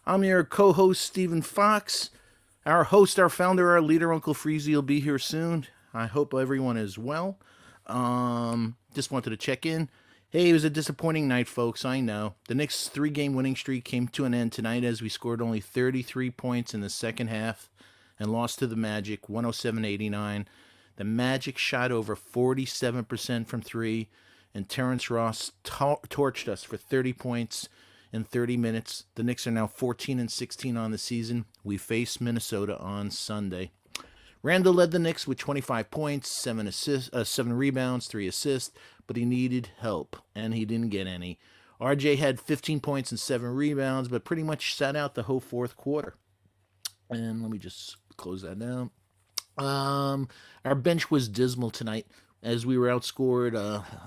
I'm your co-host, Stephen Fox. Our host, our founder, our leader, Uncle Freezy will be here soon. I hope everyone is well. Just wanted to check in. Hey, it was a disappointing night, folks. I know. The Knicks' three-game winning streak came to an end tonight as we scored only 33 points in the second half and lost to the Magic 107-89. The Magic shot over 47% from three, and Terrence Ross torched us for 30 points in 30 minutes. The Knicks are now 14 and 16 on the season. We face Minnesota on Sunday. Randall led the Knicks with 25 points, 7 rebounds, 3 assists, but he needed help, and he didn't get any. RJ had 15 points and 7 rebounds, but pretty much sat out the whole fourth quarter. And let me just close that down. Our bench was dismal tonight as we were outscored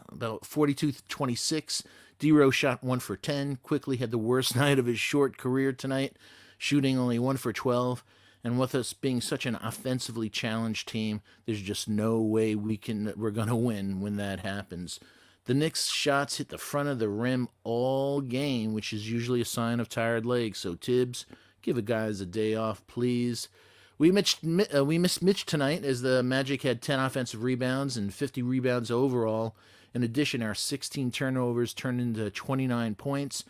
about 42-26. D-Rose shot 1 for 10. Quickly had the worst night of his short career tonight, shooting only 1 for 12. And with us being such an offensively challenged team, there's just no way we're gonna win when that happens. The Knicks' shots hit the front of the rim all game, which is usually a sign of tired legs. So Tibbs, give the guys a day off, please. We missed Mitch tonight as the Magic had 10 offensive rebounds and 50 rebounds overall. In addition, our 16 turnovers turned into 29 points.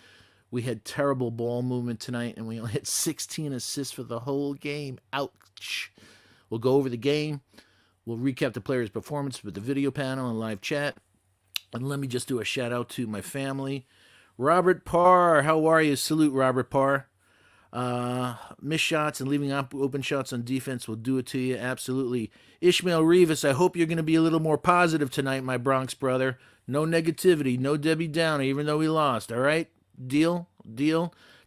We had terrible ball movement tonight, and we only had 16 assists for the whole game. Ouch. We'll go over the game. We'll recap the players' performance with the video panel and live chat. And let me just do a shout out to my family. Robert Parr, how are you? Salute, Robert Parr. Missed shots and leaving open shots on defense will do it to you. Absolutely. Ishmael Rivas, I hope you're going to be a little more positive tonight, my Bronx brother. No negativity, no Debbie Downer, even though we lost, all right? Deal?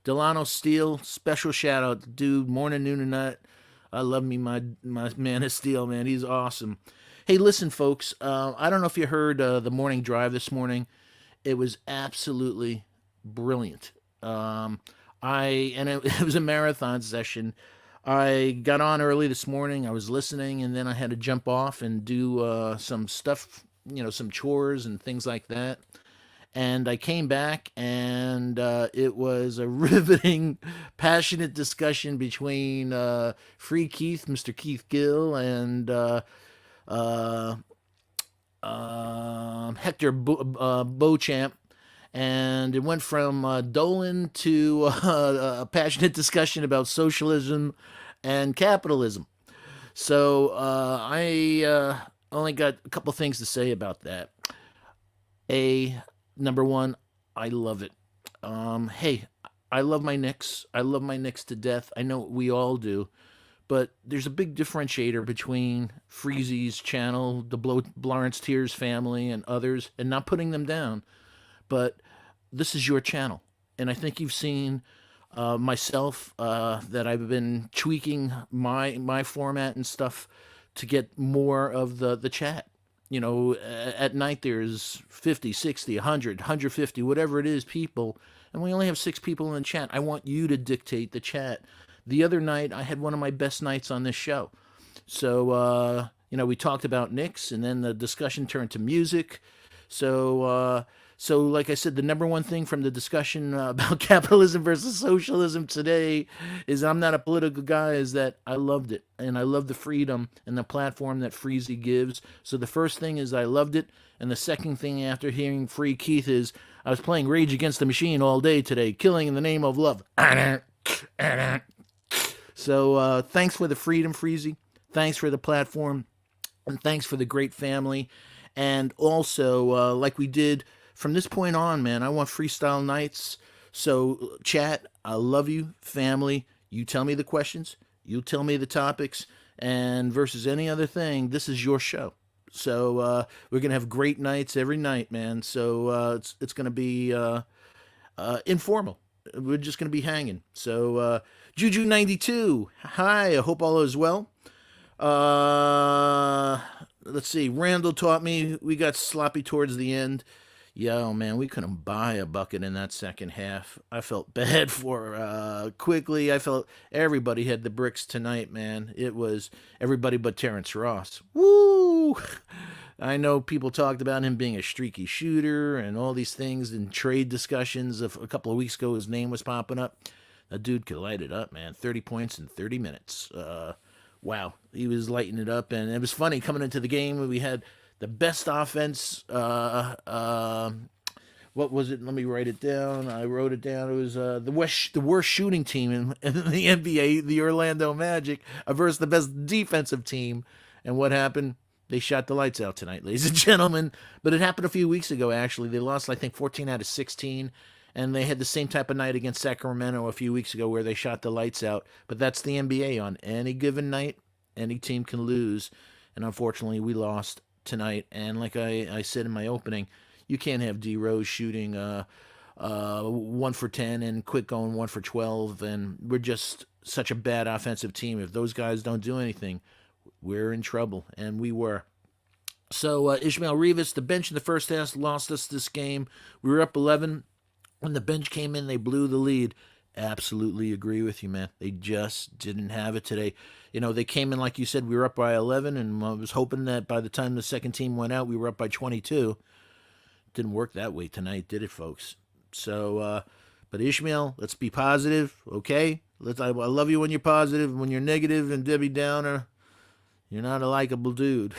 Delano Steele, special shout out, dude. Morning, noon, and night. I love me, my man of Steel, man. He's awesome. Hey, listen, folks. I don't know if you heard the morning drive this morning. It was absolutely brilliant. It was a marathon session. I got on early this morning. I was listening, and then I had to jump off and do some stuff, some chores and things like that. And I came back, and it was a riveting, passionate discussion between Free Keith, Mr. Keith Gill, and uh, Hector Beauchamp. And it went from Dolan to a passionate discussion about socialism and capitalism. So I only got a couple things to say about that. Number one, I love it. Hey, I love my Knicks. I love my Knicks to death. I know we all do. But there's a big differentiator between Freezy's channel, the Lawrence Tears family, and others, and not putting them down. But this is your channel. And I think you've seen myself that I've been tweaking my format and stuff to get more of the chat. At night there's 50, 60, 100, 150, whatever it is, people, and we only have 6 people in the chat. I want you to dictate the chat. The other night, I had one of my best nights on this show. So, we talked about Knicks, and then the discussion turned to music. So, like I said, the number one thing from the discussion about capitalism versus socialism today is I'm not a political guy, is that I loved it. And I love the freedom and the platform that Freezy gives. So the first thing is I loved it. And the second thing after hearing Free Keith is I was playing Rage Against the Machine all day today, killing in the name of love. So thanks for the freedom, Freezy. Thanks for the platform. And thanks for the great family. And also, like we did from this point on, man, I want freestyle nights. So, chat, I love you, family. You tell me the questions, you tell me the topics, and versus any other thing, this is your show. So, we're going to have great nights every night, man. So, it's going to be informal. We're just going to be hanging. So, Juju92, hi, I hope all is well. Let's see. Randall taught me we got sloppy towards the end. Yo, man, we couldn't buy a bucket in that second half. I felt bad for Quickly. I felt everybody had the bricks tonight, man. It was everybody but Terrence Ross. Woo! I know people talked about him being a streaky shooter and all these things in trade discussions. A couple of weeks ago, his name was popping up. That dude could light it up, man. 30 points in 30 minutes. Wow, he was lighting it up, and it was funny coming into the game. We had the best offense. What was it? Let me write it down. I wrote it down. It was the worst shooting team in the NBA, the Orlando Magic, versus the best defensive team. And what happened? They shot the lights out tonight, ladies and gentlemen. But it happened a few weeks ago, actually. They lost, I think, 14 out of 16. And they had the same type of night against Sacramento a few weeks ago where they shot the lights out. But that's the NBA. On any given night, any team can lose. And unfortunately, we lost tonight. And like I said in my opening, you can't have D Rose shooting 1 for 10 and Quick going 1 for 12. And we're just such a bad offensive team. If those guys don't do anything, we're in trouble. And we were. So Ishmael Rivas, the bench in the first half, lost us this game. We were up 11. When the bench came in, they blew the lead. Absolutely agree with you, man. They just didn't have it today. You know, they came in, like you said, we were up by 11, and I was hoping that by the time the second team went out, we were up by 22. Didn't work that way tonight, did it, folks? So, but Ishmael, let's be positive, okay? I love you when you're positive. When you're negative and Debbie Downer, you're not a likable dude.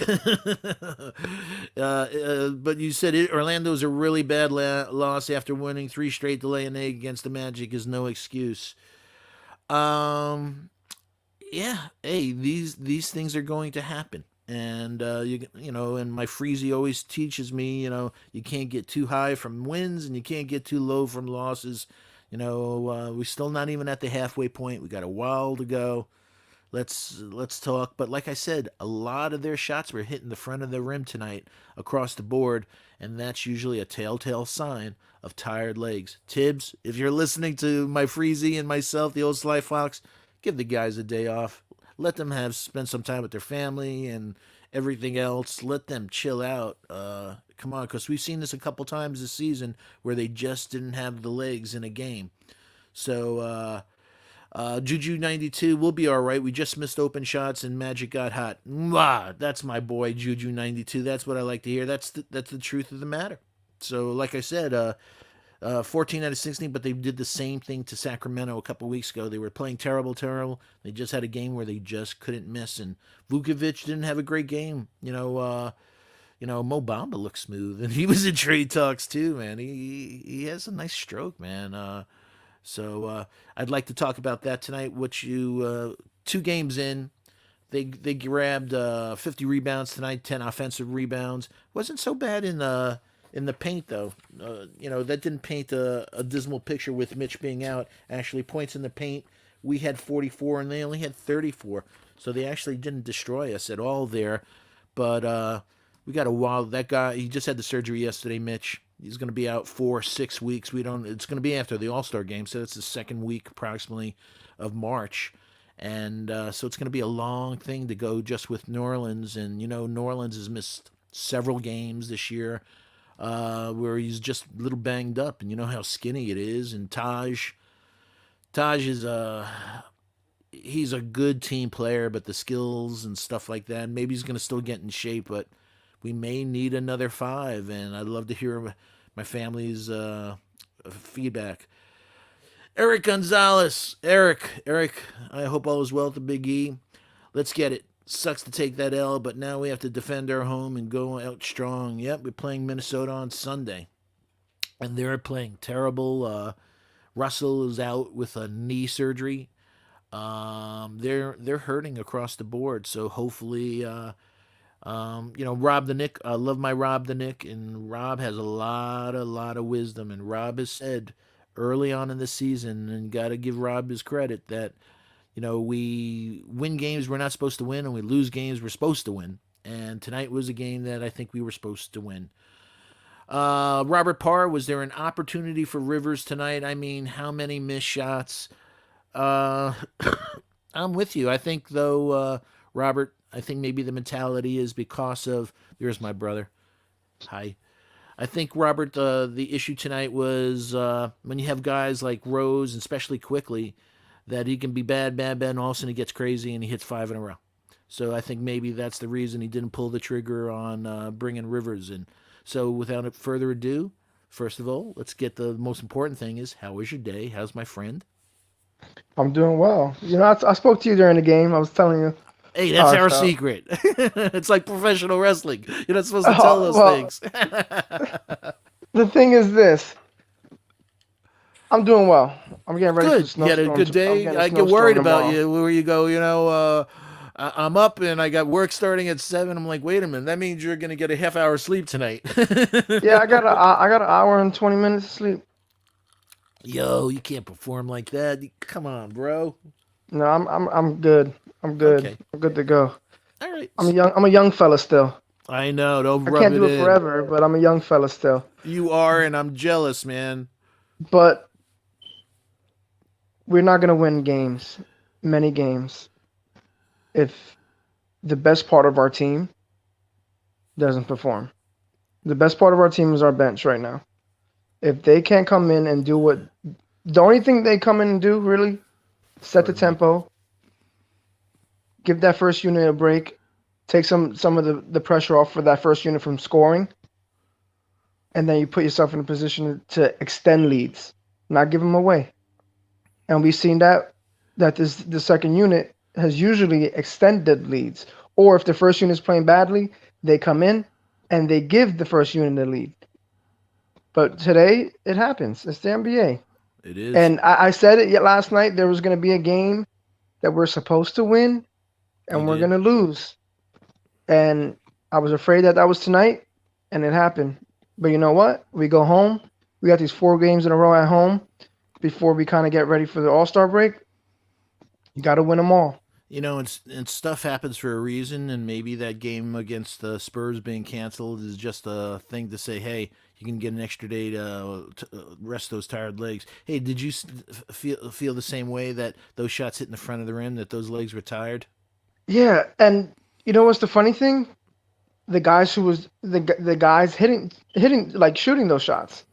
But you said Orlando's a really bad loss after winning 3 straight delay and egg against the Magic is no excuse. Yeah, hey, these things are going to happen. And you know, and my Freezy always teaches me, you know, you can't get too high from wins and you can't get too low from losses. You know, we're still not even at the halfway point. We got a while to go. Let's talk. But like I said, a lot of their shots were hitting the front of the rim tonight across the board, and that's usually a telltale sign of tired legs. Tibbs, if you're listening to my Freezy and myself, the old Sly Fox, give the guys a day off. Let them spend some time with their family and everything else. Let them chill out. Come on, because we've seen this a couple times this season where they just didn't have the legs in a game. So Juju 92 will be all right. We just missed open shots and Magic got hot. Mwah, that's my boy Juju 92. That's what I like to hear. That's the truth of the matter. So like I said, 14 out of 16, but they did the same thing to Sacramento a couple weeks ago. They were playing terrible. They just had a game where they just couldn't miss, and Vukovic didn't have a great game. Mo Bamba looks smooth, and he was in trade talks too, man. He has a nice stroke, man. So I'd like to talk about that tonight. 2 games in, they grabbed 50 rebounds tonight, 10 offensive rebounds. Wasn't so bad in the paint though. That didn't paint a dismal picture with Mitch being out. Actually, points in the paint, we had 44 and they only had 34. So they actually didn't destroy us at all there. But we got a while. That guy, he just had the surgery yesterday, Mitch. He's going to be out 4-6 weeks. It's going to be after the All-Star game, so that's the second week approximately of March. And so it's going to be a long thing to go just with New Orleans. And, New Orleans has missed several games this year where he's just a little banged up. And you know how skinny it is. And Taj is he's a good team player, but the skills and stuff like that, maybe he's going to still get in shape, but we may need another 5, and I'd love to hear my family's feedback. Eric Gonzalez. Eric, I hope all is well at the Big E. Let's get it. Sucks to take that L, but now we have to defend our home and go out strong. Yep, we're playing Minnesota on Sunday, and they're playing terrible. Russell is out with a knee surgery. They're hurting across the board, so hopefully Rob the Nick, I love my Rob the Nick, and Rob has a lot of wisdom, and Rob has said early on in the season, and got to give Rob his credit, that, we win games we're not supposed to win, and we lose games we're supposed to win, and tonight was a game that I think we were supposed to win. Robert Parr, was there an opportunity for Rivers tonight? I mean, how many missed shots? I'm with you. I think, though, Robert, I think maybe the mentality is because of, there's my brother. Hi. I think, Robert, the issue tonight was when you have guys like Rose, and especially quickly, that he can be bad, and all of a sudden he gets crazy and he hits 5 in a row. So I think maybe that's the reason he didn't pull the trigger on bringing Rivers in. So without further ado, first of all, let's get the most important thing is, how was your day? How's my friend? I'm doing well. I spoke to you during the game. I was telling you Hey, how that's I our felt. secret. It's like professional wrestling. You're not supposed to tell those Well, things. the thing is this. I'm doing well. I'm getting ready for the Good. You had a snowstorm. good I'm day. getting a I get snowstorm worried about tomorrow. you where you go, I'm up and I got work starting at 7. I'm like, wait a minute. That means you're going to get a half hour sleep tonight. Yeah, I got an hour and 20 minutes of sleep. Yo, you can't perform like that. Come on, bro. No, I'm good. I'm good. Okay. I'm good to go. All right. I'm a young fella still. I know. Don't I rub can't it do it in. forever, but I'm a young fella still. You are, and I'm jealous, man. But we're not gonna win games, many games, if the best part of our team doesn't perform. The best part of our team is our bench right now. If they can't come in and do what the only thing they come in and do really set the Pardon me. tempo, give that first unit a break, take some of the pressure off for that first unit from scoring, and then you put yourself in a position to extend leads, not give them away. And we've seen that the second unit has usually extended leads. Or if the first unit is playing badly, they come in and they give the first unit the lead. But today it happens. It's the NBA. It is. And I said it yet last night. There was going to be a game that we're supposed to win You and we're did. going to lose. And I was afraid that was tonight, and it happened. But you know what? We go home. We got these 4 games in a row at home before we kind of get ready for the All Star break. You got to win them all. And stuff happens for a reason, and maybe that game against the Spurs being canceled is just a thing to say, hey, you can get an extra day to rest those tired legs. Hey, did you feel the same way that those shots hitting the front of the rim that those legs were tired? Yeah, and you know what's the funny thing? The guys hitting like shooting those shots.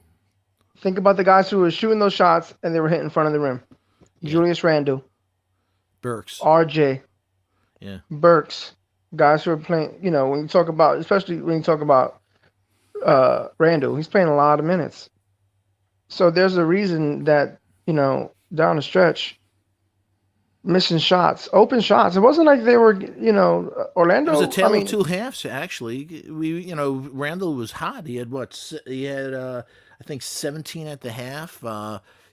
Think about the guys who were shooting those shots and they were hitting in front of the rim. Yeah, Julius Randle, Burks. RJ, Yeah, Burks, guys who are playing. When you talk about, especially when you talk about Randle, he's playing a lot of minutes. So there's a reason that down the stretch missing shots, open shots. It wasn't like they were it was a Orlando. I tale of mean, two halves. Actually, Randall was hot. He had what? He had I think 17 at the half.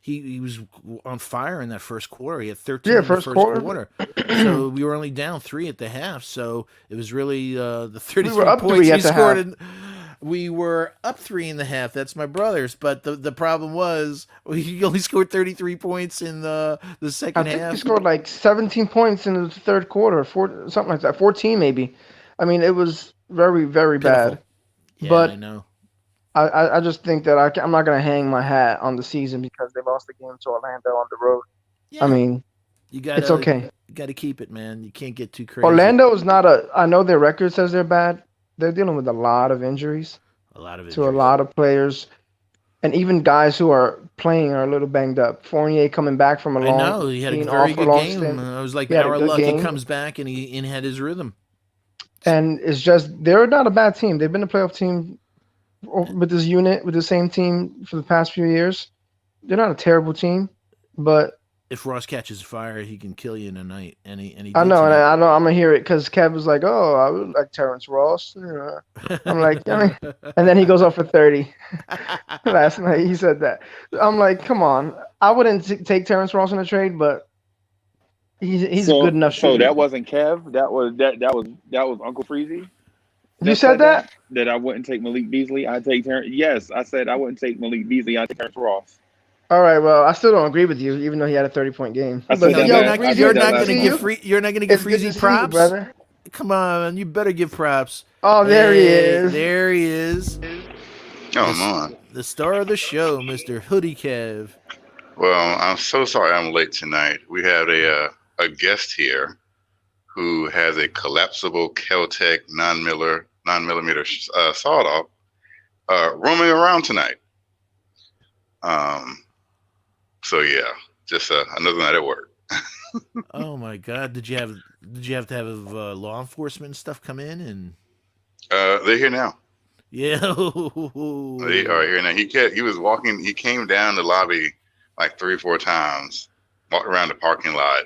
He was on fire in that first quarter. He had 13 yeah, in the first first quarter. quarter. So we were only down 3 at the half. So it was really the We were 33 up points three we at the scored. half. And we were up 3 in the half. That's my brother's. But the problem was we only scored 33 points in the I second think we half. scored like 17 points in the third quarter, something like that, 14 maybe. I mean, it was very, very bad. Pitiful. Yeah, I But know. I just think that I'm not going to hang my hat on the season because they lost the game to Orlando on the road. I Yeah, mean, you it's gotta okay. you gotta keep it, man. You can't get too crazy. Orlando is not a. I know their record says they're bad. They're dealing with a lot of injuries A lot of to a injuries. lot of players, and even guys who are playing are a little banged up. Fournier coming back from a I long, know he had a being very off for a good long game. stint. I was like, He had a our good luck. He game. comes back and had his rhythm. And it's just they're not a bad team. They've been a playoff team with this unit, with the same team for the past few years. They're not a terrible team, but If Ross catches fire, he can kill you in a night, and he I did know, and tonight. I know I'm gonna hear it because Kev was like, "Oh, I would like Terrence Ross." I'm like, and then he goes off for 30 last night. He said that. I'm like, come on, I wouldn't take Terrence Ross in a trade, but he's a good So enough so shooter. that wasn't Kev. That was Uncle Freezy You that said said that that? that I wouldn't take Malik Beasley. I take Terrence. Yes, I said I wouldn't take Malik Beasley. I take Terrence Ross. All right. Well, I still don't agree with you, even though he had a 30-point game. I said But that You're yo, last. not I Breezy, you're said it's that good not to last gonna see give night. you. free you're not gonna give It's good to Freezy see you, props. brother. Come on, you better give props. Oh, there he Hey, is. there he is, Oh the man. the star of the show, Mister Hoodie Kev. Well, I'm so sorry I'm late tonight. We have a guest here who has a collapsible Keltec non millimeter sawed off roaming around tonight. Um, so yeah, just another night at work. Oh my God, did you have to have law enforcement and stuff come in and They're here now. yeah? They are here now. He was walking. He came down the lobby like 3 or 4 times, walked around the parking lot,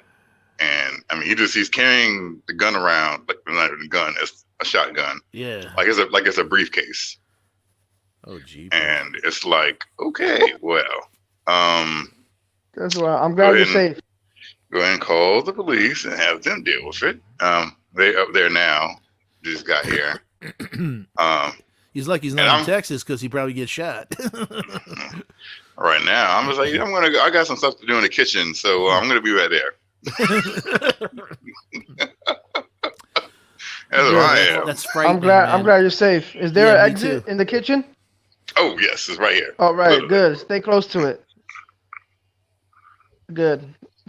and I mean, he's carrying the gun around, like not even a gun, it's a shotgun, Yeah. like it's a briefcase, Oh, gee. and it's like, okay, well, That's why I'm go glad you're ahead and safe. go ahead and call the police and have them deal with it. They up there now, just got here. He's lucky he's And not in I'm- Texas because he probably gets shot. Right now, I'm just like, I'm gonna go. I got some stuff to do in the kitchen, so I'm gonna be right there. That's what I am. That's frightening. I'm glad. man. I'm glad you're safe. Is there Yeah, an me exit too. in the kitchen? Oh yes, it's right here. All right, Literally. good. Stay close to it. Good.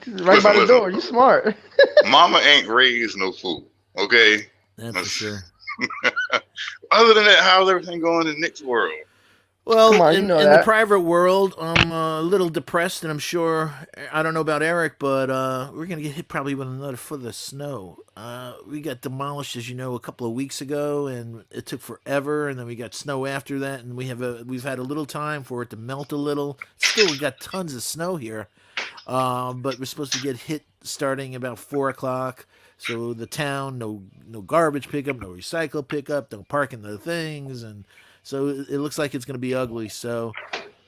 Right by the Listen. door. You smart. Mama ain't raised no fool. Okay. That's for sure. Other than that, how's everything going in the Knicks world? Well, Come on, you in, know in the that. private world, I'm a little depressed, and I'm sure I don't know about Eric, but we're gonna get hit probably with another foot of snow. We got demolished, as you know, a couple of weeks ago, and it took forever. And then we got snow after that, and we've had a little time for it to melt a little. Still, we got tons of snow here, but we're supposed to get hit starting about 4 o'clock. So the town, no garbage pickup, no recycle pickup, no parking the things, and so it looks like it's going to be ugly. So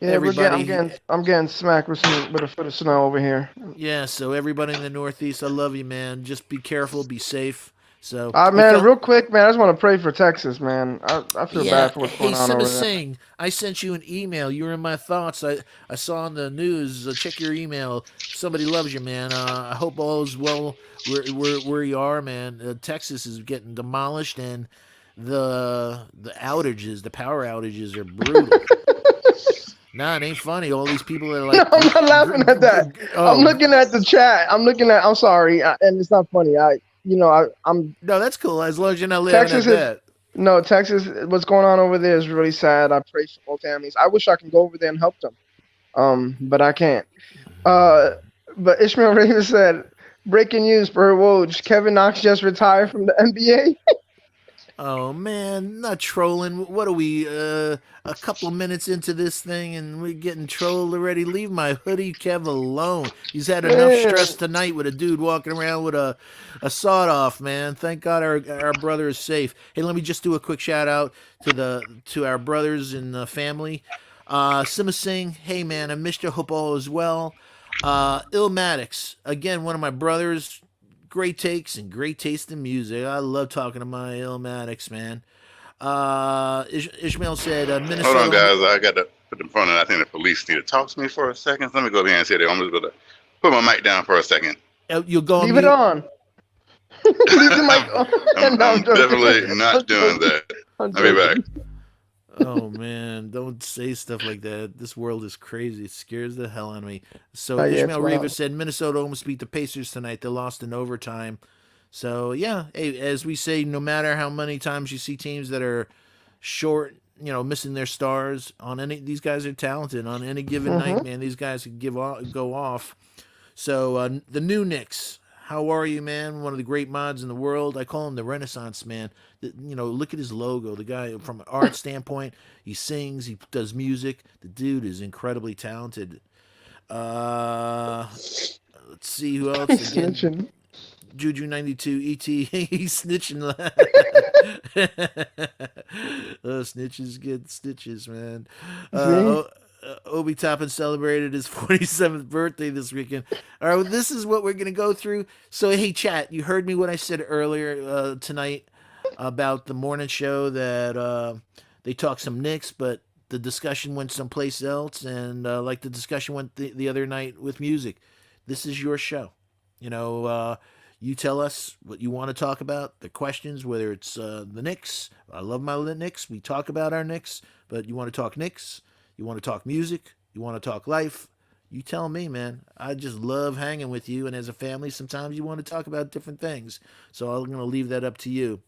Yeah, everybody, I'm getting smacked with a foot of snow over here. yeah. So everybody in the Northeast, I love you, man. Just be careful, be safe. So, Man, real quick, man, I just want to pray for Texas, man. I feel yeah. bad for what's Hey, going on over Sima there. Singh, I sent you an email. You were in my thoughts. I saw on the news. Check your email. Somebody loves you, man. I hope all is well where you are, man. Texas is getting demolished, and the outages, the power outages, are brutal. Nah, it ain't funny. All these people are like, No, I'm not laughing at that. Oh, I'm looking at the chat. I'm sorry, and it's not funny. I'm no, that's cool. As long as you're not laughing Texas at is that. no Texas. What's going on over there is really sad. I pray for all families. I wish I could go over there and help them, but I can't. But Ishmael Raven said, breaking news per Woj, Kevin Knox just retired from the NBA. Oh man, not trolling. What are we? A couple of minutes into this thing, and we're getting trolled already. Leave my hoodie Kev alone. He's had enough Man. stress tonight with a dude walking around with a sawed off. Man, thank God our brother is safe. Hey, let me just do a quick shout out to our brothers in the family. Sima Singh, hey man, I missed you. Hope all is well. Illmatics, again, one of my brothers. Great takes and great taste in music. I love talking to my Illmatics, man. Ishmael said Minnesota. Hold on, guys. I got to put them in front of. I think the police need to talk to me for a second. Let me go over here and say that. I'm just going to put my mic down for a second. You'll go on Leave mute? it on. Leave the mic on. I'm No, I'm joking. definitely not I'm doing joking. that. I'm I'll be back. joking. Oh man, don't say stuff like that. This world is crazy. It scares the hell out of me. So Oh, yeah, it's Ishmael Raver wild. said Minnesota almost beat the Pacers tonight. They lost in overtime. So yeah, hey, as we say, no matter how many times you see teams that are short, missing their stars on these guys are talented on any given night, man. These guys can go off. So the new Knicks. How are you, man? One of the great mods in the world. I call him the Renaissance man. Look at his logo. The guy, from an art standpoint, he sings, he does music. The dude is incredibly talented. Let's see who else. Again, Snitching. Juju 92 ET. He's snitching. Snitches get stitches, man. Obi Toppin celebrated his 47th birthday this weekend. All right, this is what we're going to go through. So, hey, chat, you heard me what I said earlier tonight about the morning show that they talked some Knicks, but the discussion went someplace else. And like the discussion went the other night with music, this is your show. You tell us what you want to talk about, the questions, whether it's the Knicks. I love my Knicks. We talk about our Knicks, but you want to talk Knicks? You want to talk music? You want to talk life? You tell me, man. I just love hanging with you. And as a family, sometimes you want to talk about different things. So I'm going to leave that up to you.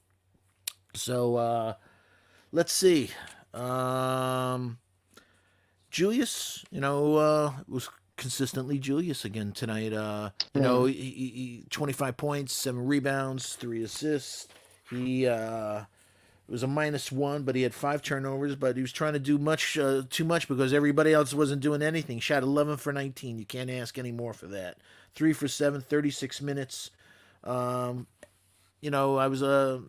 So let's see. Julius, was consistently Julius again tonight. He 25 points, 7 rebounds, 3 assists. He it was a -1, but he had 5 turnovers. But he was trying to do too much because everybody else wasn't doing anything. Shot 11 for 19. You can't ask any more for that. 3 for 7, 36 minutes. You know,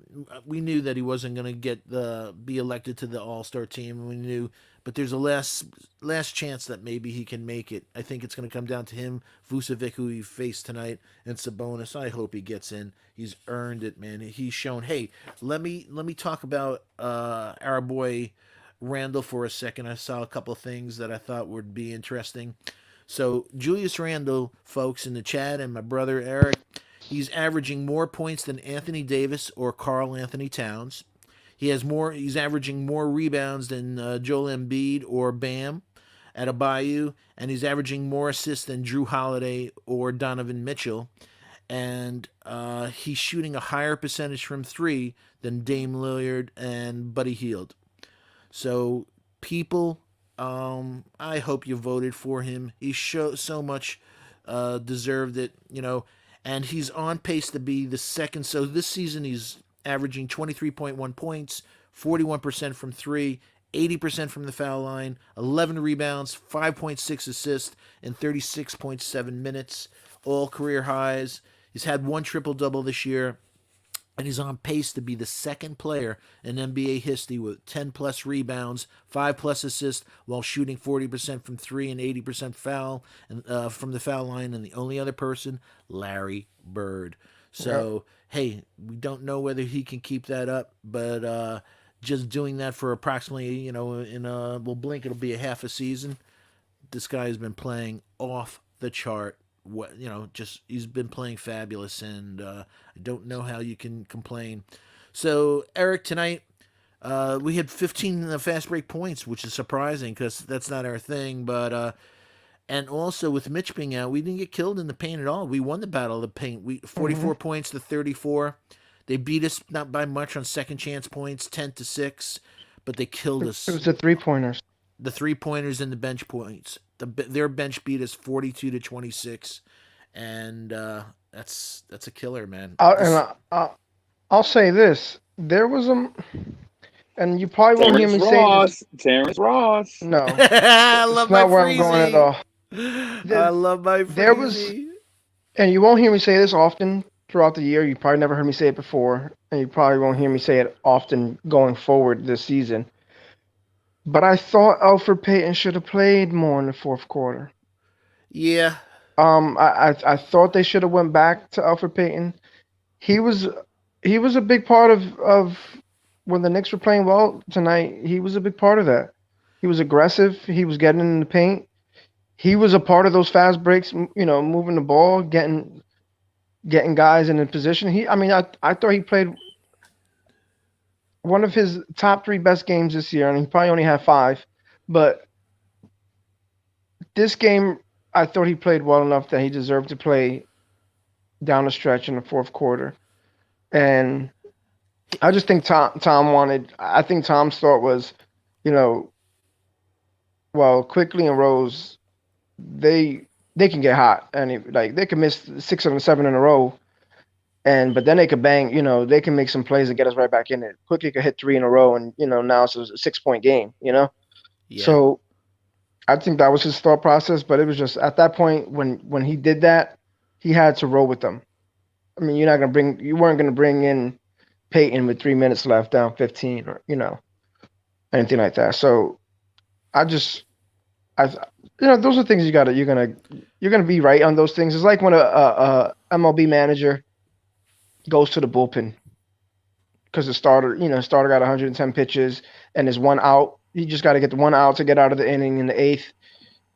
we knew that he wasn't going to be elected to the All-Star team. We knew, but there's a last chance that maybe he can make it. I think it's going to come down to him, Vucevic, who he faced tonight, and Sabonis. I hope he gets in. He's earned it, man. He's shown. Hey, let me talk about our boy Randall for a second. I saw a couple of things that I thought would be interesting. So Julius Randle, folks, in the chat, and my brother Eric, he's averaging more points than Anthony Davis or Karl Anthony Towns. He's averaging more rebounds than Joel Embiid or Bam at Abayu, and he's averaging more assists than Drew Holiday or Donovan Mitchell. And he's shooting a higher percentage from three than Dame Lillard and Buddy Hield. So people, I hope you voted for him. He so much deserved it, you know, and he's on pace to be the second. So this season he's averaging 23.1 points, 41% from three, 80% from the foul line, 11 rebounds, 5.6 assists in 36.7 minutes, all career highs. He's had one triple-double this year. And he's on pace to be the second player in NBA history with 10-plus rebounds, 5-plus assists, while shooting 40% from three and 80% from the foul line. And the only other person, Larry Bird. So, hey, we don't know whether he can keep that up, but just doing that for approximately, you know, we'll blink, it'll be a half a season. This guy has been playing off the chart. He's been playing fabulous, and I don't know how you can complain. So, Eric, tonight we had 15 fast break points, which is surprising because that's not our thing. But and also with Mitch being out, we didn't get killed in the paint at all. We won the battle of the paint. 44 points to 34. They beat us not by much on second chance points, 10-6, but they killed us. It was the 3-pointers. The 3-pointers and the bench points. Their bench beat us 42-26, and that's a killer, man. I'll say this: there was and you probably won't hear me say this. Terrence Ross. No, I love it's not my where I'm going at all. I love my Freezy. And you won't hear me say this often throughout the year. You probably never heard me say it before, and you probably won't hear me say it often going forward this season. But I thought Elfrid Payton should have played more in the fourth quarter. Yeah. I thought they should have went back to Elfrid Payton. He was a big part of when the Knicks were playing well tonight. He was a big part of that. He was aggressive. He was getting in the paint. He was a part of those fast breaks. You know, moving the ball, getting guys in a position. I thought he played one of his top 3 best games this year, and he probably only had 5. But this game, I thought he played well enough that he deserved to play down the stretch in the fourth quarter. And I just think Tom's thought was, you know, well, Quickly and Rose, they can get hot, and they can miss 6 or 7 in a row. But then they could bang, you know, they can make some plays and get us right back in it. Quickly could hit 3 in a row, and, you know, now it's a 6-point game, you know? Yeah. So I think that was his thought process, but it was just at that point when he did that, he had to roll with them. I mean, you weren't going to bring in Peyton with 3 minutes left down 15 or, you know, anything like that. So those are things you're gonna be right on those things. It's like when a MLB manager goes to the bullpen because the starter got 110 pitches and there's 1 out. You just got to get the 1 out to get out of the inning in the 8th,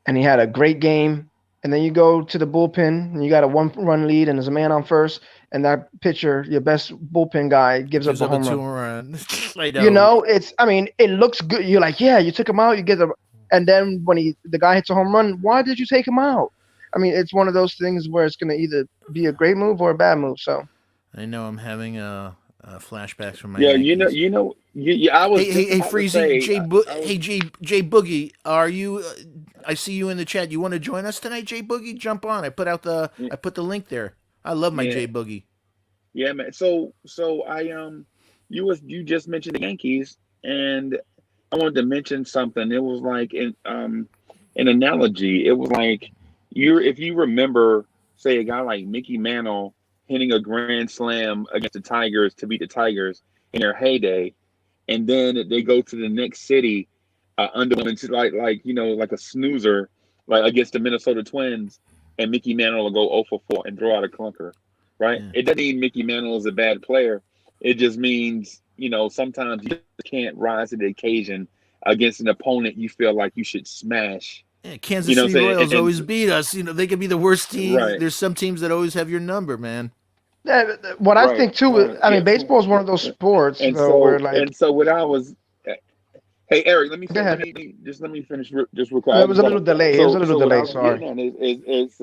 and he had a great game. And then you go to the bullpen and you got a 1-run lead and there's a man on first, and that pitcher, your best bullpen guy, gives up a home run. You know, it looks good. You're like, yeah, you took him out, you get the, and then when the guy hits a home run, why did you take him out? I mean, it's one of those things where it's going to either be a great move or a bad move. So I know I'm having flashbacks from my Yankees. I was. Hey, Freezy, Jay Boogie, are you? I see you in the chat. You want to join us tonight, Jay Boogie? Jump on. I put the link there. I love my Jay Boogie. Yeah, man. So you just mentioned the Yankees, and I wanted to mention something. It was like an analogy. It was like if you remember say a guy like Mickey Mantle hitting a grand slam against the Tigers to beat the Tigers in their heyday, and then they go to the next city, underwhelming, like a snoozer, like against the Minnesota Twins, and Mickey Mantle will go 0 for 4 and throw out a clunker, right? Yeah. It doesn't mean Mickey Mantle is a bad player. It just means, sometimes you can't rise to the occasion against an opponent you feel like you should smash. Yeah, Kansas You know what I'm City saying? Royals And always beat us. They could be the worst team. right, There's some teams that always have your number, man. Yeah, what I think right, too, right. I mean, Yeah. baseball is one of those sports And though where so like, and so what I was hey Eric, let me go ahead. let me finish just real quick. I There was just a little wanna delay. There was a little so what I delay. was getting Sorry. at is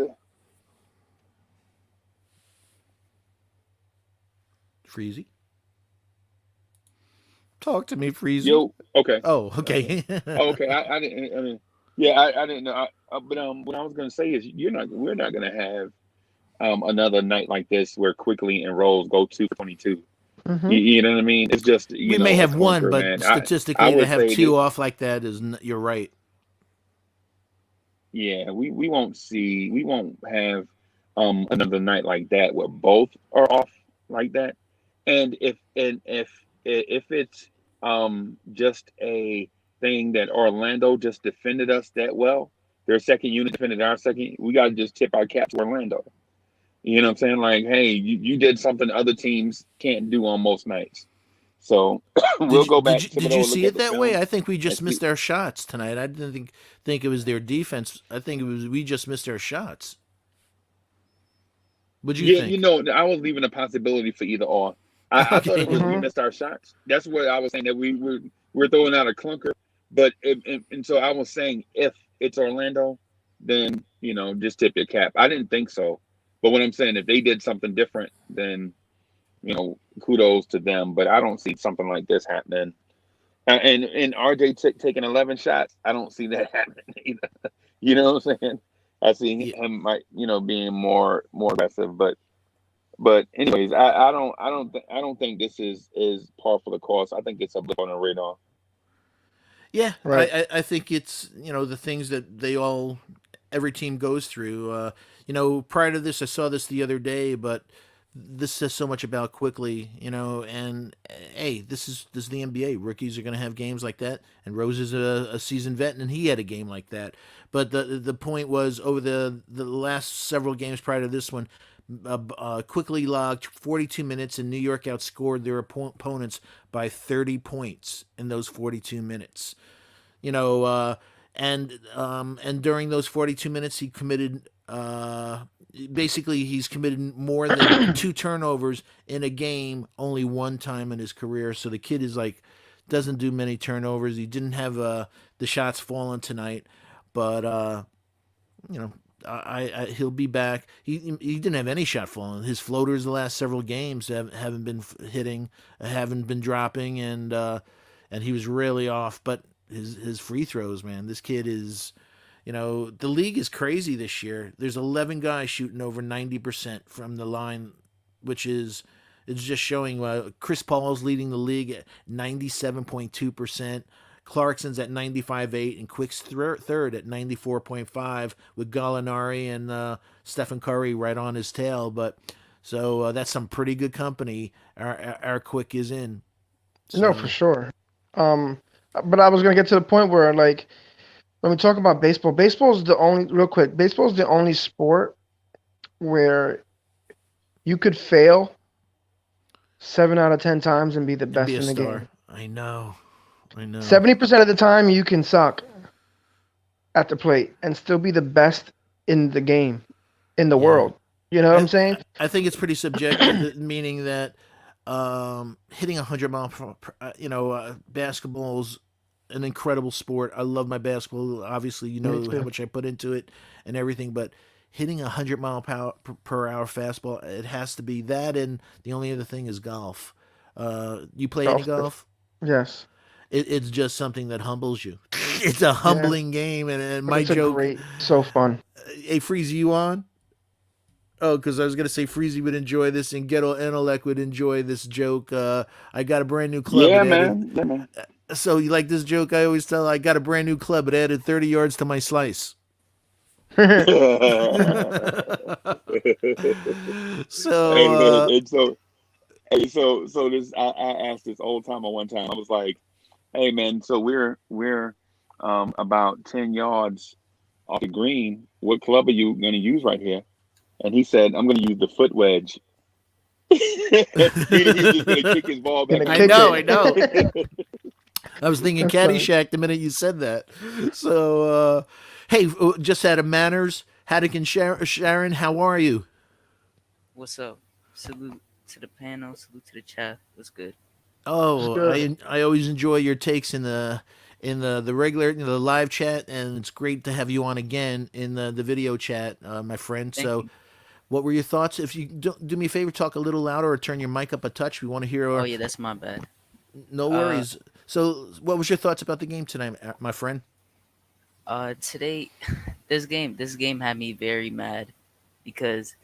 Freezy, talk to me, Freezy. yo, okay. Oh, okay. Okay, I didn't. I mean, yeah, I didn't know. But what I was gonna say is, we're not gonna have another night like this where Quickly and Rose go 2 for 22. Hmm. You know what I mean? It's just We may a have one, clunker, but man. I statistically, to would have say two that off like that you're right. yeah, we won't have another night like that where both are off like that. And if it's just a thing that Orlando just defended us that well, their second unit defended our second, we gotta just tip our cap to Orlando. You know what I'm saying? Like, hey, you did something other teams can't do on most nights. So we'll go back to Did it you or look see at it the that way? film I think we and just see. missed our shots tonight. I didn't think it was their defense. I think it was we just missed our shots. What'd you Yeah, think? I was leaving a possibility for either or. I thought it was Okay. we Hmm. missed our shots. That's what I was saying, that we're throwing out a clunker. But and so I was saying, if it's Orlando, then just tip your cap. I didn't think so, but what I'm saying, if they did something different, then kudos to them. But I don't see something like this happening. And RJ taking 11 shots, I don't see that happening either. You know what I'm saying? I see Yeah, him being more aggressive, but anyways, I don't think this is par for the course. I think it's a blip on the radar. yeah. Right. I think it's the things that every team goes through. Prior to this, I saw this the other day, but this says so much about quickly, and hey, this is the NBA. Rookies are going to have games like that, and Rose is a seasoned vet, and he had a game like that. But the point was, over the last several games prior to this one, quickly logged 42 minutes, and New York outscored their opponents by 30 points in those 42 minutes. You know, and during those 42 minutes, he committed basically he's committed more than two turnovers in a game only one time in his career. So the kid is like doesn't do many turnovers. He didn't have the shots falling tonight, but you know. He'll be back. He didn't have any shot falling. His floaters the last several games haven't been hitting, haven't been dropping, and he was really off. But his free throws, man, this kid is, the league is crazy this year. There's 11 guys shooting over 90% from the line, which is it's just showing. Chris Paul's leading the league at 97.2%. Clarkson's at 95.8 and Quick's third at 94.5 with Gallinari and Stephen Curry right on his tail. But so that's some pretty good company our Quick is in. No, for So sure. But I was gonna get to the point where, like, when we talk about baseball, baseball is the only sport where you could fail 7 out of 10 times and be the and be best a in the star. game. I know. 70% of the time you can suck at the plate and still be the best in the game, in the Yeah. world. You know what I'm saying? I think it's pretty subjective, meaning that hitting 100 mile basketball's an incredible sport. I love my basketball. Obviously, you Me know how too. much I put into it and everything, but hitting 100 per hour fastball, it has to be that. And the only other thing is golf. You play any Golf. golf? Yes. It's just something that humbles you. It's a Yeah. humbling game, and But my it's a joke. great, so fun. Hey, Freezy, you on? Oh, because I was gonna say Freezy would enjoy this, and Ghetto Intellect would enjoy this joke. I got a brand new club. Yeah, It added. man. Yeah, man. So you like this joke? I always tell. I got a brand new club. It added 30 yards to my slice. So, And man, and so hey, so this I asked this old timer one time. I was like, "Hey man, so we're about 10 yards off the green. What club are you going to use right here?" And he said, "I'm going to use the foot wedge." Meaning he's just going to kick his ball back Gonna in I the kick know, it. I know. foot. I was thinking That's funny. Caddyshack the minute you said that. So, hey, just out of manners, Haddock and Sharon, how are you? What's up? Salute to the panel. Salute to the chat. What's good? It's Oh, good. I always enjoy your takes in the regular the live chat, and it's great to have you on again in the video chat, my friend. Thank So, you. what were your thoughts? If you do me a favor, talk a little louder or turn your mic up a touch. We want to hear. Oh yeah, that's my bad. No Uh, worries. So, what was your thoughts about the game tonight, my friend? today, this game had me very mad because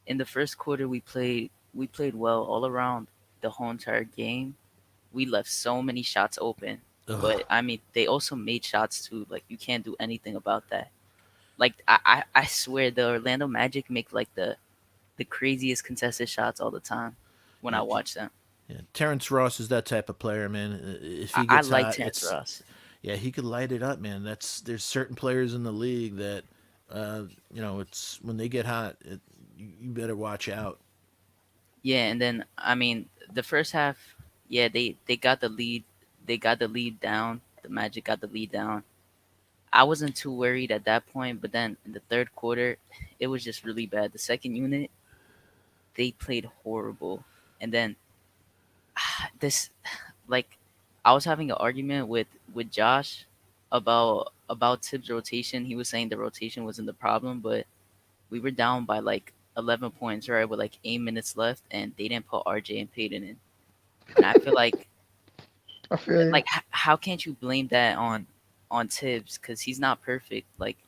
in the first quarter we played well all around the whole entire game. We left so many shots open, Ugh. but I mean they also made shots too. Like you can't do anything about that. Like I swear the Orlando Magic make like the craziest contested shots all the time when I Yeah, watch them. yeah. Terrence Ross is that type of player, man. If he I gets like hot, Terrence Ross. yeah, he could light it up, man. There's certain players in the league that, it's when they get hot, you better watch out. Yeah, and then I mean the first half, yeah, they got the lead. They got the lead down. The Magic got the lead down. I wasn't too worried at that point, but then in the third quarter, it was just really bad. The second unit, they played horrible. And then this like I was having an argument with Josh about Tibbs' rotation. He was saying the rotation wasn't the problem, but we were down by like 11 points, right, with like 8 minutes left, and they didn't put RJ and Peyton in. And I feel I feel you. like how can't you blame that on Tibbs because he's not perfect. Like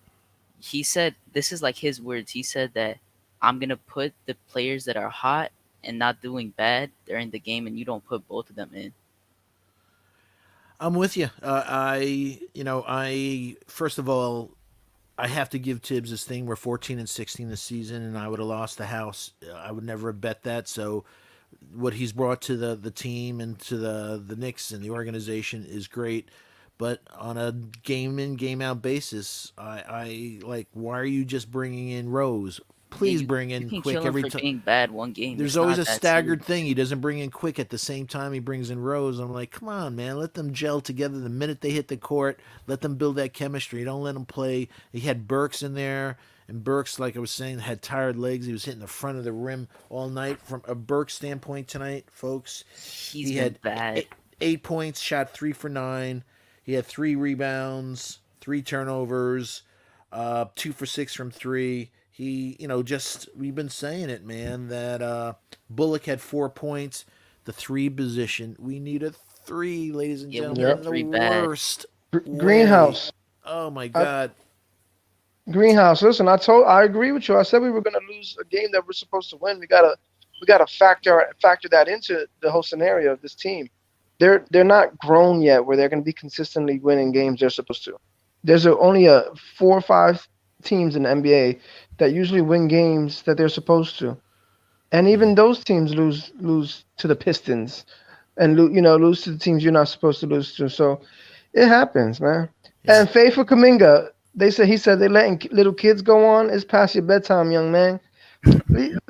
he said, this is like his words. He said that I'm gonna put the players that are hot and not doing bad during the game, and you don't put both of them in. I'm with you. I first of all, I have to give Tibbs this thing. We're 14-16 this season, and I would have lost the house. I would never have bet that. So, what he's brought to the team and to the Knicks and the organization is great. But on a game in game out basis, I like. Why are you just bringing in Rose? Yeah, Please bring you in can Quick kill him every for time. being bad one game. There's It's always not a that serious. staggered thing. He doesn't bring in Quick at the same time he brings in Rose. I'm like, come on, man, let them gel together the minute they hit the court. Let them build that chemistry. Don't let them play. He had Burks in there, and Burks, like I was saying, had tired legs. He was hitting the front of the rim all night. From a Burks standpoint tonight, folks, He's he been had bad. 8 points, shot 3 for 9. He had 3 rebounds, 3 turnovers, 2 for 6 from three. He, just we've been saying it, man. That Bullock had 4 points, the three position. We need a three, ladies and Yeah, we need a gentlemen, in Yep. the three bad. worst way. Greenhouse. Oh my I, God! Greenhouse. Listen, I agree with you. I said we were gonna lose a game that we're supposed to win. We gotta factor that into the whole scenario of this team. They're not grown yet where they're gonna be consistently winning games they're supposed to. There's only a 4 or 5 teams in the NBA that usually win games that they're supposed to, and Yeah, even those teams lose to the Pistons and lose to the teams you're not supposed to lose to. So it happens, man. yeah. And Faithful Kaminga, he said they letting little kids go on. It's past your bedtime, young man. Leave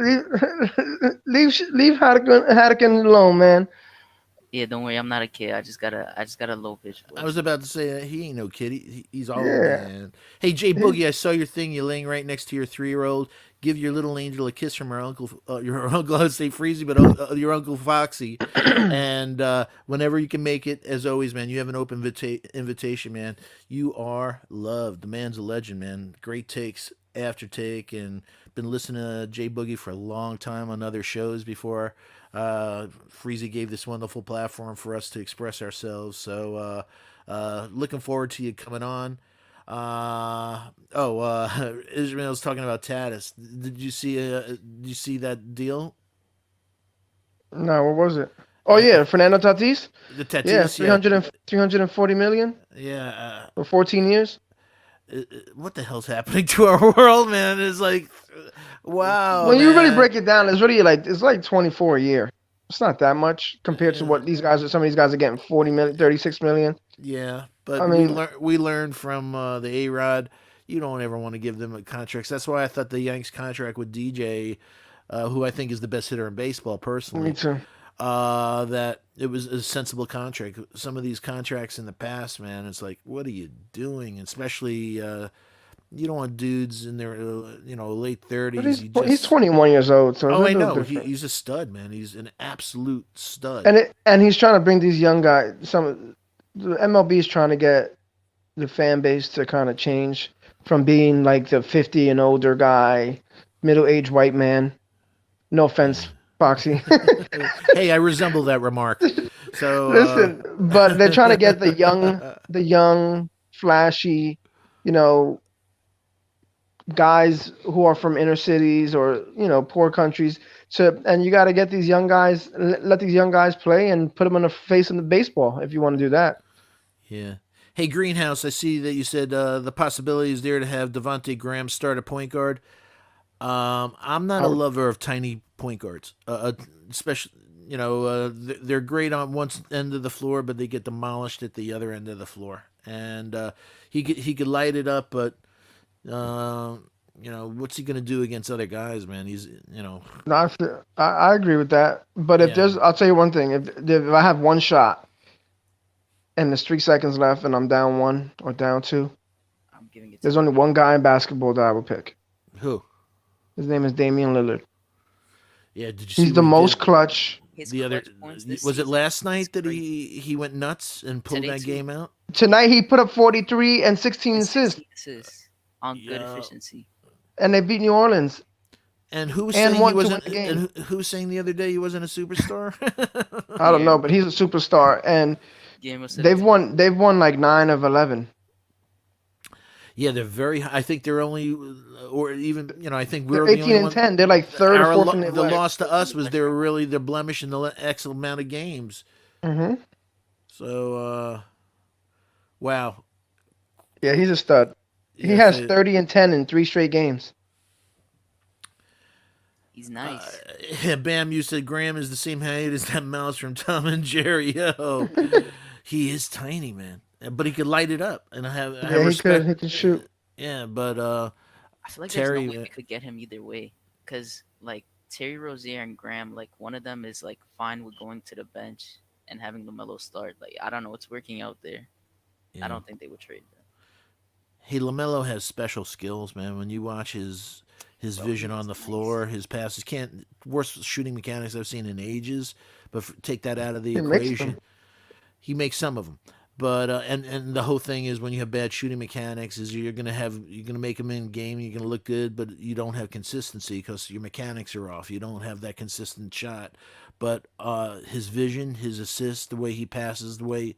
Haddocken alone, man. Yeah, don't worry, I'm not a kid. I just got a low pitch I was voice. about to say he ain't no kid. He's old, Yeah. man. Hey, Jay Boogie, I saw your thing. You're laying right next to your 3-year-old. Give your little angel a kiss from her uncle. Your uncle, I would say Freezy, but your uncle Foxy. And whenever you can make it, as always, man, you have an open invitation, man. You are loved. The man's a legend, man. Great takes after take, and been listening to Jay Boogie for a long time on other shows before Freezy gave this wonderful platform for us to express ourselves. So looking forward to you coming on. Israel's talking about Tatis. Did you see that deal? No, what was it? Oh Uh, yeah, Fernando Tatis. the Yeah, Tatis, 340 million yeah. for 14 years. what the hell's happening to our world, man? It's like, wow, When you really man. break it down, it's like 24 a year. It's not that much compared to what these guys are. Some of these guys are getting 40 million, 36 million. Yeah, I but mean, we learned from the A Rod. You don't ever want to give them a contracts. That's why I thought the Yanks contract with DJ, who I think is the best hitter in baseball me personally, too. that it was a sensible contract. Some of these contracts in the past, man, it's like, what are you doing? Especially, you don't want dudes in their late But 30s. You he's just 21 years old, so it's oh, a I little know different. he's a stud, man. He's an absolute stud. And he's trying to bring these young guys. The MLB is trying to get the fan base to kind of change from being like the 50 and older guy, middle-aged white man. No offense, Foxy. Hey, I resemble that remark. So Listen, but they're trying to get the young, flashy, you know, guys who are from inner cities or poor countries and you got to get these young guys, let these young guys play and put them on the face of the baseball if you want to do that. yeah. Hey, Greenhouse, I see that you said the possibility is there to have Devontae Graham start at point guard. I'm not I a would- lover of tiny point guards, especially they're great on one end of the floor, but they get demolished at the other end of the floor. And he could light it up, but uh, what's he gonna do against other guys, man? He's No, I agree with that. But if yeah. I'll tell you one thing. If I have one shot and there's 3 seconds left and I'm down one or down two, I'm giving it to there's only one guy in basketball that I would pick. Who? His name is Damian Lillard. Yeah, did you see He's what the he most did clutch. his the other? clutch points this Was it season last is night that crazy. he went nuts and pulled Today that too. game out? Tonight he put up 43 and 16 And assists, 16 assists on good Yeah. efficiency. and they beat New Orleans And who was and saying he won to win wasn't? the game. And who was saying the other day he wasn't a superstar? I don't Yeah. know, but he's a superstar, and Game was they've won. They've won like 9 of 11. Yeah, they're very. I think they're only, or even I think They're we're the 18 only and one. 10. They're like third or fourth in the The West. loss to us was they're really the blemish in the X amount of games. Hmm. So, wow. Yeah, he's a stud. He Yeah, has 30 and 10 in 3 straight games. He's nice. Bam, you said Graham is the same height as that mouse from Tom and Jerry. Yo, he is tiny, man, but he could light it up, and I have Yeah, he respect. could. He could shoot. Yeah, but I feel like Terry, there's no way we could get him either way. Because, like, Terry Rozier and Graham, like, one of them is, like, fine with going to the bench and having LaMelo start. Like, I don't know what's working out there. yeah. I don't think they would trade them. Hey, LaMelo has special skills, man. When you watch his vision on the floor, his passes can't worst shooting mechanics I've seen in ages. But take that out of the He makes equation, them. he makes some of them. But and the whole thing is when you have bad shooting mechanics, is you're gonna make them in game, you're gonna look good, but you don't have consistency because your mechanics are off. You don't have that consistent shot. But his vision, his assists, the way he passes, the way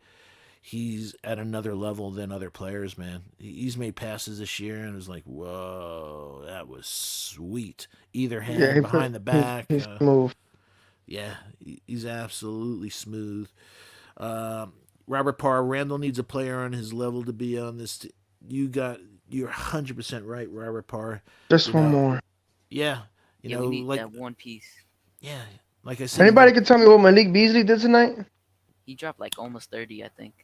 he's at another level than other players, man. He's made passes this year and it was like, whoa, that was sweet. Either hand, Yeah, behind the back. he's smooth. Yeah, he's absolutely smooth. Robert Parr, Randall needs a player on his level to be on this. You're 100% right, Robert Parr. Just You one know, more. Yeah, Yeah, we need that one piece. yeah, like I said. Anybody can tell me what Malik Beasley did tonight? He dropped, like, almost 30, I think.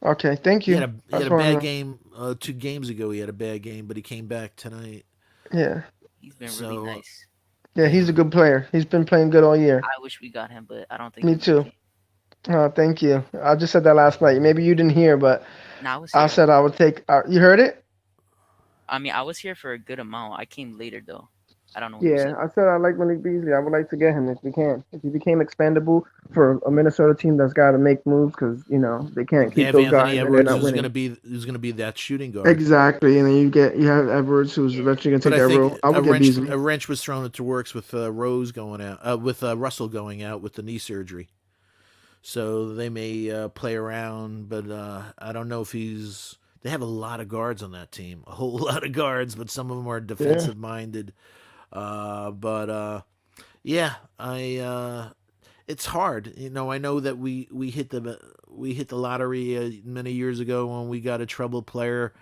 Okay, thank He you. had a That's what I bad know. game 2 games ago. He had a bad game, but he came back tonight. Yeah, He's been So, really nice. yeah, he's a good player. He's been playing good all year. I wish we got him, but I don't think Me we too. can. Oh, thank you. I just said that last night. Maybe you didn't hear, but Nah, I was I here. said I would take. You heard it? I mean, I was here for a good amount. I came later, though. I don't know what you Yeah, said. I said I like Malik Beasley. I would like to get him if we can. If he became expendable for a Minnesota team that's got to make moves because they can't They keep have those Anthony guys and they're Edwards, not who's winning. gonna be that shooting guard. Exactly, and then you have Edwards who's eventually gonna But take I that think role. I would get Beasley. a wrench was thrown into works with Rose going out, with Russell going out with the knee surgery. So they may play around, but I don't know if he's. They have a lot of guards on that team, a whole lot of guards, but some of them are defensive minded. Yeah, it's hard. I know that we hit the lottery many years ago when we got a troubled player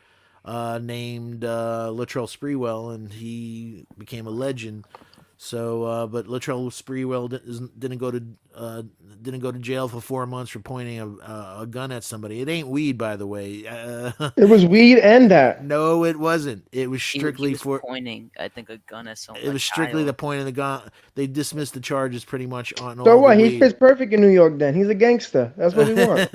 named Latrell Sprewell, and he became a legend. So, but Latrell Sprewell uh, didn't go to jail for 4 months for pointing a gun at somebody. It ain't weed, by the way. It was weed and that. No, it wasn't. It was He strictly was for. pointing, I think, a gun at It a was strictly the child. point of the gun. They dismissed the charges pretty much on So all the what? He weed. fits perfect in New York. Then he's a gangster. That's what we want.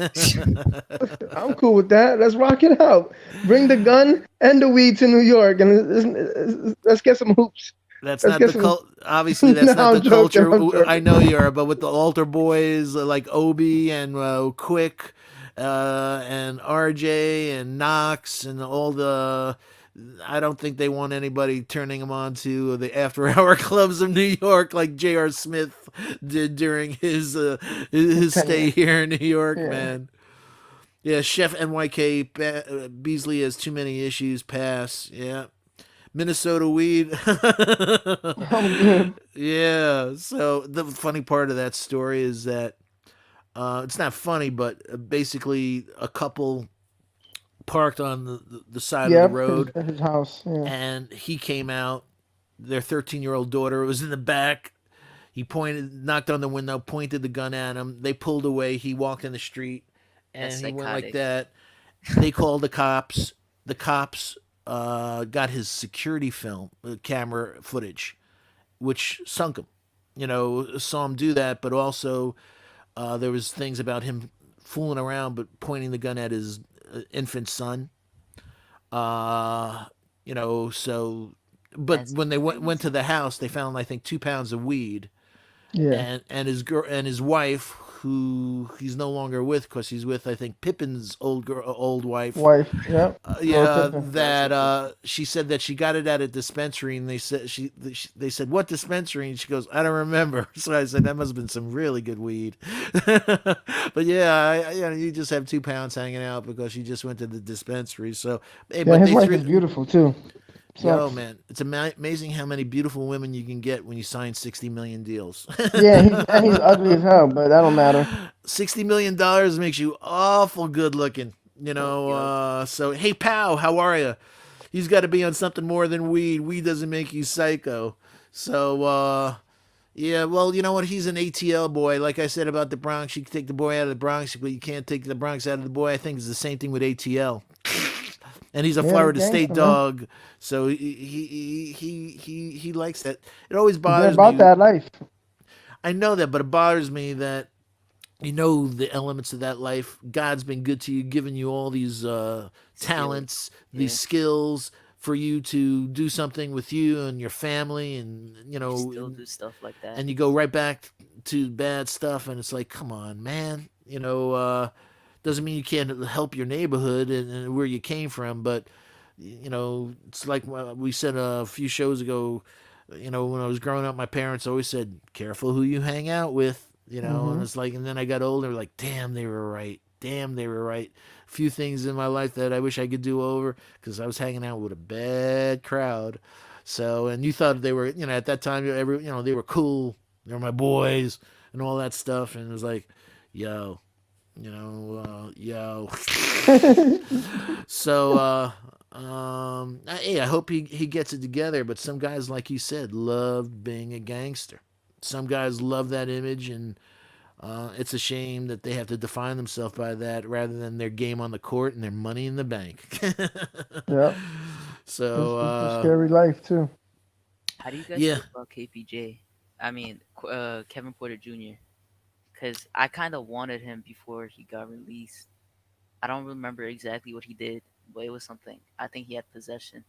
I'm cool with that. Let's rock it out. Bring the gun and the weed to New York, and let's get some hoops. That's Let's not get the some. cult. Obviously, that's No, not I'm the joking. culture. I'm I joking. know you are, but with the altar boys like Obi and Quick, and RJ and Knox and all the. I don't think they want anybody turning them on to the after-hour clubs of New York like J.R. Smith did during his stay Tenure. here in New York, Yeah. man. Yeah, Chef NYK Beasley has too many issues. Pass. Yeah. Minnesota weed. I'm good. Yeah. So the funny part of that story is that it's not funny, but basically a couple parked on the side of the Yep. road, His house. Yeah. and he came out. Their 13-year-old daughter was in the back. He pointed, knocked on the window, pointed the gun at him. They pulled away. He walked in the street, That's and he went like psychotic. that. They called the cops. The cops got his security film, camera footage, which sunk him. Saw him do that, but also there was things about him fooling around, but pointing the gun at his infant son. So, but That's when they went to crazy. the house, they found I think 2 pounds of weed, Yeah. and his girl and his wife, who he's no longer with because he's with I think Pippin's old wife. Wife. Yep. Laura Yeah, Pippen. that she said that she got it at a dispensary, and they said what dispensary, and she goes, I don't remember. So I said that must have been some really good weed. But yeah, you just have 2 pounds hanging out because you just went to the dispensary. So hey, Yeah. but His they wife threw. is beautiful too. Yo, Sucks. man, it's amazing how many beautiful women you can get when you sign 60 million deals. Yeah. He's ugly as hell, but that don't matter. $60 million makes you awful good looking. Yup. So hey, pal, how are you? He's got to be on something more than weed. Weed doesn't make you psycho. So, yeah, well, you know what? He's an ATL boy. Like I said about the Bronx, you can take the boy out of the Bronx, but you can't take the Bronx out of the boy. I think it's the same thing with ATL. And he's a Yeah, he's Florida State gangster, man. dog, so he likes that. It always They're bothers about me. that life. I know that, but it bothers me that the elements of that life. God's been good to you, giving you all these Skills. talents, these Yeah. skills for you to do something with you and your family, and You still do stuff like that. and you go right back to bad stuff, and it's like, come on, man. Doesn't mean you can't help your neighborhood and where you came from, but it's like we said a few shows ago. When I was growing up, my parents always said, "Careful who you hang out with." And Hmm. it's like, and then I got older, like, damn, they were right. Damn, they were right. A few things in my life that I wish I could do over because I was hanging out with a bad crowd. So, and you thought they were, at that time, they were cool. They were my boys and all that stuff. And it was like, yo, yo. So, hey, I hope he gets it together. But some guys, like you said, love being a gangster. Some guys love that image, and it's a shame that they have to define themselves by that rather than their game on the court and their money in the bank. Yep. So, It's a scary life too. How do you guys yeah, feel about KPJ? I mean, Kevin Porter Jr. Because I kind of wanted him before he got released. I don't remember exactly what he did, but it was something. I think he had possession.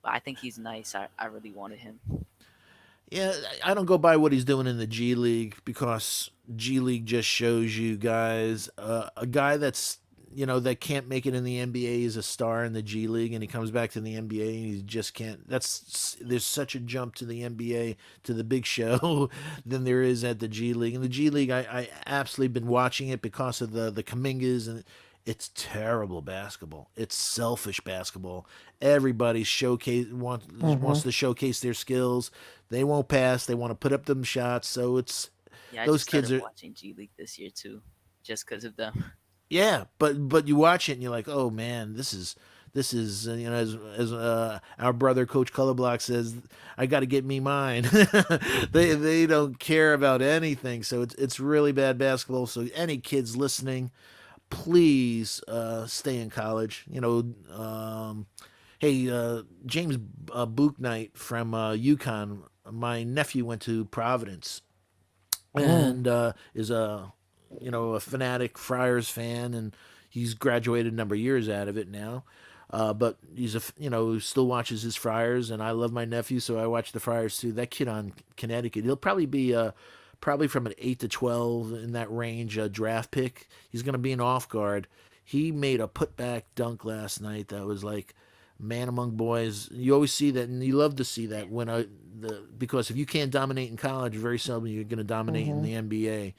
But I think he's nice. I really wanted him. yeah, I don't go by what he's doing in the G League because G League just shows you guys a guy that's that can't make it in the NBA is a star in the G League, and he comes back to the NBA and he just can't. There's such a jump to the NBA to the big show than there is at the G League. In the G League, I absolutely been watching it because of the Kamingas, and it's terrible basketball. It's selfish basketball. Everybody wants Hmm. to showcase their skills. They won't pass. They want to put up them shots. So it's Yeah, I those just kids started are. watching G League this year too, just because of them. Yeah, but you watch it and you're like, oh man, This is, as our brother Coach Colorblock says, I got to get me mine. They don't care about anything, so it's really bad basketball. So any kids listening, please stay in college. Hey, James Booknight from UConn. My nephew went to Providence Mm. and is a fanatic Friars fan, and he's graduated a number of years out of it now. But he's still watches his Friars, and I love my nephew, so I watch the Friars too. That kid on Connecticut, he'll probably be probably from an 8 to 12 in that range draft pick. He's going to be an off guard. He made a putback dunk last night that was like man among boys. You always see that, and you love to see that when because if you can't dominate in college, very seldom you're going to dominate in Mm-hmm. the NBA.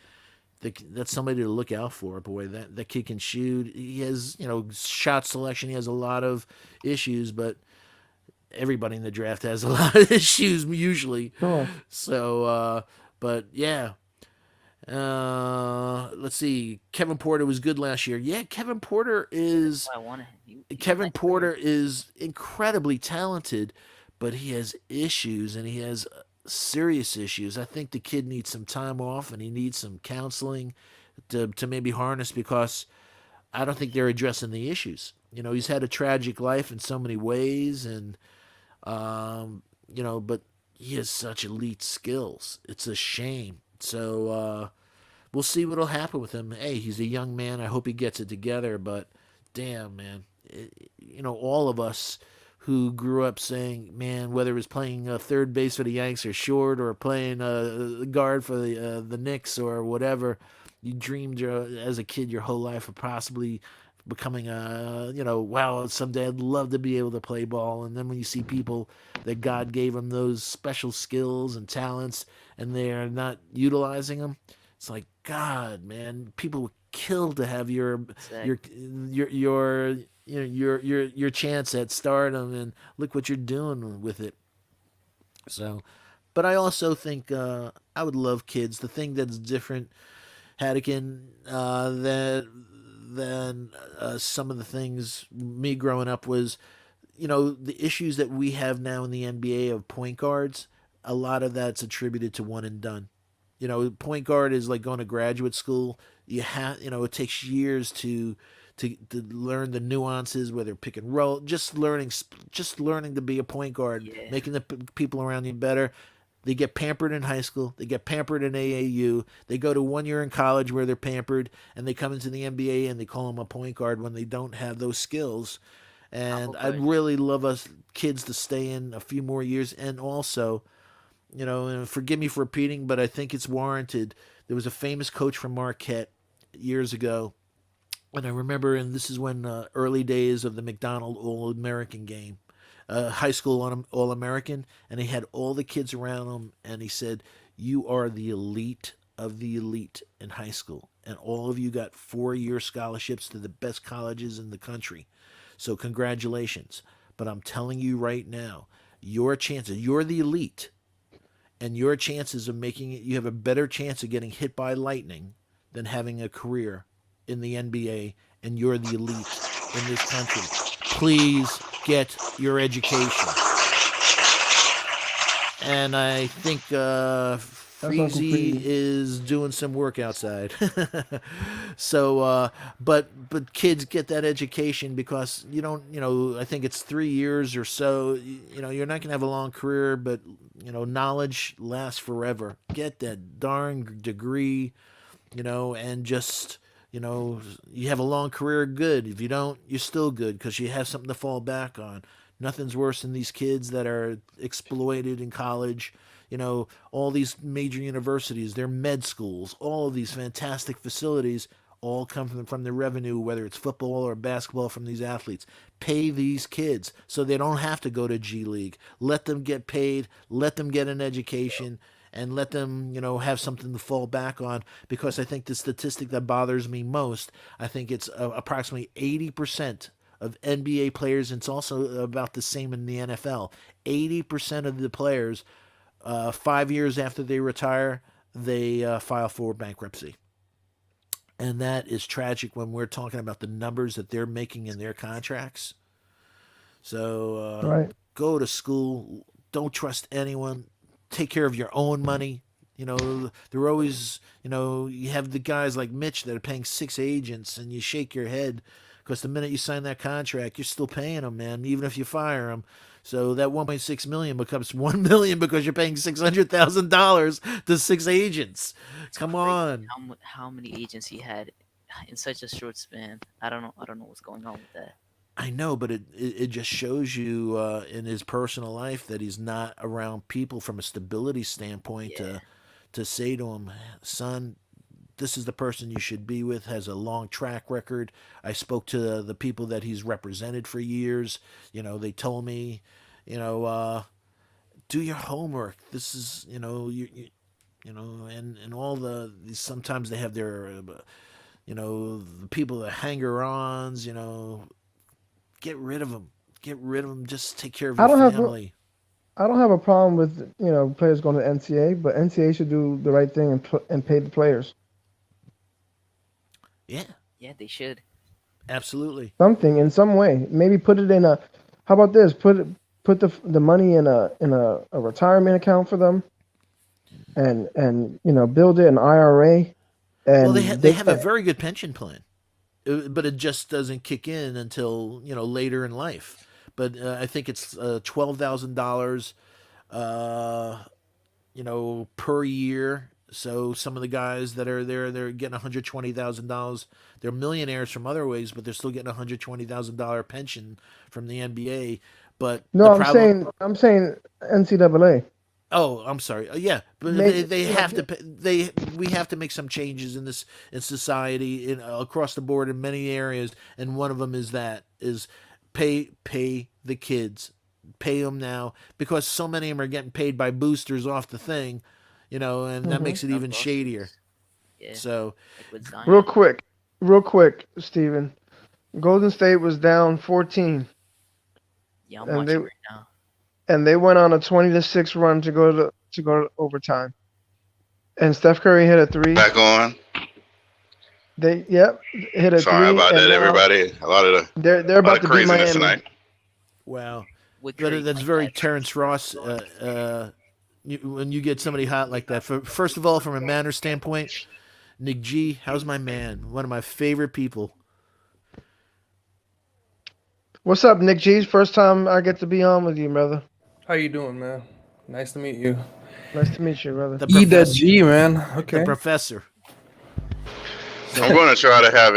That's somebody to look out for. Boy, that kid can shoot. He has, shot selection. He has a lot of issues, but everybody in the draft has a lot of issues usually. Sure. So, but yeah. Let's see. Kevin Porter was good last year. Yeah, Kevin Porter That's is why I wanted him. He was a Kevin nice player. Porter is incredibly talented, but he has issues and he has serious issues. I think the kid needs some time off and he needs some counseling to maybe harness because I don't think they're addressing the issues. He's had a tragic life in so many ways, and but he has such elite skills. It's a shame. So we'll see what'll happen with him. Hey, he's a young man. I hope he gets it together. But damn, man, all of us who grew up saying, man, whether it was playing third base for the Yanks or short or playing guard for the Knicks or whatever, you dreamed as a kid your whole life of possibly becoming wow, someday I'd love to be able to play ball. And then when you see people that God gave them those special skills and talents and they're not utilizing them, it's like, God, man, people would kill to have your Exactly. your your chance at stardom, and look what you're doing with it. So, but I also think I would love kids. The thing that's different, Haddocken, than some of the things me growing up was, the issues that we have now in the NBA of point guards. A lot of that's attributed to one and done. Point guard is like going to graduate school. It takes years to learn the nuances, whether pick and roll, just learning to be a point guard, Yeah. making the people around you better. They get pampered in high school. They get pampered in AAU. They go to 1 year in college where they're pampered, and they come into the NBA and they call them a point guard when they don't have those skills. Apple And I'd Pie. really love us kids to stay in a few more years. And also, and forgive me for repeating, but I think it's warranted. There was a famous coach from Marquette years ago, and I remember, and this is when early days of the McDonald All American game, high school All American, and he had all the kids around him, and he said, "You are the elite of the elite in high school, and all of you got 4 year scholarships to the best colleges in the country. So congratulations. But I'm telling you right now, your chances, you're the elite, and your chances of making it, you have a better chance of getting hit by lightning than having a career in the NBA, and you're the elite in this country. Please get your education." And I think That's Uncle Freezy Freeze. is doing some work outside. So, but kids get that education because you don't. I think it's 3 years or so. You're not gonna have a long career, but knowledge lasts forever. Get that darn degree, and just you have a long career. Good. If you don't, you're still good because you have something to fall back on. Nothing's worse than these kids that are exploited in college. All these major universities, their med schools, all of these fantastic facilities all come from the revenue, whether it's football or basketball, from these athletes. Pay these kids so they don't have to go to G League. Let them get paid, let them get an education, and let them, have something to fall back on. Because I think the statistic that bothers me most, I think it's approximately 80% of NBA players, and it's also about the same in the NFL. 80% of the players, 5 years after they retire, they file for bankruptcy. And that is tragic when we're talking about the numbers that they're making in their contracts. So Right. go to school. Don't trust anyone. Take care of your own money. They're always, you have the guys like Mitch that are paying 6 agents, and you shake your head because the minute you sign that contract, you're still paying them, man, even if you fire them. So that 1.6 million becomes 1 million because you're paying $600,000 to 6 agents. It's Come crazy on. how many agents he had in such a short span. I don't know. I don't know what's going on with that. I know, but it just shows you in his personal life that he's not around people from a stability standpoint Yeah. to say to him, son, this is the person you should be with, has a long track record. I spoke to the people that he's represented for years. They told me, do your homework. This is, and all sometimes they have their, the people that hanger-ons, get rid of them. Get rid of them. Just take care of I your don't have family. I don't have a problem with players going to NCAA, but NCAA should do the right thing and pay the players Yeah, Yeah, they should. absolutely. something in some way. Maybe put it in a. How about this? Put the money in a retirement account for them, and build it an IRA, Well, and they have a very good pension plan, but it just doesn't kick in until later in life. But I think it's $12,000, uh, per year. So some of the guys that are there, they're getting $120,000. They're millionaires from other ways, but they're still getting $120,000 pension from the NBA. But the no, problem, I'm saying NCAA. oh, I'm sorry. Yeah, but Make, they have to we have to make some changes in society across the board in many areas, and one of them is pay the kids, pay them now because so many of them are getting paid by boosters off the thing, and that Mhm. makes it even shadier. Yeah, So like with Real Zion. quick, Steven. Golden State was down 14, Yeah, I'm and they watching right now. went on a 20-6 run to go to overtime. And Steph Curry hit a three. Back on. They hit a Sorry three, about and that, now everybody. they're A lot about of to beat craziness Miami. tonight. wow, With but Curry that's playing very that Terrence Ross. When you get somebody hot like that, first of all, from a manner standpoint, Nick G, how's my man? One of my favorite people. What's up, Nick G's? First time I get to be on with you, brother. How you doing, man? Nice to meet you. Nice to meet you, brother. The E that professor. G, man. The Okay. professor. I'm going to try to have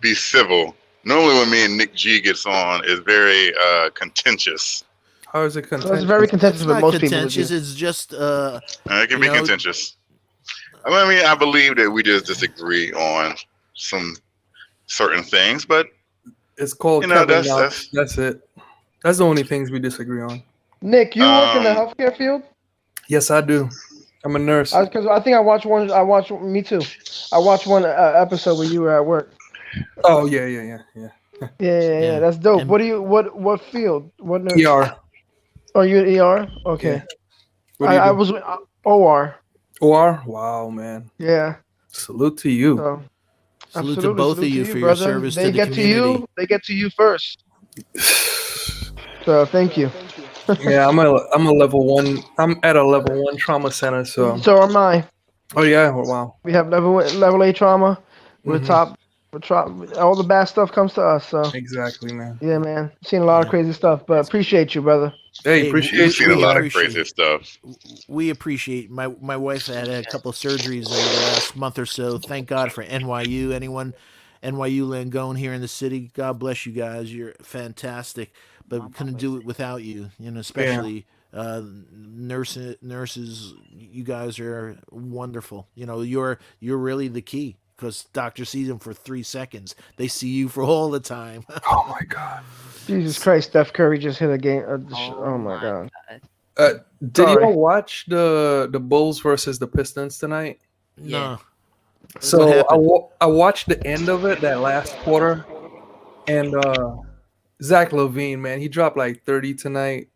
be civil. Normally, when me and Nick G gets on, is very contentious. How is it So it's contentious? very contentious It's with not most people. contentious. It's just It can You be know- contentious. I mean, I believe that we just disagree on some certain things, but It's called You know, Kevin that's- Knox. That's it. That's the only things we disagree on. Nick, you work in the Um, healthcare field? Yes, I do. I'm a nurse. Because I think I watched one. Me too. I watched one episode where you were at work. Oh yeah. Yeah. That's dope. And- What do you what field? What nurse? ER. Oh, you at ER? Okay. Yeah. What do you I do? was OR. OR. Wow, man. Yeah. Salute to you. So salute to absolutely, both salute of you to for your brother. service They to the get community. to you. They get to you first. So thank you. Yeah, I'm a level one. I'm at a level one trauma center. So. So am I. Oh yeah. Oh, wow. We have level A trauma. We're Mhm. top. All the bad stuff comes to us. So Exactly, man. yeah, man. Seen a lot of Yeah. crazy stuff, but appreciate you, brother. Hey, Hey, appreciate we've seen a we you. lot of appreciate crazy it. stuff. We appreciate my wife had a couple of surgeries over the last month or so. Thank God for NYU. Anyone NYU Langone here in the city, God bless you guys. You're fantastic. But we couldn't do it without you. Especially nurses. You guys are wonderful. You're really the key because doctor sees them for 3 seconds. They see you for all the time. Oh my God. Jesus Christ, Steph Curry just hit a game. Oh my God. Did Sorry. y'all watch the Bulls versus the Pistons tonight? No. So What happened? I watched the end of it, that last quarter, and Zach LaVine, man, he dropped like 30 tonight,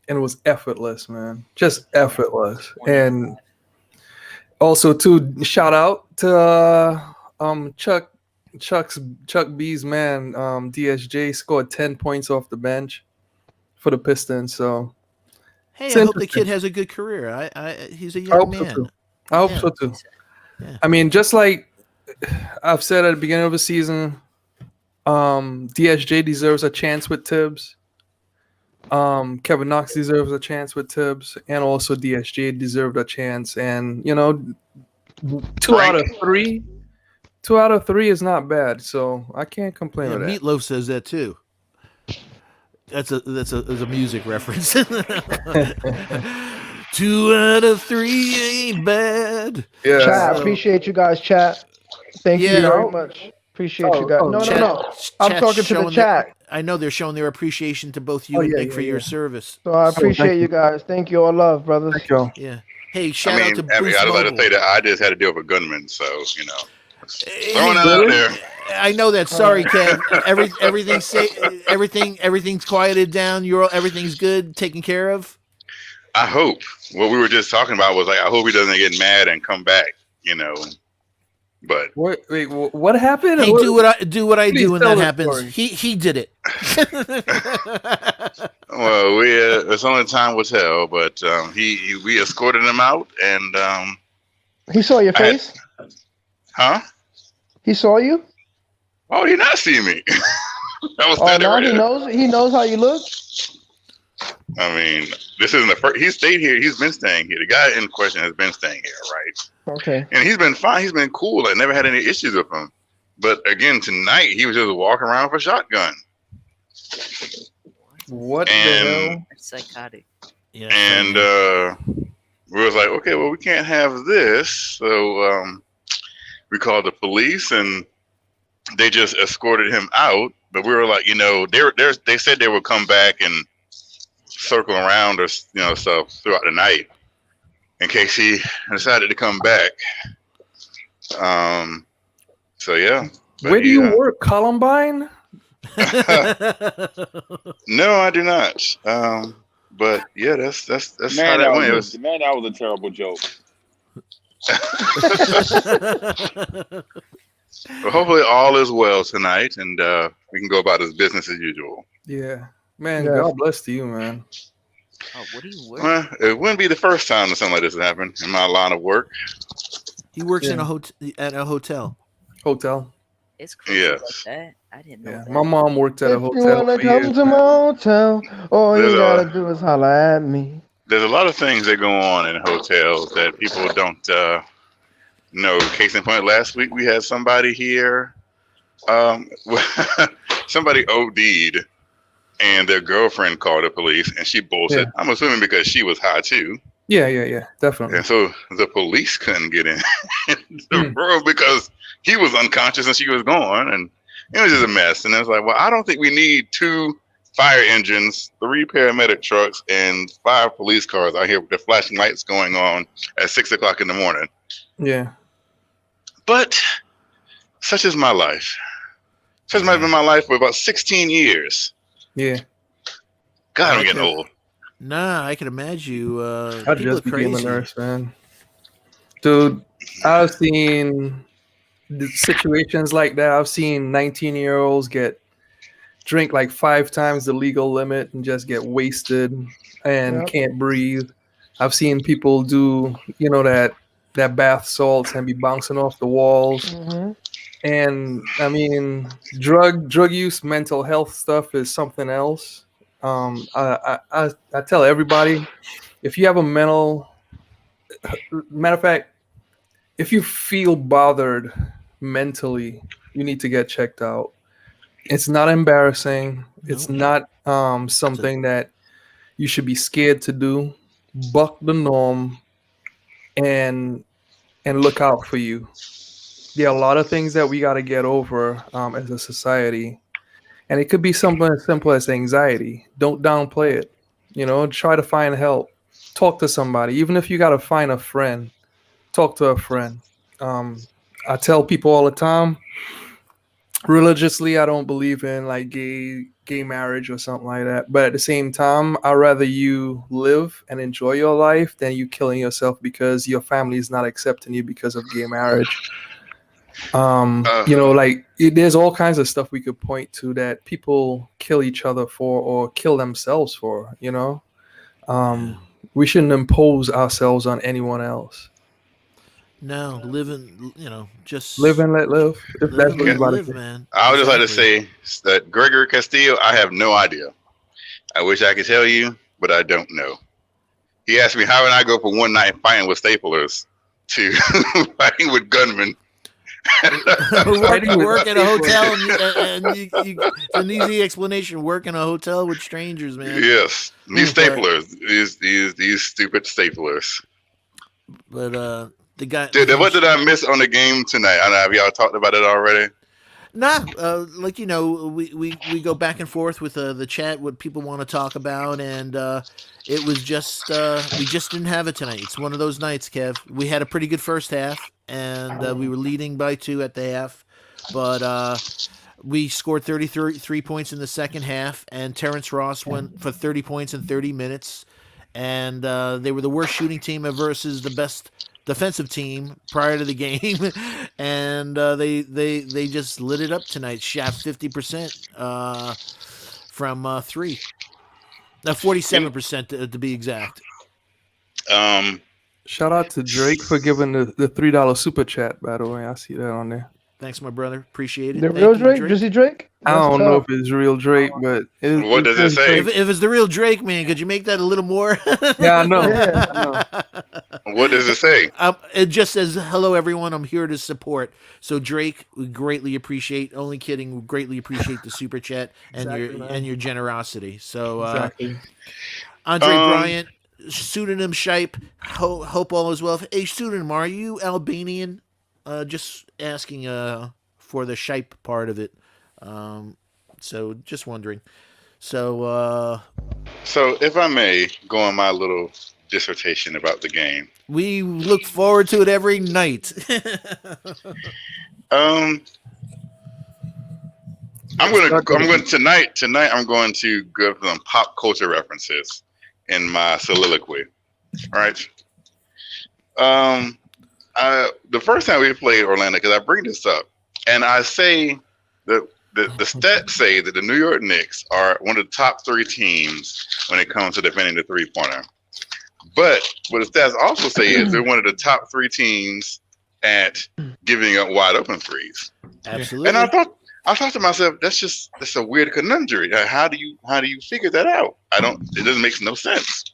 and it was effortless, man, just effortless. And also, too, shout out to Chuck Chuck B's man, DSJ scored 10 points off the bench for the Pistons. So Hey, it's I hope the kid interesting. has a good career. He's a I young hope so man. too. I hope Yeah. so too. Yeah. I mean, just like I've said at the beginning of the season, DSJ deserves a chance with Tibbs. Kevin Knox deserves a chance with Tibbs, and also DSJ deserved a chance. And two out of three is not bad, so I can't complain Yeah, with that. Meatloaf says that too. That's a music reference. 2 out of 3 ain't bad. Yeah. Chat, So- appreciate you guys. Chat, thank you Yeah. very much. Appreciate you guys. Oh, No, Chat- no, no. I'm chat's talking to the showing chat. I know they're showing their appreciation to both you Oh, and yeah, Nick yeah, for your yeah. service. So I appreciate thank you you. guys. Thank you. All love, brothers. Thank you. Yeah. Hey, shout out to I Boost just like to Mobile. say that I just had to deal with gunmen, so Hey, throwing it out there. I know that. Sorry, Kev. Everything's quieted down. Everything's good, taken care of. I hope what we were just talking about was like I hope he doesn't get mad and come back, But Wait, what happened? Hey, do what I do Please when tell that the happens. story. He did it. well, it's only time will tell. But we escorted him out, and He saw your I had- face. huh? He saw you. Oh, he did not see me. I was Oh, standing now right he there. knows. He knows how you look. I mean, this isn't the first. He stayed here. He's been staying here. The guy in question has been staying here, right? Okay. And he's been fine. He's been cool. I never had any issues with him. But again, tonight he was just walking around with a shotgun. What And- the hell? It's psychotic. Yeah. And we was like, okay, well, we can't have this. So we called the police, and they just escorted him out. But we were like, they said they would come back and circle around or stuff throughout the night in case he decided to come back. So yeah. But Where do you work, Columbine? No, I do not. But yeah, that's how Man, that that went. It was, was, man, that was a terrible joke. well, hopefully all is well tonight, and we can go about his business as usual. Yeah. Man, Yes. God bless to you, man. Oh, what do you work? Well, it wouldn't be the first time that something like this has happened in my line of work. He works in Yeah. at a hotel. Hotel. It's crazy Yes. like that. I didn't know Yeah. that. My mom worked at a If you hotel wanna for come years. to my hotel, all There's you a- gotta do is holla at me. There's a lot of things that go on in hotels that people don't know. Case in point, last week we had somebody here. Somebody OD'd, and their girlfriend called the police, and she bolted. Yeah. I'm assuming because she was high too. Yeah, definitely. And so the police couldn't get in the room because he was unconscious and she was gone. And it was just a mess. And I was like, well, I don't think we need 2 fire engines, 3 paramedic trucks, and 5 police cars out here with the flashing lights going on at 6 o'clock in the morning. Yeah. But such is my life. Such has been my life for about 16 years. Yeah. God, I'm getting old. Nah, I can imagine you. I People just are became a crazy. nurse, man. Dude, I've seen the situations like that. I've seen 19-year-olds drink like 5 times the legal limit and just get wasted and Yep. can't breathe. I've seen people do, that bath salts and be bouncing off the walls. Mm-hmm. And I mean, drug use, mental health stuff is something else. I tell everybody, if you have a matter of fact, if you feel bothered mentally, you need to get checked out. It's not embarrassing. It's not something that you should be scared to do. Buck the norm and look out for you. There are a lot of things that we got to get over as a society. And it could be something as simple as anxiety. Don't downplay it. Try to find help. Talk to somebody. Even if you got to find a friend, talk to a friend. I tell people all the time, religiously, I don't believe in like gay marriage or something like that. But at the same time, I'd rather you live and enjoy your life than you killing yourself because your family is not accepting you because of gay marriage. Like there's all kinds of stuff we could point to that people kill each other for or kill themselves for. We shouldn't impose ourselves on anyone else. No, living, just Live and let live. If live that's and what you let about to live, say. man. I would just like to Exactly. say that Gregory Castillo, I have no idea. I wish I could tell you, but I don't know. He asked me how would I go from one night fighting with staplers to fighting with gunmen. work at a hotel, and it's an easy explanation. Work in a hotel with strangers, man. Yes, these But staplers, these stupid staplers. but the guy. What did I miss on the game tonight? I don't know, have y'all talked about it already? Nah, we go back and forth with the chat, what people want to talk about, and it was just we just didn't have it tonight. It's one of those nights, Kev. We had a pretty good first half, and we were leading by 2 at the half, but we scored 33 points in the second half, and Terrence Ross went for 30 points in 30 minutes, and they were the worst shooting team versus the best defensive team prior to the game, and they just lit it up tonight. Shot 50% from 3, 47% to be exact. Shout out to Drake for giving the $3 super chat. By the way, I see that on there. Thanks, my brother. Appreciate it. The Thank real you, Drake, Drizzy Drake. I don't know if it's real Drake, but what does it say? If it's the real Drake, man, could you make that a little more? Yeah, I know. Yeah. I know. What does it say? It just says, "Hello, everyone. I'm here to support." So Drake, we greatly appreciate. Only kidding. We greatly appreciate the super chat and your generosity. So Exactly. Andre Bryant, pseudonym Shipe. Hope all is well. Hey, pseudonym, are you Albanian? Just asking for the Shipe part of it. So just wondering. So if I may go on my little dissertation about the game. we look forward to it every night. I'm going tonight. Tonight, I'm going to give them pop culture references in my soliloquy. All right. The first time we played Orlando, because I bring this up, and I say that the stats say that the New York Knicks are one of the top 3 teams when it comes to defending the 3-pointer. But what the stats also say is they're one of the top 3 teams at giving up wide open threes. Absolutely. And I thought to myself, that's a weird conundrum. How do you figure that out? It doesn't make no sense.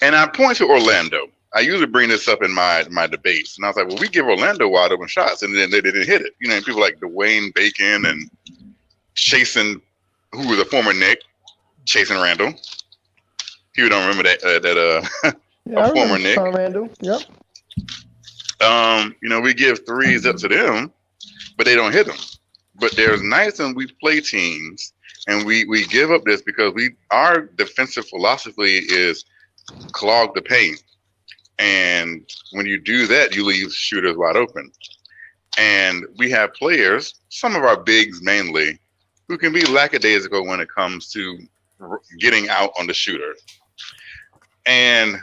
And I point to Orlando. I usually bring this up in my debates, and I was like, well, we give Orlando wide open shots, and then they didn't hit it. People like Dwayne Bacon and Chasen, who was a former Knick, Chasen Randall. You don't remember that Yeah, a former Knick. Randall. Yep. We give threes up to them, but they don't hit them. But there's nights when we play teams, and we give up this because our defensive philosophy is clog the paint. And when you do that, you leave shooters wide open. And we have players, some of our bigs mainly, who can be lackadaisical when it comes to getting out on the shooter. And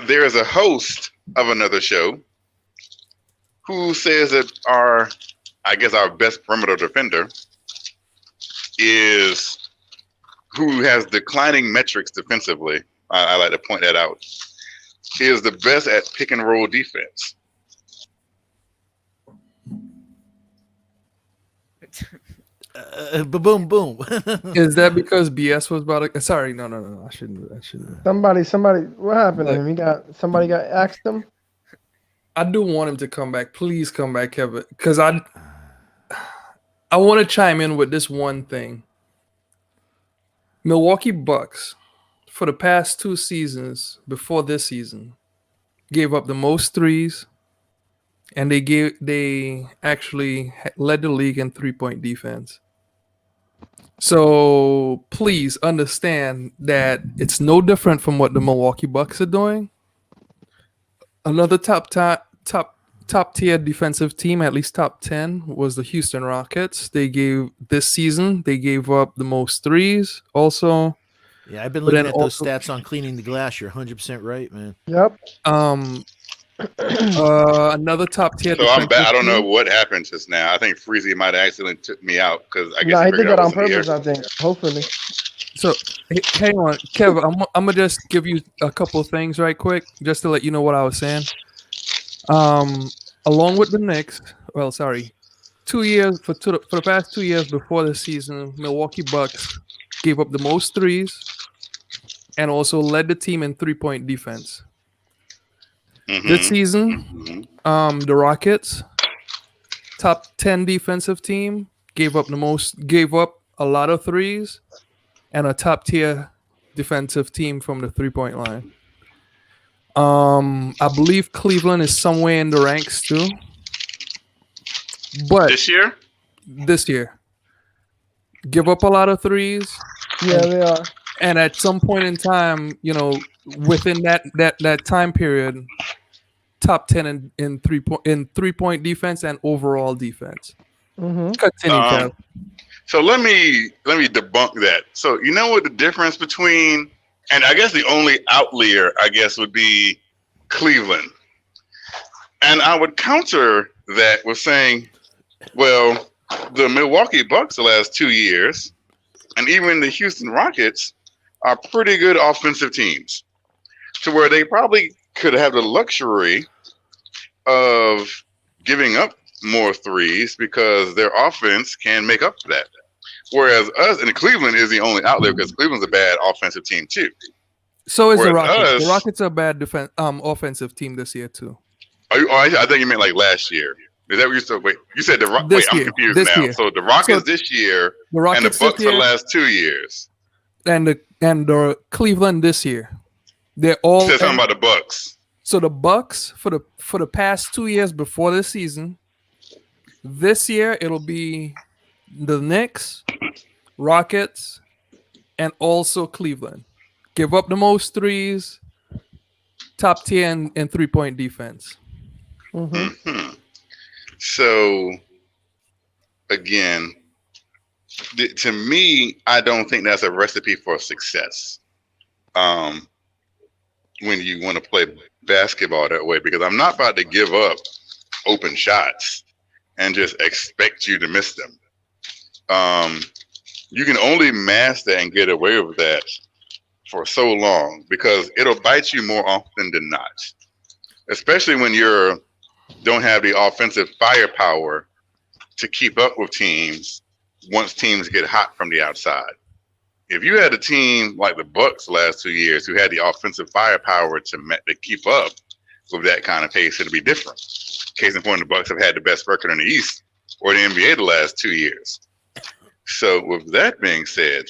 there is a host of another show who says that our best perimeter defender is who has declining metrics defensively. I like to point that out. He is the best at pick and roll defense. Boom, boom. Is that because BS was about to? Sorry, no. I shouldn't. Somebody. What happened to him? Somebody got axed him. I do want him to come back. Please come back, Kevin, because I want to chime in with this one thing. Milwaukee Bucks, for the past 2 seasons before this season, gave up the most threes, and they actually led the league in 3-point defense. So please understand that it's no different from what the Milwaukee Bucks are doing. Another top tier defensive team, at least top 10, was the Houston Rockets. This season they gave up the most threes also. Yeah, I've been looking at those stats on cleaning the glass. You're 100% right, man. Yep. Another top tier So I'm defensive back. I don't know team. what happened just now. I think Freezy might have accidentally took me out because I guess No, he he figured did I that on wasn't here. purpose, I think. Hopefully. So hang on, Kev. I'm gonna just give you a couple of things right quick, just to let you know what I was saying. Along with the Knicks, well, sorry, 2 years for the past 2 years before the season, Milwaukee Bucks gave up the most threes and also led the team in 3-point defense. This season, the Rockets, top 10 defensive team, gave up a lot of threes, and a top tier defensive team from the 3-point line. I believe Cleveland is somewhere in the ranks too, but This year? this year, give up a lot of threes, Yeah, they are. and at some point in time, within that time period, top 10 in 3-point defense and overall defense. Mm-hmm. Continue, Kev. So let me debunk that. So you know what the difference between, and I guess the only outlier, I guess, would be Cleveland. And I would counter that with saying, well, the Milwaukee Bucks the last 2 years, and even the Houston Rockets are pretty good offensive teams, to where they probably could have the luxury of giving up more threes because their offense can make up for that. Whereas us and Cleveland is the only outlier because Cleveland's a bad offensive team too. So is the Whereas Rockets. The us- Rockets are a bad offensive team this year too. I think you meant like last year. Is that what you said? Wait, you said the This wait. year. I'm confused This now. year. So the Rockets So this year the Rockets and the Bucks this year, the last 2 years. and the Cleveland this year. They're all Said something about the Bucks. so the Bucks for the past 2 years before this season. This year it'll be the Knicks, Rockets, and also Cleveland. Give up the most threes, top 10 in 3-point defense. Mm-hmm. So again, to me, I don't think that's a recipe for success. When you want to play basketball that way, because I'm not about to give up open shots and just expect you to miss them. You can only master and get away with that for so long because it'll bite you more often than not, especially when you don't have the offensive firepower to keep up with teams once teams get hot from the outside. If you had a team like the Bucks the last 2 years who had the offensive firepower to keep up with that kind of pace, it'd be different. Case in point, the Bucks have had the best record in the East or the NBA the last 2 years. So with that being said,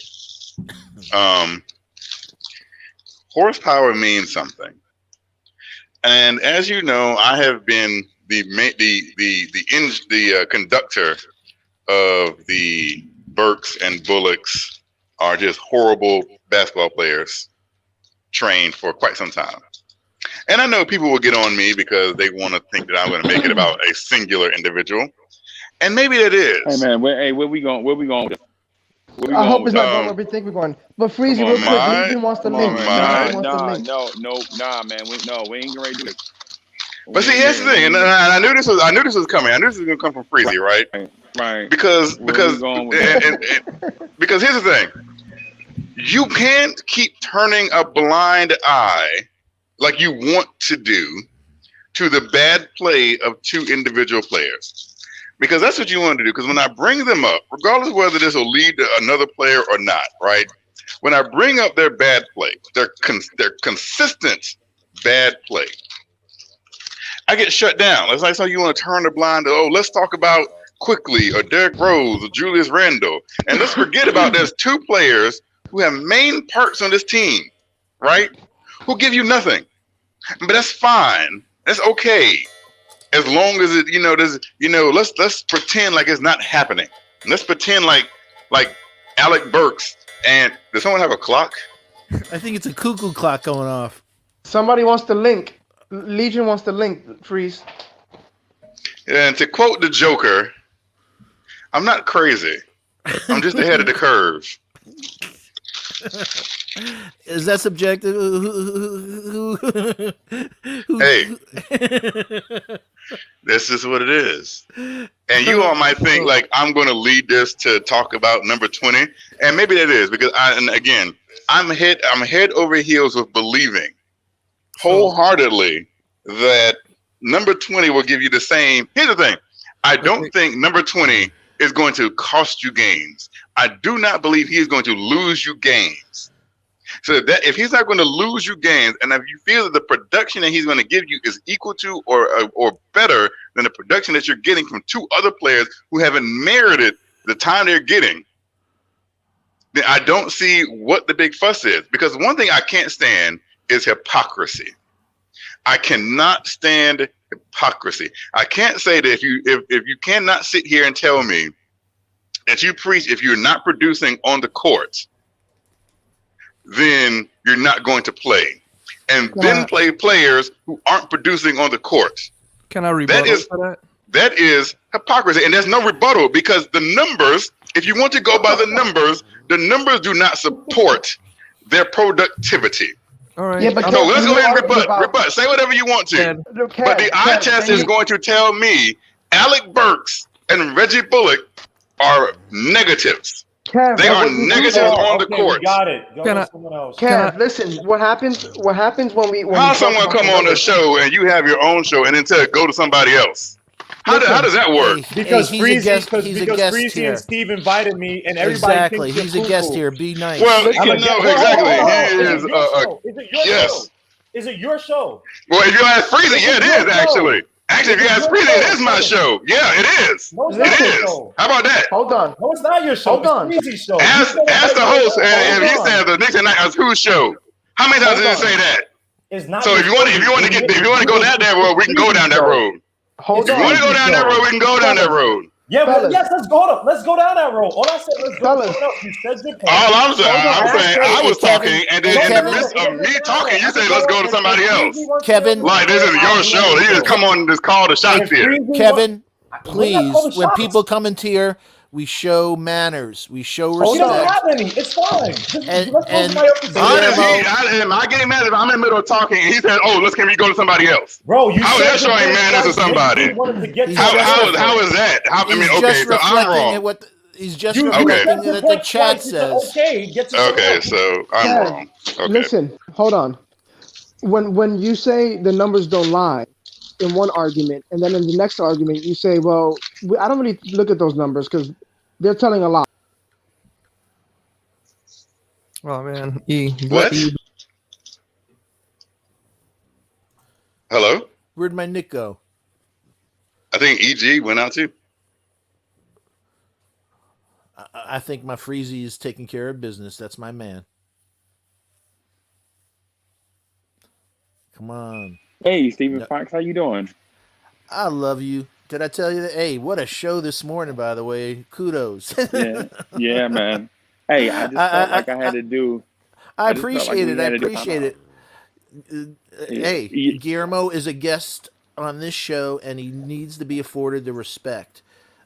horsepower means something. And as you know, I have been the conductor of the Burks and Bullocks are just horrible basketball players trained for quite some time. And I know people will get on me because they want to think that I'm going to make it about a singular individual. And maybe it is. Hey man, where we going? Where we going with it? I hope it's not going where we think we're going. But Freezy, come real on, quick, Mike. Legion wants the Come on, link. Mike. Legion wants the link. Nah, man. We ain't getting ready to do it. But see, here's the thing, and I knew this was coming. I knew this was going to come from Freezy, right? Right. Because Where we going with that? because here's the thing, you can't keep turning a blind eye like you want to do to the bad play of two individual players, because that's what you want to do. Because when I bring them up, regardless of whether this will lead to another player or not, right? When I bring up their bad play, their consistent bad play, I get shut down. It's like, so you want to turn the blind to, let's talk about Quickly or Derrick Rose or Julius Randle. And let's forget about there's two players who have main parts on this team, right? Who give you nothing. But that's fine. That's okay. As long as it, let's pretend like it's not happening. Let's pretend like Alec Burks and does someone have a clock? I think it's a cuckoo clock going off. Somebody wants the link. Legion wants the link, Freeze. And to quote the Joker, I'm not crazy. I'm just ahead of the curve. Is that subjective? Hey, this is what it is. And you all might think like I'm going to lead this to talk about number 20, and maybe that is because I'm head over heels with believing wholeheartedly that number 20 will give you the same. Here's the thing. I don't think number 20 is going to cost you games. I do not believe he is going to lose you games. So that if he's not going to lose you games, and if you feel that the production that he's going to give you is equal to or better than the production that you're getting from two other players who haven't merited the time they're getting, then I don't see what the big fuss is. Because one thing I can't stand is hypocrisy. I cannot stand hypocrisy. I can't say that if you cannot sit here and tell me that you preach if you're not producing on the court, then you're not going to play. And then play players who aren't producing on the court. Can I rebuttal for that? That is hypocrisy. And there's no rebuttal because the numbers, if you want to go by the numbers do not support their productivity. All right. Yeah, but So let's go ahead and rebut. about- Rebut. Say whatever you want to. Kev, But the eye test is going to tell me Alec Burks and Reggie Bullock are negatives. Kev, They are negatives on the court. We got it. Go Can I- to someone else. Kev, listen. What happens when we How talk someone about come the on the numbers? show and you have your own show and then tell go to somebody else? How does that work? Because he's Freezy, a guest. because He's a guest Freezy here. and Steve invited me, and everybody Exactly. thinks He's a guest here. Be nice. Well, I'm a no, guest. exactly. He Is is it your show? Is it your yes. show? Is it your show? Well, if you ask Freezy, yeah, it is actually. Actually, if you ask Freezy, it is my show. Yeah, it is. No, it's It not your is. show. How about that? Hold on. No, it's not your show. Hold on. It's Freezy's show. Ask the host, and if he says the Knicks and Knights whose show? How many times did he say that? It's not. So if you want to go down that road, we can go down that road. Hold If you on. want to go down that road, we can go down that road. Yeah, but Fellas. yes, let's go down that road. All I said, let's go. Fellas. You said your point. All I'm saying, I was Kevin, talking, and then in the midst of me talking, you say, let's go to somebody else. Kevin. Like, this is your show. You just come on and just call the shots here. Kevin, We're not please, calling when shots. people come into here, we show manners. We show We don't respect. have any. It's fine. Just, And- let's go and- somebody else's show. Am I getting mad if I'm in the middle of talking and he said, oh, can we go to somebody else? Bro, you How is said that showing your manners to point. somebody? You wanted to get He's to just- that. How is that? He's Okay, just so I'm reflecting wrong. at what he's just You Okay. reflecting said your that the point chat twice. You said, says. okay, get to Okay, something else. so I'm Yeah. wrong. Okay. Listen, hold on. When you say the numbers don't lie in one argument, and then in the next argument you say, well, I don't really look at those numbers because they're telling a lie. Oh man, E. What? E. Hello? Where'd my Nick go? I think EG went out too. I think my Freezy is taking care of business. That's my man. Come on. Hey, Stephen No. Fox, how you doing? I love you. Did I tell you that? Hey, what a show this morning, by the way. Kudos. Yeah, man. Hey, I just felt like I had to do. I just felt like appreciate we it. I had to do appreciate it. Hey, Yeah. Guillermo is a guest on this show, and he needs to be afforded the respect.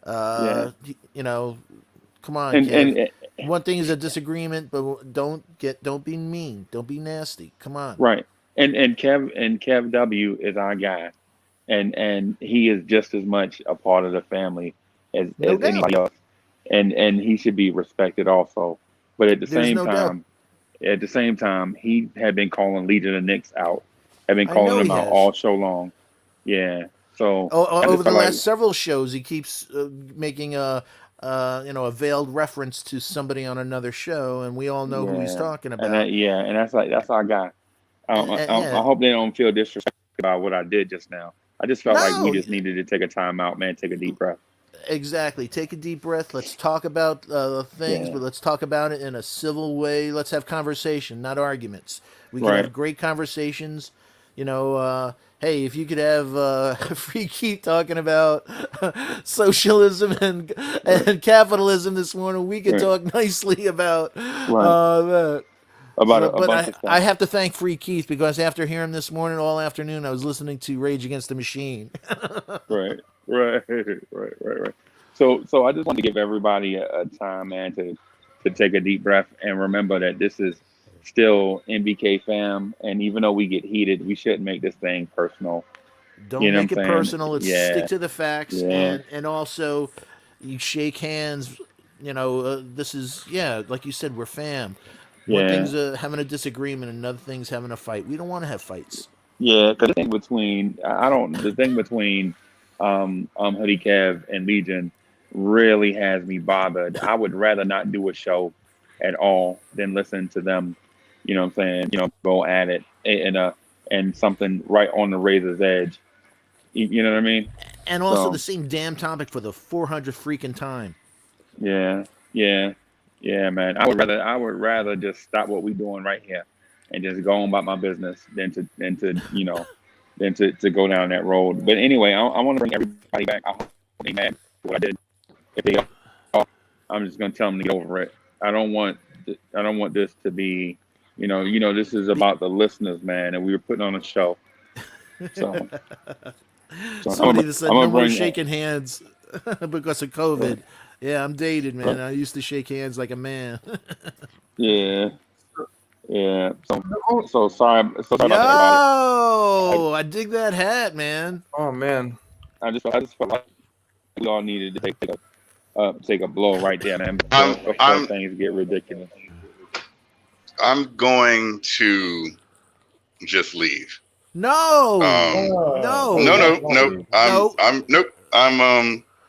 You know, come on, And, Kev. and One thing is a disagreement, but don't be mean. Don't be nasty. Come on. right. And Kev W is our guy, and he is just as much a part of the family as No doubt. anybody else, and he should be respected also. But at the There's same no doubt. time, he had been calling Legion of Knicks out, had been I calling know them he out has. all show long. Yeah. So I just Over the felt like- last several shows, he keeps making a veiled reference to somebody on another show, and we all know who he's Yeah. talking about. and that's our guy. I Yeah. hope they don't feel disrespected about what I did just now. I just felt like No. we just needed to take a time out, man. Take a deep breath. Exactly. Take a deep breath. Let's talk about things, Yeah. but let's talk about it in a civil way. Let's have conversation, not arguments. We can Right. have great conversations. You know, hey, if you could have Free Keith talking about socialism and capitalism this morning, we could Right. talk nicely about that. About a But bunch of stuff. I have to thank Free Keith because after hearing him this morning all afternoon, I was listening to Rage Against the Machine. Right. So I just want to give everybody a time, man, to take a deep breath and remember that this is still NBK fam, and even though we get heated, we shouldn't make this thing personal. You Don't know make what it I'm saying? personal. Let's stick Yeah, to the facts, yeah, and also you shake hands. This is, yeah, like you said, we're fam. One yeah, thing's having a disagreement, another thing's having a fight. We don't want to have fights. yeah. Because the thing between I don't the thing between Hoodie Kev and Legion really has me bothered. I would rather not do a show at all than listen to them. You know what I'm saying? Go at it and something right on the razor's edge. You know what I mean? And also the So same damn topic for the 400th freaking time. yeah, yeah, yeah, man. I would rather just stop what we're doing right here and just go on about my business than to go down that road. But anyway, I want to bring everybody back. I hope they mad for what I did. If they are, I'm just gonna tell them to get over it. I don't want this to be, this is about the listeners, man, and we were putting on a show. So, Somebody I'm that said gonna no more bring, shaking hands because of COVID. Yeah, I'm dated, man. I used to shake hands like a man. yeah, yeah. So sorry about that, everybody. Yo, I dig that hat, man. Oh man. I just felt like we all needed to take a blow right there, man, I'm before I'm things get ridiculous. I'm going to just leave. No, Oh, No, no, no, no. no. Nope.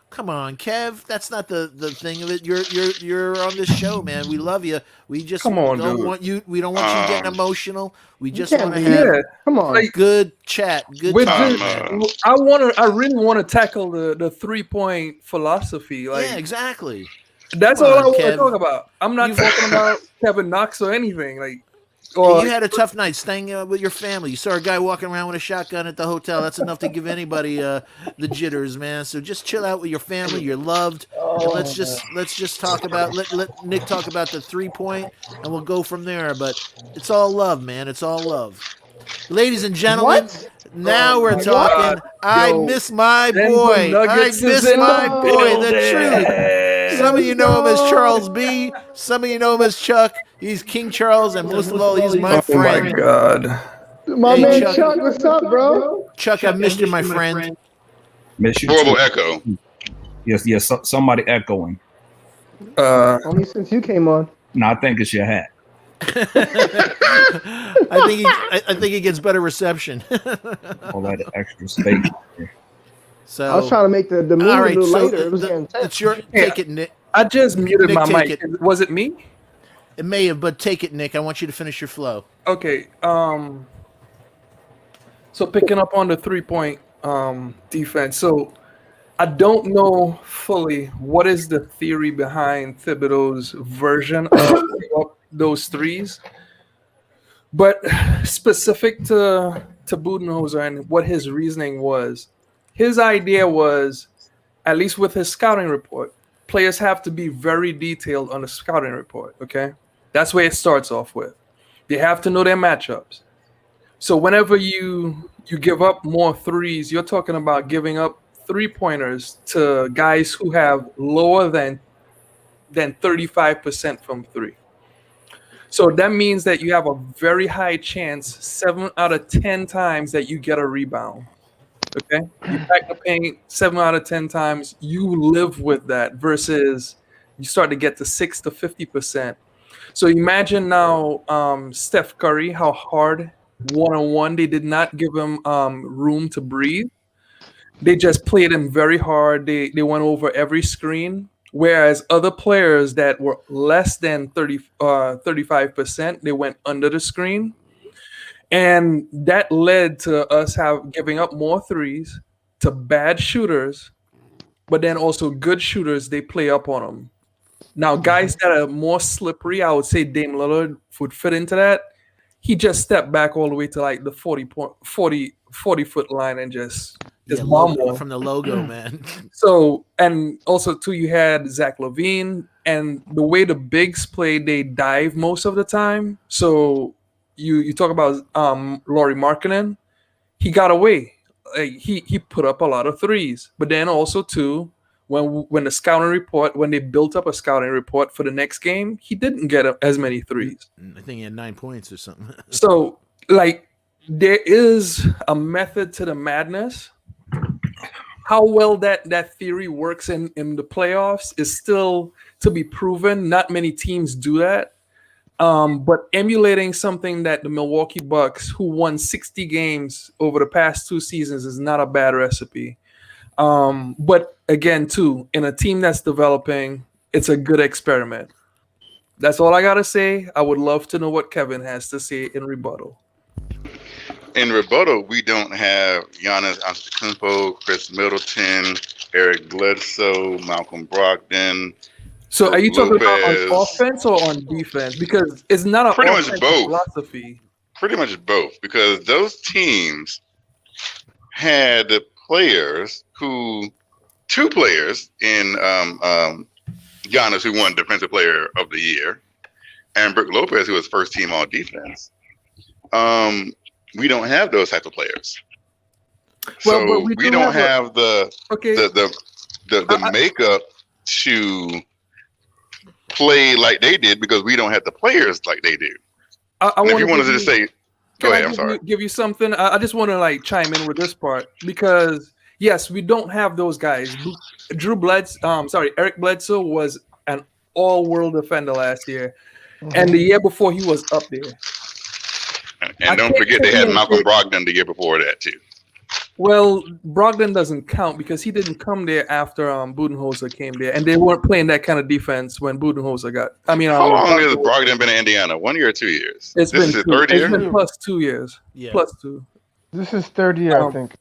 Come on, Kev. That's not the thing of it. You're on this show, man. We love you. We just Come on, don't dude. want you. We don't want you getting Um, emotional. We You just can't want to leave. have Yeah. Come on. Like good chat, good with talk, this, man. I really want to tackle the 3-point philosophy. Like Yeah, exactly. that's Come all I on, want to Kev. talk about. I'm not You've talking about Kevin Knox or anything. Like, Hey, or you had a tough night staying with your family. You saw a guy walking around with a shotgun at the hotel. That's enough to give anybody the jitters, man. So just chill out with your family. You're loved, and let's just talk about let Nick talk about the 3-point, and we'll go from there. But it's all love, man. It's all love. Ladies and gentlemen, What? now we're my talking. God. I Yo, miss my Denver boy. I Nuggets is miss in my the boy. The building. truth. Some of you know him as Charles B. Some of you know him as Chuck. He's King Charles, and most of all, he's my Oh my friend. God. My Hey, man Chuck. Chuck, what's up, bro? Chuck, I've missed you, my friend. Miss you horrible too. echo. Yes, somebody echoing. Only since you came on. No, I think it's your hat. I think he gets better reception. All that extra space. So I was trying to make the mood all a right, little so lighter. It was getting it's tense. your take it, Nick. I just muted Nick, my take mic. it. Was it me? It may have, but take it, Nick. I want you to finish your flow. Okay. So picking up on the 3-point defense. So I don't know fully what is the theory behind Thibodeau's version of those threes, but specific to Budenholzer and what his reasoning was, his idea was, at least with his scouting report, players have to be very detailed on the scouting report. Okay, that's where it starts off with. They have to know their matchups. So whenever you give up more threes, you're talking about giving up 3-pointers to guys who have lower than 35% from three. So that means that you have a very high chance, 7 out of 10 times, that you get a rebound. Okay, you pack the paint 7 out of 10 times. You live with that versus you start to get to 6 to 50%. So imagine now Steph Curry, how hard one-on-one they did not give him room to breathe. They just played him very hard. They went over every screen. Whereas other players that were less than 35%, they went under the screen. And that led to us giving up more threes to bad shooters, but then also good shooters, they play up on them. Now, guys that are more slippery, I would say Dame Lillard would fit into that. He just stepped back all the way to like the 40-foot line and just bomb one. From the logo, man. So, and also too, you had Zach LaVine, and the way the bigs play, they dive most of the time. So you talk about Laurie Markkinen, he got away. Like, he put up a lot of threes, but then also too, when they built up a scouting report for the next game, he didn't get as many threes. I think he had 9 points or something. So, like, there is a method to the madness. How well that theory works in the playoffs is still to be proven. Not many teams do that. But emulating something that the Milwaukee Bucks, who won 60 games over the past 2 seasons, is not a bad recipe. But again, too, in a team that's developing, it's a good experiment. That's all I gotta say. I would love to know what Kevin has to say in rebuttal. In rebuttal, we don't have Giannis Antetokounmpo, Chris Middleton, Eric Bledsoe, Malcolm Brogdon. So are you talking about Lopez. on offense or on defense? Because it's not a Pretty much offensive both. philosophy. Pretty much both, because those teams had players two players in Giannis, who won Defensive Player of the Year, and Brook Lopez, who was first team all defense. We don't have those type of players. Well, So but we we do don't have have the makeup to play like they did, because we don't have the players like they do. I And if wanna you wanted give to say, go Can I ahead, I'm sorry. give you something? I just want to like chime in with this part because yes, we don't have those guys. Eric Bledsoe was an all-world defender last year, and the year before he was up there. And don't forget they had Malcolm Brogdon the year before that too. Well, Brogdon doesn't count because he didn't come there after Budenholzer came there, and they weren't playing that kind of defense when Budenholzer got. How long has Brogdon been in Indiana? 1 year or 2 years? This is his third year. It's been plus 2 years. Yeah. Plus 2. This is third year, I think.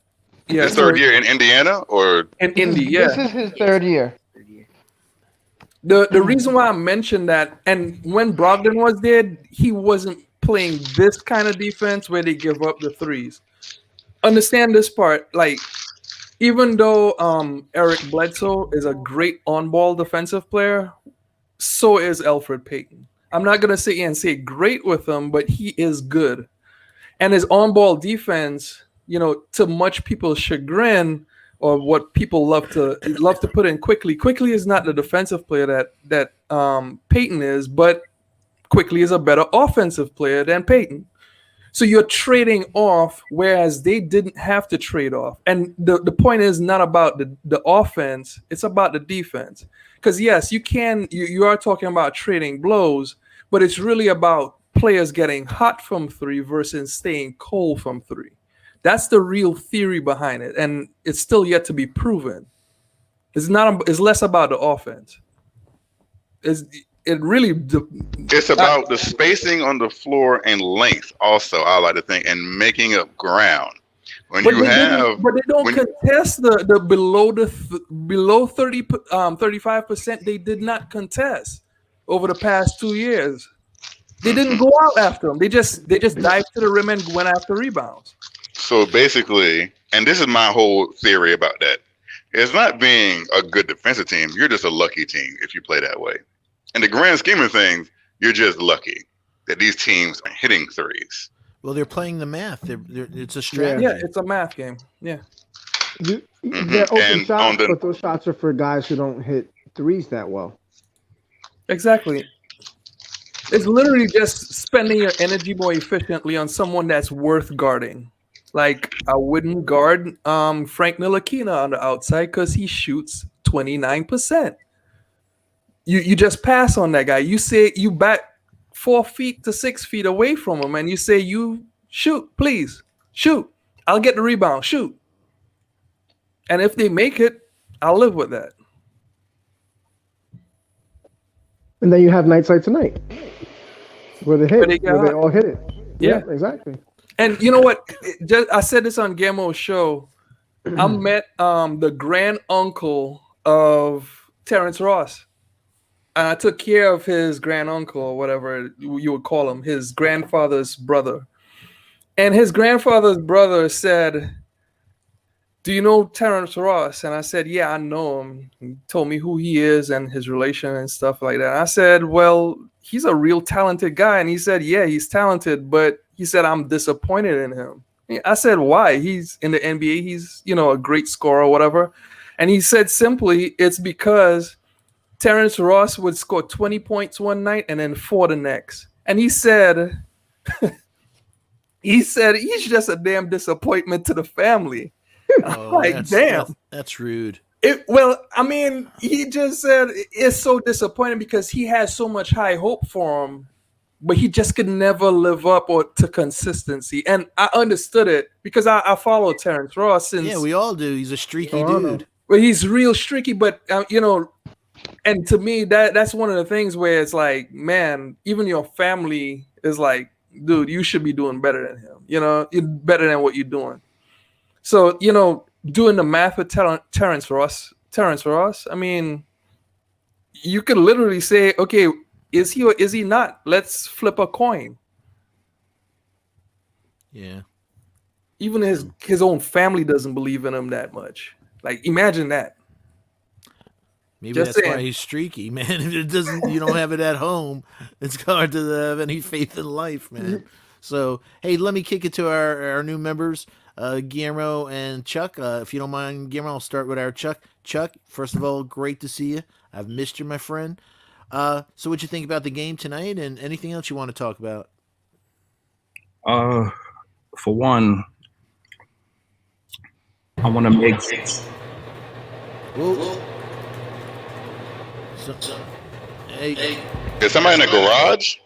Yeah, His third year in Indiana, or in Indy. Yeah. This is his third year. The reason why I mentioned that, and when Brogdon was there, he wasn't playing this kind of defense where they give up the threes. Understand this part, like even though Eric Bledsoe is a great on-ball defensive player, so is Elfrid Payton. I'm not gonna sit here and say great with him, but he is good. And his on-ball defense, to much people's chagrin, or what people love to put in Quickly. Quickly is not the defensive player that Payton is, but Quickly is a better offensive player than Payton. So you're trading off, whereas they didn't have to trade off. And the point is not about the offense, it's about the defense. Because yes, you are talking about trading blows, but it's really about players getting hot from 3 versus staying cold from 3. That's the real theory behind it, and it's still yet to be proven. It's less about the offense. It's about the spacing on the floor and length. Also, I like to think, and making up ground. But they don't contest the below 35%. They did not contest over the past 2 years. They didn't go out after them. They just dived to the rim and went after rebounds. So basically, and this is my whole theory about that, it's not being a good defensive team. You're just a lucky team if you play that way. In the grand scheme of things, you're just lucky that these teams are hitting threes. Well, they're playing the math. It's a strategy. Yeah, it's a math game. Yeah. They're open shots, but those shots are for guys who don't hit threes that well. Exactly. It's literally just spending your energy more efficiently on someone that's worth guarding. Like, I wouldn't guard Frank Ntilikina on the outside because he shoots 29%. You just pass on that guy. You say you back 4 feet to 6 feet away from him, and you say, "You shoot, please shoot. I'll get the rebound. Shoot." And if they make it, I'll live with that. And then you have nights like tonight, where they all hit it. Yeah, exactly. And you know what? I said this on Gamo's show. I met the grand uncle of Terrence Ross. I took care of his grand uncle, or whatever you would call him, his grandfather's brother. And his grandfather's brother said, "Do you know Terrence Ross?" And I said, "Yeah, I know him." He told me who he is and his relation and stuff like that. I said, "Well, he's a real talented guy." And he said, "Yeah, he's talented, but," he said, "I'm disappointed in him." I said, "Why?" "He's in the NBA. He's, a great scorer or whatever." And he said simply, it's because Terrence Ross would score 20 points one night and then 4 the next. And he said, he's just a damn disappointment to the family. Oh, Like, damn. That's rude. Well, I mean, he just said it's so disappointing because he has so much high hope for him, but he just could never live up to consistency. And I understood it because I follow Terrence Ross since. Yeah, we all do. He's a streaky dude. Well, he's real streaky, but and to me that's one of the things where it's like, man, even your family is like, dude, you should be doing better than him. You're better than what you're doing. So doing the math with Terrence Ross. I mean, you could literally say, okay, is he or is he not? Let's flip a coin. Yeah. Even his own family doesn't believe in him that much. Like, imagine that. Maybe Just that's saying. why he's streaky, man. If you don't have it at home, it's hard to have any faith in life, man. So, hey, let me kick it to our new members, Guillermo and Chuck. If you don't mind, Guillermo, I'll start with our Chuck. Chuck, first of all, great to see you. I've missed you, my friend. So what you think about the game tonight and anything else you want to talk about? For one, I want to make. Whoa. Hey. Is somebody in the garage?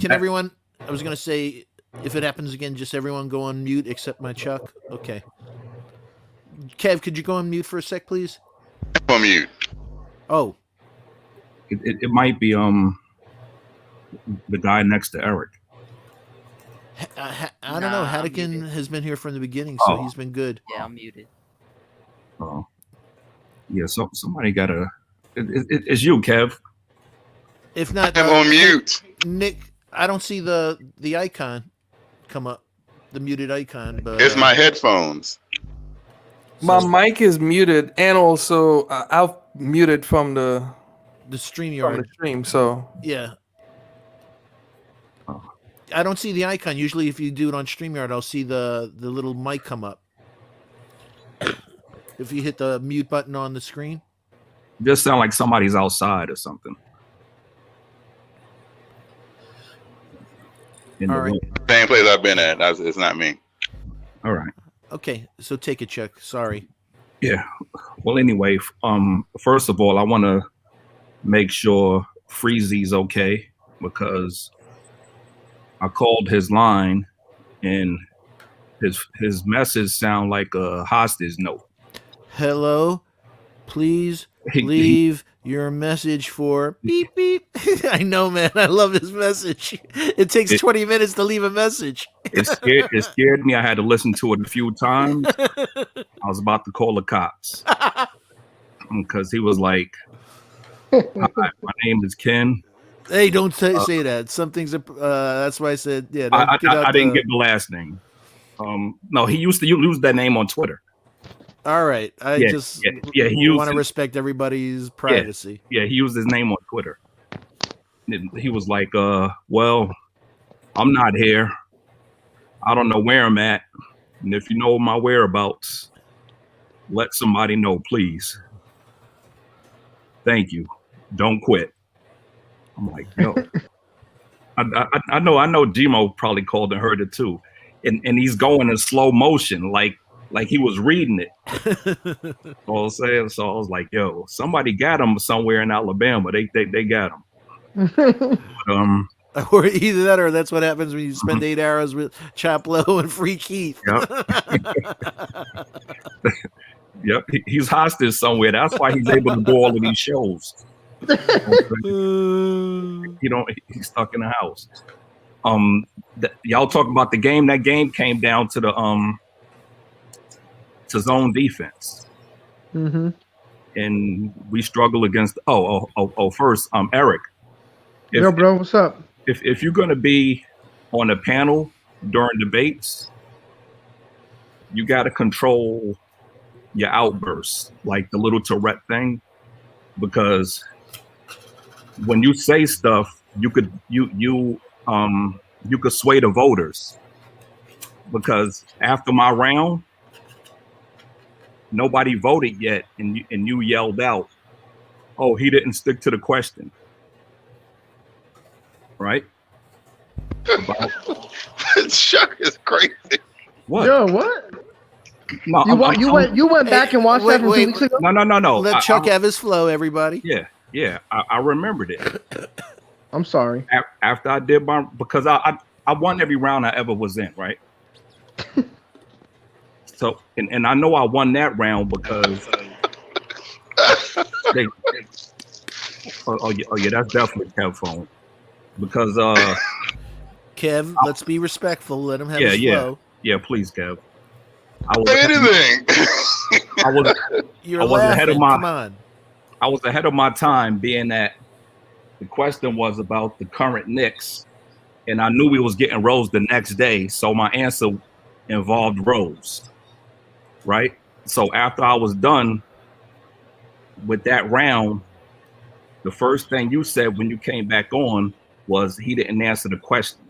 Can everyone? I was gonna say, if it happens again, just everyone go on mute except my Chuck. Okay. Kev, could you go on mute for a sec, please? On mute. Oh. It might be the guy next to Eric. I don't know. Haddocken has been here from the beginning, so he's been good. Yeah, I'm muted. Oh, yeah. So somebody gotta. It's you, Kev. If not, I'm on mute. Nick, I don't see the icon come up, the muted icon. But It's my headphones. My mic is muted, and also I've muted from the StreamYard stream. So yeah. I don't see the icon. Usually, if you do it on StreamYard, I'll see the little mic come up. If you hit the mute button on the screen, Just sound like somebody's outside or something. all right. Same place I've been at. It's not me. All right. Okay, so take a check. Sorry. Yeah. Well, anyway, first of all, I want to make sure Freezy's okay because I called his line and his message sound like a hostage note. Hello, please leave your message for beep beep. I know, man. I love his message. It takes 20 minutes to leave a message. It scared me. I had to listen to it a few times. I was about to call the cops because he was like, "Hi, my name is Ken." Hey, don't say that. Some things are. That's why I said, yeah. I didn't get the last name. No, he used to use that name on Twitter. All right, he want to respect everybody's privacy. Yeah, he used his name on Twitter. And he was like, "Well, I'm not here. I don't know where I'm at, and if you know my whereabouts, let somebody know, please. Thank you. Don't quit." I'm like, yo, I know Gmo probably called and heard it too. And he's going in slow motion, like he was reading it. So I was like, yo, somebody got him somewhere in Alabama. They got him. Or either that or that's what happens when you spend 8 hours with Chaplow and Free Keith. Yep. Yep, he's hostage somewhere. That's why he's able to do all of these shows. He's stuck in the house. Y'all talk about the game. That game came down to the to zone defense, and we struggle against. First, Eric. Yo, bro, what's up? If you're gonna be on a panel during debates, you got to control your outbursts, like the little Tourette thing, because when you say stuff, you could sway the voters. Because after my round, nobody voted yet, and you yelled out, "Oh, he didn't stick to the question." Right? About Chuck is crazy. what? Yo, what? No, You went back and watched that from 2 weeks ago? No. Let Chuck have his flow, everybody. Yeah. I remembered it. I'm sorry. After I did because I won every round I ever was in, right? So and I know I won that round because they oh yeah, that's definitely Kev phone. Because Kev, let's be respectful. Let him have yeah, his flow. Yeah, please, Kev. Say anything. You're I was laughing. ahead of my Come on. I was ahead of my time, being that the question was about the current Knicks, and I knew we was getting Rose the next day, so my answer involved Rose, right? So after I was done with that round, the first thing you said when you came back on was he didn't answer the question.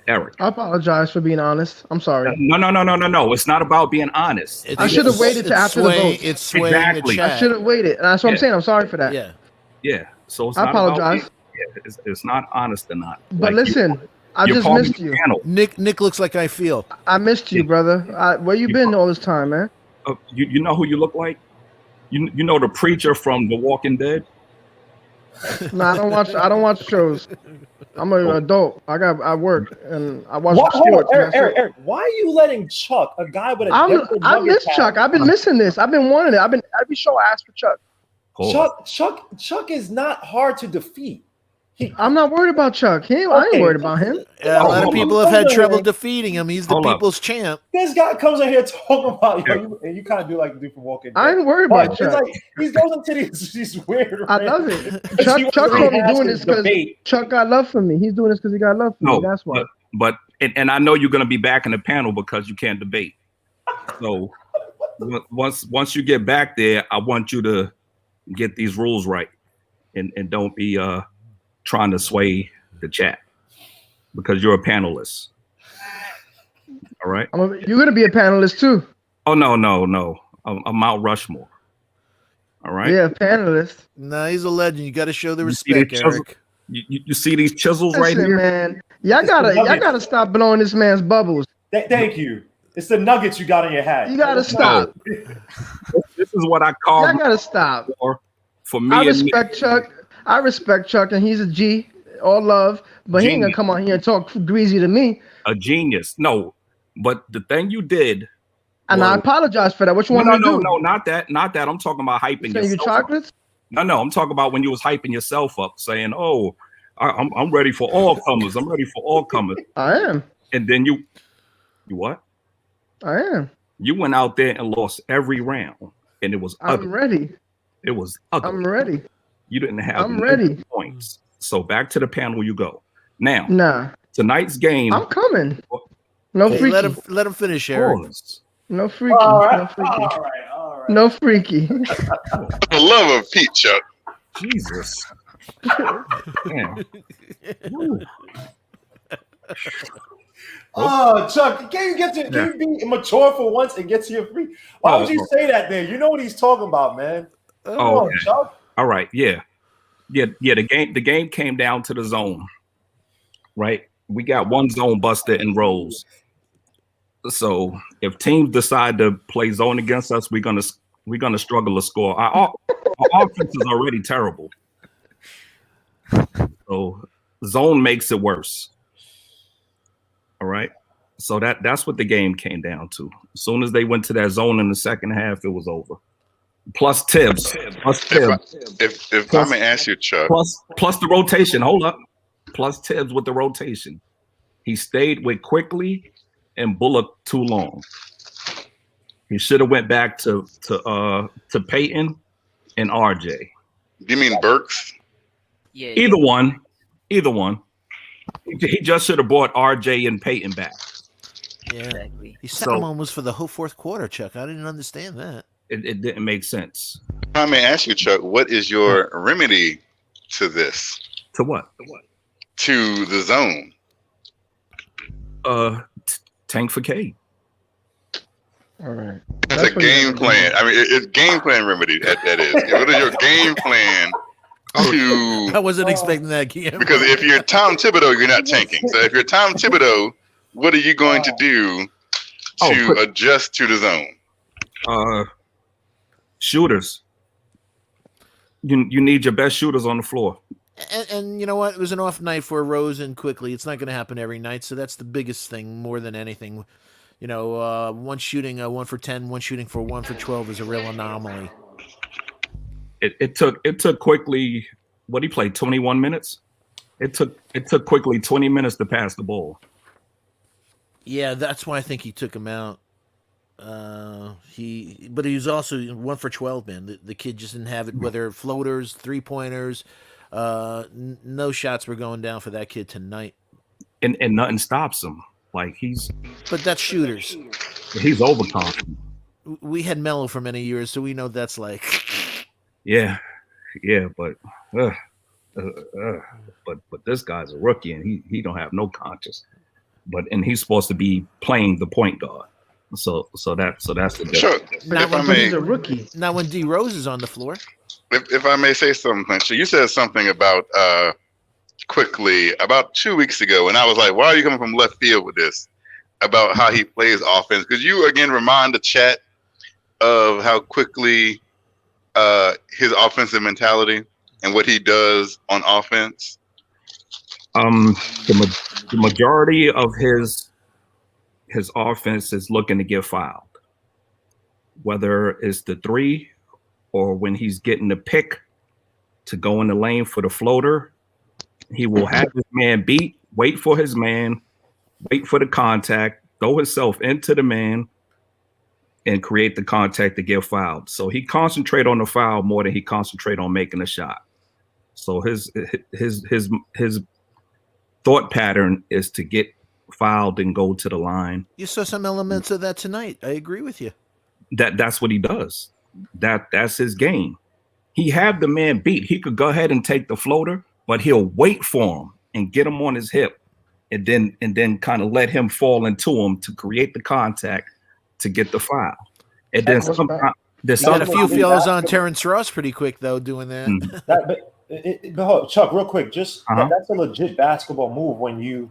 Eric. I apologize for being honest. I'm sorry. No. It's not about being honest. I should have waited to after the vote. It's swaying Exactly. the chat. I should have waited. And that's what I'm saying. I'm sorry for that. Yeah. Yeah. So it's I not apologize. About it's not honest or not. But listen, I just missed you. Nick looks like I feel. I missed you, brother. Where you been all this time, man? You know who you look like? You know the preacher from The Walking Dead? No, I don't watch shows. I'm an adult. I work and I watch Hold on, sports. Eric, why are you letting Chuck, a guy with a I miss Chuck. I've been missing this. I've been wanting it. Every show I ask for Chuck. Chuck is not hard to defeat. I'm not worried about Chuck. I ain't worried about him. A lot of people have had trouble defeating him. He's the people's champ. This guy comes in here talking about and you kind of do like the dude from Walking Dead. I ain't worried about Chuck. It's like he goes into these weird. I love it. Chuck only doing this because Chuck got love for me. He's doing this because he got love for me. That's why. But I know you're going to be back in the panel because you can't debate. So once you get back there, I want you to get these rules right and don't be trying to sway the chat because you're a panelist. All right. You're gonna be a panelist too. Oh no. I'm Mount Rushmore. All right. Yeah, panelist. No, he's a legend. You got to show the respect, Eric. You see these chisels right here, man. Y'all gotta stop blowing this man's bubbles. Thank you. It's the nuggets you got in your hat. You gotta stop. This is what I call. Y'all gotta stop. For me, I respect Chuck. I respect Chuck, and he's a G, all love, but he ain't gonna come on here and talk greasy to me. A genius. No, but the thing you did. And I apologize for that. What you want me to do? No, not that. I'm talking about hyping yourself. You chocolates? Up. No, I'm talking about when you was hyping yourself up, saying, "Oh, I'm ready for all comers. I'm ready for all comers." I am. And then you what? I am. You went out there and lost every round, and it was ugly. I'm ready. It was ugly. I'm ready. You didn't have. I'm ready. Points. So back to the panel you go. Now. Nah. Tonight's game. I'm coming. No freaky. Let him finish, Eric. No freaky. All right. No freaky. All right. No freaky. For the love of Pete, Chuck. Jesus. Damn. Oh, Chuck, can you be mature for once and get to your free? Why would you say that there? You know what he's talking about, man. Come on, Chuck. All right, yeah. The game came down to the zone, right? We got one zone buster in Rose. So if teams decide to play zone against us, we're gonna struggle to score. Our offense is already terrible. So zone makes it worse. All right. So that's what the game came down to. As soon as they went to that zone in the second half, it was over. Plus Tibbs. If I may ask you, Chuck. Plus the rotation. Hold up. Plus Tibbs with the rotation. He stayed with Quickly and Bullock too long. He should have went back to Peyton and RJ. You mean Burks? Yeah. Either one. He just should have brought RJ and Peyton back. Yeah. Exactly. He set him almost for the whole fourth quarter, Chuck. I didn't understand that. It didn't make sense. If I may ask you, Chuck, what is your remedy to this? To what? To the zone. Tank for K. All right. It's a game plan. I mean, it's game plan remedy. That is. What is your game plan to? I wasn't expecting that, Guillermo. Because if you're Tom Thibodeau, you're not tanking. So if you're Tom Thibodeau, what are you going to do to adjust to the zone? Shooters. You need your best shooters on the floor. And you know what? It was an off night for Rose and Quickly. It's not going to happen every night, so that's the biggest thing more than anything. You know, one shooting 1 for 10, one shooting for 1 for 12 is a real anomaly. It took Quickly. What he played 21 minutes. It took Quickly 20 minutes to pass the ball. Yeah, that's why I think he took him out. But he was also 1 for 12, man. The kid just didn't have it. Whether floaters, 3-pointers, no shots were going down for that kid tonight. And nothing stops him. Like But that's shooters. He's overconfident. We had Melo for many years, so we know that's like. Yeah, but this guy's a rookie and he don't have no conscience. And he's supposed to be playing the point guard. So that's the difference. Sure. Not when he's a rookie. Not when D Rose is on the floor. If I may say something, so you said something about Quickly about 2 weeks ago, and I was like, why are you coming from left field with this? About how he plays offense. Could you again remind the chat of how Quickly his offensive mentality and what he does on offense? The majority of his offense is looking to get fouled, whether it's the three or when he's getting the pick to go in the lane for the floater. He will have his man beat, wait for his man, wait for the contact, throw himself into the man, and create the contact to get fouled. So he concentrate on the foul more than he concentrate on making a shot. So his thought pattern is to get fouled and go to the line. You saw some elements of that tonight. I agree with you. That's what he does. That's his game. He have the man beat. He could go ahead and take the floater, but he'll wait for him and get him on his hip, and then kind of let him fall into him to create the contact to get the foul. And then there's got a few fouls on Terrence Ross pretty quick though doing that. Mm-hmm. But hold, Chuck, real quick, just that's a legit basketball move when you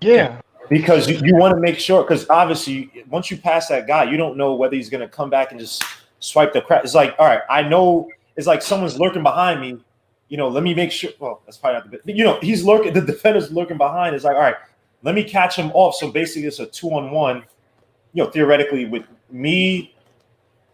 because you want to make sure, because obviously once you pass that guy, you don't know whether he's going to come back and just swipe the crap. It's like, all right, I know it's like someone's lurking behind me. You know, let me make sure. Well, that's probably not the bit. You know, he's lurking. The defender's lurking behind. It's like, all right, let me catch him off. So basically, it's a 2-on-1. You know, theoretically, with me,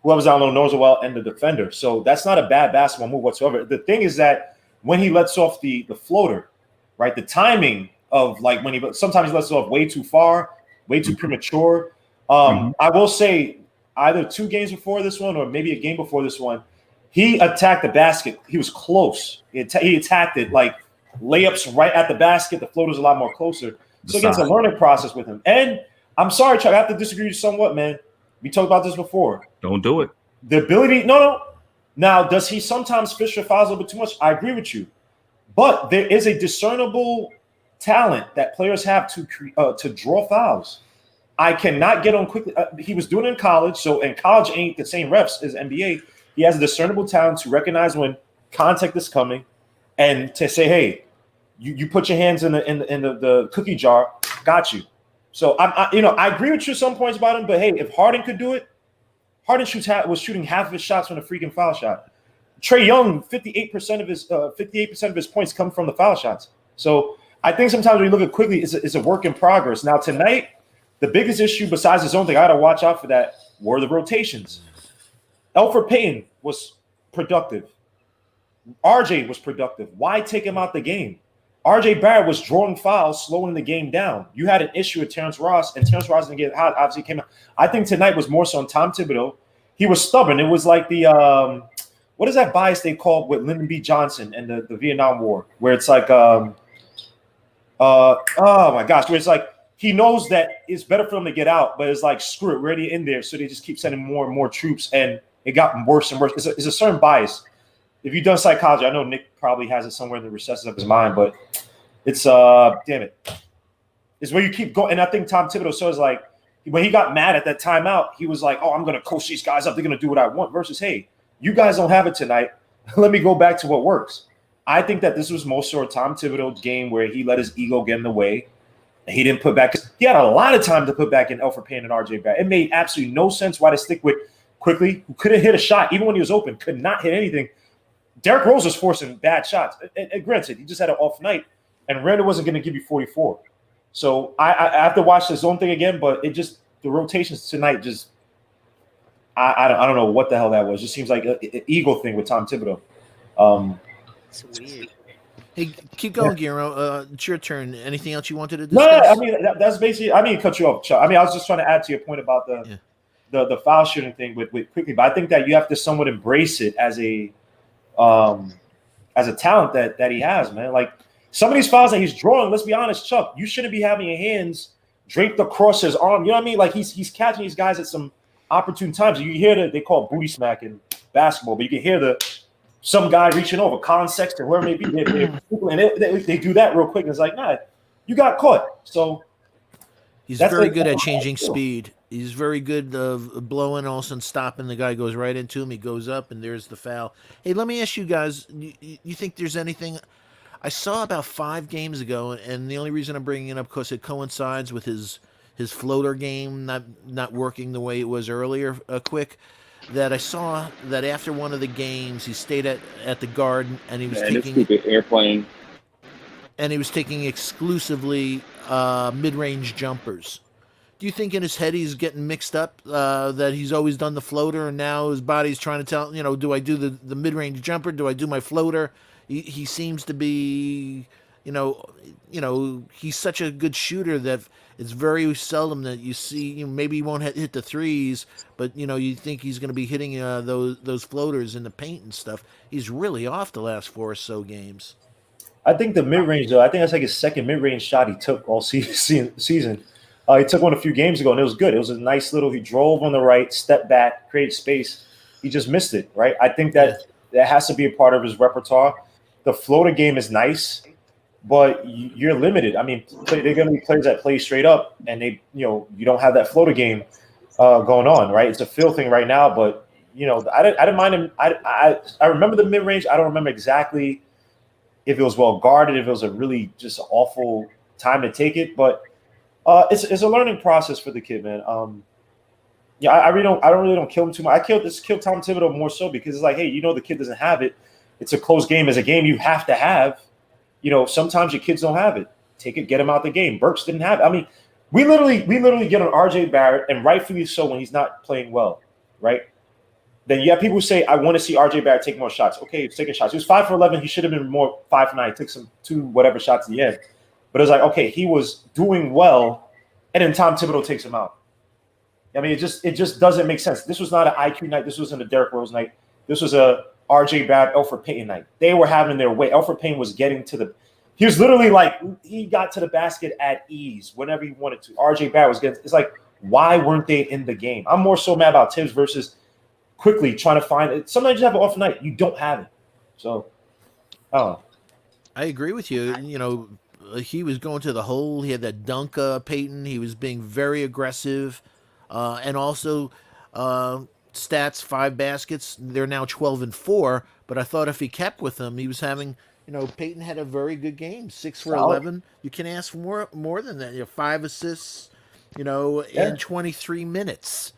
whoever's on low knows well, and the defender. So that's not a bad basketball move whatsoever. The thing is that when he lets off the floater, right? The timing of like when sometimes he lets it off way too far, way too premature. I will say either 2 games before this one or maybe a game before this one, he attacked the basket. He was close. He attacked it like layups right at the basket. The floater's a lot more closer. So again, it's a learning process with him. And I'm sorry, Chuck, I have to disagree with you somewhat, man. We talked about this before. Don't do it. The ability, no. Now, does he sometimes fish for fouls a little bit too much? I agree with you. But there is a discernible talent that players have to draw fouls. I cannot get on quickly. He was doing it in college. So in college ain't the same refs as NBA. He has a discernible talent to recognize when contact is coming and to say, hey, you put your hands in the cookie jar, got you. So I agree with you some points about him, but hey, if Harden could do it, Harden was shooting half of his shots from the freaking foul shot. Trae Young, 58% of his points come from the foul shots. So I think sometimes when you look at quickly, it's a work in progress. Now tonight, the biggest issue besides his own thing, I got to watch out for that, were the rotations. Elfrid Payton was productive. RJ was productive. Why take him out the game? RJ Barrett was drawing fouls, slowing the game down. You had an issue with Terrence Ross, and Terrence Ross didn't get hot. Obviously, came out. I think tonight was more so on Tom Thibodeau. He was stubborn. It was like the what is that bias they call with Lyndon B. Johnson and the Vietnam War, where it's like oh my gosh, where it's like he knows that it's better for them to get out, but it's like screw it, we're already in there, so they just keep sending more and more troops, and it got worse and worse. It's a certain bias. If you've done psychology, I know Nick probably has it somewhere in the recesses of his mind, but it's damn it. It's where you keep going. And I think Tom Thibodeau says like when he got mad at that timeout, he was like, "Oh, I'm going to coach these guys up. They're going to do what I want." Versus, "Hey, you guys don't have it tonight. Let me go back to what works." I think that this was more so a Tom Thibodeau game where he let his ego get in the way. And he didn't put back. He had a lot of time to put back in Elfrid Payton and RJ Barrett. It made absolutely no sense why to stick with Quickly, who couldn't hit a shot even when he was open, could not hit anything. Derrick Rose was forcing bad shots. And granted, he just had an off night, and Randall wasn't going to give you 44. So I have to watch the zone thing again, but it just the rotations tonight just I don't know what the hell that was. It just seems like an ego thing with Tom Thibodeau. It's weird. Hey, keep going, Guillermo. It's your turn. Anything else you wanted to No, discuss? I mean that's basically. I mean, cut you off, Chuck. I mean, I was just trying to add to your point about the foul shooting thing with Quickly, but I think that you have to somewhat embrace it as a talent that he has, man. Like some of these fouls that he's drawing, let's be honest, Chuck, you shouldn't be having your hands draped across his arm. You know what I mean? Like he's catching these guys at some opportune times. You hear they call it booty smack in basketball, but you can hear some guy reaching over, Colin Sexton, whoever it may be, and they do that real quick. And it's like, nah, you got caught. So he's very good at changing speed. He's very good of blowing, all of a sudden stopping. The guy goes right into him. He goes up, and there's the foul. Hey, let me ask you guys, you think there's anything? I saw about 5 games ago, and the only reason I'm bringing it up because it coincides with his floater game not working the way it was earlier, quick. That I saw that after one of the games, he stayed at the Garden, and he was taking airplane, and he was taking exclusively mid-range jumpers. Do you think in his head he's getting mixed up that he's always done the floater, and now his body's trying to tell, do I do the mid-range jumper? Do I do my floater? He seems to be, he's such a good shooter that it's very seldom that you see. Maybe he won't hit the threes, but you think he's going to be hitting those floaters in the paint and stuff. He's really off the last 4 or so games. I think the mid-range, though, I think that's like his second mid-range shot he took all season. He took one a few games ago, and it was good. It was a nice little – he drove on the right, stepped back, created space. He just missed it, right? I think that has to be a part of his repertoire. The floater game is nice, but you're limited. I mean, they're going to be players that play straight up, and you don't have that floater game going on, right? It's a feel thing right now, but, I didn't mind him. I remember the mid-range. I don't remember exactly if it was well guarded, if it was a really just awful time to take it, but it's a learning process for the kid, man. I really don't kill him too much. I kill Tom Thibodeau more so because it's like, hey, the kid doesn't have it. It's a close game. As a game you have to have. Sometimes your kids don't have it. Take it, get him out the game. Burks didn't have it. I mean, we literally get on RJ Barrett, and rightfully so when he's not playing well, right? Then you have people who say, I want to see RJ Barrett take more shots. Okay, he's taking shots. He was 5 for 11. He should have been more 5 for 9. He took some 2 whatever shots at the end. But it was like, okay, he was doing well, and then Tom Thibodeau takes him out. I mean, it just doesn't make sense. This was not an IQ night. This wasn't a Derrick Rose night. This was a RJ Barrett, Elfrid Payton night. They were having their way. Elfrid Payton was getting to he was literally like, he got to the basket at ease whenever he wanted to. RJ Barrett was getting, it's like, why weren't they in the game? I'm more so mad about Tibbs versus Quickly trying to find it. Sometimes you have an off night. You don't have it. So, I don't know. I agree with you. He was going to the hole. He had that dunk, Peyton. He was being very aggressive. And also, stats, 5 baskets. They're now 12-4. But I thought if he kept with them, he was having, Peyton had a very good game. 6 for 11. You can ask for more than that. 5 assists, in 23 minutes.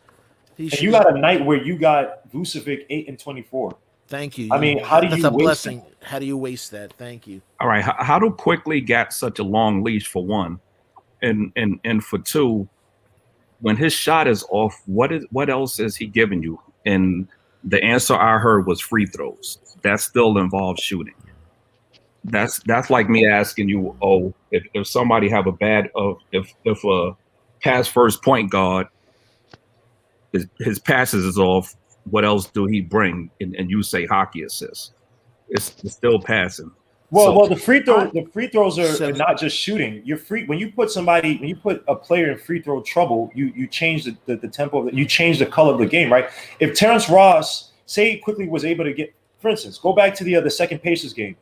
And you got a night where you got Vucevic 8 and 24. Thank you. I mean, how do you That's a waste blessing. it? How do you waste that? Thank you. All right, how do Quickly got such a long leash for one, and for two, when his shot is off, what else is he giving you? And the answer I heard was free throws. That still involves shooting. That's like me asking you, if somebody have a bad if a pass first point guard, his passes is off. What else do he bring? And you say hockey assists. It's still passing. Well, the free throws are not just shooting. You're free when you put a player in free throw trouble. You change the tempo. You change the color of the game, right? If Terrence Ross Quickly was able to get, for instance, go back to the second Pacers game.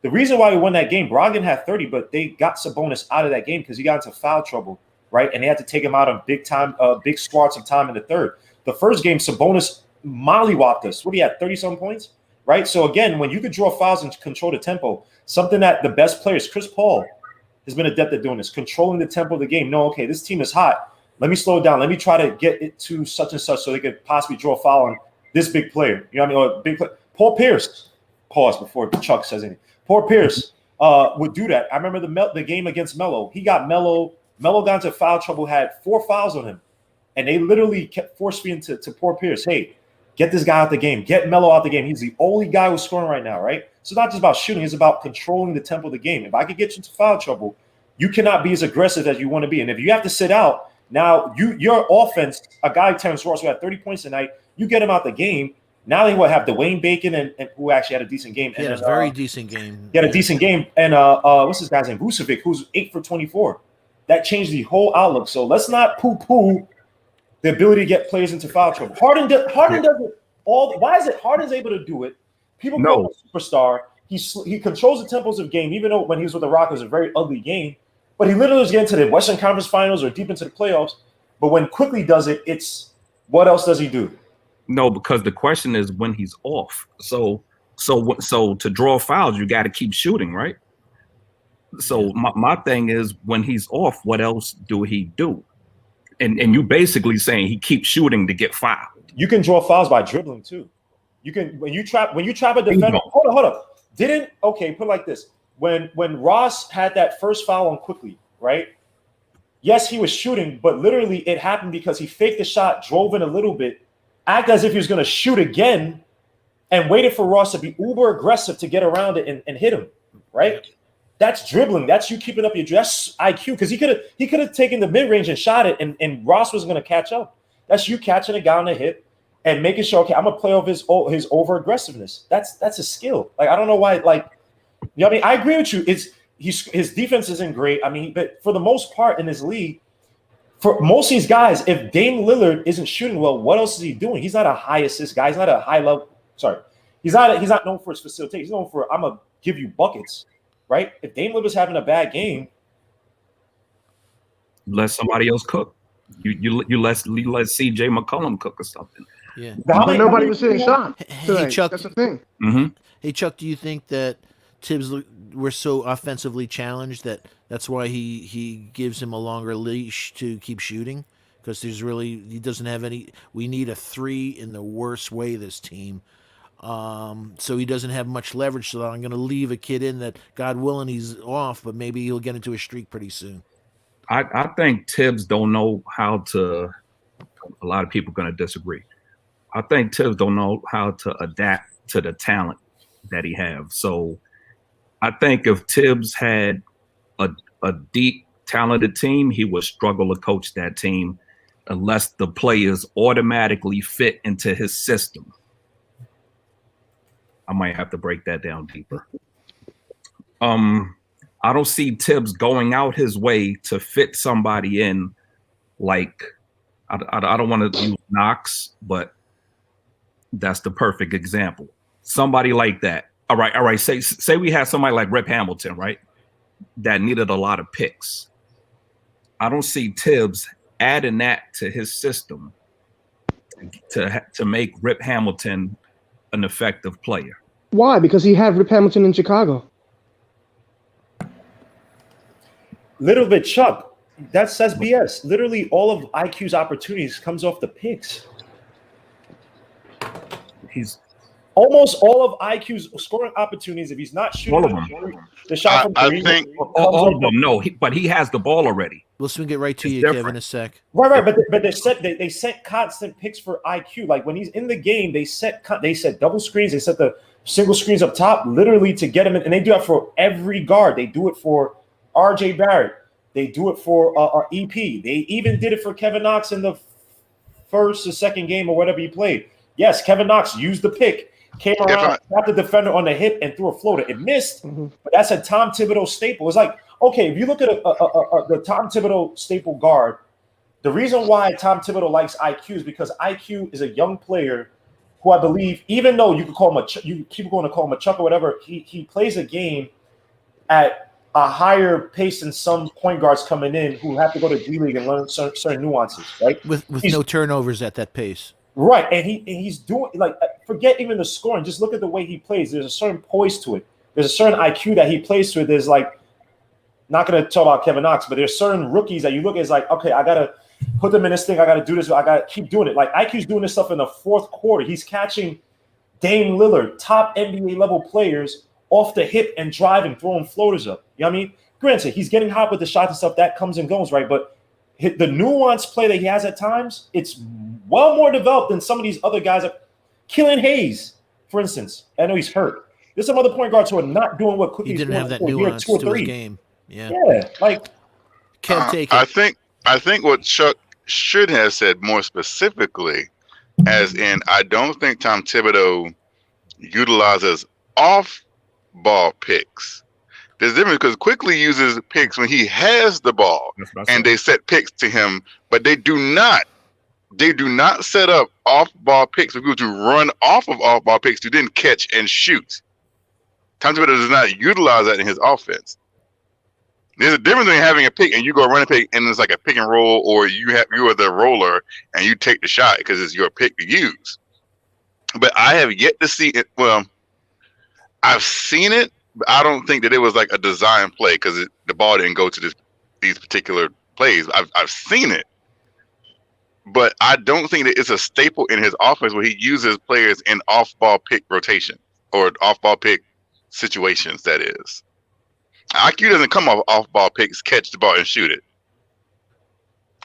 The reason why we won that game, Brogdon had 30, but they got Sabonis out of that game because he got into foul trouble. right? And they had to take him out on big squats of time in the third. The first game, Sabonis mollywopped us. What, he had 30-some points, right? So again, when you could draw fouls and control the tempo, something that the best players, Chris Paul, has been adept at doing this, controlling the tempo of the game. No, okay, this team is hot. Let me slow it down. Let me try to get it to such and such so they could possibly draw a foul on this big player. You know what I mean? Or big player. Paul Pierce, pause before Chuck says anything. Paul Pierce would do that. I remember the game against Melo. He got Melo got into foul trouble, had 4 fouls on him. And they literally kept force-feeding to Paul Pierce, hey, get this guy out the game. Get Melo out the game. He's the only guy who's scoring right now, right? So it's not just about shooting. It's about controlling the tempo of the game. If I could get you into foul trouble, you cannot be as aggressive as you want to be. And if you have to sit out, now your offense, a guy like Terrence Ross who had 30 points tonight, you get him out the game. Now they will have Dwayne Bacon and who actually had a decent game. He had a very decent game. He had a decent game. And what's his guy's name? Vucevic, who's 8 for 24. That changed the whole outlook. So let's not poo-poo the ability to get players into foul trouble. Harden does it all. Why is it Harden's able to do it? People call him a superstar. He controls the tempos of game, even though when he was with the Rockets, it was a very ugly game. But he literally was getting to the Western Conference Finals or deep into the playoffs. But when Quickly does it, it's what else does he do? No, because the question is when he's off. So to draw fouls, you got to keep shooting, right? So my thing is when he's off, what else do he do? And you basically saying he keeps shooting to get fouled. You can draw fouls by dribbling too. You can when you trap a defender. Hold up. Put it like this. When Ross had that first foul on Quickly, right? Yes, he was shooting, but literally it happened because he faked the shot, drove in a little bit, acted as if he was going to shoot again, and waited for Ross to be uber aggressive to get around it and hit him, right? That's dribbling. That's you keeping up your dress IQ, because he could have taken the mid range and shot it, and Ross was going to catch up. That's you catching a guy on the hip and making sure, okay, I'm gonna play off his over aggressiveness. That's a skill. Like I don't know why. Like, you know what I mean? I agree with you. His defense isn't great. I mean, but for the most part in this league, for most of these guys, if Dame Lillard isn't shooting well, what else is he doing? He's not a high assist guy. He's not a high level. Sorry, he's not known for his facilitation. He's known for I'm gonna give you buckets. Right? If Dame Lillard's having a bad game, let somebody else cook. You let CJ McCollum cook or something. Yeah. But nobody was hitting shots. Hey, Chuck. That's the thing. Mm-hmm. Hey, Chuck, do you think that Tibbs were so offensively challenged that's why he gives him a longer leash to keep shooting? Because he doesn't have any. We need a 3 in the worst way, this team. So he doesn't have much leverage. So I'm going to leave a kid in that, God willing, he's off, but maybe he'll get into a streak pretty soon. I think Tibbs don't know how to. A lot of people are going to disagree. I think Tibbs don't know how to adapt to the talent that he have. So I think if Tibbs had a deep, talented team, he would struggle to coach that team unless the players automatically fit into his system. I might have to break that down deeper. I don't see Tibbs going out his way to fit somebody in. Like, I don't want to use Knox, but that's the perfect example. Somebody like that. All right. Say we had somebody like Rip Hamilton, right? That needed a lot of picks. I don't see Tibbs adding that to his system to make Rip Hamilton an effective player. Why? Because he had Rip Hamilton in Chicago. little bit, Chuck. That's BS. Literally, all of IQ's opportunities comes off the picks. He's almost all of IQ's scoring opportunities. If he's not shooting all of them. the shot from three, I think all of them. No, but he has the ball already. We'll swing it right to It's you, different. Kevin, in a sec. Right. But they set constant picks for IQ. Like when he's in the game, they set double screens. They set the single screens up top, literally to get him in. And they do that for every guard. They do it for RJ Barrett. They do it for our EP. They even did it for Kevin Knox in the first or second game or whatever he played. Yes, Kevin Knox used the pick, came around, got the defender on the hip, and threw a floater. It missed, but that's a Tom Thibodeau staple. It's like, okay, if you look at the Tom Thibodeau staple guard, the reason why Tom Thibodeau likes IQ is because IQ is a young player who I believe, even though you could call him you keep going to call him a Chuck or whatever, he plays a game at a higher pace than some point guards coming in who have to go to G League and learn certain nuances, right? with He's- no turnovers at that pace. Right, and he's doing like forget even the scoring. Just look at the way he plays. There's a certain poise to it. There's a certain IQ that he plays to. There's like not going to talk about Kevin Knox, but there's certain rookies that you look at as like, okay, I gotta put them in this thing. I gotta do this. I gotta keep doing it. Like IQ's doing this stuff in the fourth quarter. He's catching Dame Lillard, top NBA level players off the hip and driving, throwing floaters up. You know what I mean? Granted, he's getting hot with the shots and stuff that comes and goes, right? But the nuanced play that he has at times, it's well more developed than some of these other guys. Killian Hayes, for instance, I know he's hurt. There's some other point guards who are not doing what He Cookie's didn't doing have that for year nuance 2 or to his 3. game. Yeah. Yeah, like Can't take it. I think what Chuck should have said more specifically, as in, I don't think Tom Thibodeau utilizes off-ball picks. There's a difference because Quickly uses picks when he has the ball, That's what I and said. they set picks to him, but they do not set up off-ball picks for people to run off of off-ball picks to then catch and shoot. Tom Thibodeau does not utilize that in his offense. There's a difference between having a pick and you go run a pick and it's like a pick and roll, or you are the roller and you take the shot because it's your pick to use. But I have yet to see it. Well, I've seen it, but I don't think that it was like a design play because the ball didn't go to these particular plays. I've seen it, but I don't think that it's a staple in his offense where he uses players in off-ball pick rotation or off-ball pick situations. That is, IQ doesn't come off-ball picks, catch the ball and shoot it.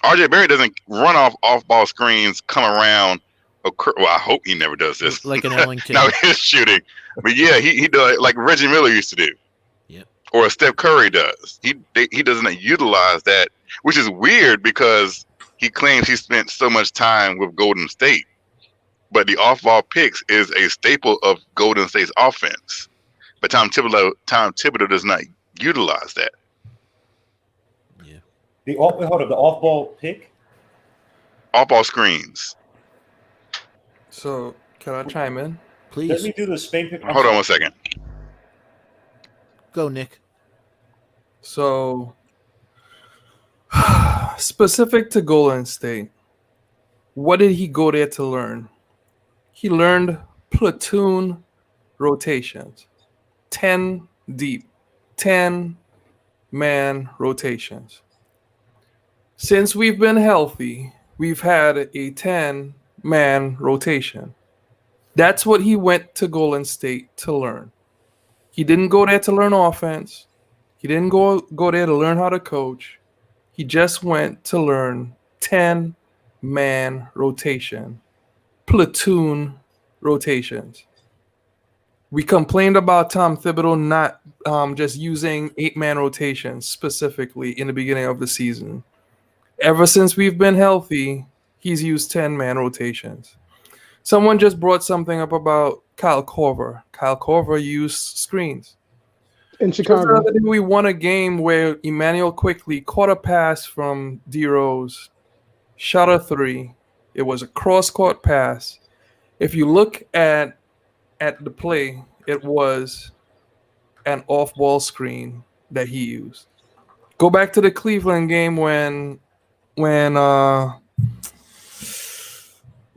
RJ Barrett doesn't run off-ball screens, come around. Well, I hope he never does this. Like an Ellington. Now he's shooting, but yeah, he does like Reggie Miller used to do. Yep. Or Steph Curry does. He doesn't utilize that, which is weird because he claims he spent so much time with Golden State. But the off-ball picks is a staple of Golden State's offense. But Tom Thibodeau does not utilize that. Yeah. the off-ball pick. Off-ball screens. So can I chime in? Let Please me do the Spain pick. Hold on 1 second. go, Nick. So specific to Golden State, what did he go there to learn? He learned platoon rotations, 10 deep, 10-man rotations. Since we've been healthy, we've had a 10-man rotation. That's what he went to Golden State to learn. He didn't go there to learn offense. He didn't go there to learn how to coach. He just went to learn 10-man rotation, platoon rotations. We complained about Tom Thibodeau not just using 8-man rotations specifically in the beginning of the season. Ever since we've been healthy, he's used 10-man rotations. Someone just brought something up about Kyle Korver. Kyle Korver used screens. In Just the Chicago. other day, we won a game where Emmanuel Quickly caught a pass from D Rose, shot a three. It was a cross-court pass. If you look at the play, it was an off-ball screen that he used. Go back to the Cleveland game when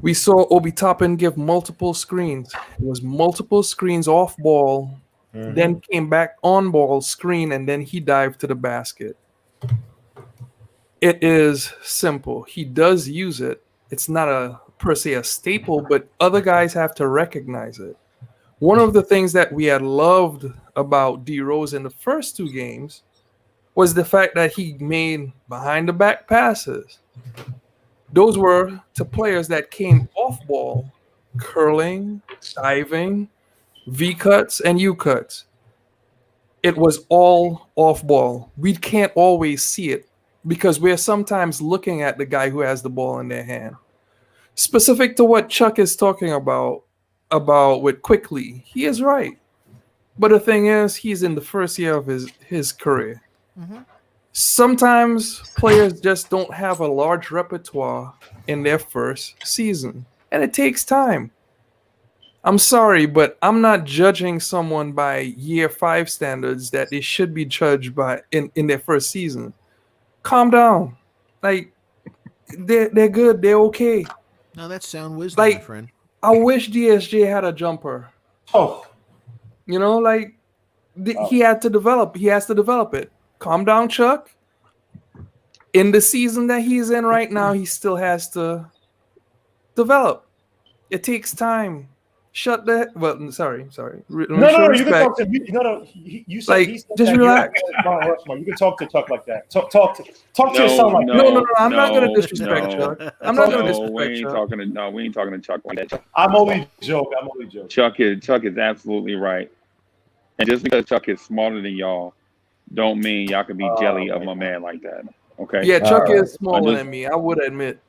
we saw Obi Toppin give multiple screens. It was multiple screens off ball, then came back on ball screen, and then he dived to the basket. It is simple. He does use it. It's not per se a staple, but other guys have to recognize it. One of the things that we had loved about D Rose in the first two games was the fact that he made behind the back passes. Those were to players that came off ball, curling, diving, V cuts, and U cuts. It was all off ball. We can't always see it because we're sometimes looking at the guy who has the ball in their hand. Specific to what Chuck is talking about with Quickly, he is right. But the thing is, he's in the first year of his career. Sometimes players just don't have a large repertoire in their first season, and it takes time. I'm sorry, but I'm not judging someone by year 5 standards that they should be judged by in their first season. Calm down. Like they're good, they're okay. No, that's sound wisdom, my Like friend. I wish DSJ had a jumper. Oh, You know, like he had to develop. He has to develop it. Calm down, Chuck. In the season that he's in right now, he still has to develop. It takes time. Shut that. Well, sorry. Let me no, show you can respect. talk to me. No. You said Like, he said just that relax. Mount Rushmore. You can talk to Chuck like that. Talk to your son like that. No. I'm not gonna disrespect Chuck. I'm not gonna we disrespect ain't Chuck. talking to we ain't talking to Chuck like that. I'm only joking. Chuck is absolutely right. And just because Chuck is smarter than y'all, don't mean y'all can be jelly of my man like that. Okay. Yeah, Chuck All right. is smaller than me. I would admit.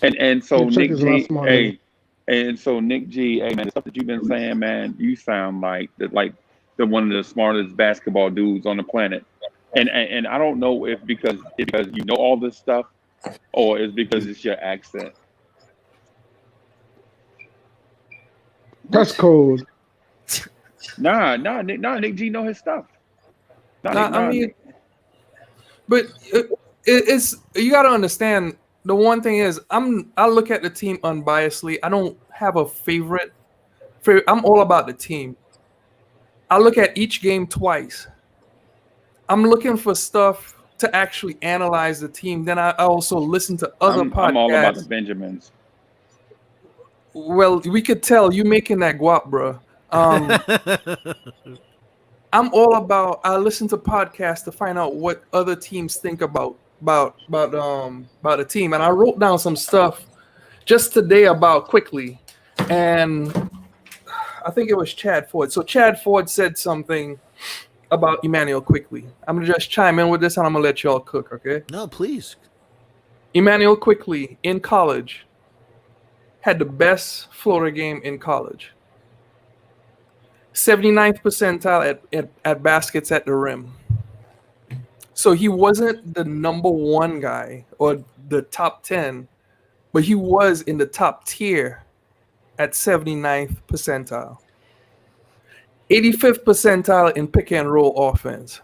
And so Yeah, Chuck Nick is a lot G, smarter. hey, and so Nick G, hey man, the stuff that you've been saying, man, you sound like the one of the smartest basketball dudes on the planet. And I don't know if because you know all this stuff, or it's because it's your accent. That's cold. Nah, Nick G know his stuff. I mean, but it's you got to understand. The one thing is, I look at the team unbiasedly. I don't have a favorite. I'm all about the team. I look at each game twice. I'm looking for stuff to actually analyze the team. Then I also listen to other podcasts. I'm all about the Benjamins. Well, we could tell you making that guap, bro. I'm all about. I listen to podcasts to find out what other teams think about a team, and I wrote down some stuff just today about Quickly, and I think it was Chad Ford. So Chad Ford said something about Emmanuel Quickly. I'm gonna just chime in with this, and I'm gonna let y'all cook. Okay? No, please. Emmanuel Quickly in college had the best floater game in college. 79th percentile at baskets at the rim. So he wasn't the number 1 guy or the top 10, but he was in the top tier at 79th percentile. 85th percentile in pick and roll offense.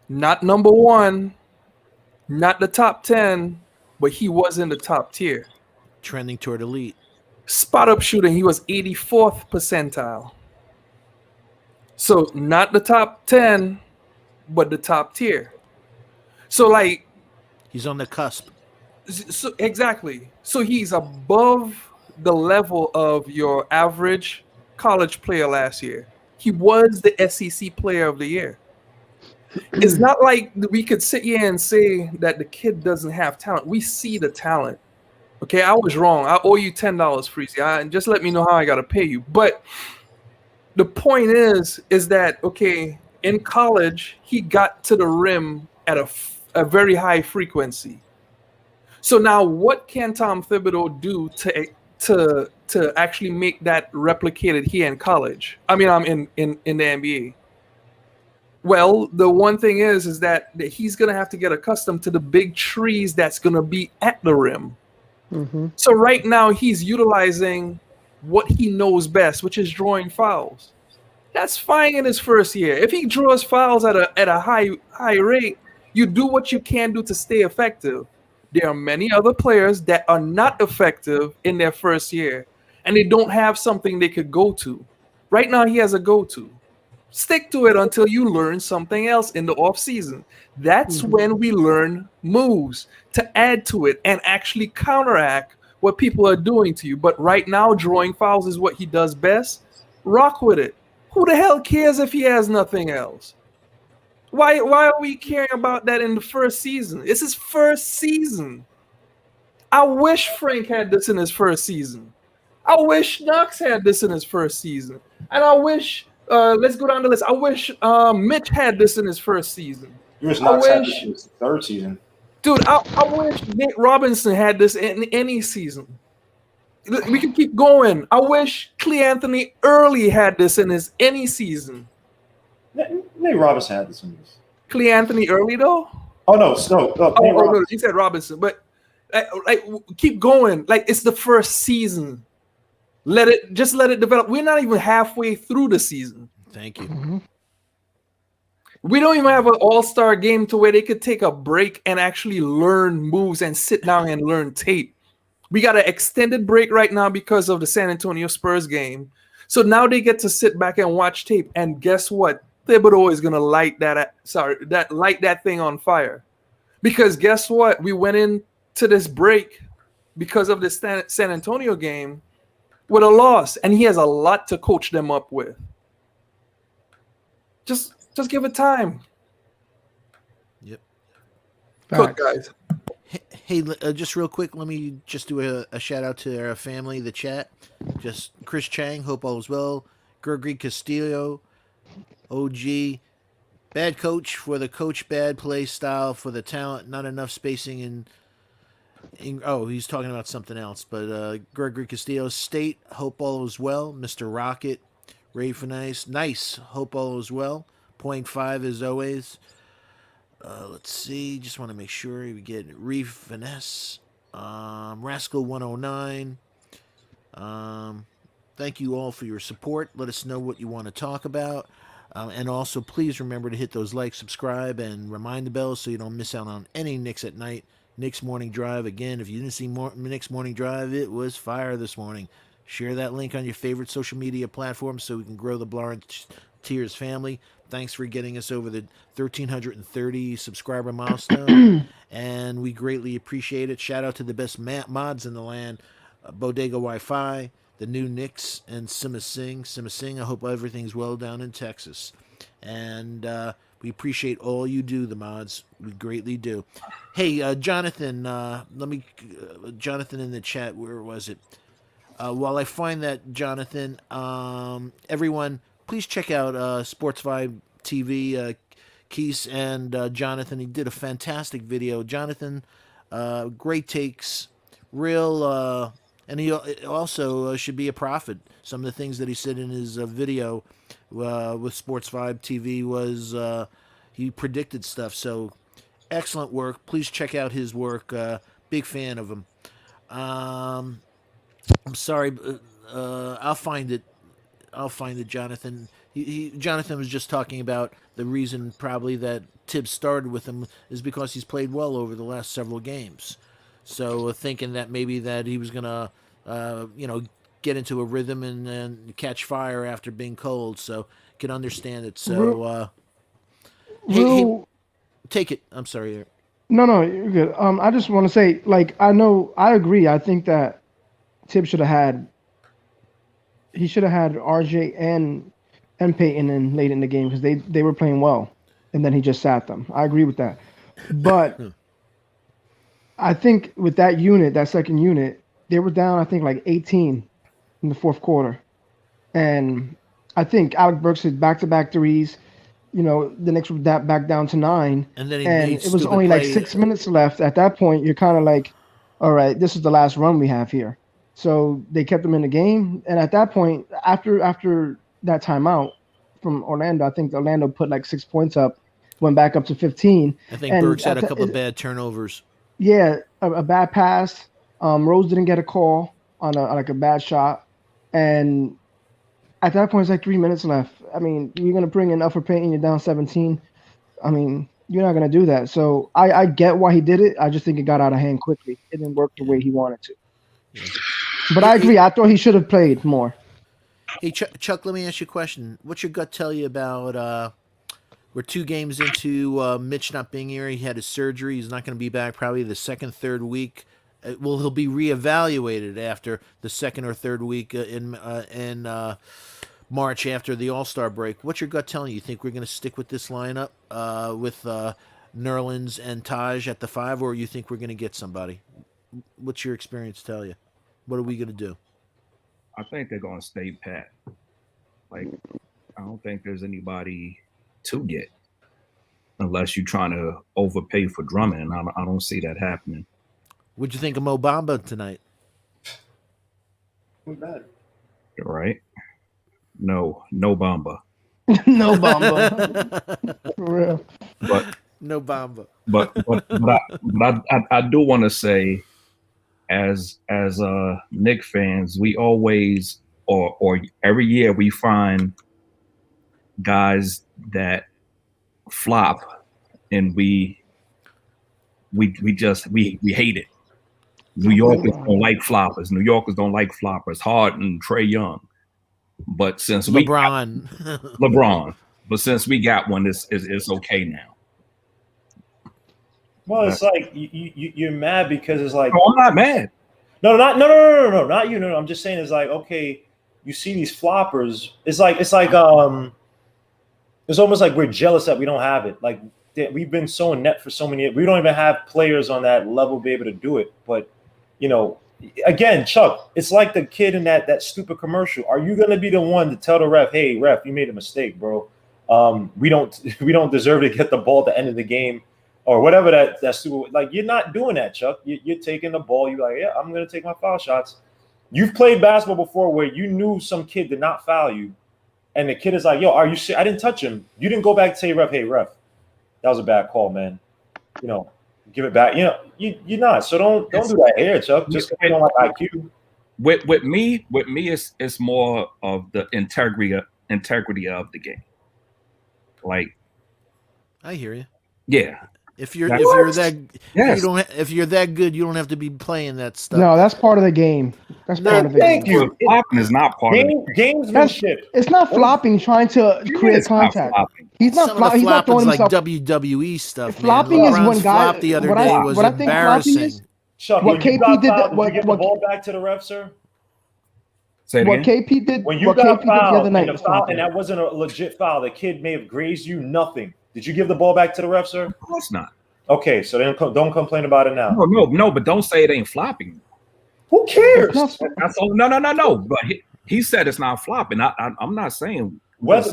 Not number 1, not the top 10, but he was in the top tier. Trending toward elite. Spot up shooting, he was 84th percentile. So not the top 10, but the top tier. So like he's on the cusp. So exactly. So he's above the level of your average college player last year. He was the SEC player of the year. It's not like we could sit here and say that the kid doesn't have talent. We see the talent. Okay, I was wrong. I owe you $10, Freezy. And just let me know how I gotta pay you. But the point is that okay, in college he got to the rim at a very high frequency. So now, what can Tom Thibodeau do to actually make that replicated here in college? I mean, I'm in the NBA. Well, the one thing is that he's gonna have to get accustomed to the big trees that's gonna be at the rim. Mm-hmm. So right now he's utilizing what he knows best, which is drawing fouls. That's fine in his first year. If he draws fouls at a high rate, you do what you can do to stay effective. There are many other players that are not effective in their first year, and they don't have something they could go to. Right now, he has a go-to. Stick to it until you learn something else in the off season. That's when we learn moves to add to it and actually counteract what people are doing to you. But right now, drawing fouls is what he does best. Rock with it. Who the hell cares if he has nothing else? Why are we caring about that in the first season? It's his first season. I wish Frank had this in his first season. I wish Knox had this in his first season. And I wish, let's go down the list. I wish Mitch had this in his first season. You wish Knox had this in his third season. Dude, I wish Nate Robinson had this in any season. We can keep going. I wish Cle Anthony Early had this in his any season. Nate Robinson had this in his. Cle Anthony Early though? Oh no, no. He said Robinson, but like keep going. Like it's the first season. Let it develop. We're not even halfway through the season. Thank you. Mm-hmm. We don't even have an all-star game to where they could take a break and actually learn moves and sit down and learn tape. We got an extended break right now because of the San Antonio Spurs game. So now they get to sit back and watch tape. And guess what? Thibodeau is gonna light that thing on fire. Because guess what? We went into this break because of the San Antonio game with a loss, and he has a lot to coach them up with. Just give it time. Yep. Cook, guys. Hey, just real quick, let me just do a shout out to our family, the chat. Just Chris Chang, hope all is well. Gregory Castillo, OG. Bad coach for the coach, bad play style for the talent, not enough spacing in he's talking about something else. But Gregory Castillo, State, hope all is well. Mr. Rocket, Ray Finesse, nice, hope all is well. 0.5 as always. Let's see, just want to make sure we get Reef Finesse, Rascal 109. Thank you all for your support. Let us know what you want to talk about. And also, please remember to hit those likes, subscribe, and remind the bell so you don't miss out on any Knicks at Night. Knicks Morning Drive. Again, if you didn't see Knicks Morning Drive, it was fire this morning. Share that link on your favorite social media platform so we can grow the Blar and Tears family. Thanks for getting us over the 1,330 subscriber milestone, and we greatly appreciate it. Shout out to the best mods in the land, Bodega Wi-Fi, the new Knicks, and Sima Singh. I hope everything's well down in Texas. And we appreciate all you do, the mods. We greatly do. Hey, Jonathan, Jonathan in the chat, where was it? While I find that, Jonathan, everyone, please check out Sports Vibe TV, Keese and Jonathan. He did a fantastic video. Jonathan, great takes, real... and he also should be a prophet. Some of the things that he said in his video with Sports Vibe TV was he predicted stuff. So excellent work. Please check out his work. Big fan of him. I'm sorry. I'll find it. Jonathan. Jonathan was just talking about the reason probably that Tibbs started with him is because he's played well over the last several games. So thinking that maybe that he was gonna, get into a rhythm and catch fire after being cold. So can understand it. So, hey, take it. I'm sorry, Eric. No, you're good. I just want to say, I agree. I think that Tibbs should have had RJ and Peyton in late in the game because they were playing well, and then he just sat them. I agree with that, but. I think with that unit, that second unit, they were down, I think, like 18 in the fourth quarter. And I think Alec Burks hit back-to-back threes. The Knicks were back down to 9. And then it was only like 6 minutes left. At that point, you're kind of like, all right, this is the last run we have here. So they kept them in the game. And at that point, after that timeout from Orlando, I think Orlando put like 6 points up, went back up to 15. I think Burks had a couple of bad turnovers. Yeah, a bad pass. Rose didn't get a call on a bad shot, and at that point it's like 3 minutes left. I mean, you're gonna bring in Alfred Payton, you're down 17. I mean, you're not gonna do that. So I get why he did it. I just think it got out of hand quickly. It didn't work the way he wanted to. Yeah. But I agree. I thought he should have played more. Hey Chuck, let me ask you a question. What's your gut tell you about? We're 2 games into Mitch not being here. He had his surgery. He's not going to be back probably the second, third week. He'll be reevaluated after the second or third week in March after the All-Star break. What's your gut telling you? You think we're going to stick with this lineup with Nerlens and Taj at the 5, or you think we're going to get somebody? What's your experience tell you? What are we going to do? I think they're going to stay pat. I don't think there's anybody to get unless you're trying to overpay for Drummond, and I don't see that happening. What'd you think of Mo Bamba tonight? Not bad. Right? No Bamba. No Bamba. For real. But no Bamba. But I do want to say as Knicks fans, we always or every year we find guys that flop, and we hate it. New Yorkers don't like floppers. New Yorkers don't like floppers. Harden, Trae Young. But since LeBron. LeBron, but since we got one, it's okay now. Well, it's like you're mad because it's like. No, I'm not mad. No, not you. No, I'm just saying it's like, okay, you see these floppers. It's almost like we're jealous that we don't have it. Like we've been so inept for so many years. We don't even have players on that level be able to do it. But again, Chuck, it's like the kid in that stupid commercial. Are you gonna be the one to tell the ref, hey, ref, you made a mistake, bro? We don't deserve to get the ball at the end of the game. Or whatever that stupid, like you're not doing that, Chuck. You're taking the ball. You're like, yeah, I'm gonna take my foul shots. You've played basketball before where you knew some kid did not foul you, and the kid is like, yo, are you serious? I didn't touch him. You didn't go back and say, ref, hey, ref, that was a bad call, man. Give it back. You're not. So don't do that here, Chuck. Just because you don't like IQ. With me, it's more of the integrity of the game. Like, I hear you. Yeah. If you're that yes. if you're that good, you don't have to be playing that stuff. No, that's part of the game. That's part of the Thank game. you. Flopping is not part of the game. Gamesmanship. It's not flopping, trying to create contact. He's not Some of the he's not throwing flopping's like himself. WWE stuff. Flopping man. is LeBron's when guys. flop the other what day I, was what I think flopping embarrassing. is. Chuck, What when you KP got did. fouled, What did you give the ball back to the ref, sir? Say it What again? KP did. When you What got KP did the other fouled night. and, and that wasn't a legit foul, the kid may have grazed you. Nothing. Did you give the ball back to the ref, sir? Of course not. Okay, so then don't complain about it now. No, but don't say it ain't flopping. Who cares? That's all. No. But he said it's not flopping. I'm not saying. But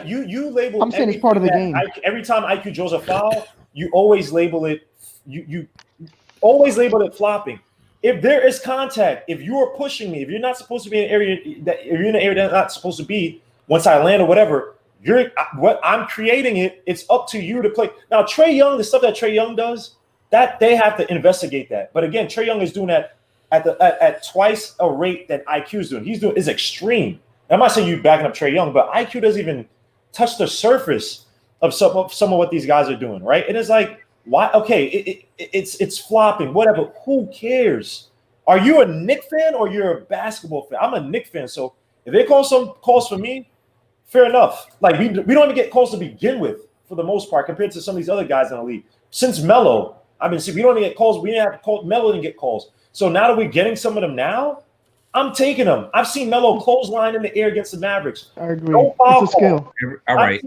you label. I'm saying it's part of the game. Every time IQ draws a foul, you always label it. You always label it flopping. If there is contact, if you are pushing me, if you're not supposed to be in an area if you're in an area that's not supposed to be, once I land or whatever, I'm creating it. It's up to you to play. Now, Trae Young, the stuff that Trae Young does, that they have to investigate that. But again, Trae Young is doing that at twice a rate that IQ is doing. Is extreme. I'm not saying you backing up Trae Young, but IQ doesn't even touch the surface of some of what these guys are doing, right? And it's like, why? Okay, it's flopping, whatever. Who cares? Are you a Knicks fan or you're a basketball fan? I'm a Knicks fan, so if they call some calls for me, fair enough. Like we don't even get calls to begin with for the most part compared to some of these other guys in the league. Since Melo, we don't even get calls. We didn't have to call Melo didn't get calls. So now that we're getting some of them now, I'm taking them. I've seen Melo clothesline in the air against the Mavericks. I agree. It's a skill. All right.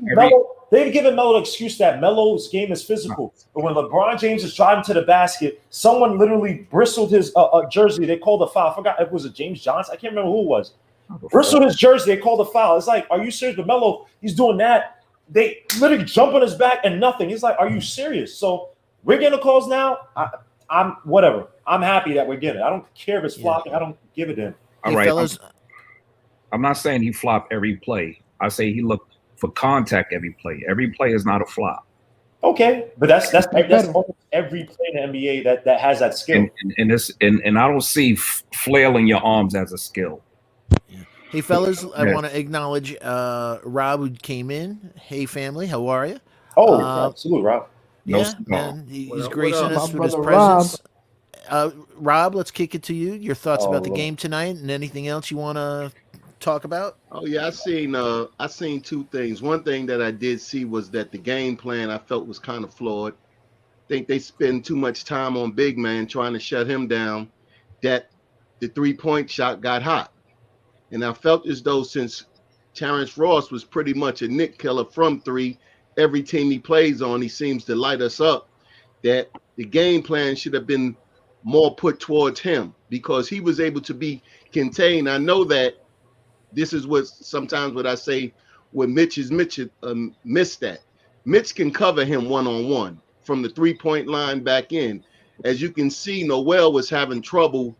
They've given Melo the excuse that Melo's game is physical. But when LeBron James is driving to the basket, someone literally bristled his jersey. They called a foul. I forgot if it was a James Johnson. I can't remember who it was. Bristled his jersey. They called a foul. It's like, are you serious? But Melo, he's doing that. They literally jump on his back and nothing. He's like, are you serious? So we're getting the calls now. I'm whatever. I'm happy that we're getting it. I don't care if it's flopping. I don't give a damn. All right. Fellas. I'm not saying he flopped every play. I say he looked for contact every play. Every play is not a flop. Okay, but that's almost every play in the NBA that has that skill. And I don't see flailing your arms as a skill. Yeah. Hey fellas, I want to acknowledge Rob who came in. Hey family, how are you? Oh, salute, Rob. And he's gracing us with his presence. Rob, let's kick it to you. Your thoughts about the game tonight, and anything else you want to talk about? Oh yeah, I seen two things. One thing that I did see was that the game plan I felt was kind of flawed. I think they spend too much time on big man trying to shut him down, that the 3-point shot got hot. And I felt as though since Terrence Ross was pretty much a Nick killer from three, every team he plays on, he seems to light us up, that the game plan should have been more put towards him because he was able to be contained. I know that this is what I say when Mitch missed that. Mitch can cover him one-on-one from the 3-point line back in. As you can see, Noel was having trouble,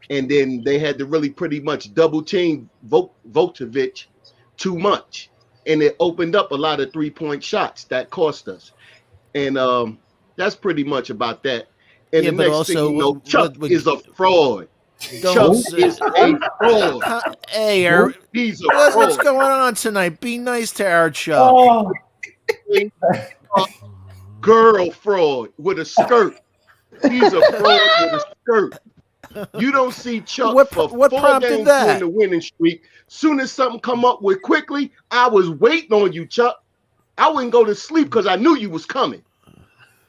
and then they had to really pretty much double team Vucevic too much. And it opened up a lot of 3-point shots that cost us. And that's pretty much about that. And Yeah, the but next also, thing you know, Chuck what- is a fraud. don't Chuck say- is a fraud. Hey, He's a what's fraud. going on tonight? Be nice to our Chuck. Oh, A girl fraud with a skirt. He's a fraud with a skirt. You don't see Chuck What for what 4 prompted games that? during the winning streak. Soon as something come up with quickly, I was waiting on you, Chuck. I wouldn't go to sleep because I knew you was coming.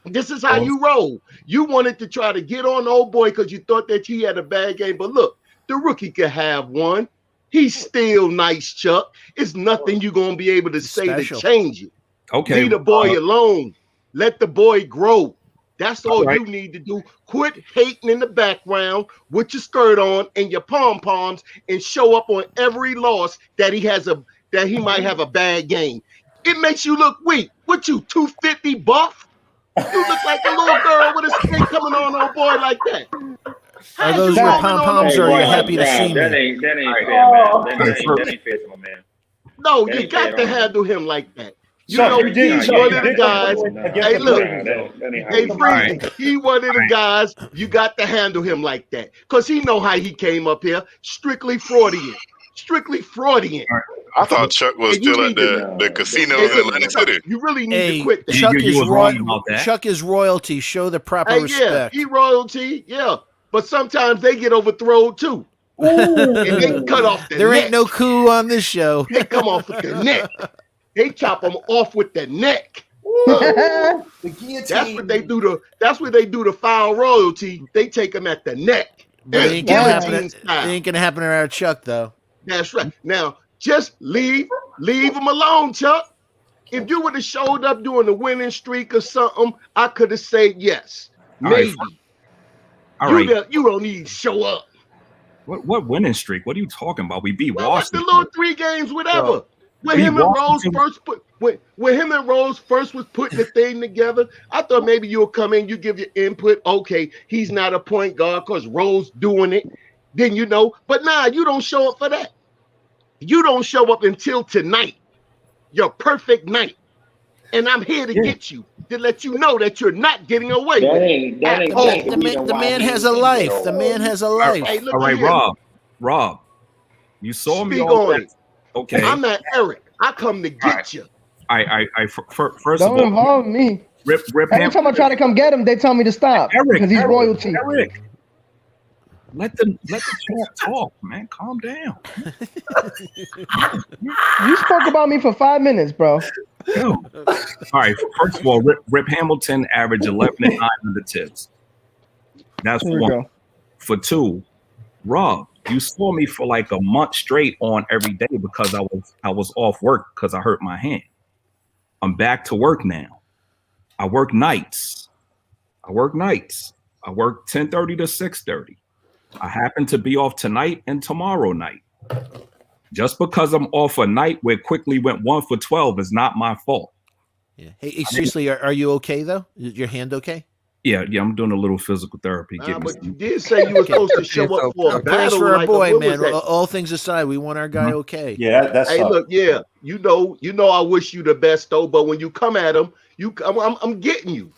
This is how you roll. You wanted to try to get on the old boy because you thought that he had a bad game. But look, the rookie could have one. He's still nice, Chuck. It's nothing you're going to be able to say Special. to change it. Okay. Leave the boy alone. Let the boy grow. That's all right. you need to do. Quit hating in the background with your skirt on and your pom-poms and show up on every loss that he might have a bad game. It makes you look weak. What you, 250 buff? You look like a little girl with a stick coming on old boy like that. Are How's those you your rolling on pom-poms, old or are boy you like happy to that? see me? That ain't fair, man. That ain't fair to my man. No, That you ain't got fair to on him. handle him like that. You Chuck, know, you did. he's Chuck, one you of the did come guys. through against Hey, the look, Blazers, though. That ain't how Hey, we do Freezy, it. he one of the guys you got to handle him like that. Because he know how he came up here. Strictly fraudulent. Strictly fraudulent. I thought Chuck was And you still at need to, the casinos hey, in look, Atlantic Chuck, City. you really need to Hey, quit that. Chuck You is was wrong about that. Chuck is royalty. Show the proper Hey, yeah, respect. he royalty, yeah. But sometimes they get overthrown too. And they cut off the There neck. ain't no coup on this show. They come off with the neck. They chop them off with the neck. The guillotine. That's what they do to foul royalty. They take them at the neck. But it ain't gonna happen. Guillotine It style. ain't gonna happen to our Chuck though. That's right. Now, just leave him alone, Chuck. If you would have showed up during the winning streak or something, I could have said yes. All right, Maybe. All right. You don't need to show up. What winning streak? What are you talking about? We beat Well, what's the Washington. little 3 games, whatever. When Beat him and Rose Washington. first was putting the thing together, I thought maybe you'll come in, you give your input. Okay, he's not a point guard because Rose doing it. Then but nah, you don't show up for that. You don't show up until tonight, your perfect night. And I'm here to get you, to let you know that you're not getting away with it. The man has a life. The man has a life. Hey, look All right, at him. Rob, you saw me Speak all on that. it. Okay. I'm not Eric. I come to get you. First of Don't all, involve me. Rip Every time I try to come get him, they tell me to stop because he's royalty. Eric, let the champ talk, man. Calm down. You spoke about me for 5 minutes, bro. Yo. All right. First of all, Rip Hamilton averaged 11 and 9 on the tips. That's Here we one. go. For two, Rob, you saw me for like a month straight on every day because I was off work because I hurt my hand. I'm back to work now. I work nights. I work 10:30 to 6:30. I happen to be off tonight and tomorrow night. Just because I'm off a night where quickly went 1 for 12 is not my fault. Yeah. Hey, seriously, are you okay though? Is your hand okay? Yeah, I'm doing a little physical therapy. But you did say you were supposed to show up for a Praise battle. for our like boy, what man. was that? All things aside, we want our guy okay. Yeah, that's. Hey, look, yeah, you know, I wish you the best though. But when you come at him, I'm getting you,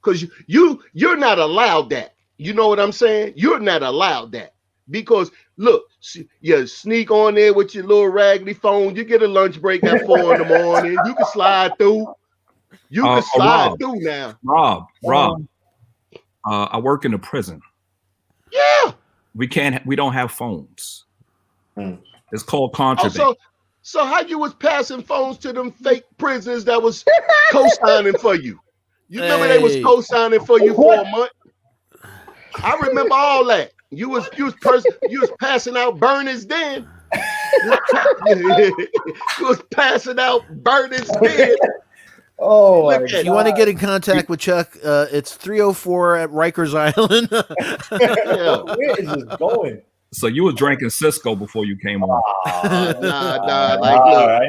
because you're not allowed that. You know what I'm saying? You're not allowed that because look, you sneak on there with your little raggedy phone. You get a lunch break at 4 in the morning. You can slide through. You can slide through now. Rob. I work in a prison. Yeah. We don't have phones. It's called contraband. Oh, so how you was passing phones to them fake prisoners that was co-signing for you? You remember they was co-signing for you for a month? I remember all that. You was passing out burners then. You was passing out burners then. Oh, if you want to get in contact with Chuck, it's 304 at Rikers Island. Where is this going? So you were drinking Cisco before you came on.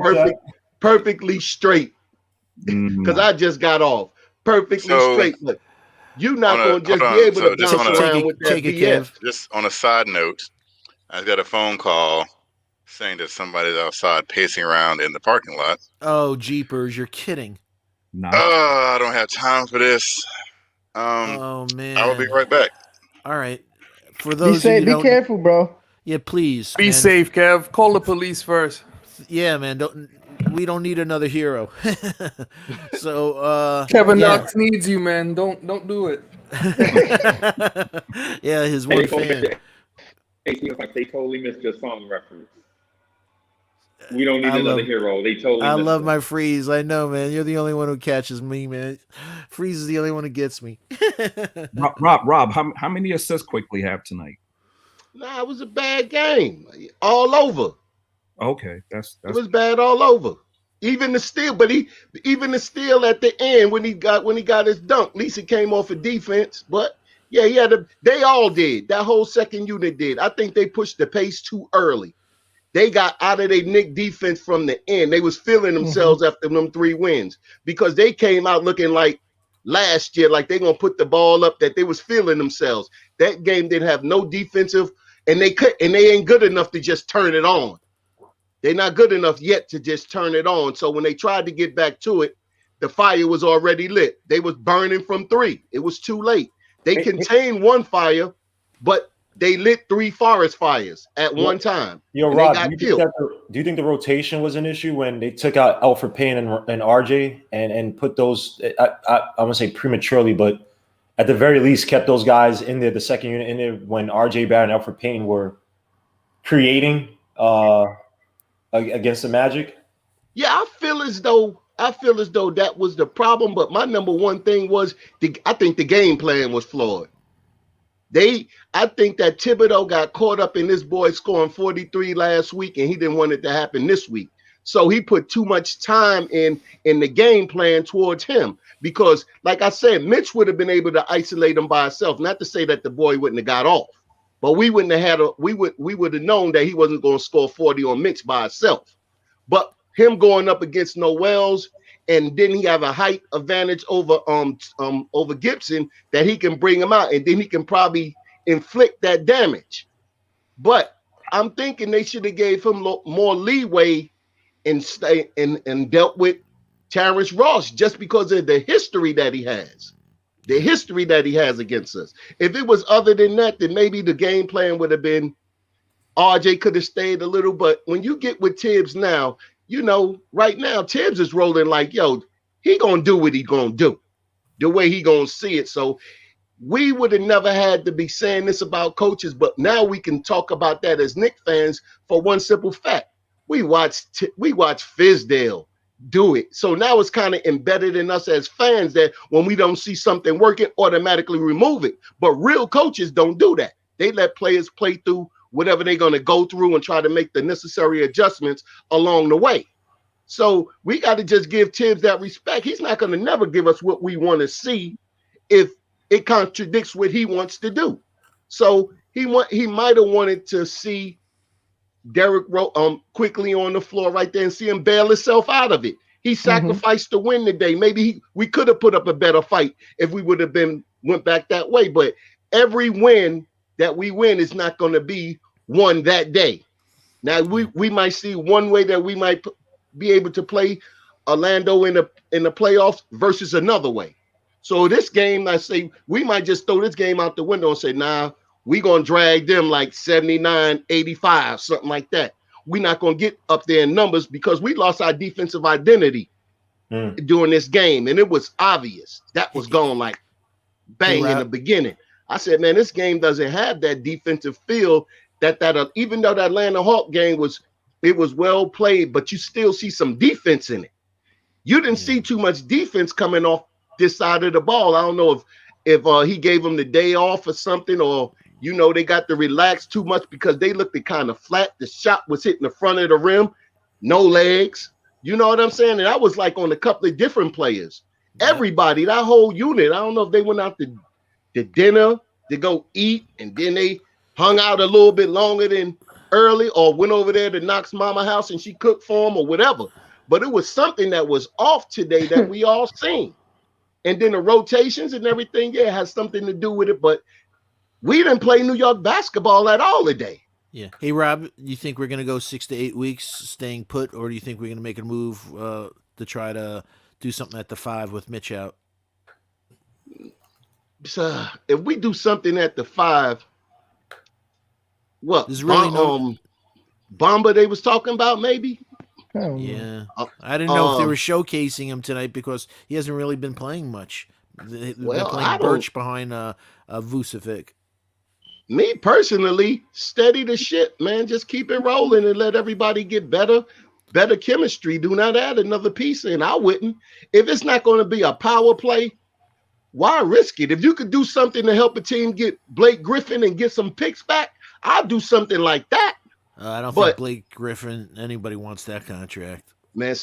Look, perfectly straight. Because I just got off. Perfectly straight. Look, you're not going to just be able to bounce around with that BS. Just on a side note, I got a phone call saying that somebody's outside pacing around in the parking lot. Oh, jeepers, you're kidding. No. I don't have time for this. Oh I will be man. right back. All right. For Be those of safe. you Be don't, careful, bro. yeah, please, Be man. safe, Kev. Call the police first. Yeah, man. We don't need another hero. So, Kevin yeah, Knox needs you, man. Don't do it. yeah, his Hey, one they totally missed fan. it. Hey, Steve, like they totally missed your song reference. We don't need I another love, hero. They totally I missed love it. my freeze. I know, man. You're the only one who catches me, man. Freeze is the only one who gets me. Rob, how many assists quickly have tonight? Nah, it was a bad game. All over. Okay, It was bad all over. Even the steal, but even the steal at the end when he got his dunk. At least it came off of defense. But yeah, they all did. That whole second unit did. I think they pushed the pace too early. They got out of their Knick defense from the end. They was feeling themselves after them 3 wins because they came out looking like last year, like they gonna put the ball up, that they was feeling themselves. That game didn't have no defensive, and they ain't good enough to just turn it on. They're not good enough yet to just turn it on. So when they tried to get back to it, the fire was already lit. They was burning from 3. It was too late. They contained one fire, but they lit 3 forest fires at one time. Yo, and Rob, they got do killed. you think the rotation was an issue when they took out Alfred Payne and RJ and put those? I'm gonna say prematurely, but at the very least kept those guys in there, the second unit in there when RJ Barrett and Alfred Payne were creating against the Magic. Yeah, I feel as though that was the problem. But my number one thing was I think the game plan was flawed. I think that Thibodeau got caught up in this boy scoring 43 last week, and he didn't want it to happen this week. So he put too much time in the game plan towards him because, like I said, Mitch would have been able to isolate him by himself. Not to say that the boy wouldn't have got off, but we wouldn't have had we would have known that he wasn't going to score 40 on Mitch by himself. But him going up against Noel's, and then he have a height advantage over Gibson that he can bring him out, and then he can probably inflict that damage. But I'm thinking they should have gave him more leeway and dealt with Terrence Ross just because of the history that he has. The history that he has against us. If it was other than that, then maybe the game plan would have been RJ could have stayed a little. But when you get with Tibbs now, right now, Tibbs is rolling like, yo, he gonna do what he gonna do, the way he gonna see it. So we would have never had to be saying this about coaches, but now we can talk about that as Knicks fans for one simple fact. We watched Fizdale do it. So now it's kind of embedded in us as fans that when we don't see something working, automatically remove it. But real coaches don't do that. They let players play through whatever they're going to go through and try to make the necessary adjustments along the way. So we got to just give Tibbs that respect. He's not going to never give us what we want to see if it contradicts what he wants to do. So he might have wanted to see Derrick quickly on the floor right there and see him bail himself out of it. He sacrificed to win today. Maybe we could have put up a better fight if we would have went back that way. But every win that we win is not going to be won that day. Now we might see one way that we might be able to play Orlando in the playoffs versus another way. So this game, I say we might just throw this game out the window and say, nah, we're going to drag them like 79, 85, something like that. We're not going to get up there in numbers because we lost our defensive identity during this game. And it was obvious. That was going like bang in the beginning. I said, man, this game doesn't have that defensive feel that even though that Atlanta Hawk game was well played, but you still see some defense in it. You didn't see too much defense coming off this side of the ball. I don't know if he gave them the day off or something, or they got to relax too much because they looked kind of flat. The shot was hitting the front of the rim, no legs. You know what I'm saying? And that was like on a couple of different players. Yep. Everybody, that whole unit. I don't know if they went out to dinner to go eat, and then they hung out a little bit longer than early, or went over there to Knox Mama house and she cooked for them or whatever. But it was something that was off today that we all seen. And then the rotations and everything, has something to do with it. But we didn't play New York basketball at all today. Yeah. Hey, Rob, you think we're going to go 6 to 8 weeks staying put, or do you think we're going to make a move to try to do something at the 5 with Mitch out? if we do something at the 5, what There's really no. Bomba they was talking about maybe. Hell no. Yeah, Uh, I didn't know if they um, were showcasing him tonight because he hasn't really been playing much. They've been Well, I playing don't. Birch behind Vucevic. Me personally, steady the shit, man. Just keep it rolling and let everybody get better chemistry. Do not add another piece in. I wouldn't. If it's not going to be a power play, why risk it? If you could do something to help a team get Blake Griffin and get some picks back, I'll do something like that. I don't think But Blake Griffin, anybody wants that contract. man,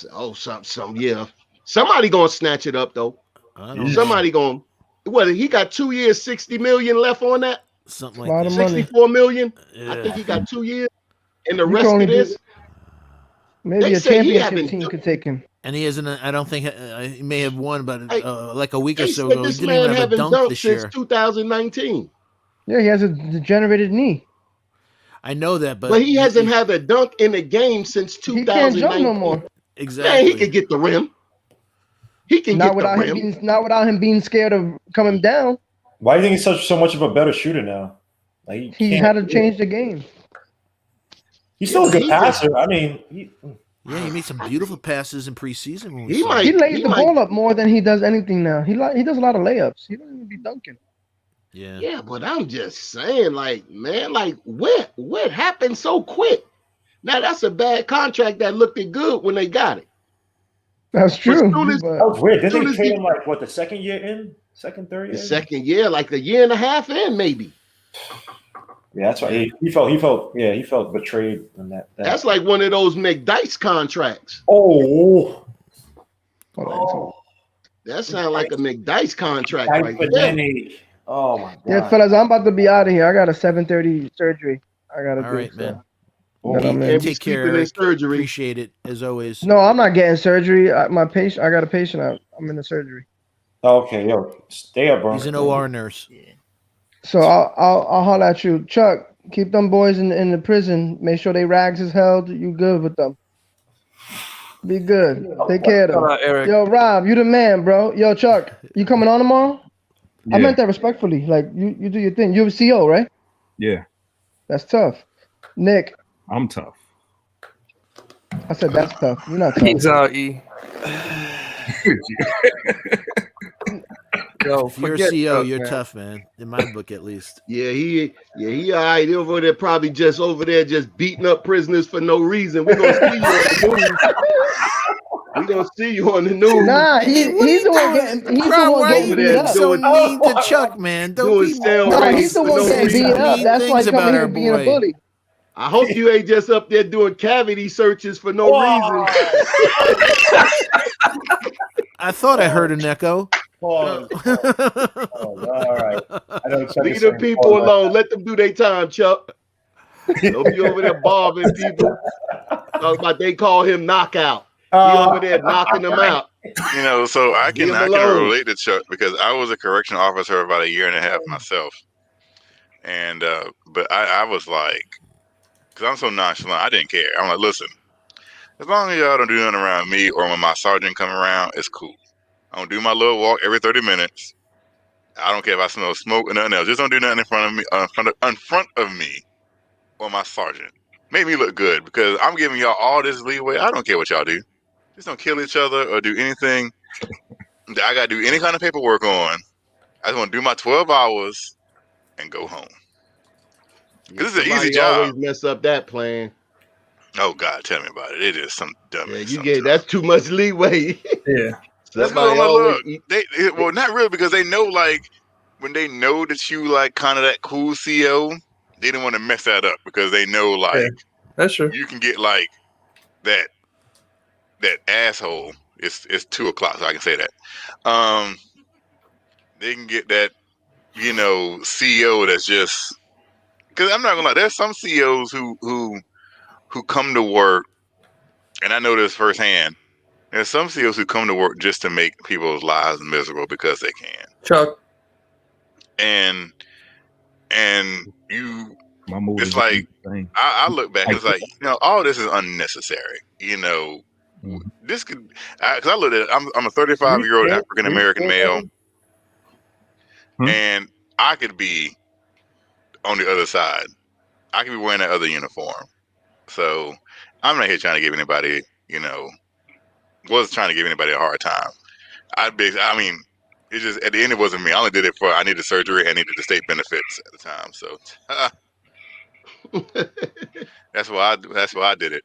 yeah. Somebody gonna snatch it up though. I don't know. Somebody gonna. What? He got 2 years, 60 million left on that. Something A like lot that. of money. 64 million. Yeah. I think he got 2 years, and the You can rest only of do- this. Maybe They a say he championship haven't team done- could take him. And he hasn't. I don't think he may have won, but Hey, like a week or They so said ago, he this didn't even man have a haven't dunk dunked this since year. 2019, Yeah, he has a degenerated knee. I know that, but he hasn't had a dunk in a game since He can't 2019. jump no more. exactly. Man, he could get the rim. He can Not get the without him rim. being scared scared of coming down. Why do you think he's so much of a better shooter now? Like He can't- had to change the game. He's still a good He passer. I mean, Yeah, he made some beautiful passes in preseason. When we He saw might- He him. lays the ball up more than he does anything now. He does a lot of layups. He doesn't even be dunking. Yeah. Yeah, but I'm just saying, like, man, like, what happened so quick? Now that's a bad contract that looked it good when they got it. That's true. soon as- but that was weird. Didn't Soon they as trade he- him like what the second year in? Second, third The year? second year, like a year and a half in, maybe. Yeah, that's right. He felt betrayed in that. That's like one of those McDice contracts. oh, hold on. That sounds like a McDice contract Dyke right there. Panini. Oh my god. Yeah, fellas, I'm about to be out of here. I got a 7:30 surgery. I gotta All do. right, so. man. But I'm in. Can't be Take care, sleeping in Eric. surgery. Appreciate it as always. No, I'm not getting surgery. I got a patient. I'm in the surgery. Okay, yo, stay up, bro. He's an OR nurse. Yeah. So I'll holler at you, Chuck. Keep them boys in the prison. Make sure they rags is held. You good with them? Be good. Take care of Shout them. out, Eric. Yo, Rob, you the man, bro. Yo, Chuck, you coming on tomorrow? I Yeah. meant that respectfully. Like you do your thing. You're a CO, right? Yeah, That's tough. Nick, I'm tough. I said that's tough. You're not tough. He's out, E. Yo, If you're a forget CO, Chuck, you're man. tough, man. In my book, at least. He all right. He over there probably just beating up prisoners for no reason. We're gonna see you on the news. We're gonna see you on the news. Nah, he's the one getting. He's the one getting beat up. so doing- mean to Chuck, man? Don't doing be cell Nah, race he's the for one no getting reason. beat up. Mean That's why things he's coming about here our being a boy. bully. I hope you ain't just up there doing cavity searches for no reason. I thought I heard an echo. Pause. All right. I know Chuck Leave is the saying people pause. alone. Let them do their time, Chuck. Don't be over there bombing people. Talk about they call him knockout. He over there knocking them out. You know, so I Leave can him I can alone. relate to Chuck because I was a correctional officer about a year and a half myself, and but I was like, because I'm so nonchalant, I didn't care. I'm like, listen, as long as y'all don't do nothing around me or when my sergeant come around, it's cool. I'm gonna do my little walk every 30 minutes. I don't care if I smell smoke or nothing else. Just don't do nothing in front of me, in front of me, or my sergeant. Make me look good because I'm giving y'all all this leeway. I don't care what y'all do. Just don't kill each other or do anything that I gotta do any kind of paperwork on. I just want to do my 12 hours and go home. This is an Somebody easy job. always mess up that plan. Oh God, tell me about it. It is some dumb. Yeah, you get that's too much leeway. Yeah. That's Somebody good. always Look, well, not really because they know, like, when they know that you like kind of that cool CO, they didn't want to mess that up because they know, like, Yeah. That's true. you can get like that asshole. It's 2:00, so I can say that. They can get that, CEO that's just because I'm not gonna lie. There's some CEOs who come to work, and I know this firsthand. There's some CEOs who come to work just to make people's lives miserable because they can. Chuck. And you, My mood it's is like the same. I look back and it's like, all this is unnecessary. This could, because I look at it, I'm a 35-year-old African American male. and I could be on the other side. I could be wearing that other uniform. So I'm not here trying to give anybody, wasn't trying to give anybody a hard time. I mean, it just at the end it wasn't me. I only did it I needed surgery and needed the state benefits at the time. So that's why I did it.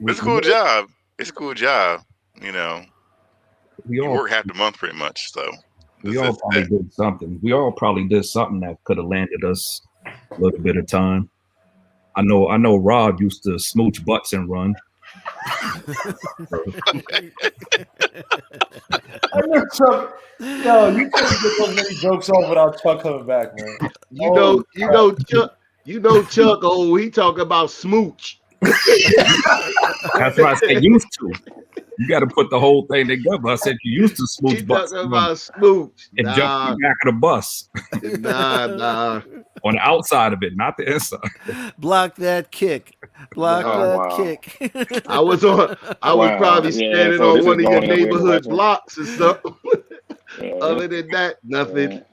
It's a cool job. It's a cool job. You work half the month pretty much. So we all probably did something. We all probably did something that could have landed us a little bit of time. I know Rob used to smooch butts and run. I know Chuck. Yo, you can't get those many jokes off without Chuck coming back, man. You know Chuck. Oh, he talking about smooch. That's why I said used to. You got to put the whole thing together. I said you used to smooch butts. Talking about smooch. And jump in the back of the bus. Nah. On the outside of it, not the inside. Block that kick. Block that kick. I was probably standing on one of your neighborhood blocks or something. Other than that, nothing.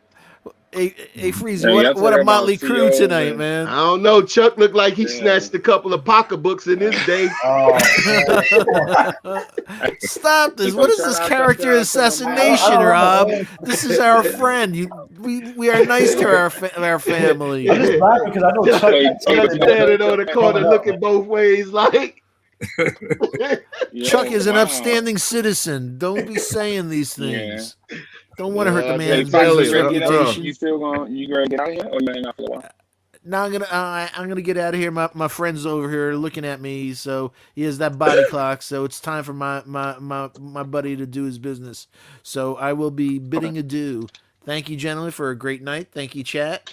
Hey, Freezy, what a motley crew tonight, man. I don't know. Chuck looked like he snatched a couple of pocketbooks in his day. Stop this. What is this character assassination, Rob? This is our friend. We are nice to our family. I'm just laughing because I know Chuck standing on the corner looking both ways like. Chuck is an upstanding citizen. Don't be saying these things. Don't want to hurt the man's business reputation. You gonna get out of here, or you ain't not for a while? No, I'm gonna get out of here. My friend's over here looking at me, so he has that body clock. So it's time for my buddy to do his business. So I will be bidding adieu. Thank you, gentlemen, for a great night. Thank you, chat,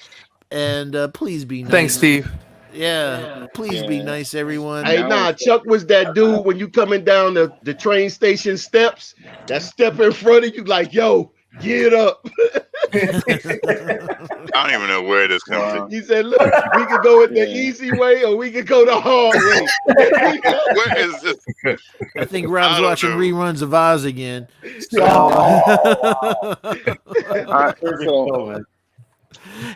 and please be nice. Thanks, Steve. Yeah, please be nice, everyone. Hey, Chuck was that dude when you coming down the train station steps. That step in front of you, like, yo, get up. I don't even know where this comes from. He said, look, we could go the easy way or we could go the hard way. Where is this? I think Rob's watching reruns of Oz again.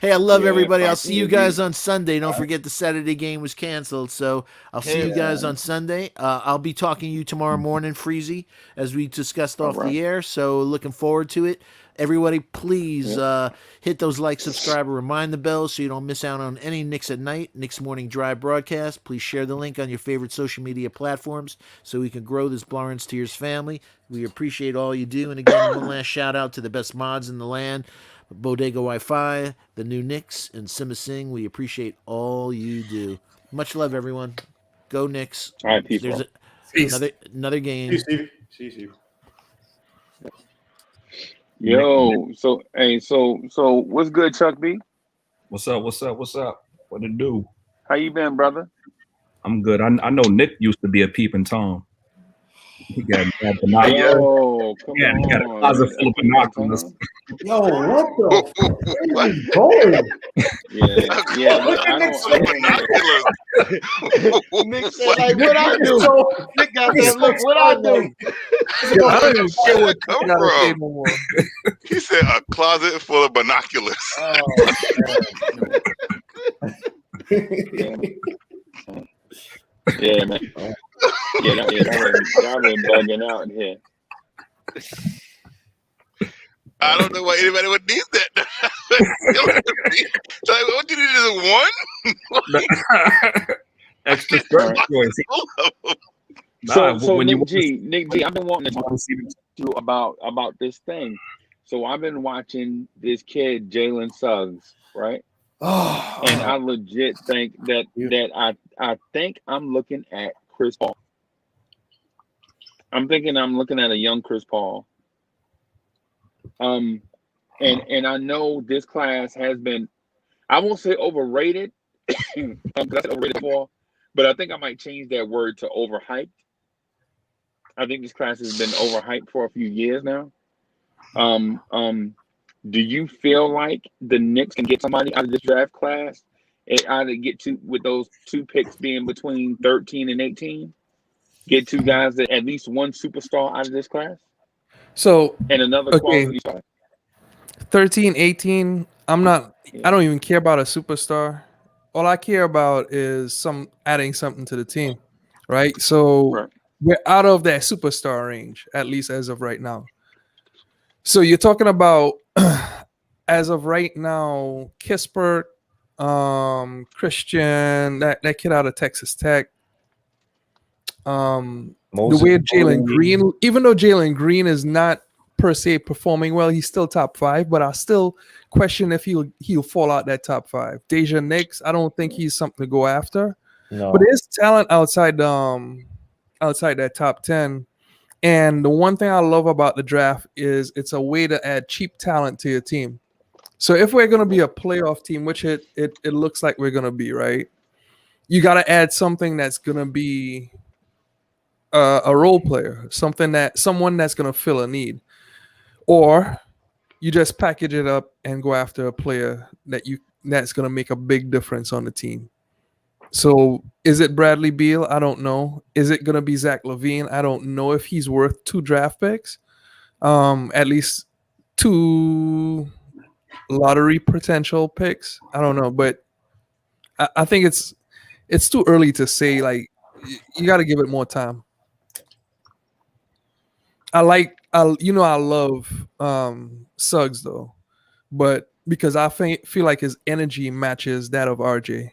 Hey, I love everybody. I'll see you guys on Sunday. Don't forget the Saturday game was canceled, so I'll see you guys on Sunday. I'll be talking to you tomorrow morning, Freezy, as we discussed off the air, so looking forward to it. Everybody, please hit those like, subscribe, or remind the bell so you don't miss out on any Knicks at Night, Knicks Morning Drive broadcast. Please share the link on your favorite social media platforms so we can grow this Lawrence Tears family. We appreciate all you do. And again, one last shout out to the best mods in the land, Bodega Wi-Fi, the new Knicks, and Sima Singh. We appreciate all you do. Much love, everyone. Go Knicks. All right, people. There's another game. See you, Steve. Yo, so what's good, Chuck B? What's up? What it do? How you been, brother? I'm good. I know Nick used to be a peeping Tom. He got binoculars. Yo, come on. He got a closet full of binoculars. Yo, what the boy? Yeah. Nick said, like, what I do? Nick got that look, what I do? I don't even care what come from. He said a closet full of binoculars. Yeah, man. Y'all been bugging out in here. I don't know why anybody would need that. Like, what you need is one? Extra So Nick G, I've been wanting to talk to you about this thing. So I've been watching this kid, Jalen Suggs, right? And I legit think that I think I'm looking at Chris Paul. I'm thinking I'm looking at a young Chris Paul. And I know this class has been, I won't say overrated, because I said overrated before, but I think I might change that word to overhyped. I think this class has been overhyped for a few years now. Do you feel like the Knicks can get somebody out of this draft class and either get to, with those two picks being between 13 and 18, get two guys that at least one superstar out of this class? So And another okay, quality shot. 13, 18. I'm not. Yeah. I don't even care about a superstar. All I care about is adding something to the team, right? So Right. we're out of that superstar range, at least as of right now. So you're talking about as of right now, Kispert, Christian, that kid out of Texas Tech. The Moses way Jalen Moody. Green, even though Jalen Green is not per se performing well, he's still top 5, but I still question if he'll fall out that top 5. Deja Nix, I don't think he's something to go after. No. But there's talent outside that top 10. And the one thing I love about the draft is it's a way to add cheap talent to your team. So if we're going to be a playoff team, which it looks like we're going to be, right? You got to add something that's going to be a role player, someone that's going to fill a need, or you just package it up and go after a player that's going to make a big difference on the team. So is it Bradley Beal? I don't know. Is it going to be Zach LaVine? I don't know if he's worth 2 draft picks, at least 2 lottery potential picks. I don't know, but I think it's too early to say. Like, you got to give it more time. I love Suggs though, but because I feel like his energy matches that of RJ,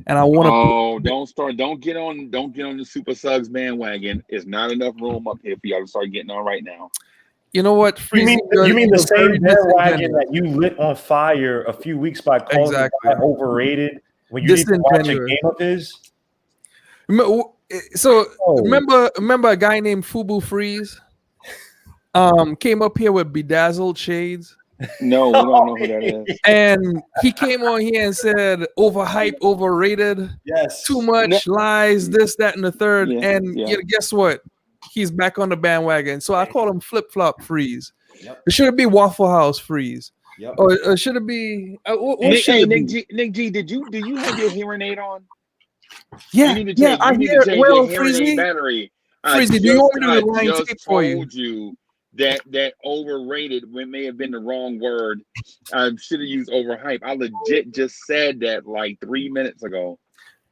and I want to. Oh, don't get on the Super Suggs bandwagon. It's not enough room up here for y'all to start getting on right now. You know what? You mean the same bandwagon disingenuous. that you lit on fire a few weeks by calling the Exactly. guy overrated when you didn't watch a Disingenuous. game of his? So Oh. remember a guy named Fubu Freeze came up here with bedazzled shades. No, we don't know who that is. And he came on here and said overhyped, overrated, Yes. too much lies, this, that, and the third. Yeah, and yeah. Guess what? He's back on the bandwagon. So I call him flip flop freeze. Yep. It should be Waffle House freeze. Yep. Or should it be? What Nick, should hey, it Nick be? G, Nick G, do you have your hearing aid on? Yeah, You need to change, I you need hear. to change Well, your hearing aid battery. Freezy, do you want me to rewind I tape just for you? told you that overrated may have been the wrong word. I should have used overhype. I legit just said that like 3 minutes ago.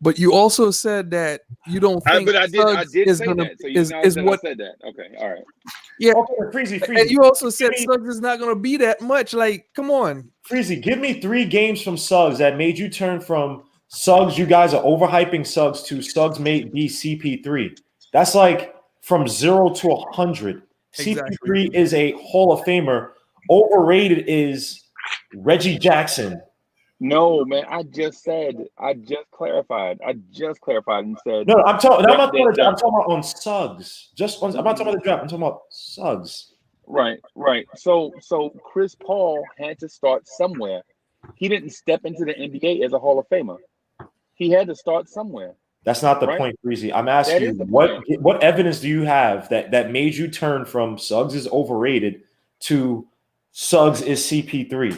But you also said that you don't think But I Suggs did is say gonna that. So you know is that what I said that. Okay, all right. Yeah. Okay, Freezy. And you also said Suggs is not gonna be that much. Like, come on. Freezy, give me 3 games from Suggs that made you turn from Suggs, you guys are overhyping Suggs, to Suggs may be CP3. That's like from 0 to 100. Exactly. CP3 is a Hall of Famer. Overrated is Reggie Jackson. No, man, I just clarified and said No, I'm talking about on Suggs. I'm not talking about the draft. I'm talking about Suggs. Right. So Chris Paul had to start somewhere. He didn't step into the NBA as a Hall of Famer. He had to start somewhere. That's not the Right? point, Breezy. I'm asking That you, is the what evidence do you have that made you turn from Suggs is overrated to Suggs is CP3?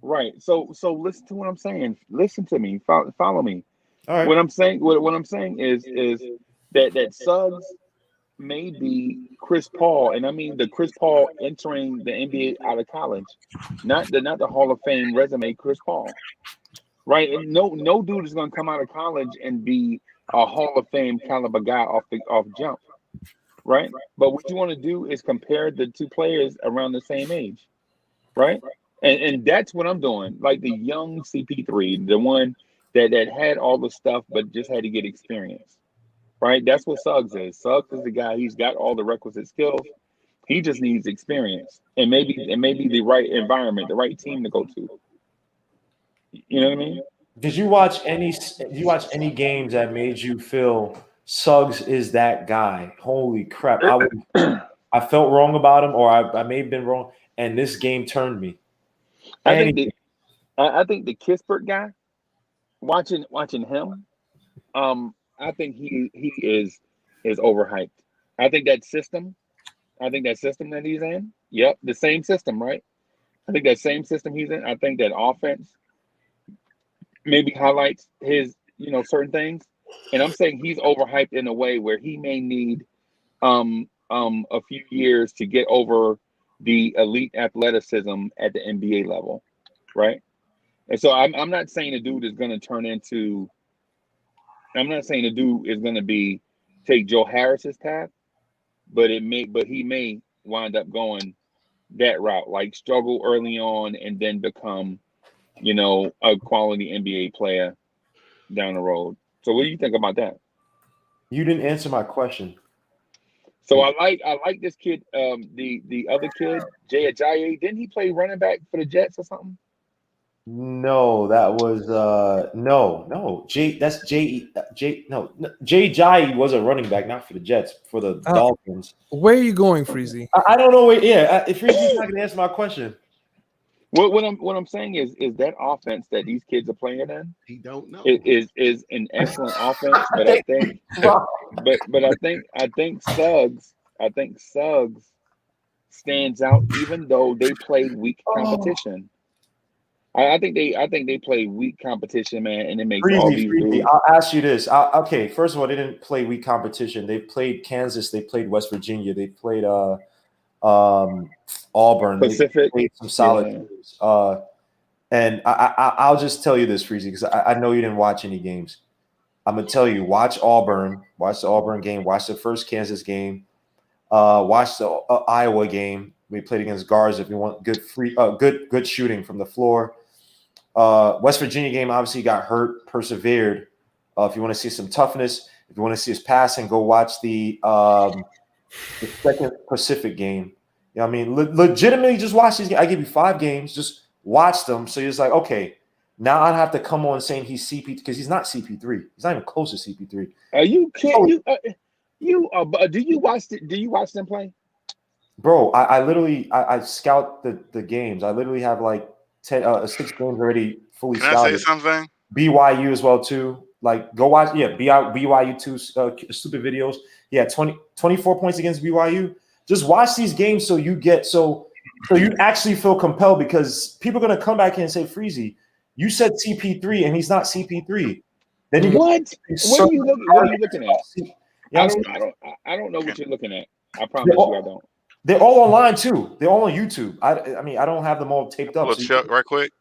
Right. So listen to what I'm saying. Listen to me. Follow me. All right. What I'm saying is that Suggs may be Chris Paul, and I mean the Chris Paul entering the NBA out of college, not the Hall of Fame resume Chris Paul. Right? And no dude is going to come out of college and be a Hall of Fame caliber guy off jump. Right? But what you want to do is compare the two players around the same age. Right? And that's what I'm doing. Like the young CP3, the one that had all the stuff but just had to get experience. Right? That's what Suggs is. Suggs is the guy, he's got all the requisite skills. He just needs experience and maybe the right environment, the right team to go to. You know what I mean? Did you watch any games that made you feel Suggs is that guy? Holy crap. I felt wrong about him, or I may have been wrong, and this game turned me. I think the Kispert guy, watching him, I think he is overhyped. I think that system that he's in, yep, the same system, right? I think that same system he's in, I think that offense maybe highlights his, certain things. And I'm saying he's overhyped in a way where he may need a few years to get over the elite athleticism at the NBA level, right? And so I'm not saying the dude is going to turn into. I'm not saying the dude is going to be take Joe Harris's path, but he may wind up going that route, like struggle early on and then become, a quality NBA player down the road. So what do you think about that? You didn't answer my question. So I like this kid, the other kid, Jay Ajayi. Didn't he play running back for the Jets or something? No, that was no. Jay Jai was a running back, not for the Jets, for the Dolphins. Where are you going, Freezy? I don't know where. Yeah, if Freezy's not gonna answer my question. What I'm saying is that offense that these kids are playing in He don't know. is an excellent offense, but I think I think Suggs stands out even though they play weak competition. I think they play weak competition, man, and it makes all these dudes. I'll ask you this. Okay, first of all, they didn't play weak competition. They played Kansas. They played West Virginia. They played Auburn. Pacific. They played some solid teams. And I'll just tell you this, Freezy, because I know you didn't watch any games. I'm gonna tell you, watch Auburn. Watch the Auburn game. Watch the first Kansas game. Watch the Iowa game. We played against guards. If you want good shooting from the floor. West Virginia game obviously got hurt, persevered. If you want to see some toughness, if you want to see his passing, go watch the second Pacific game. You know what I mean? Legitimately, just watch these games. I give you 5 games. Just watch them. So you're just like, okay, now I don't have to come on saying he's CP because he's not CP3. He's not even close to CP3. Are you kidding? Do you watch them play? Bro, I literally scout the games. I literally have like 6 games already fully Can scouted. I say something? BYU as well too. Like go watch BYU too. Stupid videos. Yeah, 24 points against BYU. Just watch these games so you actually feel compelled because people are gonna come back here and say, Freezy, you said CP3 and he's not CP3. Then you what? What are you looking at? I don't know what you're looking at. I promise you I don't. They're all online too. They're all on YouTube. I mean, I don't have them all taped up. Well, Chuck, right quick.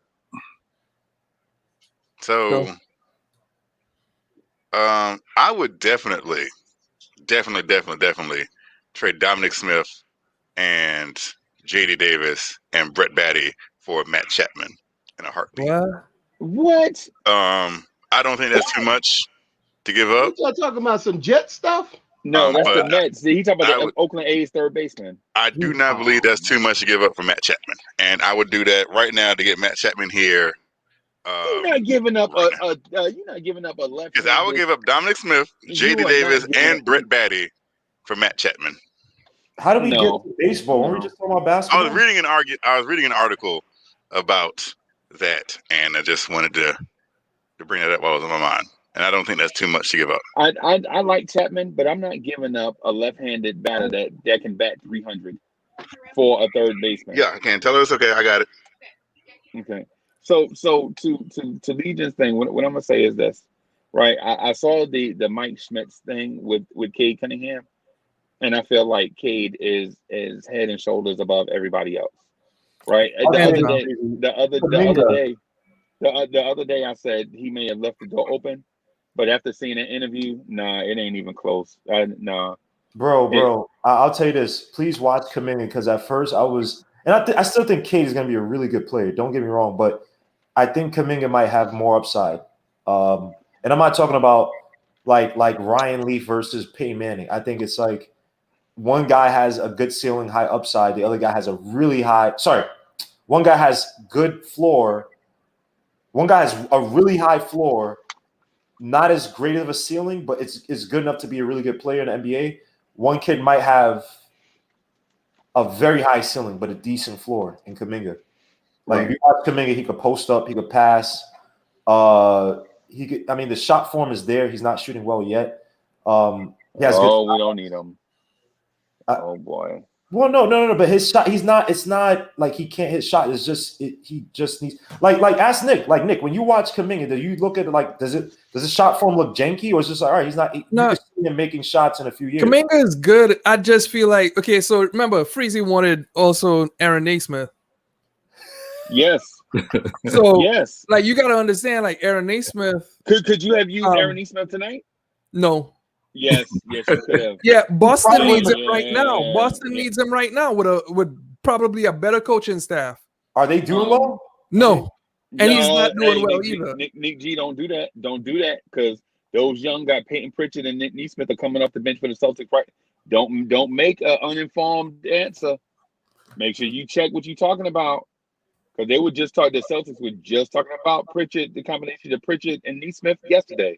So, I would definitely trade Dominic Smith and J.D. Davis and Brett Batty for Matt Chapman in a heartbeat. What? I don't think that's too much to give up. Y'all talking about some Jet stuff? No, that's the Mets. He talking about the Oakland A's third baseman. I do not believe that's too much to give up for Matt Chapman, and I would do that right now to get Matt Chapman here. You're not giving up you're not giving up a left. Because I would give up Dominic Smith, J.D. Davis, and Brett Batty for Matt Chapman. How do we get to baseball? Weren't we just talking about basketball? I was reading an article about that, and I just wanted to bring that up while it was on my mind. And I don't think that's too much to give up. I like Chapman, but I'm not giving up a left-handed batter that can bat 300 for a third baseman. Yeah, I can tell her it's okay. I got it. Okay. So to Legion's thing, what I'm gonna say is this, right? I saw the Mike Schmitz thing with Cade Cunningham, and I feel like Cade is head and shoulders above everybody else, right? The other day I said he may have left the door open. But after seeing an interview, nah, it ain't even close. Nah. Bro, I'll tell you this. Please watch Kaminga because at first I was – and I still think Cade is going to be a really good player. Don't get me wrong. But I think Kaminga might have more upside. And I'm not talking about like Ryan Leaf versus Peyton Manning. I think it's like one guy has a good ceiling, high upside. The other guy has a really high – sorry. One guy has good floor. One guy has a really high floor. Not as great of a ceiling, but it's good enough to be a really good player in the NBA. One kid might have a very high ceiling, but a decent floor in Kaminga. Like if you watch Kaminga, he could post up, he could pass. He could. I mean, the shot form is there. He's not shooting well yet. He has we don't need him. Oh boy. Well, no. But his shot, he's not. It's not like he can't hit shot. It's just he just needs like ask Nick. Like Nick, when you watch Kaminga, do you look at it like does his shot form look janky or is just like all right? He's not. No, see him making shots in a few years. Kuminga is good. I just feel like, okay, so remember, Freezy wanted also Aaron Naismith. Yes. So, Yes. like, you got to understand, like, Aaron Naismith. Could you have used Aaron Naismith tonight? No. Yes, you could have. Yeah, Boston Probably needs him right now. Boston needs him right now with probably a better coaching staff. Are they doing well? No. And he's not doing well Nick, either. Nick G, don't do that. Don't do that, because those young guys, Peyton Pritchard and Nick Neesmith, are coming off the bench for the Celtics. Right? Don't make an uninformed answer. Make sure you check what you're talking about, because they were just talking. The Celtics were just talking about Pritchard, the combination of Pritchard and Neesmith yesterday.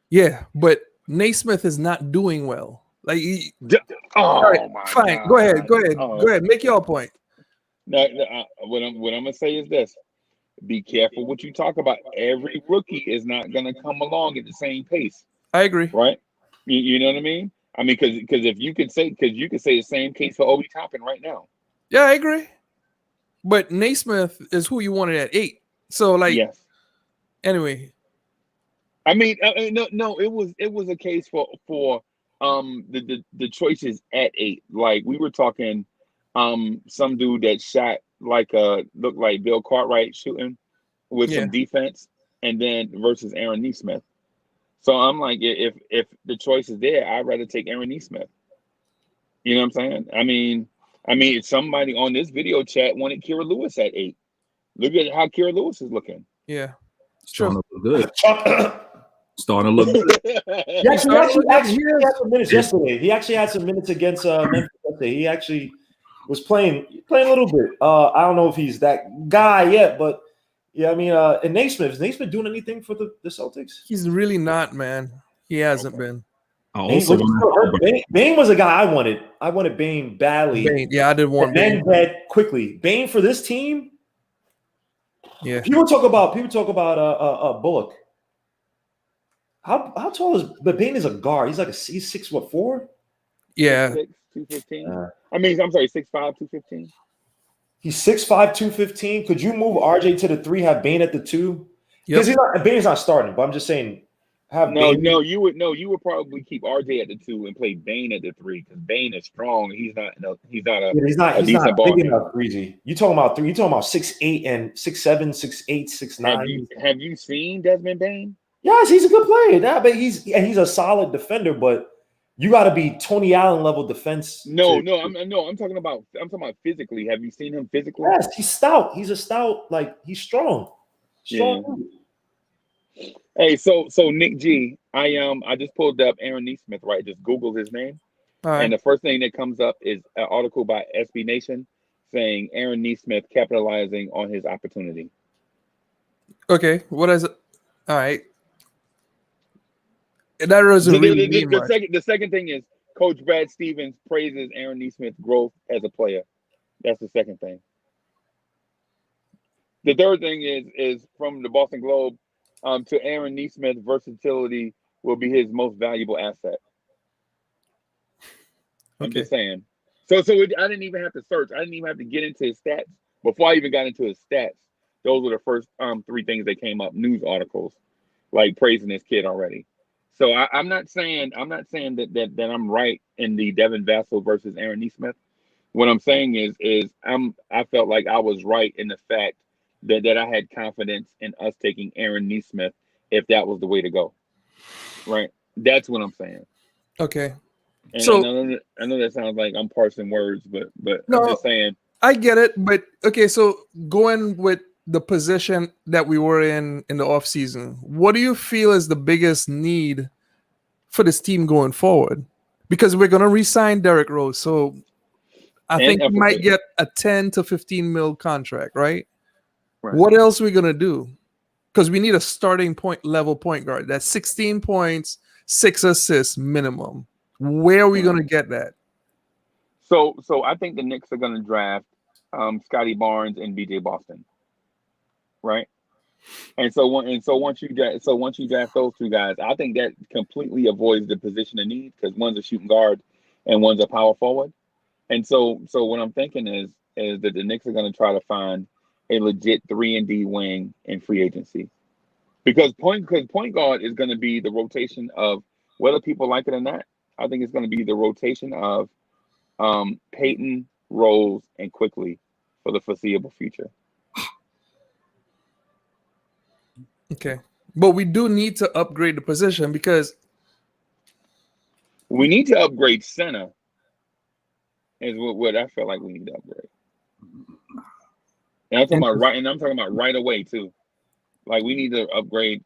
Yeah, but Naismith is not doing well. Like, my fine. God. Go ahead. Oh. Go ahead. Make your point. No, what I'm gonna say is this: be careful what you talk about. Every rookie is not gonna come along at the same pace. I agree. Right? You know what I mean? I mean, because if you could say, the same case for Obi Toppin right now. Yeah, I agree. But Naismith is who you wanted at 8. So, like, yes. Anyway. I mean, no, it was a case for the choices at 8. Like, we were talking some dude that shot looked like Bill Cartwright shooting with some defense, and then versus Aaron Neesmith. So I'm like, if the choice is there, I'd rather take Aaron Neesmith. You know what I'm saying? I mean, somebody on this video chat wanted Kira Lewis at 8. Look at how Kira Lewis is looking. Yeah, starting to look good. Starting to look good. He actually had some minutes yesterday. He actually had some minutes against Memphis yesterday. He actually was playing a little bit. I don't know if he's that guy yet, but yeah, I mean, and Naismith, is Naismith doing anything for the Celtics? He's really not, man. He hasn't been. Bane was a guy I wanted. I wanted Bane badly. Bane. Yeah, I did want Bane. Then quickly. Bane for this team. Yeah. People talk about Bullock. How tall is? But Bane is a guard. He's like he's 6'4". Yeah. 6'6", 215. I mean, I'm sorry, 6'5", 215. He's 6'5", 215. Could you move RJ to the 3, have Bane at the 2? Because Bane's not starting, but I'm just saying. You would probably keep RJ at the 2 and play Bane at the 3, because Bane is strong. He's not decent ball big enough, Breezy. You talking about 3? You talking about 6'8" and 6'7", 6'8", 6'9". Have you seen Desmond Bane? Yes, he's a good player. But he's a solid defender, but you got to be Tony Allen level defense. I'm talking about physically. Have you seen him physically? Yes, he's stout. He's a stout, like, he's strong. Yeah. Hey, so Nick G, I just pulled up Aaron Neesmith, right? Just Googled his name. And the first thing that comes up is an article by SB Nation saying Aaron Neesmith capitalizing on his opportunity. Okay, what is it? All right. That doesn't really mean much. The second thing is Coach Brad Stevens praises Aaron Neesmith's growth as a player. That's the second thing. The third thing is from the Boston Globe, to Aaron Neesmith, versatility will be his most valuable asset. I'm just saying. So I didn't even have to search. I didn't even have to get into his stats. Before I even got into his stats, those were the first 3 things that came up, news articles, like praising this kid already. So I'm not saying that I'm right in the Devin Vassell versus Aaron Neesmith. What I'm saying is I felt like I was right in the fact that I had confidence in us taking Aaron Neesmith if that was the way to go. Right? That's what I'm saying. Okay. And so I know that sounds like I'm parsing words, but no, I'm just saying. I get it, but okay, so going with the position that we were in the offseason, what do you feel is the biggest need for this team going forward? Because we're going to re-sign Derrick Rose, so I think we might get a 10 to 15 mil contract, right? What else are we going to do? Because we need a starting level point guard. That's 16 points, 6 assists minimum. Where are we going to get that? So I think the Knicks are going to draft Scotty Barnes and BJ Boston, right? And so once you draft those 2 guys, I think that completely avoids the position of need, because one's a shooting guard and one's a power forward. And so what I'm thinking is that the Knicks are going to try to find a legit 3-and-D wing in free agency, because point guard is going to be the rotation of whether people like it or not. I think it's going to be the rotation of Peyton, Rose, and Quickly for the foreseeable future. Okay. But we do need to upgrade the position because We need to upgrade center. Is what I feel like we need to upgrade. And I'm talking about right, and I'm talking about right away too. Like we need to upgrade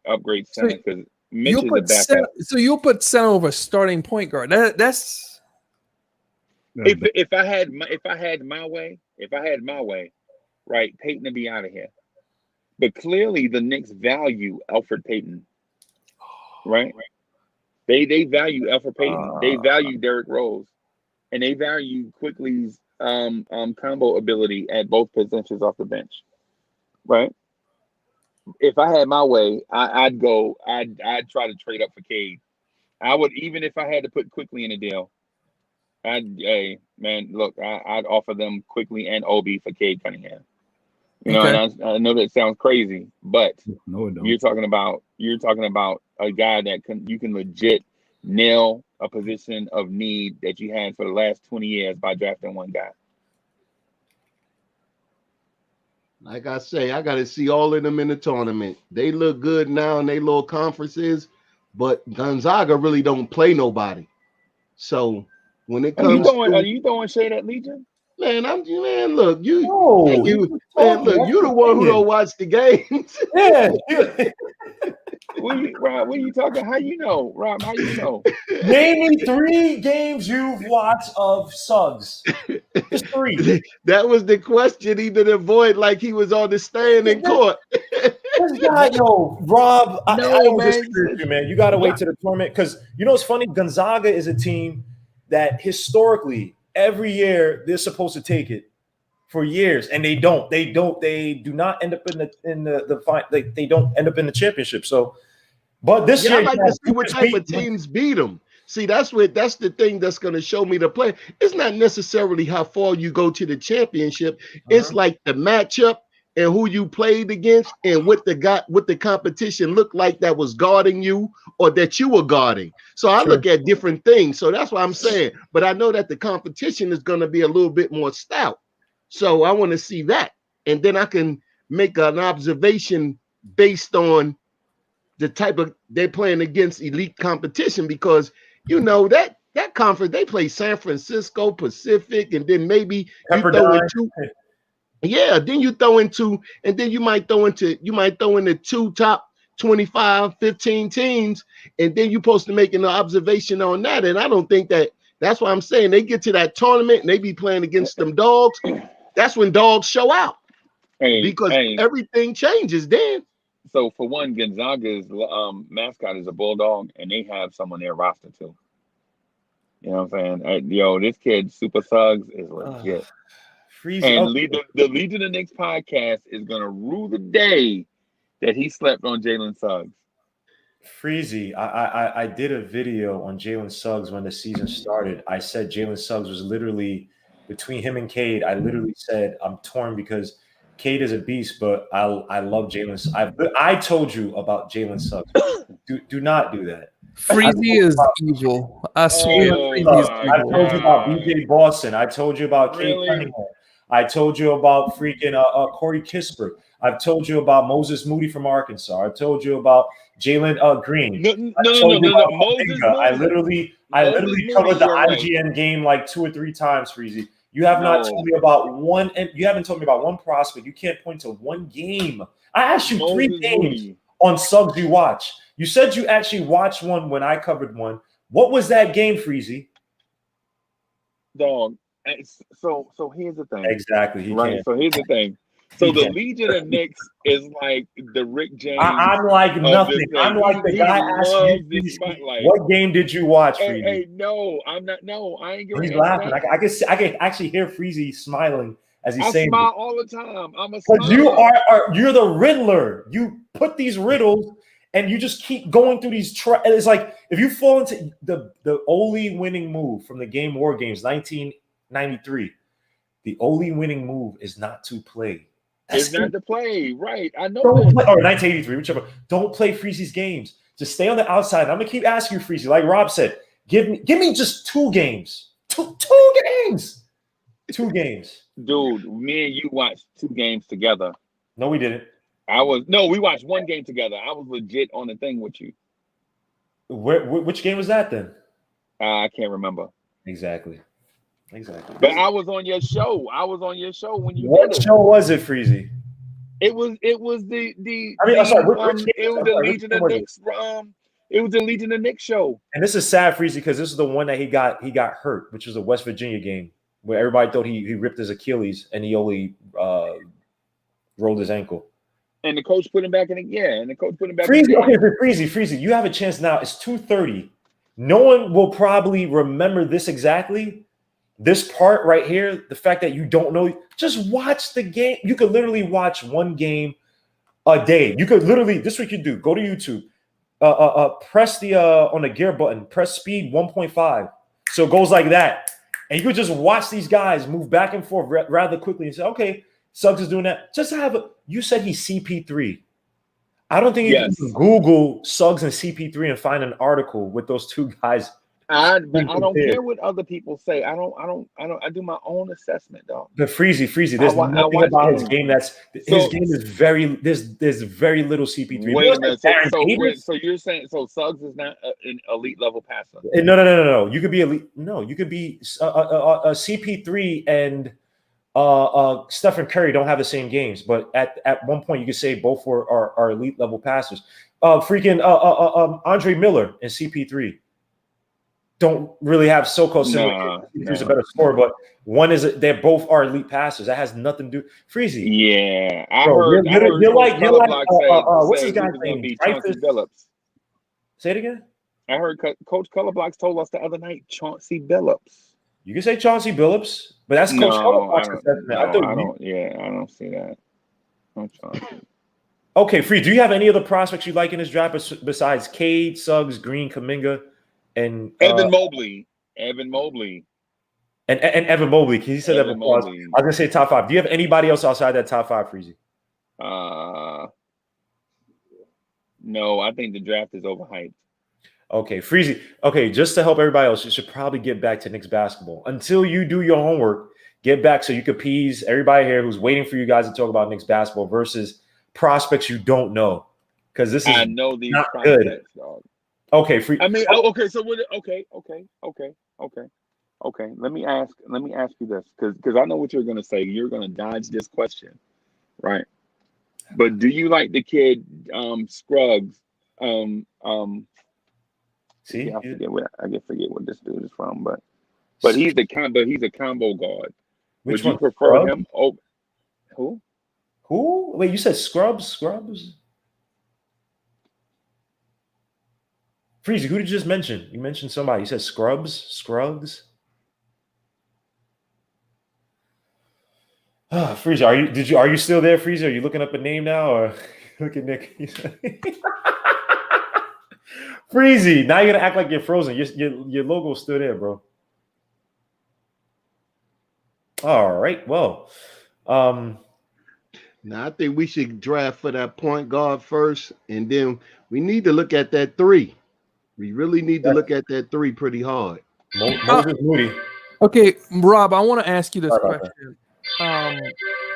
center because Mitch is a backup. So you'll put center over starting point guard. That's if I had my way, right, Peyton would be out of here. But clearly the Knicks value Alfred Payton. Right? They value Alfred Payton. They value Derrick Rose. And they value Quickly's combo ability at both positions off the bench. Right? If I had my way, I'd try to trade up for Cade. I would, even if I had to put Quickly in a deal. I'd offer them Quickly and Obi for Cade Cunningham. You know, and I know that sounds crazy, but no, it don't. you're talking about a guy that you can legit nail a position of need that you had for the last 20 years by drafting one guy. Like I say, I got to see all of them in the tournament. They look good now in their little conferences, but Gonzaga really don't play nobody. So when it comes, are you throwing shade at Legion? Man, look, you the one who don't watch the games. Yeah. Rob, what are you talking? How you know, Rob? How you know? Name me 3 games you've watched of Suggs. Just 3. That was the question he didn't avoid, like he was on the stand in court. This guy, Rob, I don't disagree with you, man. You got to wait to the tournament because you know what's funny? Gonzaga is a team that historically every year they're supposed to take it for years, and they don't. They do not end up in the fight. They don't end up in the championship. So, but this year, I like to see what type of teams beat them. See, that's the thing that's going to show me the play. It's not necessarily how far you go to the championship. It's like the matchup and who you played against and what the competition looked like that was guarding you or that you were guarding. So I look at different things. So that's what I'm saying. But I know that the competition is going to be a little bit more stout. So I want to see that. And then I can make an observation based on the type of they're playing against elite competition because you know that conference they play San Francisco, Pacific, and then maybe you throw in two. Yeah, then you throw into, and then you might throw in the 2 top 25, 15 teams, and then you're supposed to make an observation on that. And I don't think that's why I'm saying they get to that tournament and they be playing against them dogs. That's when dogs show out because everything changes then. So for one, Gonzaga's mascot is a bulldog, and they have some on their roster too. You know what I'm saying? This kid Super Suggs is legit. And the Legion of Knicks podcast is gonna rue the day that he slept on Jalen Suggs. Freezy, I did a video on Jalen Suggs when the season started. I said Jalen Suggs was literally between him and Cade. I literally said I'm torn because Cade is a beast, but I love Jalen. I told you about Jalen Suggs. Do not do that. Freezy is evil. I swear. I told you about BJ Boston. I told you about Cade Cunningham. I told you about freaking Corey Kispert. I've told you about Moses Moody from Arkansas. I told you about Jalen Green. No. I literally covered the IGN game like 2 or 3 times, Freezy. You have not told me about one, and you haven't told me about one prospect. You can't point to one game. I asked you 3 games on Suggs you watch. You said you actually watched one when I covered one. What was that game, Freezy? Dog. So here's the thing. Exactly. So here's the thing. So the Legion of Knicks is like the Rick James. I'm like nothing. I'm like the guy asked you, what game did you watch, Freezy? Hey, no, I'm not. No, I ain't getting. He's laughing. I can actually hear Freezy smiling as he's saying. I smile all the time. I'm a. But you're the Riddler. You put these riddles and you just keep going through these. It's like if you fall into the only winning move from the game War Games 1993. The only winning move is not to play. It's not to play, right? I know. Or 1983, whichever. Don't play Freezy's games. Just stay on the outside. And I'm gonna keep asking you, Freezy. Like Rob said, give me just 2 games. Two games. 2 games. Dude, me and you watched 2 games together. No, we didn't. We watched 1 game together. I was legit on the thing with you. Which game was that then? I can't remember. Exactly. But I was on your show. I was on your show when you What did it. show was it, Freezy? It was the I mean, I'm sorry, which game it was the Legion of Knicks it was the Legion of Knicks show. And this is sad, Freezy, because this is the one that he got hurt, which was a West Virginia game where everybody thought he ripped his Achilles and he only rolled his ankle. And the coach put him back in and the coach put him back Freezy, in the okay, Freezy, you have a chance now. It's 2:30. No one will probably remember this exactly. This part right here, the fact that you don't know, just watch the game. You could literally watch 1 game a day. You could literally, this is what you do. Go to YouTube, press the on the gear button, press speed 1.5. So it goes like that. And you could just watch these guys move back and forth rather quickly and say, okay, Suggs is doing that. Just you said he's CP3. I don't think you can Google Suggs and CP3 and find an article with those 2 guys. I don't care what other people say. I do my own assessment, dog. But Freezy, there's nothing about his game his game is there's very little CP3. Wait a minute. So you're saying Suggs is not an elite level passer? No. You could be elite. No, you could be a CP3 and Stephen Curry don't have the same games, but at one point you could say both are elite level passers. Andre Miller and CP3 don't really have so-called similar. He's a better scorer, but they both are elite passers. That has nothing to do. Freezy. Yeah, you're like what's his guy's name? Billups. Say it again. I heard Coach Colorblocks told us the other night Chauncey Billups. You can say Chauncey Billups, but that's Coach Colorblocks' assessment. I don't see that. No Chauncey. Okay, Free. Do you have any other prospects you like in this draft besides Cade, Suggs, Green, Kuminga? And Evan Mobley. And Evan Mobley. He said Evan Mobley. I was gonna say top 5. Do you have anybody else outside that top 5, Freezy? No, I think the draft is overhyped. Okay, Freezy. Okay, just to help everybody else, you should probably get back to Knicks basketball. Until you do your homework, get back so you can appease everybody here who's waiting for you guys to talk about Knicks basketball versus prospects you don't know. Because this is not good. Dog. Okay, free. I mean, okay. So what? Okay. Let me ask you this, because I know what you're gonna say. You're gonna dodge this question, right? But do you like the kid Scruggs? See, I forget what this dude is from, but he's a combo guard. Which Would you prefer him? Oh, who? Wait, you said Scrubs? Freezy, who did you just mention? You mentioned somebody. You said Scruggs. Freezy, are you still there, Freezy? Are you looking up a name now, or look at Nick? Freezy, now you're gonna act like you're frozen. Your logo's still there, bro. All right. Well, now I think we should draft for that point guard first, and then we need to look at that 3. We really need to look at that 3 pretty hard. Moses Moody. Okay, Rob, I want to ask you this question.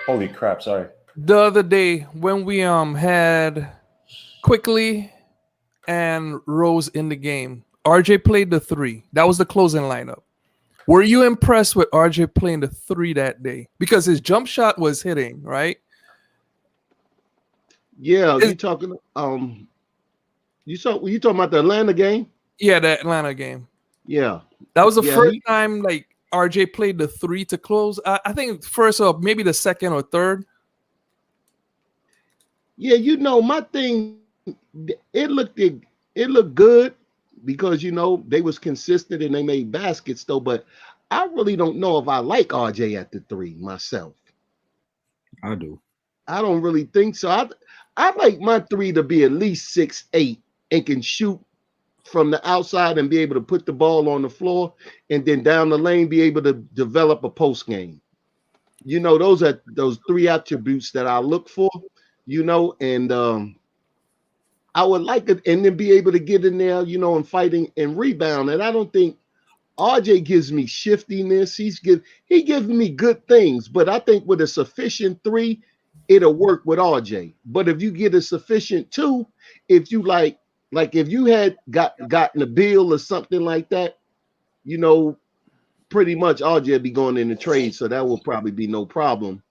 Holy crap! Sorry. The other day when we had Quickly and Rose in the game, RJ played the 3. That was the closing lineup. Were you impressed with RJ playing the 3 that day? Because his jump shot was hitting, right? Yeah, you talking about the Atlanta game? Yeah, the Atlanta game. Yeah. That was the first time like RJ played the 3 to close. I think first or maybe the second or third. Yeah, my thing, it looked good because they was consistent and they made baskets though, but I really don't know if I like RJ at the 3 myself. I do. I don't really think so. I like my 3 to be at least 6'8" and can shoot from the outside and be able to put the ball on the floor, and then down the lane be able to develop a post game. Those are those 3 attributes that I look for. And I would like it, and then be able to get in there, and fighting and rebound. And I don't think RJ gives me shiftiness. He gives me good things, but I think with a sufficient 3, it'll work with RJ. But if you get a sufficient 2, if you like if you had gotten a bill or something like that, pretty much RJ would be going in the trade, so that will probably be no problem.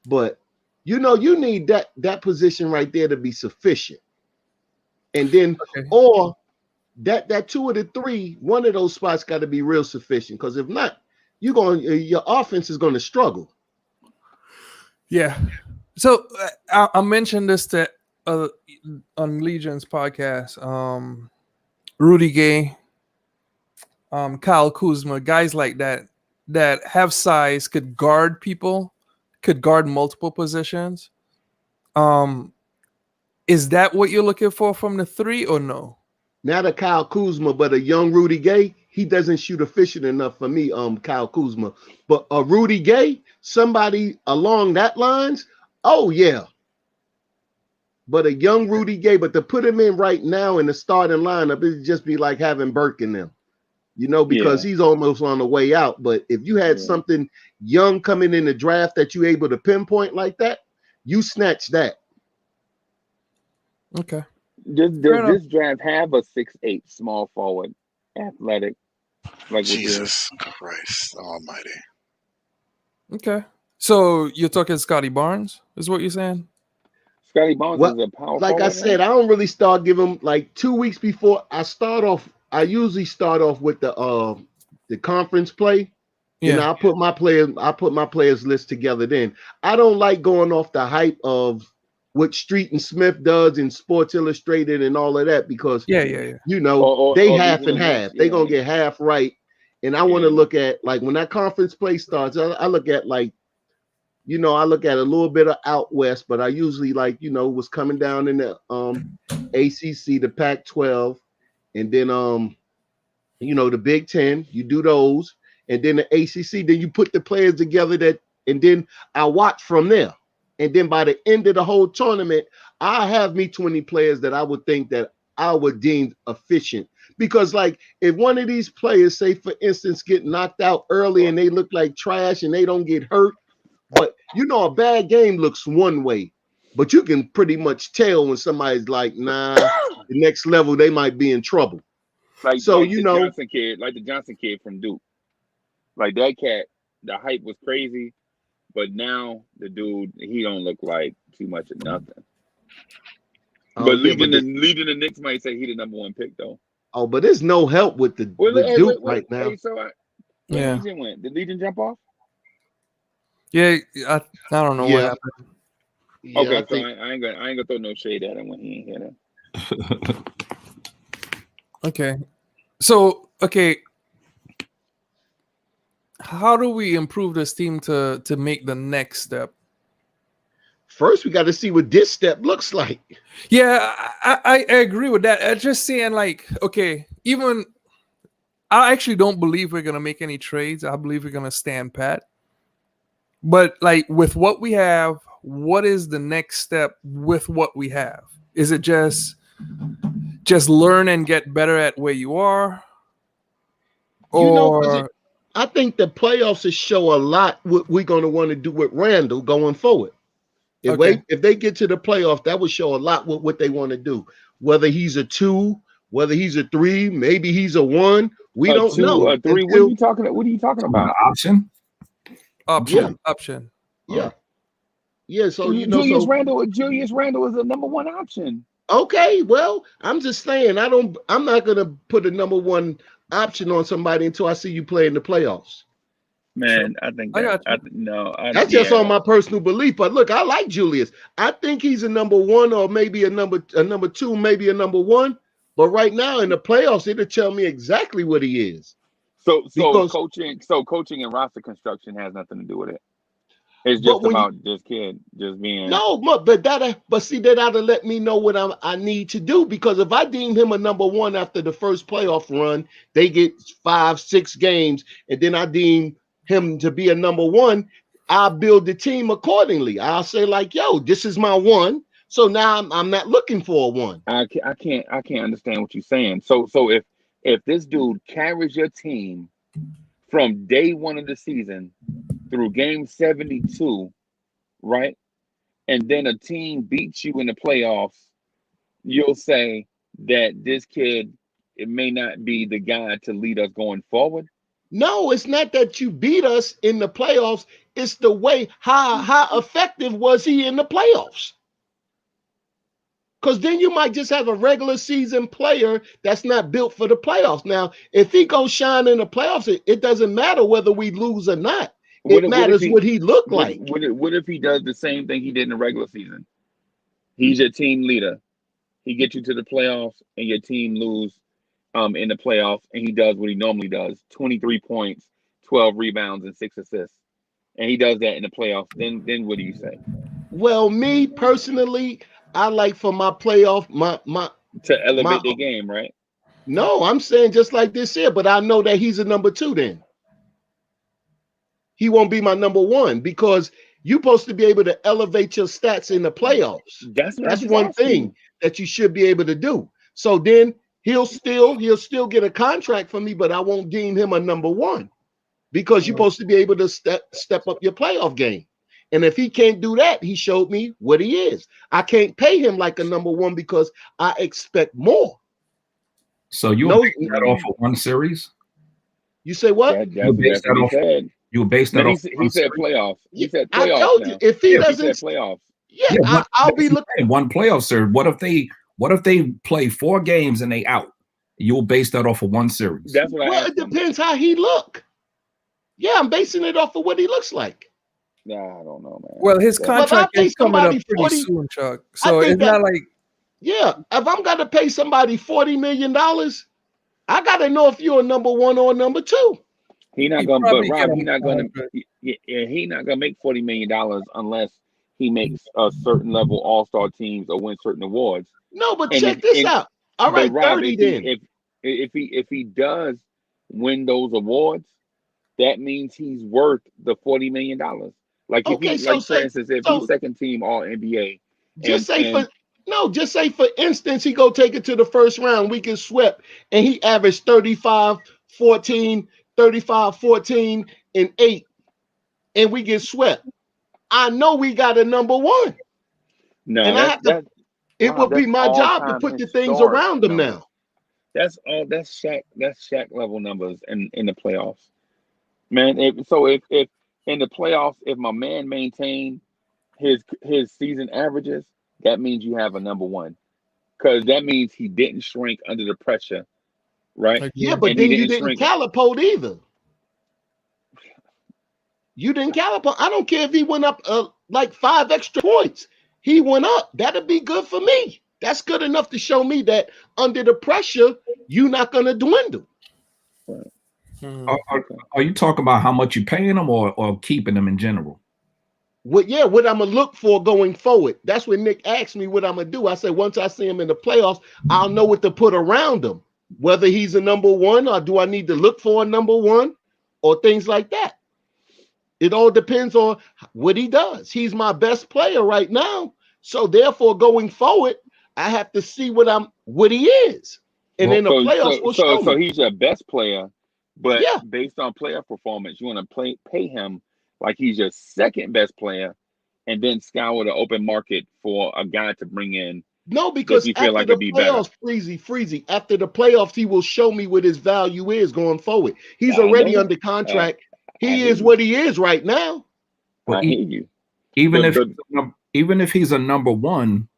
But you need that position right there to be sufficient. And then or that 2 of the 3, one of those spots got to be real sufficient, because if not, your offense is going to struggle. Yeah. So I mentioned this to on Legion's podcast. Rudy Gay, Kyle Kuzma, guys like that have size, could guard people, could guard multiple positions. Is that what you're looking for from the 3 or no? Not a Kyle Kuzma, but a young Rudy Gay. He doesn't shoot efficient enough for me, Kyle Kuzma. But a Rudy Gay, somebody along that lines, oh yeah. But a young Rudy Gay, but to put him in right now in the starting lineup, it'd just be like having Burke in them, because he's almost on the way out. But if you had something young coming in the draft that you able to pinpoint like that, you snatch that. Okay. Does this draft have a 6'8" small forward, athletic? Like Jesus Christ Almighty. Okay. So you're talking Scotty Barnes, is what you're saying? Scotty Barnes is a power like forward, I said, I don't really start giving like 2 weeks before I start off. I usually start off with the conference play. Yeah. I put my players list together then. I don't like going off the hype of what Street and Smith does in Sports Illustrated and all of that, because yeah. They half and half. They're gonna get half right. And I want to look at, like, when that conference play starts, I look at, like, I look at a little bit of out west, but I usually like, what's coming down in the ACC, the Pac-12, and then the Big Ten. You do those, and then the ACC. Then you put the players together and then I watch from there. And then by the end of the whole tournament, I have me 20 players that I would think that I would deem efficient. Because, like, if one of these players, say for instance, get knocked out early and they look like trash and they don't get hurt, but a bad game looks one way, but you can pretty much tell when somebody's like, nah, the next level, they might be in trouble. Like the Johnson kid from Duke. Like that cat, the hype was crazy. But now the dude, he don't look like too much of nothing. But leading the Knicks might say he the number 1 pick though. Oh, but there's no help with the Duke right now. Hey, so Legion went. Did Legion jump off? Yeah, I don't know what happened. Yeah, okay, so I ain't gonna throw no shade at him when he ain't here. Okay, so how do we improve this team to make the next step? First, we got to see what this step looks like. Yeah, I agree with that. I'm just saying, like, even I actually don't believe we're gonna make any trades. I believe we're gonna stand pat. But like with what we have, what is the next step with what we have? Is it just learn and get better at where you are? Or I think the playoffs will show a lot what we're going to want to do with Randall going forward. If they get to the playoff, that will show a lot what they want to do. Whether he's a 2, whether he's a 3, maybe he's a 1. We don't know. A 3. What are you talking about? Option. Yeah. Yeah. So Julius Randle is a number 1 option. Okay, well, I'm just saying I'm not gonna put a number 1 option on somebody until I see you play in the playoffs. Man, I think that's just on my personal belief. But look, I like Julius. I think he's a number 1 or maybe a number 2, maybe a number 1. But right now in the playoffs, it'll tell me exactly what he is. So coaching and roster construction has nothing to do with it. It's just about this kid just being but see, that ought to let me know what I need to do, because if I deem him a number 1 after the first playoff run, they get 5-6 games, and then I deem him to be a number 1, I'll build the team accordingly. I'll say like, yo, this is my 1. So now I'm not looking for a one. I can't understand what you're saying. So if this dude carries your team from day one of the season through game 72, right? And then a team beats you in the playoffs, you'll say that this kid, it may not be the guy to lead us going forward. No, it's not that you beat us in the playoffs. It's the way how effective was he in the playoffs? Because then you might just have a regular season player that's not built for the playoffs. Now, if he goes shine in the playoffs, it doesn't matter whether we lose or not. It matters what he looked like. What if he does the same thing he did in the regular season? He's your team leader. He gets you to the playoffs, and your team lose in the playoffs, and he does what he normally does: 23 points, 12 rebounds, and 6 assists. And he does that in the playoffs. Then what do you say? Well, me personally, I like for my playoff to elevate their game, right? No, I'm saying just like this here, but I know that he's a number 2 then. He won't be my number 1 because you're supposed to be able to elevate your stats in the playoffs. That's one thing that you should be able to do. So then he'll still get a contract from me, but I won't deem him a number 1 because you're supposed to be able to step up your playoff game. And if he can't do that, he showed me what he is. I can't pay him like a number 1 because I expect more. So you'll base that off of one series? You say what? You base that off. You base that off. He said playoffs. He said playoffs. I told you if he doesn't. He said playoffs. Yeah, I'll be looking one playoff series. What if they play 4 games and they out? You'll base that off of one series. That's what I asked it depends how he look. Yeah, I'm basing it off of what he looks like. Nah, I don't know, man. Well, his contract is coming up pretty soon, Chuck. So it's not like. Yeah, if I'm gonna pay somebody $40 million, I gotta know if you're a number 1 or a number 2. He's not gonna make $40 million unless he makes a certain level all-star teams or win certain awards. No, but check this out. All right, Rob, 30 then. If he does win those awards, that means he's worth the $40 million. Like for instance, if he's second team All NBA, just say for instance, he go take it to the first round, we get swept, and he averaged 35, 14, and 8, and we get swept. I know we got a number 1. No, and it would be my job to put the things around him now. That's Shaq level numbers in the playoffs. Man, if in the playoffs, if my man maintained his season averages, that means you have a number 1. Because that means he didn't shrink under the pressure, right? Yeah, but then you didn't calipote either. You didn't calipote. I don't care if he went up like 5 extra points. He went up. That'd be good for me. That's good enough to show me that under the pressure, you're not going to dwindle. Right. Are you talking about how much you're paying them or keeping them in general? What I'm going to look for going forward. That's what Nick asked me what I'm going to do. I said, once I see him in the playoffs, I'll know what to put around him, whether he's a number 1 or do I need to look for a number 1 or things like that. It all depends on what he does. He's my best player right now. So therefore, going forward, I have to see what he is. And then the playoffs will show me. So he's your best player, but based on player performance, you want to pay him like he's your second best player, and then scour the open market for a guy to bring in. No, because after the playoffs, Freezy, after the playoffs, he will show me what his value is going forward. He's already under contract. He is what he is right now. Well, even if he's a number 1,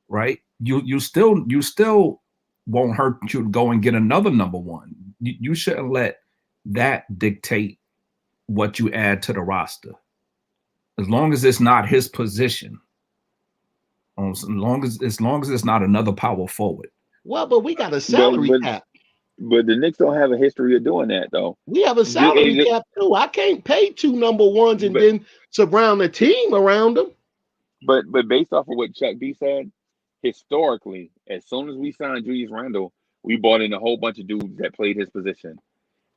right? You still won't hurt you to go and get another number 1. You shouldn't let that dictate what you add to the roster. As long as it's not his position. As long as it's not another power forward. Well, but we got a salary cap. But the Knicks don't have a history of doing that, though. We have a salary cap too. I can't pay 2 number 1s and then surround a team around them. But based off of what Chuck B said, historically, as soon as we signed Julius Randle, we brought in a whole bunch of dudes that played his position.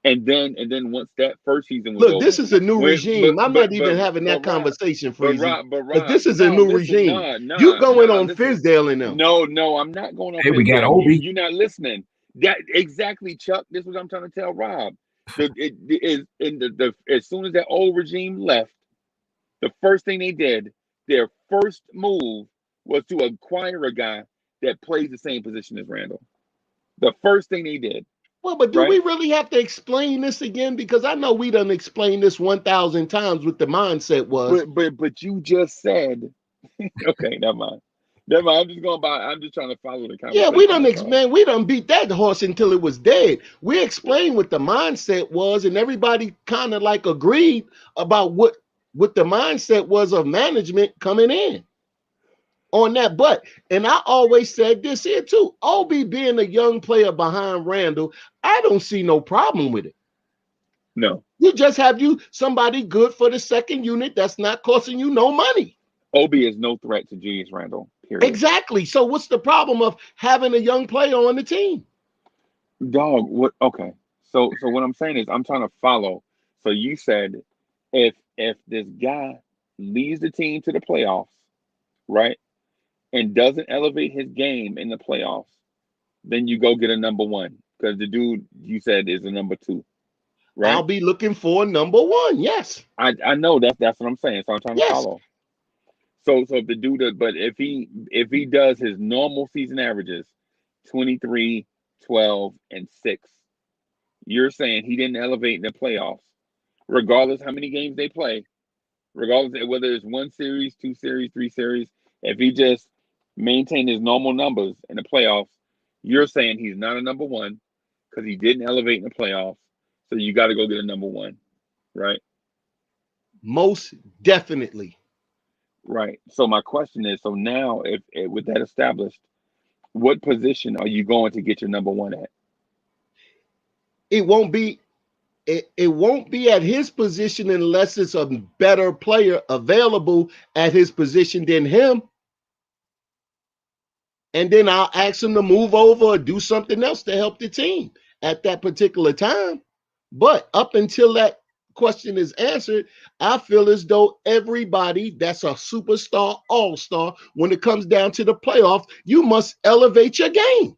And then once that first season was Look, over, this is a new regime. I'm not even having that conversation, Freezy. But Rob, this is a no, new listen, regime. You going on listen. Fizdale and them. No, I'm not going on Hey, we got Fizdale. Obi. You're not listening. That exactly, Chuck. This is what I'm trying to tell Rob. It is in the as soon as that old regime left, the first thing they did, their first move was to acquire a guy that plays the same position as Randall. The first thing they did. Well, but do right? we really have to explain this again? Because I know we done explained this 1,000 times what the mindset was. But you just said, okay, never mind. Never mind. I'm just going by. I'm just trying to follow the Yeah, conversation. we done explain. We done beat that horse until it was dead. We explained what the mindset was, and everybody kind of like agreed about what the mindset was of management coming in on that. But and I always said this here too. Obi being a young player behind Randall, I don't see no problem with it. No. You just have somebody good for the second unit that's not costing you no money. Obi is no threat to Julius Randle, period. Exactly. So what's the problem of having a young player on the team? Dog, what? Okay. So what I'm saying is I'm trying to follow. So you said if this guy leads the team to the playoffs, right, and doesn't elevate his game in the playoffs, then you go get a number one because the dude you said is a number two, right? I'll be looking for a number one. Yes. I know that's what I'm saying. So I'm trying to follow. So if the dude, but if he does his normal season averages, 23, 12, and 6, you're saying he didn't elevate in the playoffs, regardless how many games they play, regardless of whether it's 1 series, 2 series, 3 series. If he just maintained his normal numbers in the playoffs, you're saying he's not a number one because he didn't elevate in the playoffs. So you got to go get a number one, right? Most definitely. Right. So my question is, so now if with that established, what position are you going to get your number one at? It won't be at his position unless it's a better player available at his position than him. And then I'll ask him to move over or do something else to help the team at that particular time. But up until that question is answered, I feel as though everybody that's a superstar, all-star, when it comes down to the playoffs, you must elevate your game.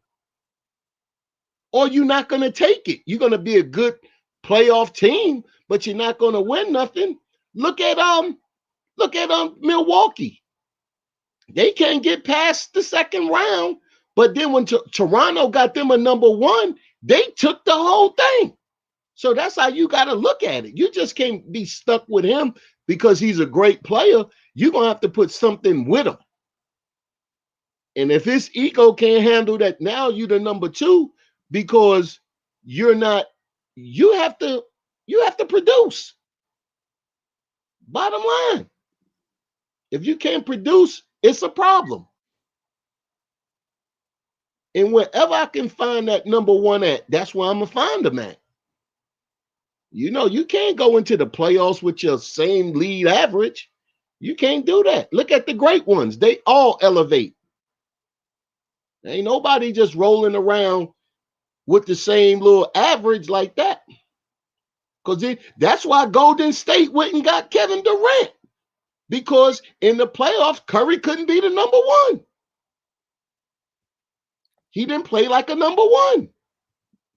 Or you're not going to take it. You're going to be a good playoff team, but you're not going to win nothing. Look at Milwaukee. They can't get past the second round, but then when Toronto got them a number one, they took the whole thing. So that's how you got to look at it. You just can't be stuck with him because he's a great player. You're going to have to put something with him. And if his ego can't handle that, now you're the number two because you're not, you have to produce. Bottom line. If you can't produce, it's a problem. And wherever I can find that number one at, that's where I'm going to find them at. You know, you can't go into the playoffs with your same lead average. You can't do that. Look at the great ones. They all elevate. Ain't nobody just rolling around with the same little average like that. Because that's why Golden State went and got Kevin Durant. Because in the playoffs, Curry couldn't be the number one. He didn't play like a number one.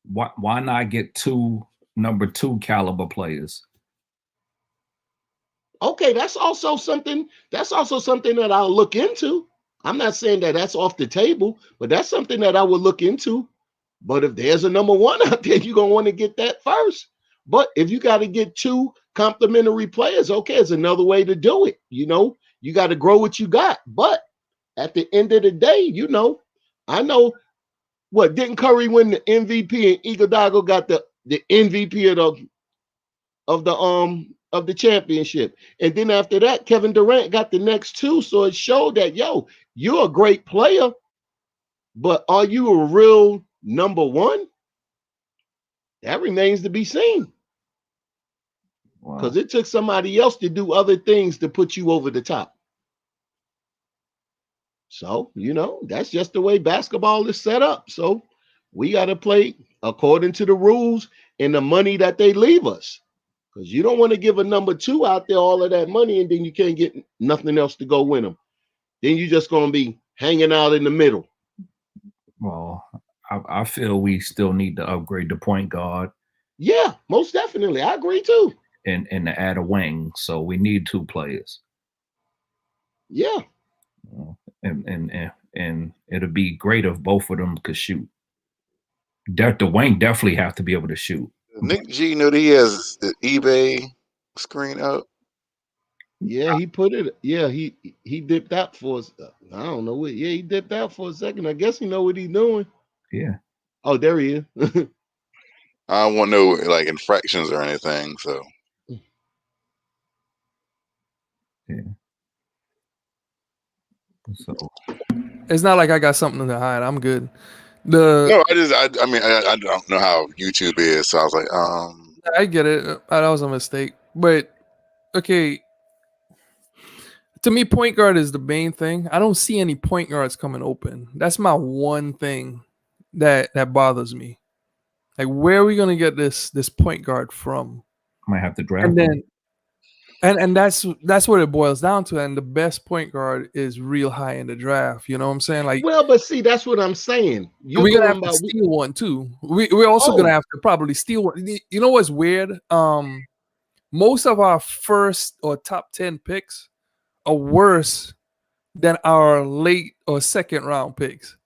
Why not get two number two caliber players? Okay, that's also something that I'll look into. I'm not saying that that's off the table, but that's something that I would look into. But if there's a number one out there, you're going to want to get that first. But if you got to get two complementary players, okay, it's another way to do it. You know, you got to grow what you got. But at the end of the day, you know, I know what, didn't Curry win the MVP and Iguodala got the MVP of the championship. And then after that, Kevin Durant got the next two. So it showed that, yo, you're a great player, but are you a real number one? That remains to be seen. Because it took somebody else to do other things to put you over the top. So, you know, that's just the way basketball is set up. So we got to play according to the rules and the money that they leave us. Because you don't want to give a number 2 out there all of that money and then you can't get nothing else to go win them. Then you're just going to be hanging out in the middle. Well, I feel we still need to upgrade the point guard. Yeah, most definitely. I agree too. And to add a wing. So we need 2 players. Yeah. And it'll be great if both of them could shoot. The wing definitely have to be able to shoot. Nick G knew that he has the eBay screen up. Yeah, he put it. Yeah, he dipped out for. I don't know what. Yeah, he dipped out for a second. I guess he know what he's doing. Yeah. Oh, there he is. I don't want no like infractions or anything. So. Yeah. So. It's not like I got something to hide. I'm good. No, I mean, I don't know how YouTube is, so I was like, I get it. That was a mistake. But okay, to me, point guard is the main thing. I don't see any point guards coming open. That's my one thing that bothers me. Like, where are we gonna get this point guard from? Might have to draft. And then, and that's what it boils down to. And the best point guard is real high in the draft. You know what I'm saying? Like, well, but see, that's what I'm saying. we're gonna have to steal one too. We're also gonna have to probably steal one. You know what's weird? Most of our first or top 10 picks are worse than our late or second round picks.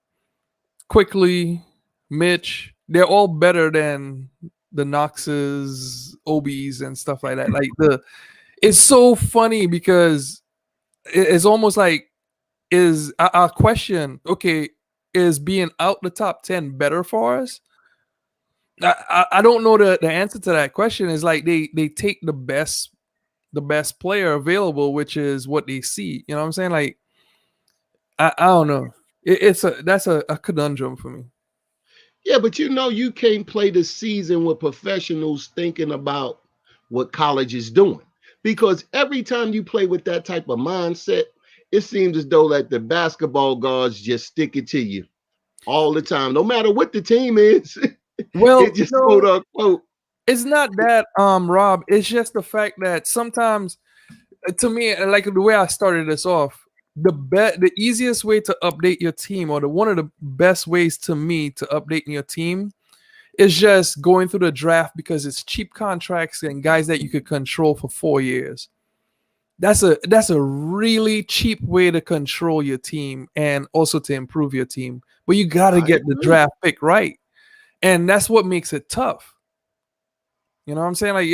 Quickly, Mitch, they're all better than the Knoxes, Obies, and stuff like that. Like it's so funny because it's almost like is our question, okay, is being out the top 10 better for us? I don't know the answer to that question. Is like they take the best player available, which is what they see. You know what I'm saying? Like I don't know. That's a conundrum for me. Yeah, but you can't play the season with professionals thinking about what college is doing. Because every time you play with that type of mindset, it seems as though that the basketball guards just stick it to you all the time, no matter what the team is. Well, it just quote unquote. It's not that, Rob. It's just the fact that sometimes, to me, like the way I started this off, the easiest way to update your team, or one of the best ways to me to update your team, is just going through the draft because it's cheap contracts and guys that you could control for 4 years. That's a really cheap way to control your team and also to improve your team. But you got to get the draft pick right, and that's what makes it tough. You know what I'm saying? Like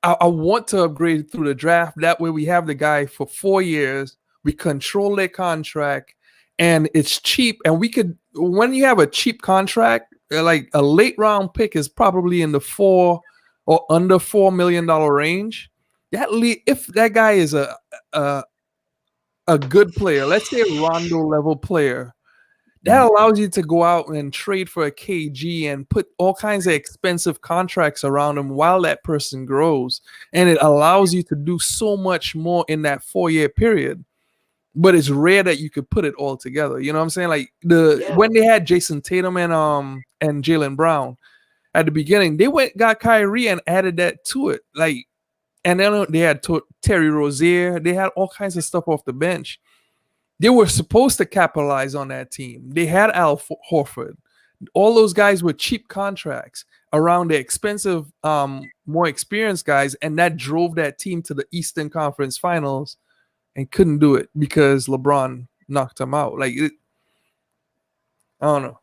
I want to upgrade through the draft. That way we have the guy for 4 years. We control their contract and it's cheap. And when you have a cheap contract, like a late round pick is probably in the $4 or under $4 million range. If that guy is a good player, let's say a Rondo level player, that allows you to go out and trade for a KG and put all kinds of expensive contracts around him while that person grows. And it allows you to do so much more in that 4-year period. But it's rare that you could put it all together. You know what I'm saying? Like when they had Jason Tatum and Jaylen Brown at the beginning, they got Kyrie and added that to it. Like, and then they had Terry Rozier. They had all kinds of stuff off the bench. They were supposed to capitalize on that team. They had Al Horford. All those guys were cheap contracts around the expensive, more experienced guys, and that drove that team to the Eastern Conference Finals and couldn't do it because LeBron knocked them out. Like, I don't know.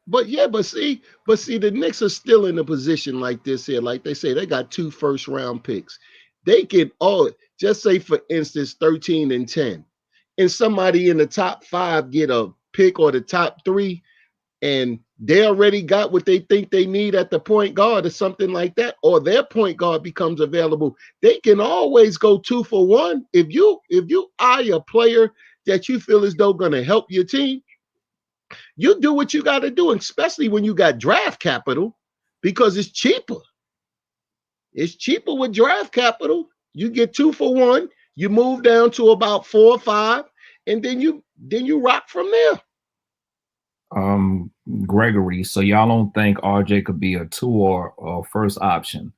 But see, the Knicks are still in a position like this here. Like they say, they got 2 first-round picks. They can just say, for instance, 13 and 10. And somebody in the top 5 get a pick, or the top 3, and they already got what they think they need at the point guard or something like that, or their point guard becomes available, they can always go 2 for 1. If you eye a player that you feel as though going to help your team, you do what you got to do, especially when you got draft capital, because it's cheaper. It's cheaper with draft capital. You get 2 for 1. You move down to about 4 or 5, and then you rock from there. Gregory. So y'all don't think RJ could be a 2 or a first option?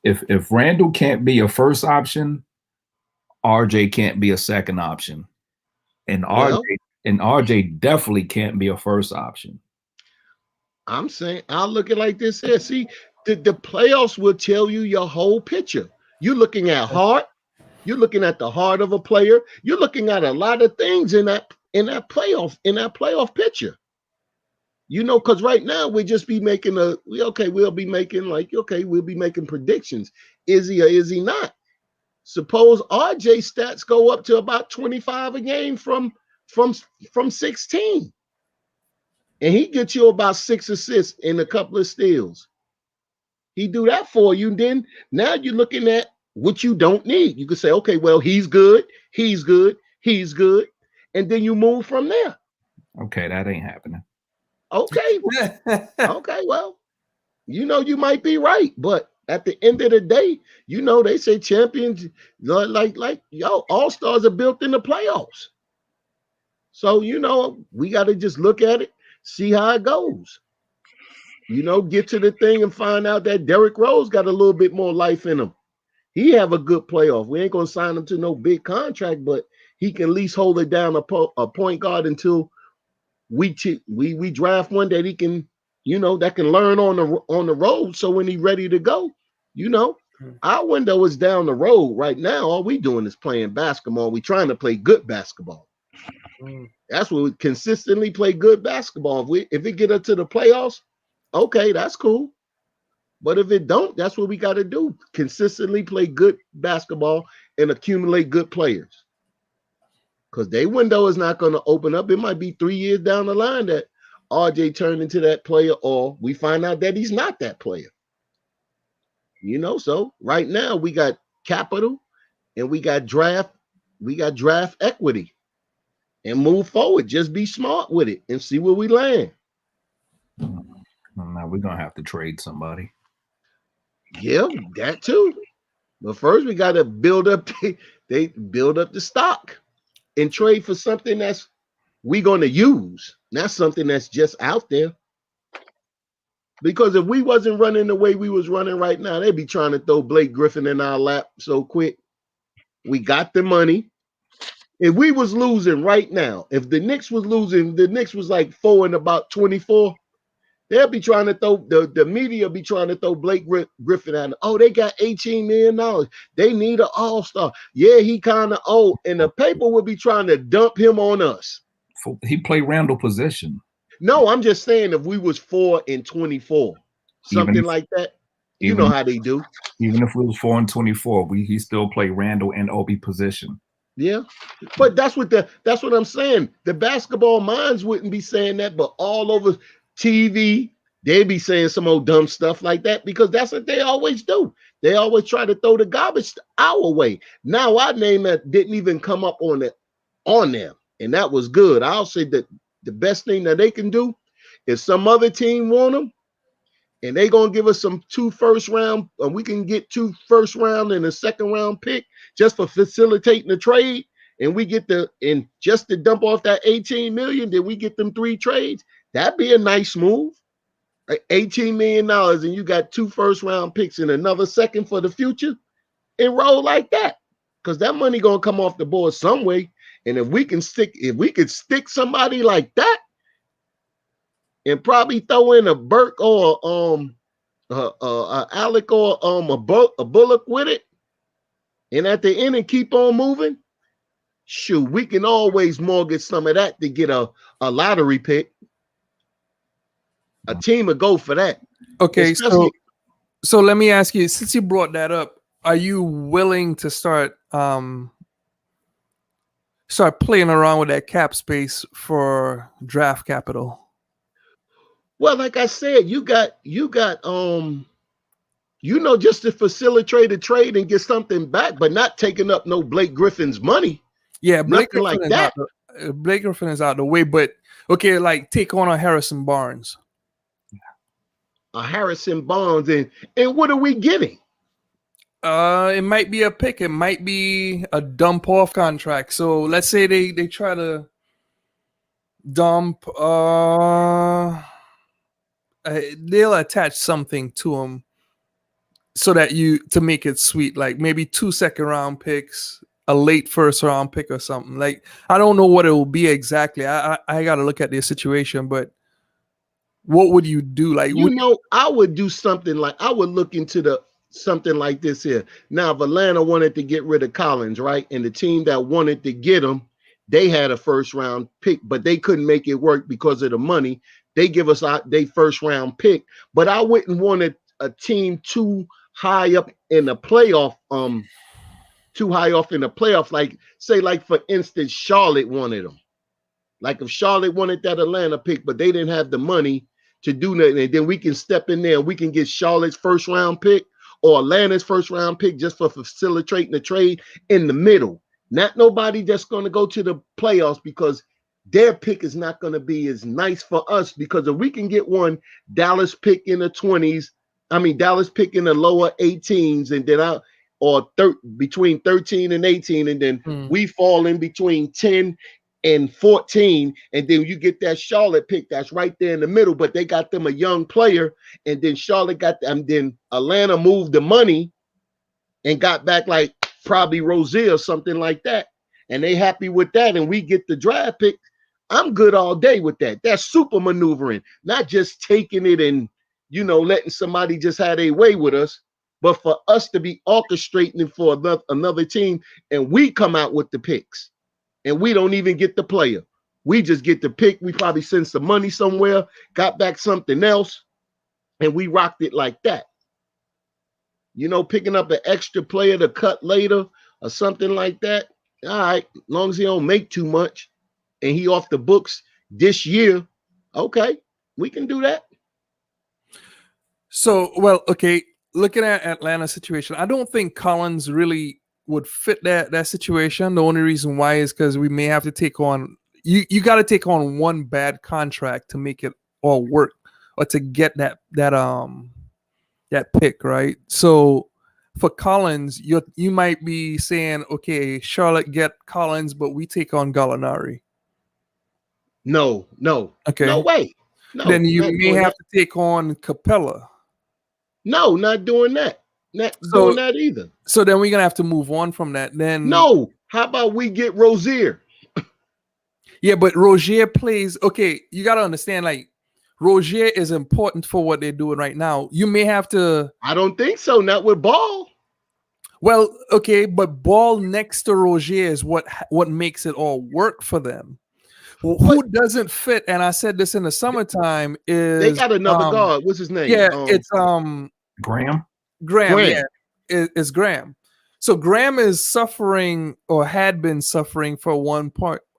If Randall can't be a first option, RJ can't be a second option, and Well, RJ definitely can't be a first option. I'm saying I'll look at it like this here. See, the playoffs will tell you your whole picture. You're looking at heart. You're looking at the heart of a player. You're looking at a lot of things in that playoff picture. Because right now we'll be making we'll be making predictions. Is he or is he not? Suppose RJ stats go up to about 25 a game from 16. And he gets you about 6 assists and a couple of steals. He do that for you. Then now you're looking at what you don't need. You could say, okay, well, he's good, he's good, he's good. And then you move from there. Okay, that ain't happening. Okay. Okay, well, you might be right, but at the end of the day, they say champions like all-stars are built in the playoffs. So, we got to just look at it, see how it goes. Get to the thing and find out that Derrick Rose got a little bit more life in him. He have a good playoff. We ain't going to sign him to no big contract, but he can at least hold it down a point guard until we draft one that he can, that can learn on the road. So when he's ready to go, our window is down the road right now. All we doing is playing basketball. We trying to play good basketball. That's what we consistently play good basketball. If it get up to the playoffs, okay, that's cool. But if it don't, that's what we got to do. Consistently play good basketball and accumulate good players. Because their window is not going to open up. It might be 3 years down the line that RJ turned into that player, or we find out that he's not that player. So right now we got capital and we got draft equity. And move forward. Just be smart with it and see where we land. Now we're gonna have to trade somebody. Yeah, that too. But first we got to build up the stock and trade for something that's we gonna use, not something that's just out there. Because if we wasn't running the way we was running right now, they'd be trying to throw Blake Griffin in our lap so quick. We got the money. If we was losing right now, if the Knicks was losing, the Knicks was like 4 and about 24, they'll be trying to throw, the media be trying to throw Blake Griffin out. Oh, they got $18 million. They need an all-star. Yeah, he kind of old. And the paper would be trying to dump him on us. He played Randall position. No, I'm just saying if we was 4 and 24, something like that, you know how they do. Even if we was 4 and 24, he still played Randall and Obi position. Yeah, but that's what I'm saying. The basketball minds wouldn't be saying that, but all over TV, they be saying some old dumb stuff like that because that's what they always do. They always try to throw the garbage our way. Now our name that didn't even come up on them, and that was good. I'll say that the best thing that they can do is some other team want them, and they gonna give us some 2 first round, and we can get 2 first round and a second round pick just for facilitating the trade, and we get just to dump off that 18 million, then we get them 3 trades. That'd be a nice move. Like $18 million, and you got 2 first round picks and another second for the future, and roll like that. Because that money gonna come off the board some way. And if we could stick somebody like that and probably throw in a Burke or Alec or a Bullock with it, and at the end and keep on moving, shoot, we can always mortgage some of that to get a lottery pick. A team would go for that. Okay, so let me ask you, since you brought that up, are you willing to start playing around with that cap space for draft capital? Well, like I said, you got just to facilitate a trade and get something back, but not taking up no Blake Griffin's money. Yeah, Blake Griffin like that. Blake Griffin is out the way, but okay, like take on a Harrison Barnes. A Harrison Barnes, and what are we getting? It might be a pick. It might be a dump off contract. So let's say they try to Dump. They'll attach something to them so that to make it sweet, like maybe 2 second-round picks, a late first-round pick or something. Like I don't know what it will be exactly. I got to look at their situation, but what would you do? Like, I would do something like I would look into something like this here. Now, if Atlanta wanted to get rid of Collins, right, and the team that wanted to get him, they had a first-round pick, but they couldn't make it work because of the money. They give us their first-round pick, but I wouldn't want a team too high up in the playoff. Too high off in the playoff. Like, say, like for instance, Charlotte wanted him. Like if Charlotte wanted that Atlanta pick, but they didn't have the money to do nothing, and then we can step in there and we can get Charlotte's first round pick or Atlanta's first round pick just for facilitating the trade in the middle. Not nobody that's going to go to the playoffs because their pick is not going to be as nice for us, because if we can get one Dallas pick in the 20s, Dallas pick in the lower 18s, and then between 13 and 18, and then we fall in between 10 and 14, and then you get that Charlotte pick that's right there in the middle, but they got them a young player, and then Charlotte got them, then Atlanta moved the money and got back like probably Rozier or something like that, and they happy with that, and we get the draft pick. I'm good all day with that. That's super maneuvering, not just taking it and letting somebody just have their way with us, but for us to be orchestrating for another team, and we come out with the picks. And we don't even get the player. We just get the pick. We probably send some money somewhere, got back something else, and we rocked it like that. Picking up an extra player to cut later or something like that. All right, as long as he don't make too much and he off the books this year, okay, we can do that. So, well, okay, looking at Atlanta's situation, I don't think Collins really would fit that situation. The only reason why is because we may have to take on you got to take on one bad contract to make it all work, or to get that pick, right? So for Collins, you might be saying, okay, Charlotte get Collins, but we take on Gallinari. No, okay, no way. No, then you may have to take on Capella. No, not doing that. Not doing that either. So then we're gonna have to move on from that. Then no, how about we get Rozier? Yeah, but Rozier plays. Okay, you gotta understand. Like Rozier is important for what they're doing right now. You may have to. I don't think so. Not with Ball. Well, okay, but Ball next to Rozier is what makes it all work for them. Well, who doesn't fit? And I said this in the summertime is they got another guard. What's his name? Yeah, it's Graham. Yeah, is Graham. So Graham is suffering, or had been suffering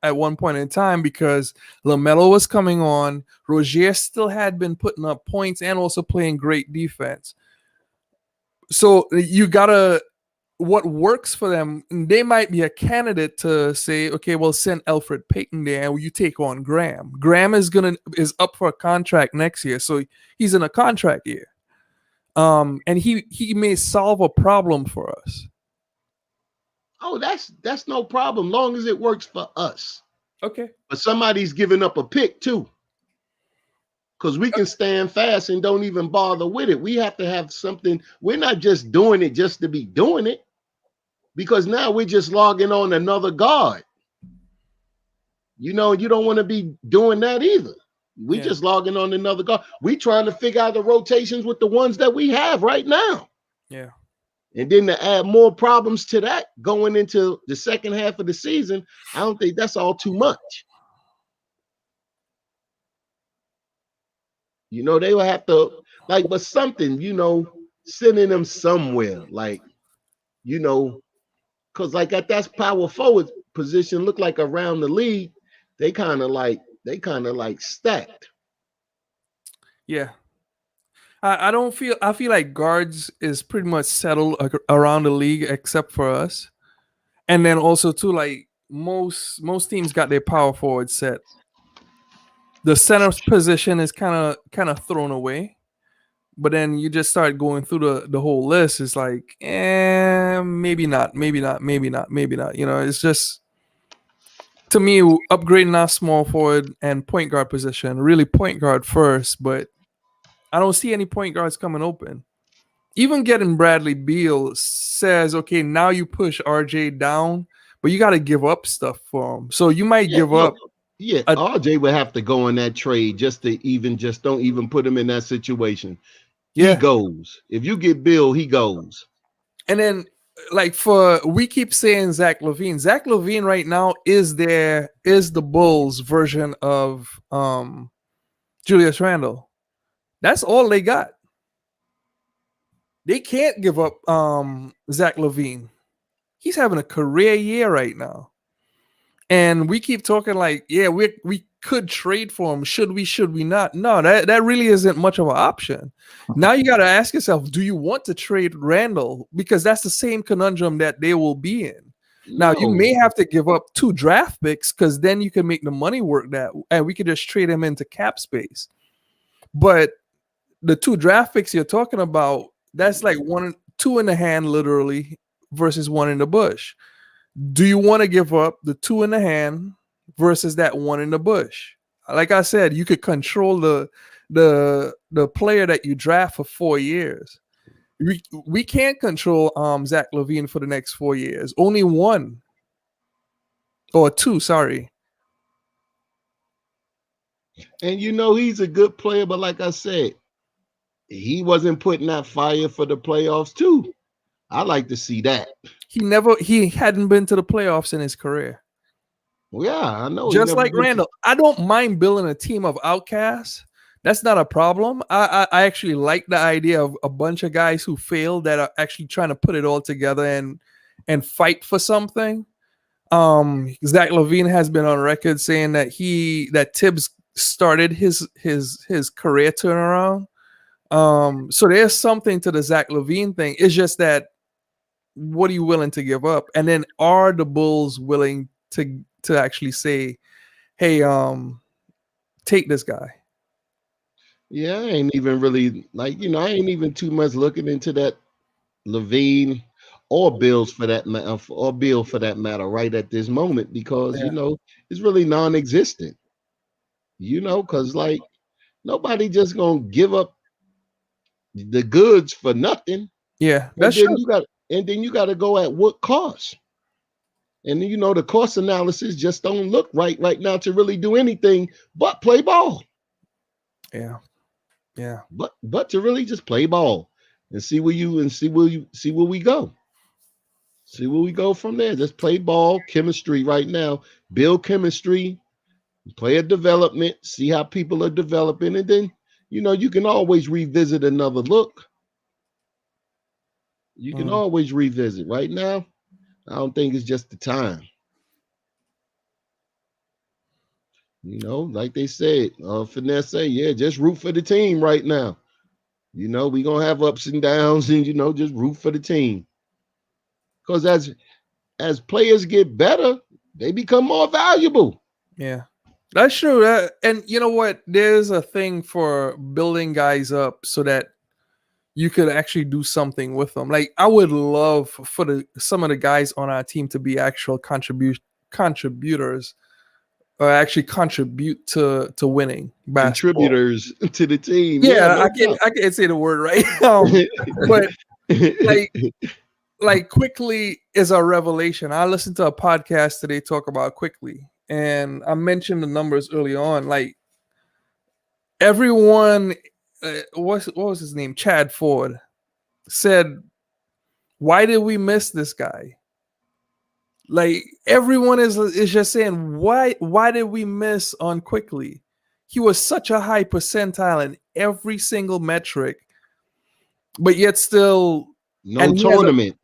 at one point in time, because LaMelo was coming on. Rozier still had been putting up points and also playing great defense. So you gotta, what works for them, they might be a candidate to say, okay, well, send Alfred Payton there and you take on Graham. Graham is up for a contract next year, so he's in a contract year. And he may solve a problem for us. Oh, that's no problem, long as it works for us. Okay. But somebody's giving up a pick too, because we can stand fast and don't even bother with it. We have to have something. We're not just doing it just to be doing it, because now we're just logging on another guard. You don't want to be doing that either. We just logging on another guard. We trying to figure out the rotations with the ones that we have right now. Yeah. And then to add more problems to that going into the second half of the season, I don't think that's all too much. They will have to, but something, sending them somewhere, because at that power forward position, look like around the league, they kind of stacked. Yeah. I feel like guards is pretty much settled around the league except for us. And then also too, like most teams got their power forward set. The center position is kind of thrown away. But then you just start going through the whole list. It's like, maybe not. It's just, to me, upgrading our small forward and point guard position, really point guard first, but I don't see any point guards coming open. Even getting Bradley Beal says, okay, now you push RJ down, but you got to give up stuff for him. So you might give up. Yeah, RJ would have to go in that trade just to even just don't even put him in that situation. Yeah. He goes. If you get Bill, he goes. And then we keep saying Zach LaVine. Zach LaVine right now is the Bulls version of Julius Randle. That's all they got. They can't give up Zach LaVine. He's having a career year right now. And we keep talking like, yeah, we could trade for him. Should we not? No, that really isn't much of an option. Now you got to ask yourself, do you want to trade Randall? Because that's the same conundrum that they will be in. Now, you may have to give up 2 draft picks because then you can make the money work and we could just trade him into cap space. But the 2 draft picks you're talking about, that's like 2 in the hand, literally, versus 1 in the bush. Do you want to give up the 2 in the hand versus that 1 in the bush? Like I said, you could control the player that you draft for 4 years. We can't control Zach LaVine for the next 4 years. Only 1 or 2, sorry. And he's a good player, but like I said, he wasn't putting that fire for the playoffs too. I like to see that. He hadn't been to the playoffs in his career. Well, yeah, I know. Just like Randall. I don't mind building a team of outcasts. That's not a problem. I actually like the idea of a bunch of guys who failed that are actually trying to put it all together and fight for something. Zach LaVine has been on record saying that Tibbs started his career turnaround. So there's something to the Zach LaVine thing. It's just that, what are you willing to give up? And then are the Bulls willing to actually say, hey, take this guy? Yeah, I ain't even really I ain't even too much looking into that LaVine or Bill for that matter right at this moment because it's really non-existent. Because nobody just gonna give up the goods for nothing. Yeah, that's true. And then you got to go at what cost. And the cost analysis just don't look right now to really do anything but play ball. Yeah. But to really just play ball and see where we go. See where we go from there. Just play ball, chemistry right now. Build chemistry, player development, see how people are developing, and then you can always revisit another look. You can always revisit. Right now, I don't think it's just the time. Like they said, Finesse say, yeah, just root for the team right now. We're going to have ups and downs and, just root for the team. Because as players get better, they become more valuable. Yeah, that's true. And you know what? There's a thing for building guys up so that you could actually do something with them. Like, I would love for some of the guys on our team to be actual contributors or actually contribute to winning basketball. Contributors to the team. Yeah, I can't say the word right. But like Quickly is a revelation. I listened to a podcast today talk about Quickly, and I mentioned the numbers early on. Like, everyone, what was his name? Chad Ford said, "Why did we miss this guy?" Like, everyone is just saying, why did we miss on Quickly? He was such a high percentile in every single metric, but yet still no tournament.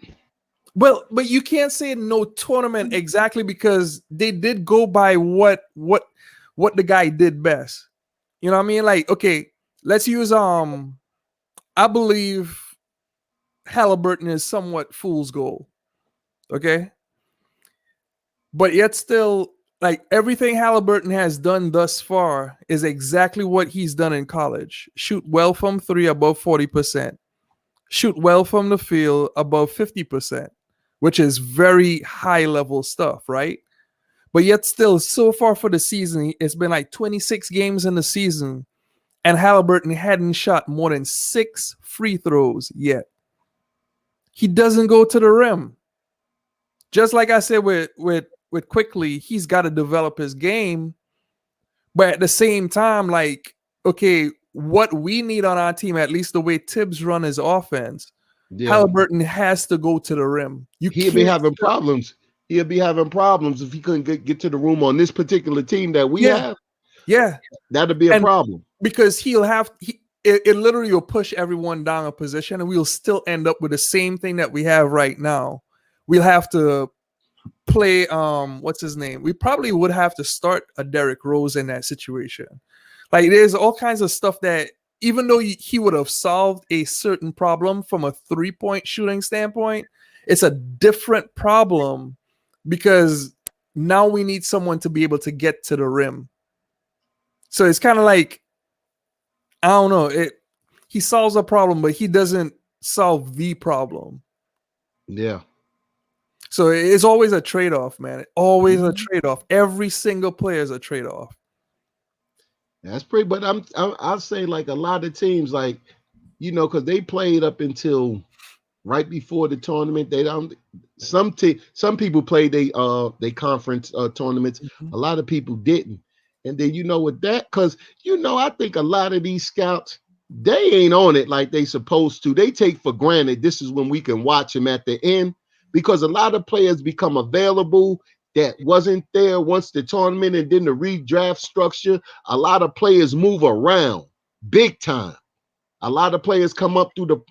But you can't say no tournament exactly, because they did go by what the guy did best. You know what I mean? Like, okay, let's use I believe Halliburton is somewhat fool's gold. Okay. But yet still, like, everything Halliburton has done thus far is exactly what he's done in college. Shoot well from 3 above 40%. Shoot well from the field above 50%, which is very high level stuff, right? But yet still, so far for the season, it's been like 26 games in the season, and Halliburton hadn't shot more than 6 free throws yet. He doesn't go to the rim. Just like I said with Quickly, he's got to develop his game. But at the same time, like, okay, what we need on our team, at least the way Tibbs run his offense, Halliburton has to go to the rim. He'll be having problems. He'll be having problems if he couldn't get to the room on this particular team that we have. Yeah. That'll be a problem. Because it literally will push everyone down a position, and we'll still end up with the same thing that we have right now. We'll have to play what's his name? We probably would have to start a Derrick Rose in that situation. Like, there's all kinds of stuff that, even though he would have solved a certain problem from a 3-point shooting standpoint, it's a different problem because now we need someone to be able to get to the rim. So it's kind of like, I don't know, he solves a problem, but he doesn't solve the problem. Yeah. So it's always a trade-off, man. Always a trade-off. Every single player is a trade-off. That's pretty, but I'll say like a lot of teams, like, you know, because they played up until right before the tournament. They don't. Some people played they conference tournaments. A lot of people didn't. And then, you know, with that, because, you know, I think a lot of these scouts, they ain't on it like they supposed to. They take for granted this is when we can watch them at the end, because a lot of players become available that wasn't there once the tournament, and then the redraft structure. A lot of players move around big time. A lot of players come up through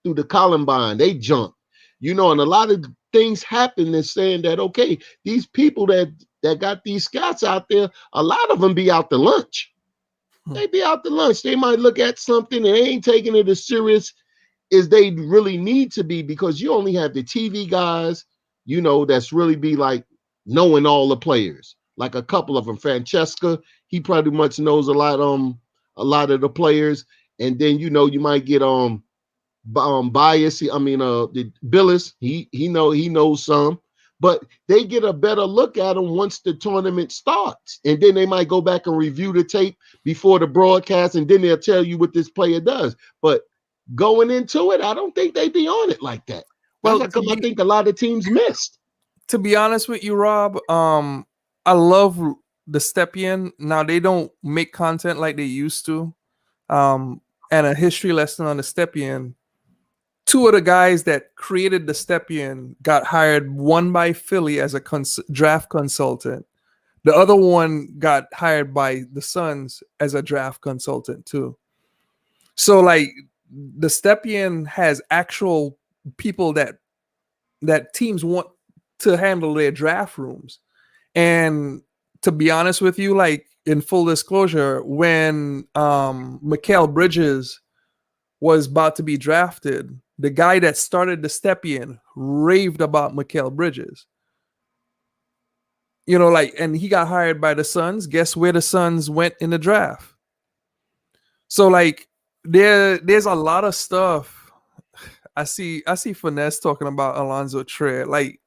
the Columbine. They jump, you know, and a lot of things happen that's saying that, okay, these people that got these scouts out there, a lot of them be out to lunch. They be out to lunch. They might look at something and they ain't taking it as serious as they really need to be, because you only have the TV guys, you know, that's really be like knowing all the players. Like a couple of them, Francesca, he pretty much knows a lot of the players. And then, you know, you might get bias. I mean, the Billis, he knows some, but they get a better look at them once the tournament starts, and then they might go back and review the tape before the broadcast, and then they'll tell you what this player does. But going into it, I don't think they be on it like that. Well, I think a lot of teams missed. To be honest with you, Rob, I love the Stepien. Now they don't make content like they used to. And a history lesson on the Stepien. 2 of the guys that created the Stepien got hired, one by Philly as a draft consultant. The other one got hired by the Suns as a draft consultant too. So like the Stepien has actual people that teams want to handle their draft rooms. And to be honest with you, like in full disclosure, when Mikal Bridges was about to be drafted, the guy that started the Stepien raved about Mikal Bridges. You know, like, and he got hired by the Suns. Guess where the Suns went in the draft? So like there's a lot of stuff. I see Finesse talking about Alonzo Trier. Like,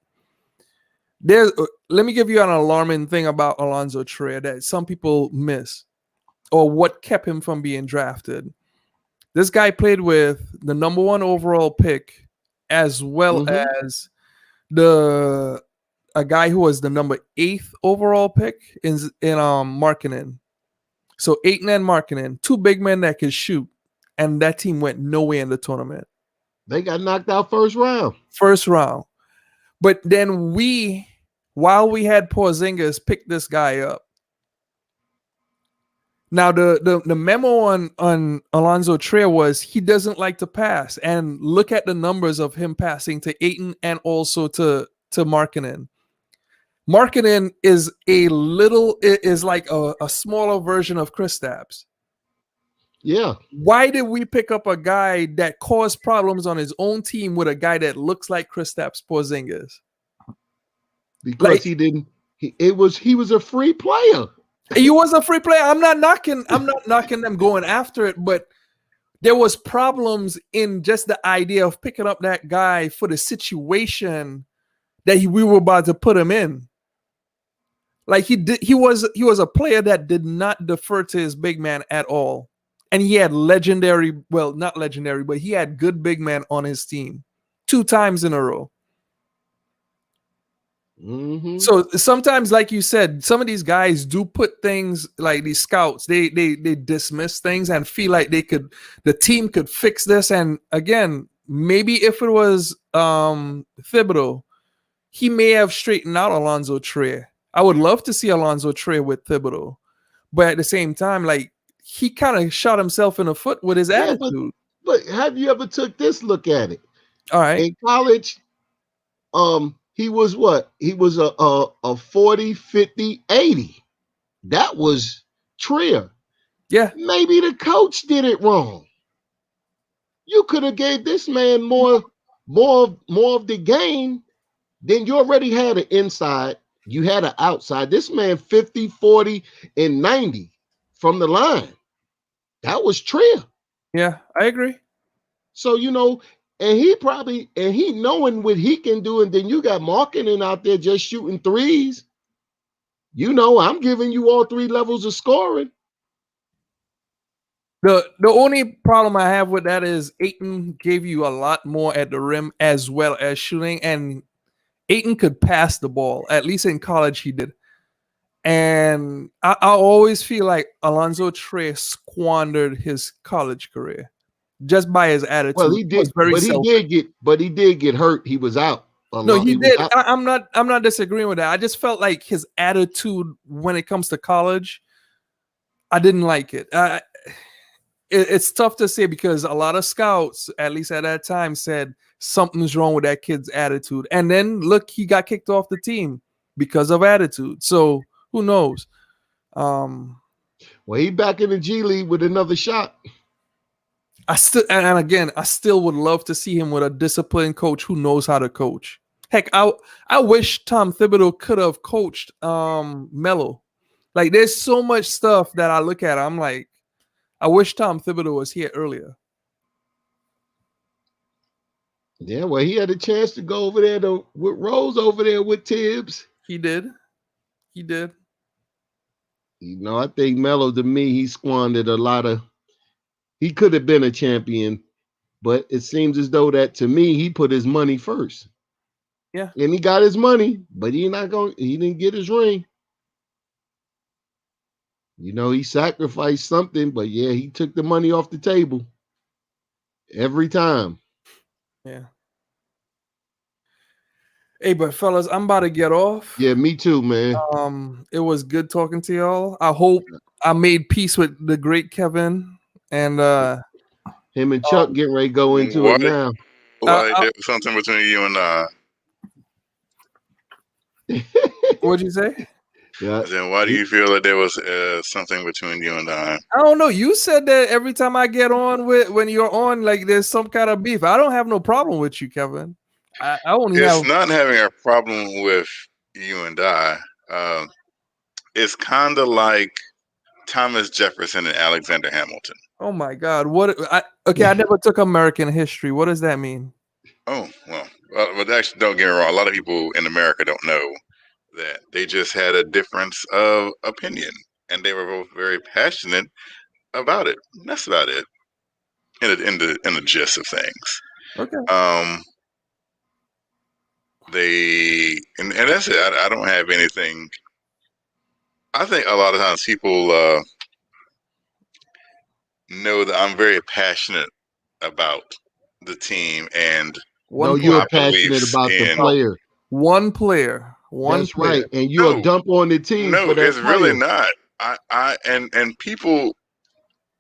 let me give you an alarming thing about Alonzo Trier that some people miss, or what kept him from being drafted. This guy played with the number 1 overall pick, as well as a guy who was the number 8th overall pick in Markkanen. So 8 and Markkanen, 2 big men that could shoot, and that team went nowhere in the tournament. They got knocked out first round. But then while we had Porzingis, picked this guy up. Now the memo on Alonzo Trier was he doesn't like to pass, and look at the numbers of him passing to Ayton and also to Markkanen. Markkanen is like a smaller version of Kristaps. Yeah. Why did we pick up a guy that caused problems on his own team with a guy that looks like Kristaps Porzingis? Because he was a free player. He was a free player. I'm not knocking them going after it, but there was problems in just the idea of picking up that guy for the situation that we were about to put him in. Like he was a player that did not defer to his big man at all. And he had legendary, well, not legendary, but he had good big man on his team 2 times in a row. Mm-hmm. So sometimes, like you said, some of these guys do put things like these scouts, they dismiss things and feel like the team could fix this. And again, maybe if it was Thibodeau, he may have straightened out Alonzo Trey. I would love to see Alonzo Trey with Thibodeau, but at the same time, like he kind of shot himself in the foot with his attitude. But have you ever took this look at it? All right. In college, he was what? He was a 40, 50, 80. That was Trier. Yeah. Maybe the coach did it wrong. You could have gave this man more of the game. Then you already had an inside. You had an outside. This man 50, 40, and 90 from the line. That was Trier. Yeah, I agree. So, and he knowing what he can do, and then you got Markkanen out there just shooting threes. I'm giving you all 3 levels of scoring. The only problem I have with that is Ayton gave you a lot more at the rim as well as shooting, and Ayton could pass the ball. At least in college he did. And I always feel like Alonzo Trey squandered his college career just by his attitude. Well, he did, but he did get hurt. He was out. No, he did. I'm not disagreeing with that. I just felt like his attitude when it comes to college, I didn't like it. It's tough to say because a lot of scouts, at least at that time, said something's wrong with that kid's attitude. And then look, he got kicked off the team because of attitude. So who knows? Well, he back in the G League with another shot. I still would love to see him with a disciplined coach who knows how to coach. Heck, I wish Tom Thibodeau could have coached Melo. Like, there's so much stuff that I look at. I'm like, I wish Tom Thibodeau was here earlier. Yeah, well, he had a chance to go over there with Rose over there with Tibbs. He did. I think Melo, to me, he squandered a lot of. He could have been a champion, but it seems as though that, to me, he put his money first. Yeah. And he got his money, but he didn't get his ring. He sacrificed something, but yeah, he took the money off the table every time. Yeah. Hey, but fellas, I'm about to get off. Yeah, me too, man. It was good talking to y'all. I hope I made peace with the great Kevin and him and Chuck getting ready to go into it now. There was something between you and What'd you say? Yeah. Then why do you feel that there was something between you and I? I don't know. You said that every time I get on when you're on, like there's some kind of beef. I don't have no problem with you, Kevin. I only It's not having a problem with you and I. It's kind of like Thomas Jefferson and Alexander Hamilton. Oh my God! I never took American history. What does that mean? Oh well, but actually, don't get me wrong. A lot of people in America don't know that they just had a difference of opinion, and they were both very passionate about it. That's about it. In the gist of things. Okay. And that's it. I don't have anything. I think a lot of times people know that I'm very passionate about the team and you're passionate about the player. One player. That's right. And you'll dump on the team. No, for that it's player. really not. And people,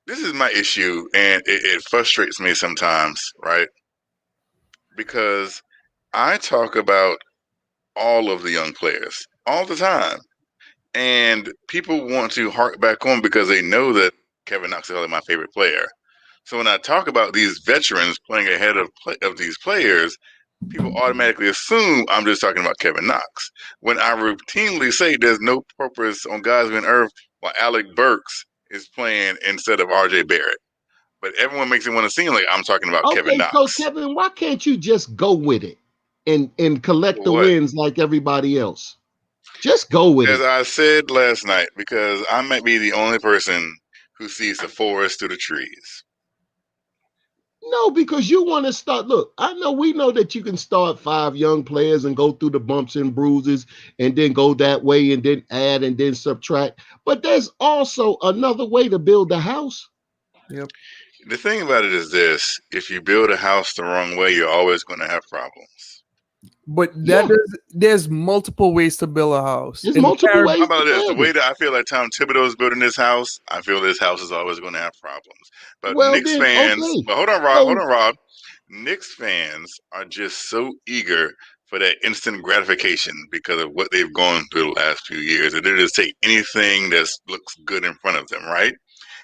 this is my issue, and it frustrates me sometimes, right? Because I talk about all of the young players all the time, and people want to hark back on because they know that Kevin Knox is my favorite player. So when I talk about these veterans playing ahead of these players, people automatically assume I'm just talking about Kevin Knox. When I routinely say there's no purpose on God's green earth while Alec Burks is playing instead of RJ Barrett. But everyone makes it want to seem like I'm talking about Kevin Knox. So Kevin, why can't you just go with it and collect the wins like everybody else? Just go with As it. I said last night, because I might be the only person who sees the forest through the trees. No, because you want to start. Look, we know that you can start 5 young players and go through the bumps and bruises and then go that way and then add and then subtract. But there's also another way to build a house. Yep. The thing about it is this: if you build a house the wrong way, you're always going to have problems. But Yeah. there's multiple ways to build a house. There's In the multiple Caribbean- How ways about to this? The build way it. that I feel like Tom Thibodeau is building this house, I feel this house is always going to have problems. But Well, Knicks then, fans, okay. but hold on, Rob. So- Hold on, Rob. Knicks fans are just so eager for that instant gratification because of what they've gone through the last few years, and they just take anything that looks good in front of them, right?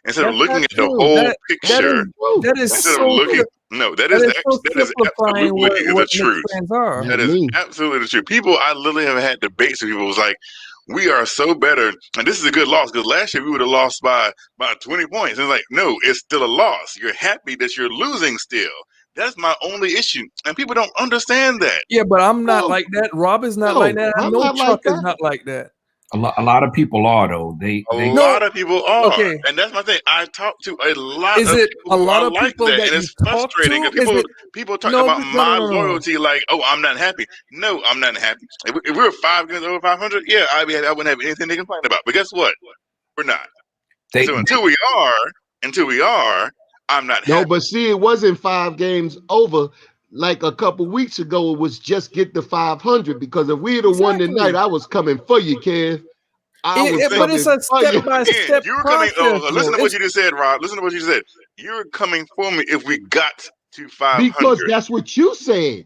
Instead of That's looking not at the true. whole That picture, is instead of so looking, no, that that is is so simplifying absolutely the what Knicks truth. fans are. That is absolutely the truth. People, I literally have had debates with people who was like, we are so better, and this is a good loss because last year we would have lost by 20 points. And it's like, no, it's still a loss. You're happy that you're losing still. That's my only issue, and people don't understand that. Yeah, but I'm not No. like that. Rob is not No, like that. I I'm know not Chuck like is that. not like that. A lot of people are though. They A No. lot of people are, Okay. and that's my thing. I talk to a lot Is of it people a who lot are of like people that, that and you it's talk frustrating to? because Is it people talk no, about no, my no. loyalty like, oh, I'm not happy. No, I'm not happy. If we were 5 games over 500, yeah, I wouldn't have anything to complain about. But guess what? We're not. they So until we are, I'm not No, happy. but see, it wasn't 5 games over. Like a couple weeks ago, it was just get the 500. Because if we'd have won Exactly. tonight, I was coming for you, Kev. I was But it's coming a for you. step by Again, step you were coming. process. Listen to though. what you just said, Rob. Listen to what you said. You're coming for me if we got to 500. Because that's what you said.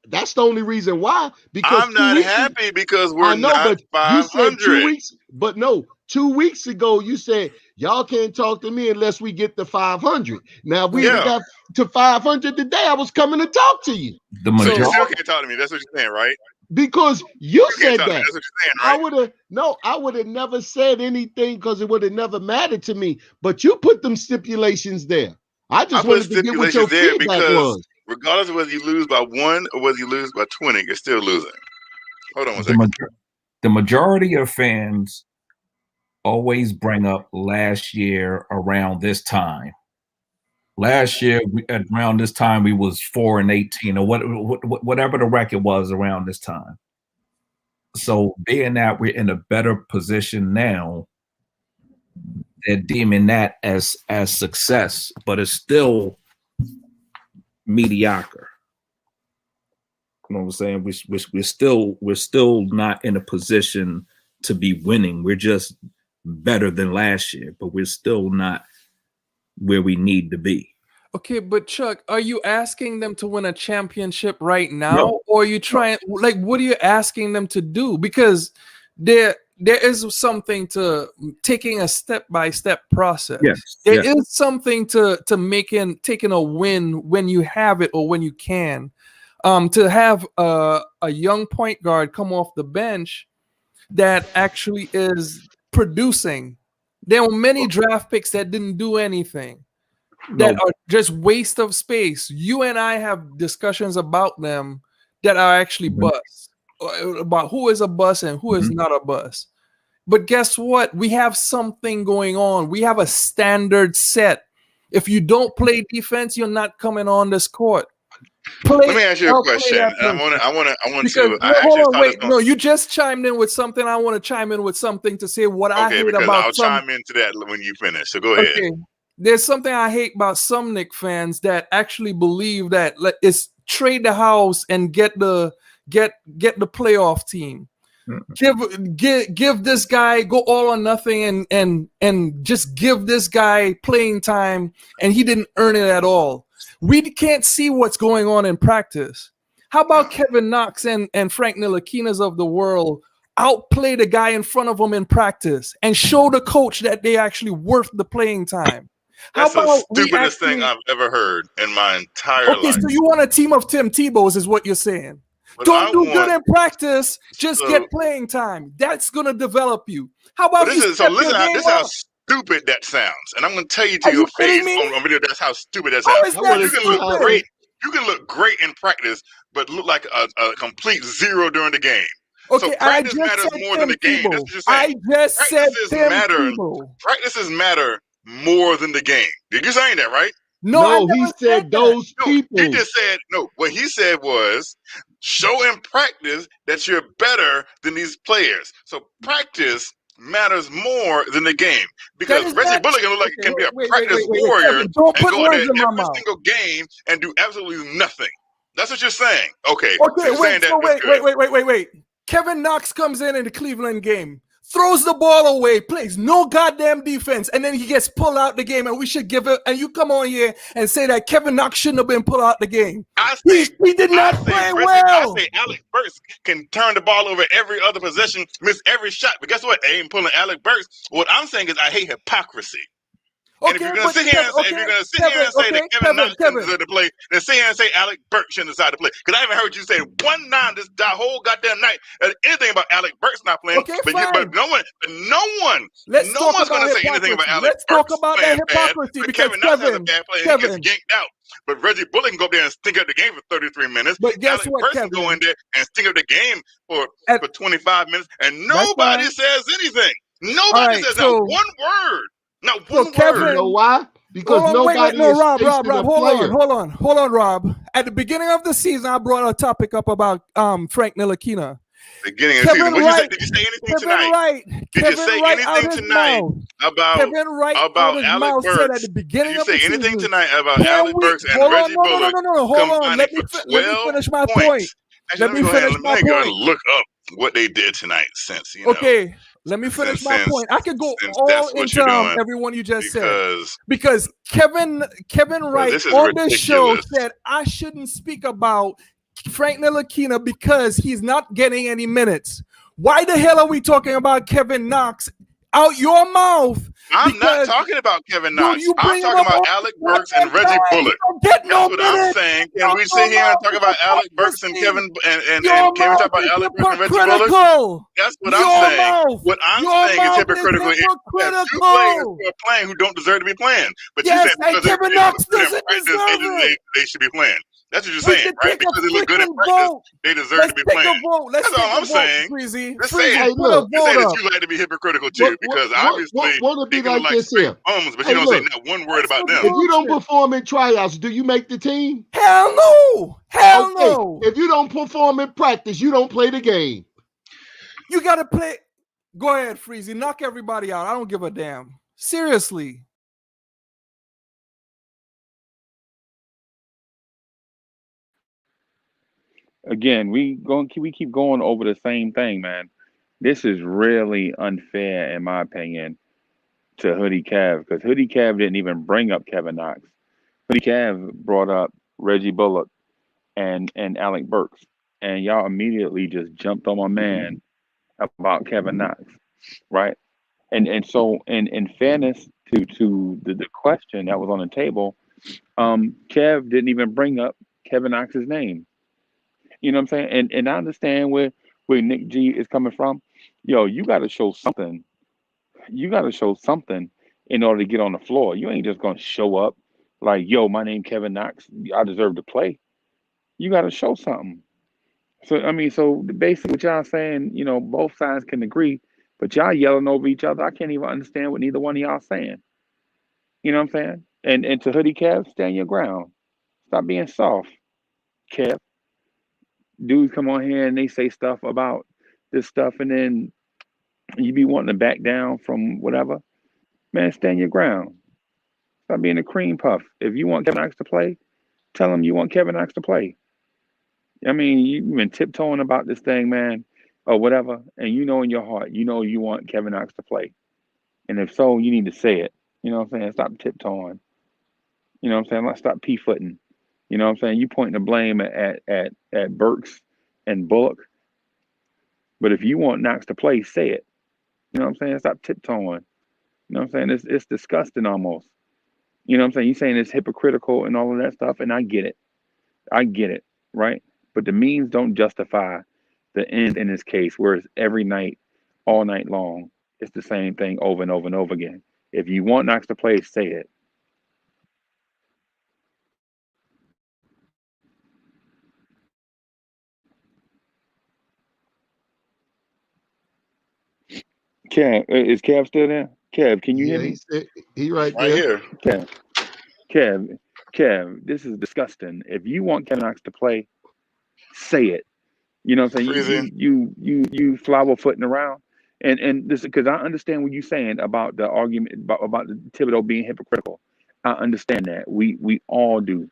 That's the only reason why. Because I'm 2 not weeks ago, happy because we're I know, not but you said 2 500. weeks. But no, 2 weeks ago, you said y'all can't talk to me unless we get to 500. Now, if we Yeah. got to 500 today, I was coming to talk to you. the So you majority still can't talk to me. That's what you're saying, right? Because you You can't said talk to me. that. That's what you're saying, I right? would have never said anything because it would have never mattered to me. But you put them stipulations there. I just I put wanted to get what your stipulations there feedback because was. regardless of whether you lose by 1 or whether you lose by 20, you're still losing. Hold on one the, second. the majority of fans always bring up last year around this time. Last year, around this time, we was 4-18 or whatever the record was around this time. So being that we're in a better position now, they're deeming that as success, but it's still mediocre. You know what I'm saying? We're still not in a position to be winning. We're just better than last year, but we're still not where we need to be. Okay, but Chuck, are you asking them to win a championship right now, No. or are you trying? Like, what are you asking them to do? Because there is something to taking a step by step process. Yes, There yes. is something to taking a win when you have it or when you can. To have a young point guard come off the bench that actually is producing. There were many draft picks that didn't do anything, that are just waste of space. You and I have discussions about them that are actually busts, about who is a bust and who is not a bust. But guess what? We have something going on. We have a standard set. If you don't play defense, you're not coming on this court. Let me ask you a question. And I want to. I actually hold on, saw wait. this. No, you just chimed in with something. I want to chime in with something to say what I Okay, hate because about I'll some. chime into that when you finish. So go ahead. Okay. There's something I hate about some Knicks fans that actually believe that it's trade the house and get the playoff team. Give this guy, go all or nothing, and just give this guy playing time, and he didn't earn it at all. We can't see what's going on in practice. How about Kevin Knox and Frank Ntilikina's of the world outplay the guy in front of them in practice and show the coach that they actually worth the playing time? That's How about the stupidest thing I've ever heard in my entire life. So you want a team of Tim Tebow's is what you're saying. But Don't I do want- good in practice. Just So- get playing time. That's gonna develop you. How about But you this is step your listen. game This is how up? stupid that sounds, and I'm going to tell you Are to your you kidding face me? on video. That's how stupid that How sounds. is that You can look stupid? great. You can look great in practice, but look like a complete zero during the game. So Okay, I practice just matters said more than Tim the game. That's Tebow. what you're saying. I just said Tim Matter. Tebow. Practices matter more than the game. Did you saying that right? No, I No, he never said said that. those No, he people. just said no. What he said was show in practice that you're better than these players. So practice matters more than the game That because is Reggie not Bullock true. can look like Okay, can be a wait, practice warrior Kevin, don't and put go out there words in my every mouth. single game and do absolutely nothing. That's what you're saying. Okay. Okay, so you're saying that that's good. wait. Kevin Knox comes in the Cleveland game, throws the ball away, plays no goddamn defense, and then he gets pulled out the game, and we should give it. And you come on here and say that Kevin Knox shouldn't have been pulled out the game. He did not play well. I say Alec Burks can turn the ball over every other possession, miss every shot. But guess what? I ain't pulling Alec Burks. What I'm saying is I hate hypocrisy. And if you're gonna sit here and say that Kevin Knox shouldn't deserve to play, then sit here and say Alec Burks shouldn't decide to play. Because I haven't heard you say one time this whole goddamn night anything about Alec Burks not playing. Okay, but fine. No one's gonna say anything about Alec Let's Burks talk about playing that bad. hypocrisy But because Kevin Knox has a bad play and he Kevin, gets yanked out. But Reggie Bullock can go up there and stink up the game for 33 minutes. But guess Alec what, Burks Kevin? can go in there and stink up the game for 25 minutes, and That's nobody fine. says anything. Nobody Alright, says so- not one word. Not So one Kevin, word. You know why? Because Hold on, nobody no, is Rob, facing a player. hold on, Rob. At the beginning of the season, I brought a topic up about Frank Ntilikina. Beginning of the season. Did you say anything tonight? Did you say anything tonight about Alec Burks? Said at the beginning Did you of say the anything season, tonight about Alec Burks and Reggie Bullock hold on. combining Let for me 12 finish my points? point. Actually, Let me finish my let me go and point. look up what they did tonight since, Okay, let me finish my point. I could go all into everyone you just said. Because Kevin Wright this is on this show ridiculous. said I shouldn't speak about Frank Ntilikina because he's not getting any minutes. Why the hell are we talking about Kevin Knox out your mouth? I'm not talking about Kevin Knox. You I'm talking about Alec Burks and Reggie Bullock. That's what I'm saying. Can we sit here and talk about Alec Burks and Kevin and can we talk about Alec Burks and Reggie Bullock? That's what I'm saying. What I'm saying is hypocritical. If you have two players who are playing who don't deserve to be playing, but yes, you said because Kevin Knox doesn't deserve it. They should be playing. That's what you're saying, right? Because they look good in practice, they deserve to be playing. That's all I'm saying. Let's say it. Look, say that you like to be hypocritical too, because obviously what they be can like look like this here? bums, but you don't say not one word about them. If you don't perform in tryouts, do you make the team? Hell no. Hell no. If you don't perform in practice, you don't play the game. You gotta play. Go ahead, Freezy. Knock everybody out. I don't give a damn. Seriously. Again, we keep going over the same thing, man. This is really unfair, in my opinion, to Hoodie Cav, because Hoodie Cav didn't even bring up Kevin Knox. Hoodie Cav brought up Reggie Bullock and Alec Burks, and y'all immediately just jumped on my man about Kevin Knox, right? And so in fairness to the question that was on the table, Kev didn't even bring up Kevin Knox's name. You know what I'm saying? And I understand where Nick G is coming from. Yo, you got to show something. You got to show something in order to get on the floor. You ain't just gonna show up like, yo, my name Kevin Knox. I deserve to play. You got to show something. So I mean, so basically, what y'all saying, both sides can agree, but y'all yelling over each other. I can't even understand what neither one of y'all saying. You know what I'm saying? And to Hoodie Kev, stand your ground. Stop being soft, Kev. Dudes come on here and they say stuff about this stuff, and then you be wanting to back down from whatever. Man, stand your ground. Stop being a cream puff. If you want Kevin Knox to play, tell him you want Kevin Knox to play. I mean, you've been tiptoeing about this thing, man, or whatever, and you know in your heart, you want Kevin Knox to play. And if so, you need to say it. You know what I'm saying? Stop tiptoeing. You know what I'm saying? Let's stop p-footing. You know what I'm saying? You pointing the blame at Burks and Bullock. But if you want Knox to play, say it. You know what I'm saying? Stop tiptoeing. You know what I'm saying? It's disgusting almost. You know what I'm saying? You're saying it's hypocritical and all of that stuff, and I get it. I get it, right? But the means don't justify the end in this case, where it's every night, all night long. It's the same thing over and over and over again. If you want Knox to play, say it. Kev, is Kev still there? Kev, can you hear Yeah, me? he right Right there. here. Kev, Kev, Kev, this is disgusting. If you want Kevin Knox to play, say it. You know what I'm saying? Freezy. You flower footing around. And this because I understand what you're saying about the argument about the Thibodeau being hypocritical. I understand that. We all do.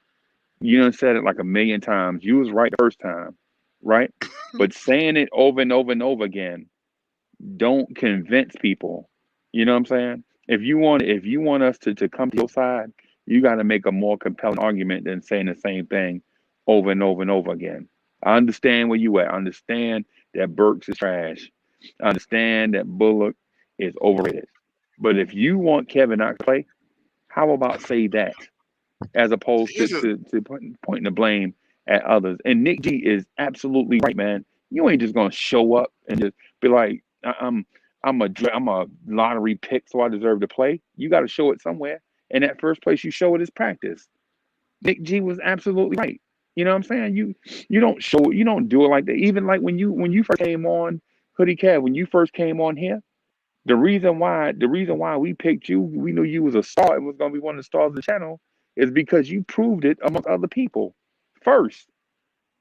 You done said it like a million times. You was right the first time, right? But saying it over and over and over again don't convince people. You know what I'm saying? If you want us to come to your side, you got to make a more compelling argument than saying the same thing over and over and over again. I understand where you at. I understand that Burks is trash. I understand that Bullock is overrated. But if you want Kevin Knox to play, how about say that as opposed Here's a, to pointing the blame at others? And Nick G is absolutely right, man. You ain't just gonna show up and just be like, I'm a lottery pick, so I deserve to play. You got to show it somewhere. And that first place you show it is practice. Nick G was absolutely right. You know what I'm saying? You don't show it, you don't do it like that. Even like when you first came on Hoodie Cab, when you first came on here, the reason why we picked you, we knew you was a star and was gonna be one of the stars of the channel, is because you proved it amongst other people first.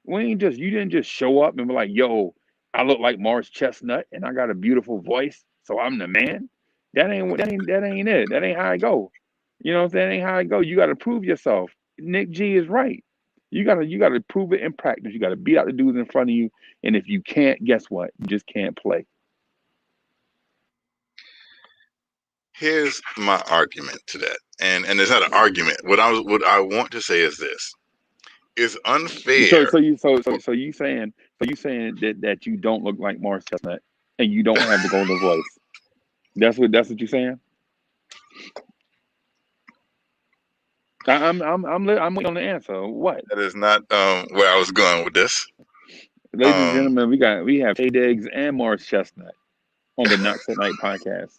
You didn't just show up and be like, yo, I look like Morris Chestnut and I got a beautiful voice, so I'm the man. That ain't it. That ain't how I go. You know what I'm saying? That ain't how I go. You gotta prove yourself. Nick G is right. You gotta prove it in practice. You gotta beat out the dudes in front of you. And if you can't, guess what? You just can't play. here's my argument to that, and it's not an argument. What I want to say is this: it's So unfair. so you so so so you saying that you don't look like Morris Chestnut and you don't have the golden voice. That's what you're saying. I'm waiting on the answer. What, That is not where I was going with this. ladies and Um, gentlemen, we have Tay Diggs and Morris Chestnut on the Knox at Night podcast.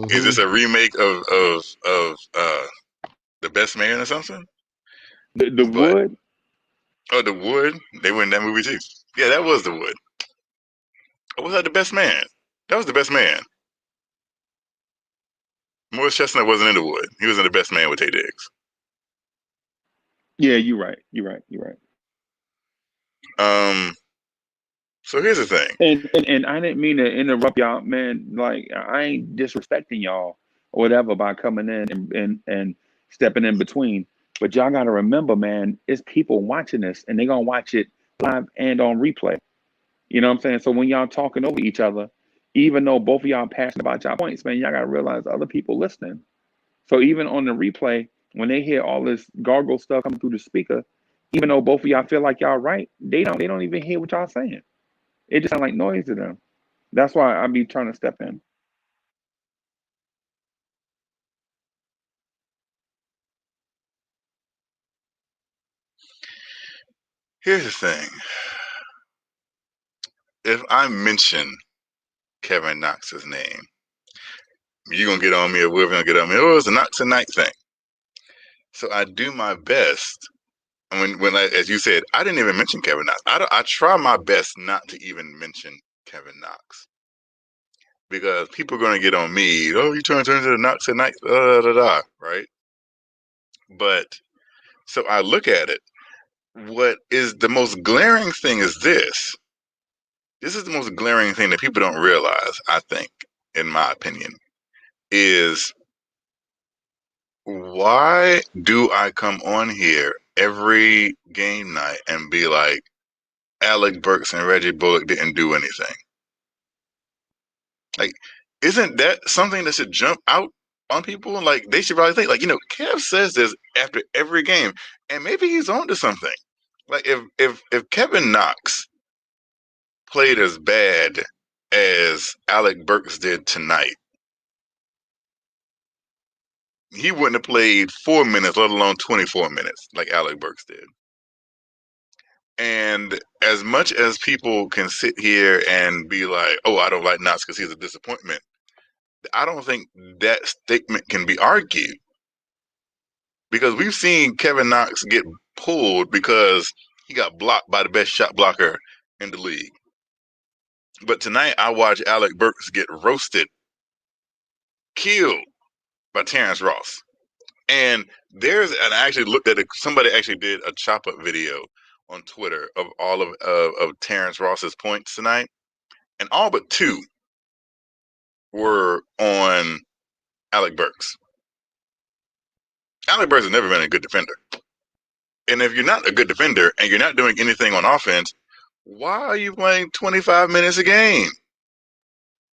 is Hmm. this a remake of The Best Man or something? The But Wood. The Wood, they were in that movie too. Yeah, that was The Wood. Or was that The Best Man? That was The Best Man. Morris Chestnut wasn't in The Wood. He was in The Best Man with Tay Diggs. Yeah, you're right. You're right. You're right. So here's the thing. And I didn't mean to interrupt y'all, man. Like I ain't disrespecting y'all or whatever by coming in and stepping in between. But y'all gotta remember, man, it's people watching this and they gonna watch it live and on replay. You know what I'm saying? So when y'all talking over each other, even though both of y'all passionate about y'all points, man, y'all gotta realize other people listening. So even on the replay, when they hear all this gargle stuff coming through the speaker, even though both of y'all feel like y'all right, they don't even hear what y'all saying. It just sound like noise to them. That's why I be trying to step in. Here's the thing. If I mention Kevin Knox's name, you're gonna get on me or we're gonna get on me. Oh, it's a Knox tonight thing. So I do my best. I mean, as you said, I didn't even mention Kevin Knox. I try my best not to even mention Kevin Knox because people are gonna get on me. Oh, you trying to turn into the Knox tonight? Right? But so I look at it. What is the most glaring thing is this. This is the most glaring thing that people don't realize, I think, in my opinion, is why do I come on here every game night and be like, Alec Burks and Reggie Bullock didn't do anything? Like, isn't that something that should jump out on people? Like, they should probably think, like, Kev says this after every game, and maybe he's on to something. Like, if Kevin Knox played as bad as Alec Burks did tonight, he wouldn't have played 4 minutes, let alone 24 minutes, like Alec Burks did. And as much as people can sit here and be like, oh, I don't like Knox because he's a disappointment, I don't think that statement can be argued because we've seen Kevin Knox get pulled because he got blocked by the best shot blocker in the league. But tonight I watched Alec Burks get roasted killed by Terrence Ross. And I actually looked at it. Somebody actually did a chop up video on Twitter of all of Terrence Ross's points tonight, and all but 2 were on Alec Burks. Alec Burks has never been a good defender. And if you're not a good defender and you're not doing anything on offense, why are you playing 25 minutes a game?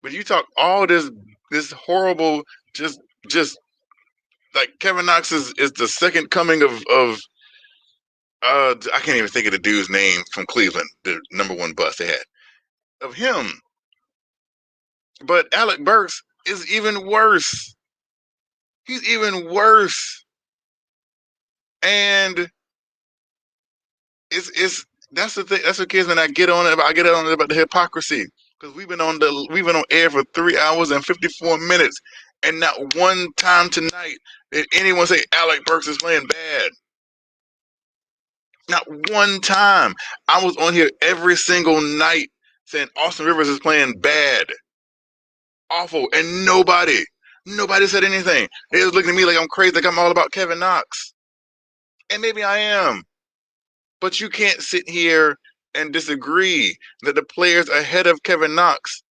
But you talk all this horrible, just like Kevin Knox is the second coming of I can't even think of the dude's name from Cleveland, the number 1 bust they had of him. But Alec Burks is even worse. He's even worse. And it's that's the thing. That's what kids when I get on it about the hypocrisy. Because we've been on air for 3 hours and 54 minutes. And not one time tonight did anyone say Alec Burks is playing bad. Not one time. I was on here every single night saying Austin Rivers is playing bad. Awful. And nobody said anything. They was looking at me like I'm crazy, like I'm all about Kevin Knox. And maybe I am. But you can't sit here and disagree that the players ahead of Kevin Knox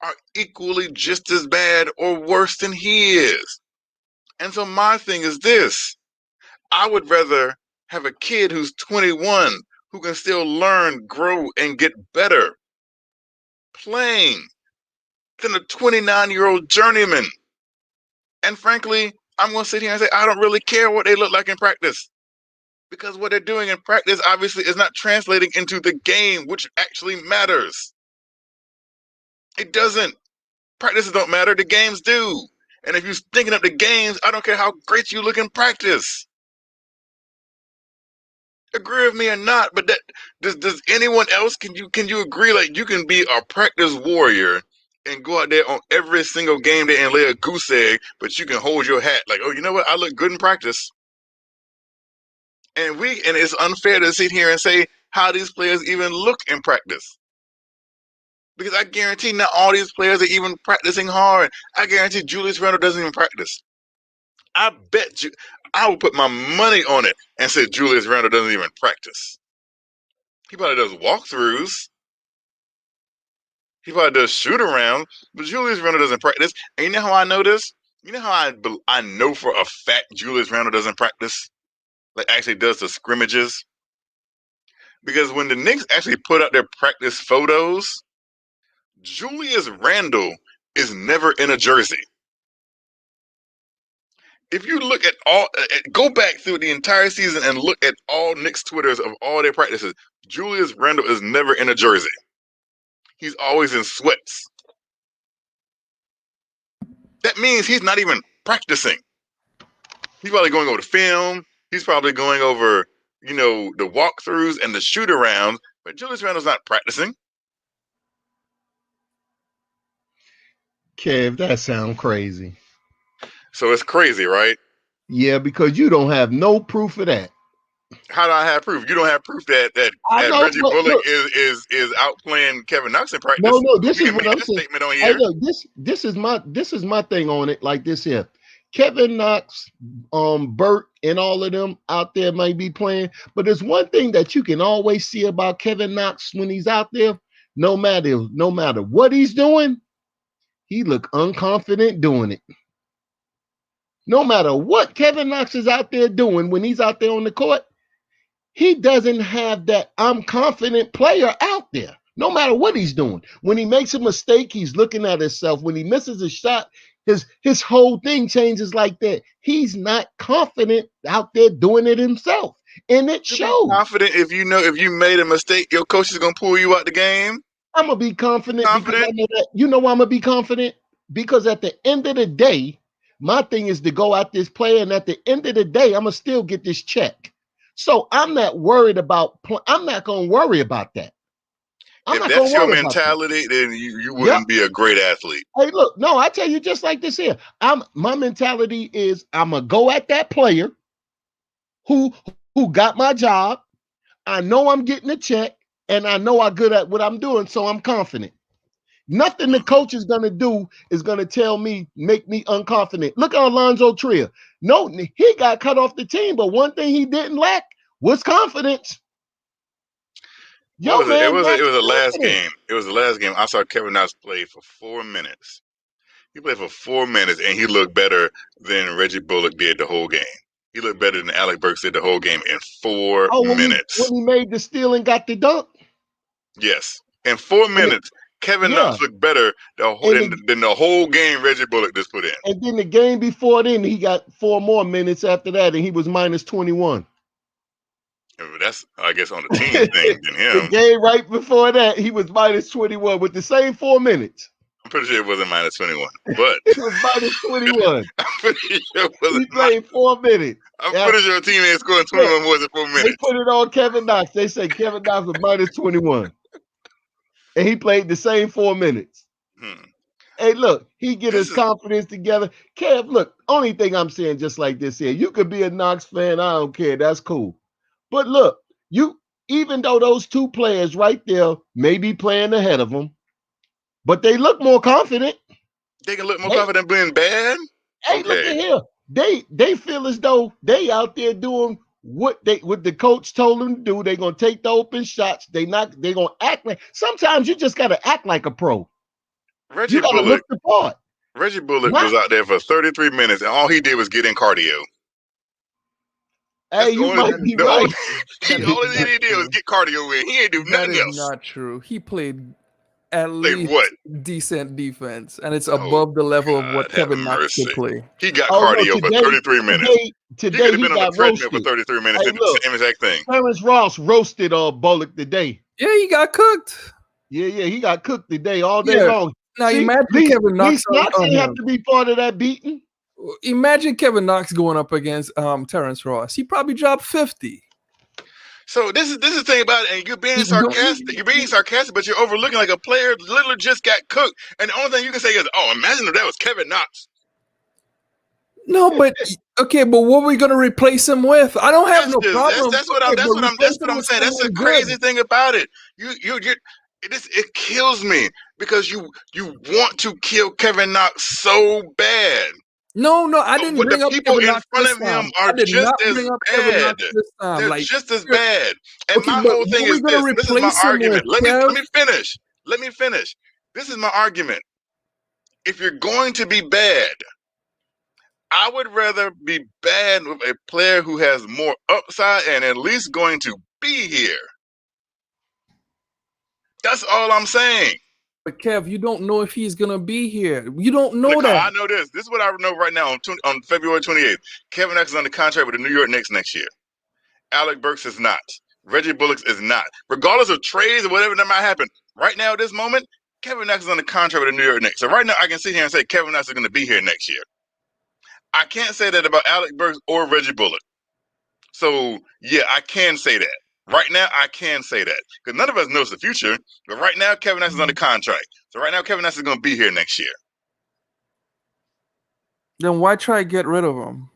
are equally just as bad or worse than he is. And so my thing is this. I would rather have a kid who's 21 who can still learn, grow, and get better playing than a 29-year-old journeyman. And frankly, I'm going to sit here and say I don't really care what they look like in practice. Because what they're doing in practice obviously is not translating into the game, which actually matters. It doesn't. Practices don't matter. The games do. And if you're thinking up the games, I don't care how great you look in practice. Agree with me or not, but that does anyone else can you agree like you can be a practice warrior and go out there on every single game day and lay a goose egg, but you can hold your hat like, oh, you know what? I look good in practice. And it's unfair to sit here and say how these players even look in practice. Because I guarantee not all these players are even practicing hard. I guarantee Julius Randle doesn't even practice. I bet you, I would put my money on it and say Julius Randle doesn't even practice. He probably does walkthroughs. He probably does shoot around, but Julius Randle doesn't practice. And you know how I know this? You know how I know for a fact Julius Randle doesn't practice? Like actually does the scrimmages? Because when the Knicks actually put out their practice photos, Julius Randle is never in a jersey. If you look at go back through the entire season and look at all Knicks Twitters of all their practices, Julius Randle is never in a jersey. He's always in sweats. That means he's not even practicing. He's probably going over the film. He's probably going over, the walkthroughs and the shoot arounds, but Julius Randle's not practicing. Kev, that sounds crazy. So it's crazy, right? Yeah, because you don't have no proof of that. How do I have proof? You don't have proof that Reggie Bullock is outplaying Kevin Knox in practice. No, this is what I'm saying. Statement on here. Hey, look, this is my thing on it. Like this here, Kevin Knox, Burt, and all of them out there might be playing, but there's one thing that you can always see about Kevin Knox when he's out there. No matter what he's doing, he look unconfident doing it. No matter what Kevin Knox is out there doing when he's out there on the court, he doesn't have that I'm confident player out there. No matter what he's doing. When he makes a mistake, he's looking at himself. When he misses a shot, his whole thing changes like that. He's not confident out there doing it himself. And it shows. Confident if you made a mistake, your coach is gonna pull you out the game. I'm gonna be confident because I know that. You know why I'm gonna be confident? Because at the end of the day, my thing is to go out this player, and at the end of the day, I'm gonna still get this check. So I'm not worried about. I'm not gonna worry about that. If that's your mentality, then you wouldn't be a great athlete. Hey, look, no, I tell you just like this here. My mentality is I'm gonna go at that player who got my job. I know I'm getting a check, and I know I'm good at what I'm doing, so I'm confident. Nothing the coach is gonna do is gonna make me unconfident. Look at Alonzo Trier. No, he got cut off the team, but one thing he didn't lack was confidence. What was it? It was lacked a last confidence. game. It was the last game. I saw Kevin Knox play for 4 minutes. He played for 4 minutes, and he looked better than Reggie Bullock did the whole game. He looked better than Alec Burks did the whole game in 4 minutes. When he made the steal and got the dunk. Yes, in 4 minutes, Kevin Knox looked better than the whole game Reggie Bullock just put in. And then the game before then, he got 4 more minutes after that, and he was minus 21. That's, I guess, on the team thing than him. The game right before that, he was minus 21 with the same 4 minutes. I'm pretty sure it wasn't minus 21, but it was minus 21. I'm pretty sure it wasn't. He played 4 minutes. I'm pretty sure a team ain't scoring 21 more than 4 minutes. They put it on Kevin Knox. They said Kevin Knox was minus 21. And he played the same 4 minutes. Hey, look, he get his confidence together. Kev, look, only thing I'm saying just like this here, you could be a Knox fan. I don't care. That's cool. But look, even though those two players right there may be playing ahead of them, but they look more confident. They can look more confident being bad? Hey, look at here. They feel as though they out there doing what the coach told them to do. They're gonna take the open shots. They're gonna act like sometimes you just gotta act like a pro. Reggie Bullock look the part. Reggie Bullock was out there for 33 minutes and all he did was get in cardio. Hey, you might be right. All he did was get cardio in. He ain't do nothing else. That is not true. He played at least decent defense, and it's above the level of what Kevin Knox could play. He got cardio for 33 minutes. Today he could have been on the treadmill for 33 minutes and the same exact thing. Terrence Ross roasted Bullock today. Yeah, he got cooked. Yeah, he got cooked today all day long. Now imagine Kevin Knox didn't have to be part of that beating. Imagine Kevin Knox going up against Terrence Ross. He probably dropped 50. So this is the thing about it, and you're being sarcastic. You're being sarcastic, but you're overlooking like a player literally just got cooked. And the only thing you can say is, "Oh, imagine if that was Kevin Knox." No, but okay, but what are we gonna replace him with? I don't have problem. That's what I'm saying. That's the crazy thing about it. It kills me because you want to kill Kevin Knox so bad. No, I didn't bring up people Kevin in Knox front of him are just as bad. They're just as bad. And my whole thing is this. This is my argument. Let me finish. Let me finish. This is my argument. If you're going to be bad, I would rather be bad with a player who has more upside and at least going to be here. That's all I'm saying. But Kev, you don't know if he's gonna be here. You don't know that. I know this. This is what I know right now. On February 28th, Kevin Knox is under contract with the New York Knicks next year. Alec Burks is not. Reggie Bullock is not. Regardless of trades or whatever that might happen, right now at this moment, Kevin Knox is under contract with the New York Knicks. So right now, I can sit here and say Kevin Knox is going to be here next year. I can't say that about Alec Burks or Reggie Bullock. So yeah, I can say that. Right now, I can say that because none of us knows the future. But right now, Kevin Knox is under contract. So right now, Kevin Knox is going to be here next year. Then why try to get rid of him?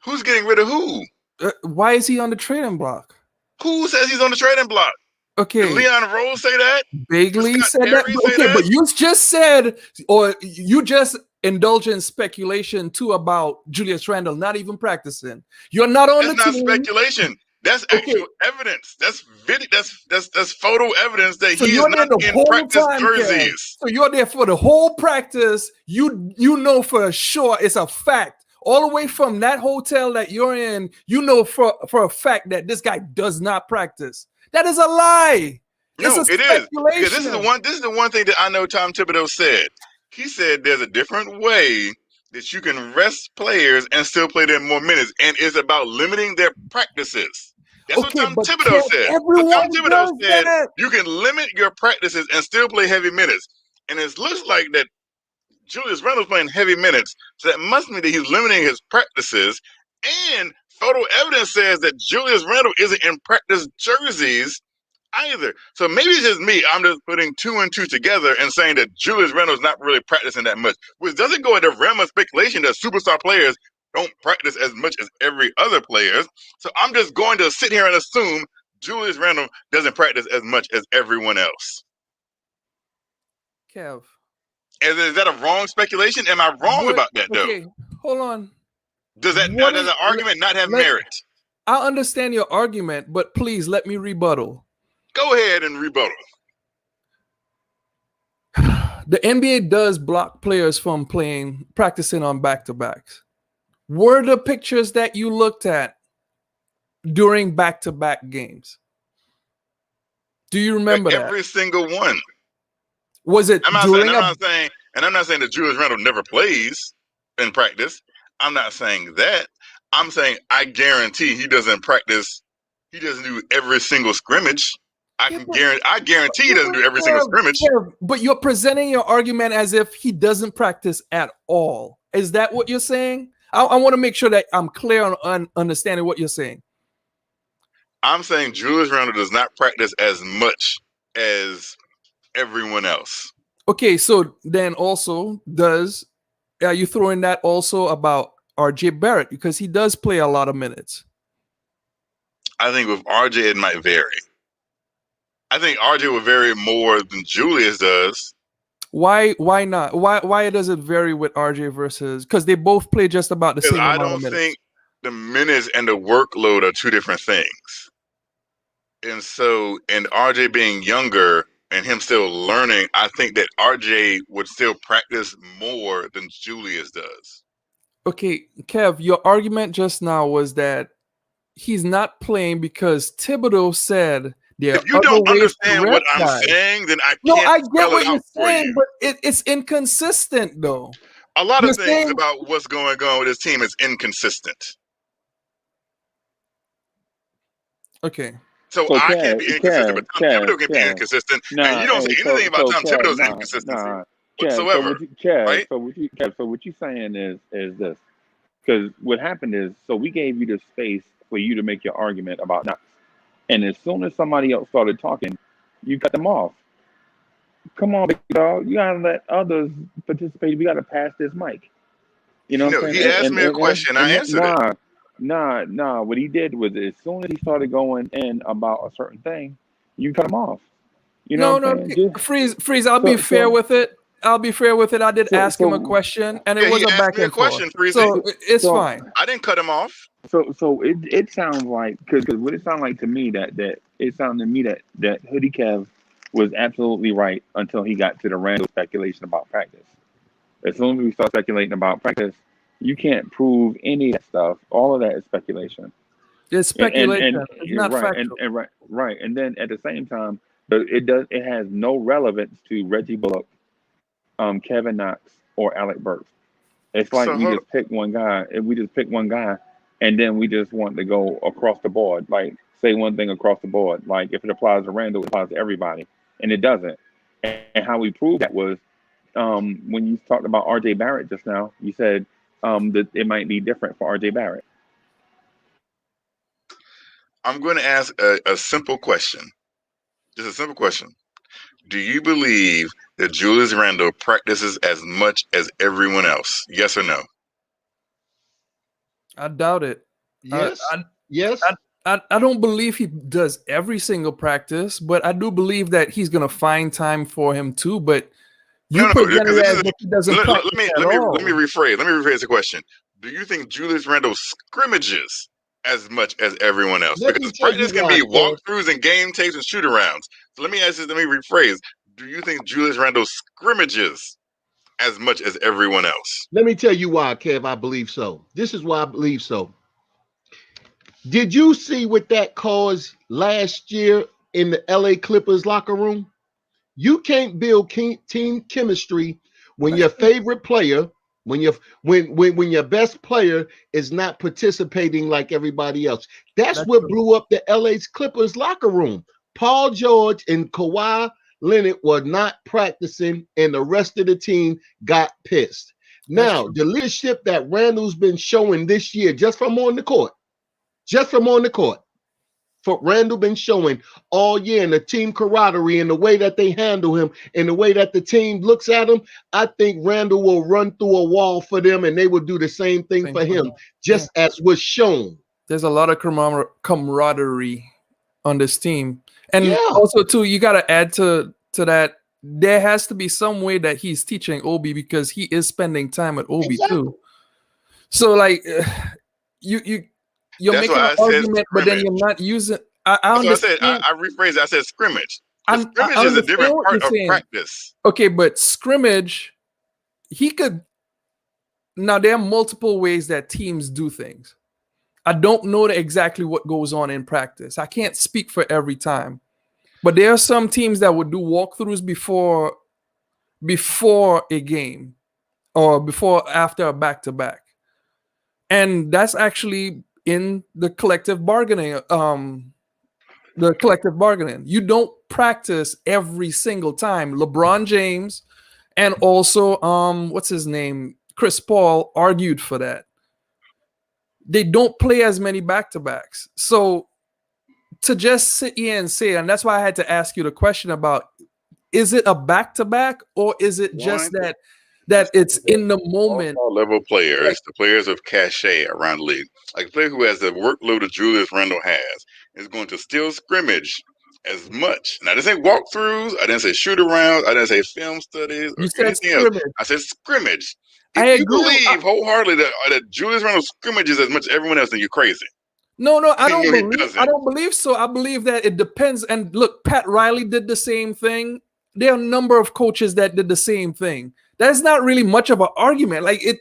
Who's getting rid of who? Why is he on the trading block? Who says he's on the trading block? Okay. Did Leon Rose say that? Vaguely said that. Okay, but you just said, or you just indulge in speculation too about Julius Randle not even practicing. You're not on the team. That's not speculation. That's actual evidence. That's video. That's photo evidence that he is not in practice jerseys. So you're there for the whole practice. You know for sure it's a fact. All the way from that hotel that you're in, you know for a fact that this guy does not practice. That is a lie. No, it is. Because this is the one thing that I know Tom Thibodeau said. He said there's a different way that you can rest players and still play them more minutes, and it's about limiting their practices. That's what Tom Thibodeau said. Tom Thibodeau said you can limit your practices and still play heavy minutes. And it looks like that Julius Randle's playing heavy minutes, so that must mean that he's limiting his practices. And photo evidence says that Julius Randle isn't in practice jerseys either. So maybe it's just me. I'm just putting 2 and 2 together and saying that Julius Randle's not really practicing that much, which doesn't go into the realm of speculation that superstar players don't practice as much as every other player. So I'm just going to sit here and assume Julius Randle doesn't practice as much as everyone else. Kev. Is that a wrong speculation? Am I wrong about that though? Okay, hold on. Does that does the argument not have merit? I understand your argument, but please let me rebuttal. Go ahead and rebuttal. The NBA does block players from practicing on back-to-backs. Were the pictures that you looked at during back-to-back games? Do you remember that? Every single one. Was it I'm not saying that Julius Randle never plays in practice. I'm not saying that. I'm saying I guarantee he doesn't practice. He doesn't do every single scrimmage. I guarantee he doesn't do every single scrimmage. But you're presenting your argument as if he doesn't practice at all. Is that what you're saying? I want to make sure that I'm clear on understanding what you're saying. I'm saying Julius Randle does not practice as much as everyone else. Okay, so then also are you throwing that also about RJ Barrett, because he does play a lot of minutes? I think with RJ it might vary. I think RJ will vary more than Julius does. Why not? Why does it vary with RJ versus, because they both play just about the same amount of minutes? I don't think the minutes and the workload are two different things. And so, and RJ being younger and him still learning, I think that RJ would still practice more than Julius does. Okay, Kev, your argument just now was that he's not playing because Thibodeau said there. If you don't understand what I'm saying, then I can't spell it out for you. But it's inconsistent, though. A lot of things about what's going on with this team is inconsistent. Okay. So I can't be inconsistent, but Tom Thibodeau can be inconsistent. And you don't say anything about Tom Thibodeau's inconsistency whatsoever. Right? So what you're saying is this. Because what happened is, so we gave you the space for you to make your argument about Knox. And as soon as somebody else started talking, you cut them off. Come on, big dog. You gotta let others participate. We gotta pass this mic. You know what I'm saying? He asked me a question. I answered it. Nah. What he did was, as soon as he started going in about a certain thing, you cut him off. You know Freeze. I'll be fair with it. I did ask him a question, and it was a back and forth. So it's fine. I didn't cut him off. So it sounds like, because what it sounded like to me that Hoodie Kev was absolutely right until he got to the Randle speculation about practice. As soon as we start speculating about practice, you can't prove any of that stuff. All of that is speculation. It's speculation. It's not factual. Right. And then at the same time, it has no relevance to Reggie Bullock, Kevin Knox, or Alec Burks. It's like we just pick one guy, and we just pick one guy, and then we just want to go across the board, like say one thing across the board. Like if it applies to Randall, it applies to everybody, and it doesn't. And how we proved that was when you talked about RJ Barrett just now. You said that it might be different for RJ Barrett. I'm going to ask a simple question. Just a simple question. Do you believe that Julius Randle practices as much as everyone else? Yes or no? I doubt it. Yes. Yes. I don't believe he does every single practice, but I do believe that he's going to find time for him too. But he doesn't practice at all. Let me rephrase the question. Do you think Julius Randle scrimmages as much as everyone else? Because practice can be walkthroughs and game tapes and shoot-arounds. So let me rephrase. Do you think Julius Randle scrimmages as much as everyone else? Let me tell you why, Kev, I believe so. This is why I believe so. Did you see what that caused last year in the LA Clippers locker room? You can't build team chemistry when your favorite player, when your best player is not participating like everybody else. That's what true. Blew up the LA Clippers locker room. Paul George and Kawhi Leonard were not practicing, and the rest of the team got pissed. Now, the leadership that Randall's been showing this year, just from on the court, for Randall been showing all year, and the team camaraderie and the way that they handle him and the way that the team looks at him, I think Randall will run through a wall for them, and they will do the same thing for him, just as was shown. There's a lot of camaraderie on this team. And also, too, you got to add to that there has to be some way that he's teaching Obi because he is spending time with Obi too. So like you're That's making why an I said argument, but then scrimmage. you're not using. I That's what I said. understand. I rephrased it. I said scrimmage. I Scrimmage is a understand different what part you're of saying. practice. Okay, but scrimmage, he could. Now there are multiple ways that teams do things. I don't know exactly what goes on in practice. I can't speak for every time, but there are some teams that would do walkthroughs before a game or before after a back-to-back, and that's actually in the collective bargaining. You don't practice every single time. LeBron James and also what's his name, Chris Paul argued for that. They don't play as many back-to-backs. So to just sit here and say, and that's why I had to ask you the question about, is it a back-to-back or is it just One, that it's in the moment? all level players, the players of cachet around the league, like a player who has the workload that Julius Randle has, is going to still scrimmage as much. And I didn't say walkthroughs, I didn't say shoot arounds, I didn't say film studies or You said anything scrimmage. else. I said scrimmage. I If you agree. believe wholeheartedly that Julius Randle scrimmages as much as everyone else, then you're crazy. No, I No, don't he believe. doesn't. I don't believe so. I believe that it depends. And look, Pat Riley did the same thing. There are a number of coaches that did the same thing. That's not really much of an argument. Like it,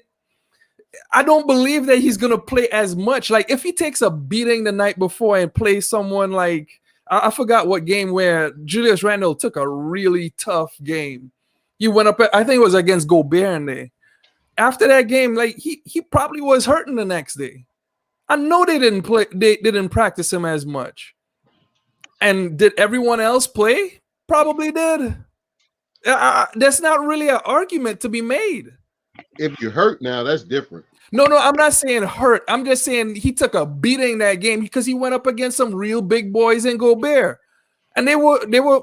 I don't believe that he's gonna play as much. Like if he takes a beating the night before and plays someone like I forgot what game where Julius Randle took a really tough game. He went up. I think it was against Gobert, and after that game, like he probably was hurting the next day. I know they didn't play. They didn't practice him as much. And did everyone else play? Probably did. That's not really an argument to be made. If you're hurt now, that's different. No, I'm not saying hurt. I'm just saying he took a beating that game because he went up against some real big boys in Gobert, and they were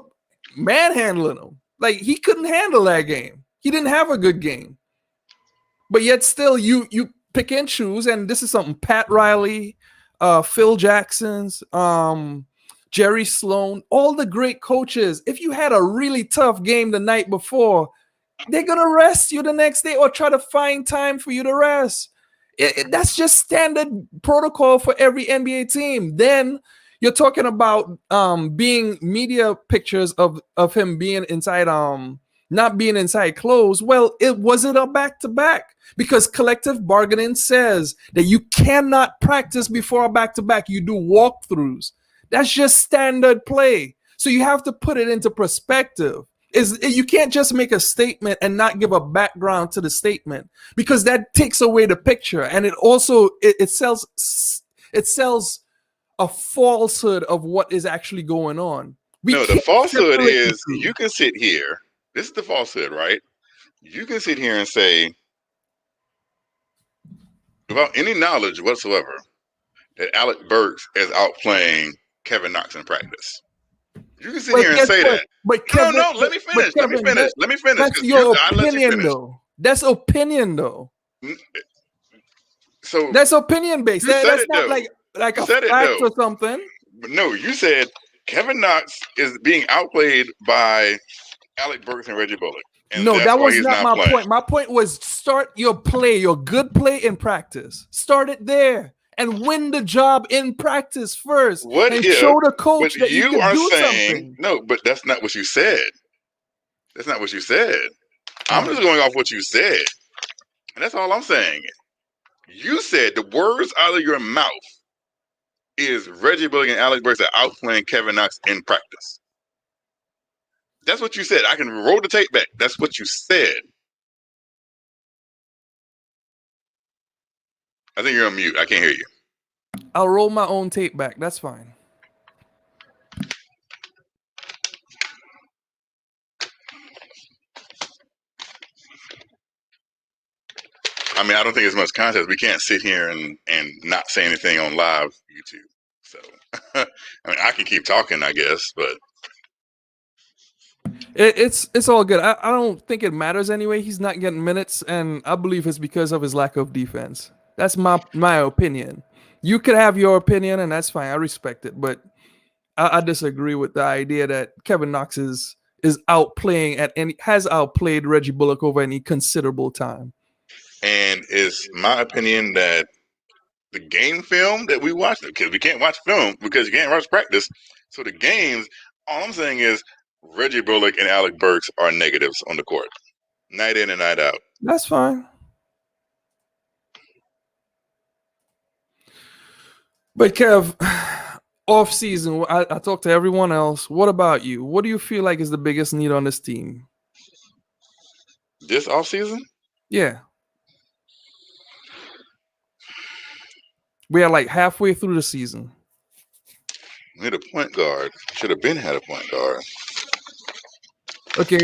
manhandling him. Like he couldn't handle that game. He didn't have a good game. But yet still you pick and choose, and this is something Pat Riley, Phil Jackson's, Jerry Sloan, all the great coaches. If you had a really tough game the night before, they're gonna rest you the next day or try to find time for you to rest. That's just standard protocol for every NBA team. Then you're talking about being media pictures of him being inside not being inside clothes. Well, it wasn't a back-to-back because collective bargaining says that you cannot practice before a back-to-back. You do walkthroughs. That's just standard play. So you have to put it into perspective. You can't just make a statement and not give a background to the statement because that takes away the picture, and it also it sells a falsehood of what is actually going on. The falsehood is you can sit here. This is the falsehood, right? You can sit here and say, without any knowledge whatsoever, that Alec Burks is outplaying Kevin Knox in practice. You can sit here and say that. But Kevin, no, let me finish. Let me finish. That's your opinion, though. That's opinion, though. So that's opinion based. That's not like a fact or something. But no, you said Kevin Knox is being outplayed by Alec Burks and Reggie Bullock. And no, that was not my point. My point was start your good play in practice. Start it there and win the job in practice first. Show the coach that you can do something. No, but that's not what you said. That's not what you said. I'm just going off what you said. And that's all I'm saying. You said the words out of your mouth is Reggie Bullock and Alec Burks are outplaying Kevin Knox in practice. That's what you said. I can roll the tape back. That's what you said. I think you're on mute. I can't hear you. I'll roll my own tape back. That's fine. I mean, I don't think it's much context. We can't sit here and not say anything on live YouTube. So, I mean, I can keep talking, I guess, but it's all good. I don't think it matters anyway. He's not getting minutes, and I believe it's because of his lack of defense. That's my opinion. You could have your opinion, and that's fine. I respect it, but I disagree with the idea that Kevin Knox is has outplayed Reggie Bullock over any considerable time. And it's my opinion that the game film that we watch, because we can't watch film because you can't watch practice. So the games, all I'm saying is Reggie Bullock and Alec Burks are negatives on the court, night in and night out. That's fine. But Kev, off season, I talked to everyone else. What about you? What do you feel like is the biggest need on this team? This offseason? Yeah. We are like halfway through the season. We need a point guard. Should have been had a point guard. Okay,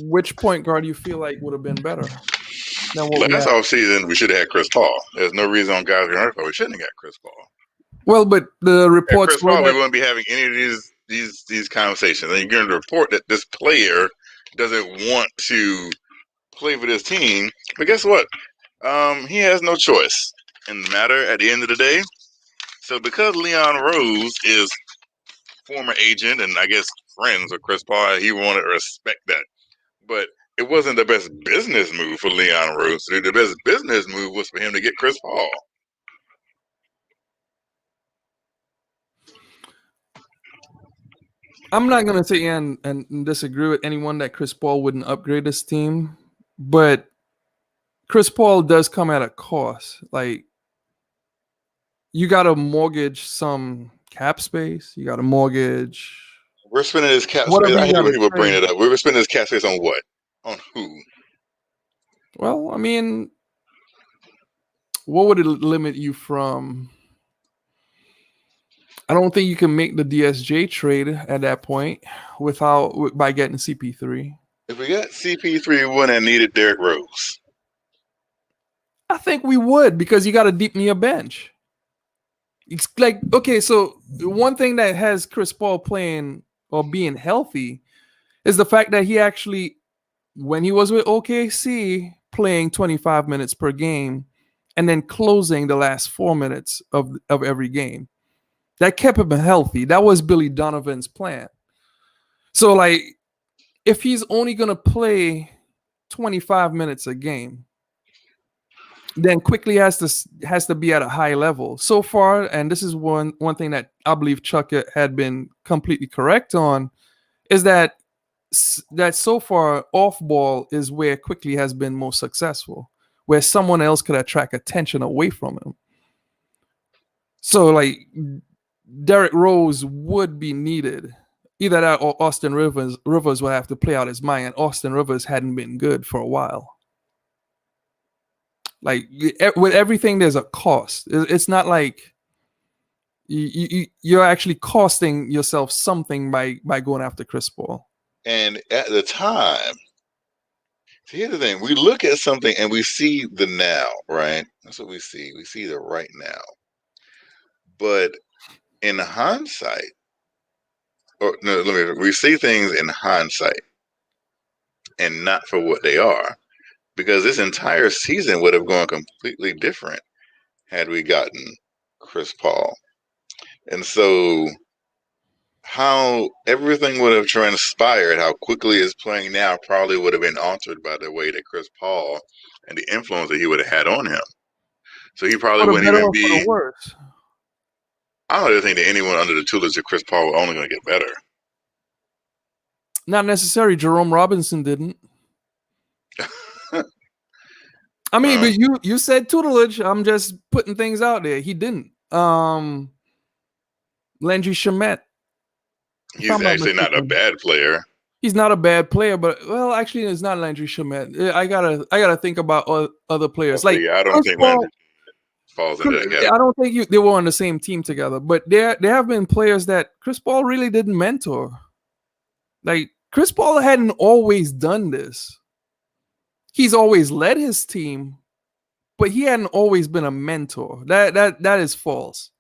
which point guard do you feel like would have been better than what we Last had? offseason, we should have had Chris Paul. There's no reason on guys getting hurt, but we shouldn't have got Chris Paul. Well, but the At reports Chris were Paul, we that wouldn't be having any of these conversations. And you're going to report that this player doesn't want to play for this team. But guess what? He has no choice in the matter at the end of the day. So because Leon Rose is former agent and I guess friends with Chris Paul, he wanted to respect that. But it wasn't the best business move for Leon Rose. The best business move was for him to get Chris Paul. I'm not going to say and disagree with anyone that Chris Paul wouldn't upgrade this team, but Chris Paul does come at a cost. Like, you got to mortgage some cap space. You got to mortgage. We're spending this cap Whatever space. I you hate when gotta people bring trade. it up. We're spending this cap space on what? On who? Well, I mean, what would it limit you from? I don't think you can make the DSJ trade at that point by getting CP3. If we got CP3, we wouldn't have needed Derrick Rose. I think we would, because you got to deepen your bench. It's like, okay, so one thing that has Chris Paul playing or being healthy is the fact that he actually, when he was with OKC, playing 25 minutes per game and then closing the last 4 minutes of every game. That kept him healthy. That was Billy Donovan's plan. So, like, if he's only going to play 25 minutes a game, then quickly has to be at a high level. So far, and this is one thing that I believe Chuck had been completely correct on, is that so far off ball is where Quickly has been most successful, where someone else could attract attention away from him. So, like, Derrick Rose would be needed. Either that or Austin Rivers would have to play out his mind, and Austin Rivers hadn't been good for a while. Like, with everything, there's a cost. It's not like you're actually costing yourself something by going after Chris Paul. And at the time, see, here's the thing. We look at something and we see the now, right? That's what we see. We see the right now. But in hindsight, we see things in hindsight and not for what they are. Because this entire season would have gone completely different had we gotten Chris Paul. And so how everything would have transpired, how quickly it's playing now, probably would have been altered by the way that Chris Paul and the influence that he would have had on him. So he probably wouldn't even be. Worse. I don't think that anyone under the tutelage of Chris Paul was only going to get better. Not necessarily. Jerome Robinson didn't. I mean, but you said tutelage. I'm just putting things out there. He didn't. Landry Shamet. He's actually not a bad player. He's not a bad player, but actually, it's not Landry Shamet. I gotta think about other players. Like, I don't think Landry falls into that category. I don't think they were on the same team together. But there have been players that Chris Paul really didn't mentor. Like, Chris Paul hadn't always done this. He's always led his team, but he hadn't always been a mentor. That is false.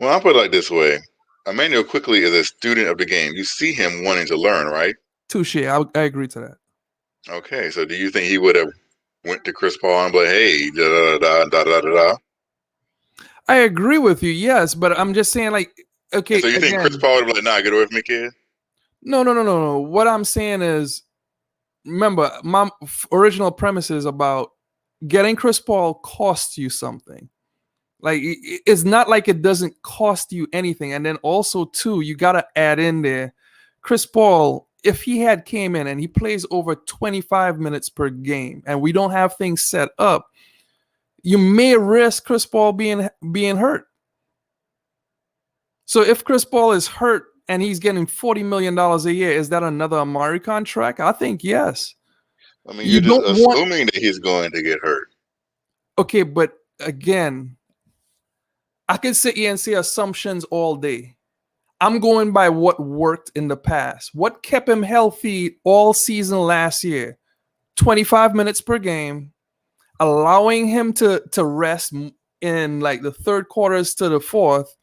Well, I'll put it like this way. Emmanuel Quickly is a student of the game. You see him wanting to learn, right? Touche. I agree to that. Okay, so do you think he would have went to Chris Paul and be like, hey, da da da da da da? I agree with you, yes, but I'm just saying, like, okay. So you think Chris Paul would be like, nah, get away from me, kid? No. What I'm saying is, remember, my original premise is about getting Chris Paul costs you something. Like it's not like it doesn't cost you anything. And then also too, you gotta add in there, Chris Paul, if he had came in and he plays over 25 minutes per game and we don't have things set up, you may risk Chris Paul being hurt. So if Chris Paul is hurt and he's getting $40 million a year, is that another Amari contract? I think yes. I mean, you're just assuming that he's going to get hurt. Okay, but again, I can sit here and say assumptions all day. I'm going by what worked in the past. What kept him healthy all season last year? 25 minutes per game, allowing him to rest in like the third quarters to the fourth,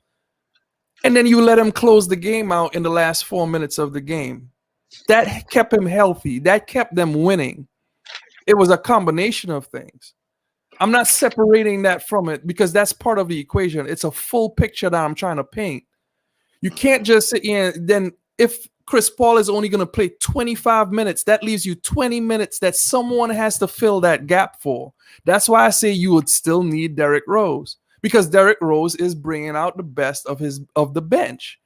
and then you let him close the game out in the last 4 minutes of the game. That kept him healthy. That kept them winning. It was a combination of things. I'm not separating that from it because that's part of the equation. It's a full picture that I'm trying to paint. You can't just sit here and then if Chris Paul is only going to play 25 minutes, that leaves you 20 minutes that someone has to fill that gap for. That's why I say you would still need Derrick Rose because Derrick Rose is bringing out the best of the bench.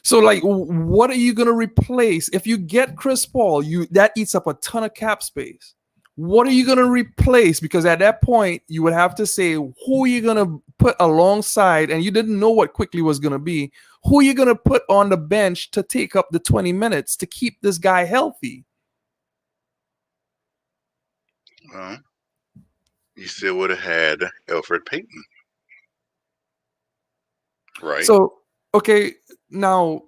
So, like, what are you going to replace? If you get Chris Paul, that eats up a ton of cap space. What are you going to replace? Because at that point, you would have to say, who are you going to put alongside? And you didn't know what Quickly was going to be. Who are you going to put on the bench to take up the 20 minutes to keep this guy healthy? Well, you still would have had Elfrid Payton. Right. So, okay, now,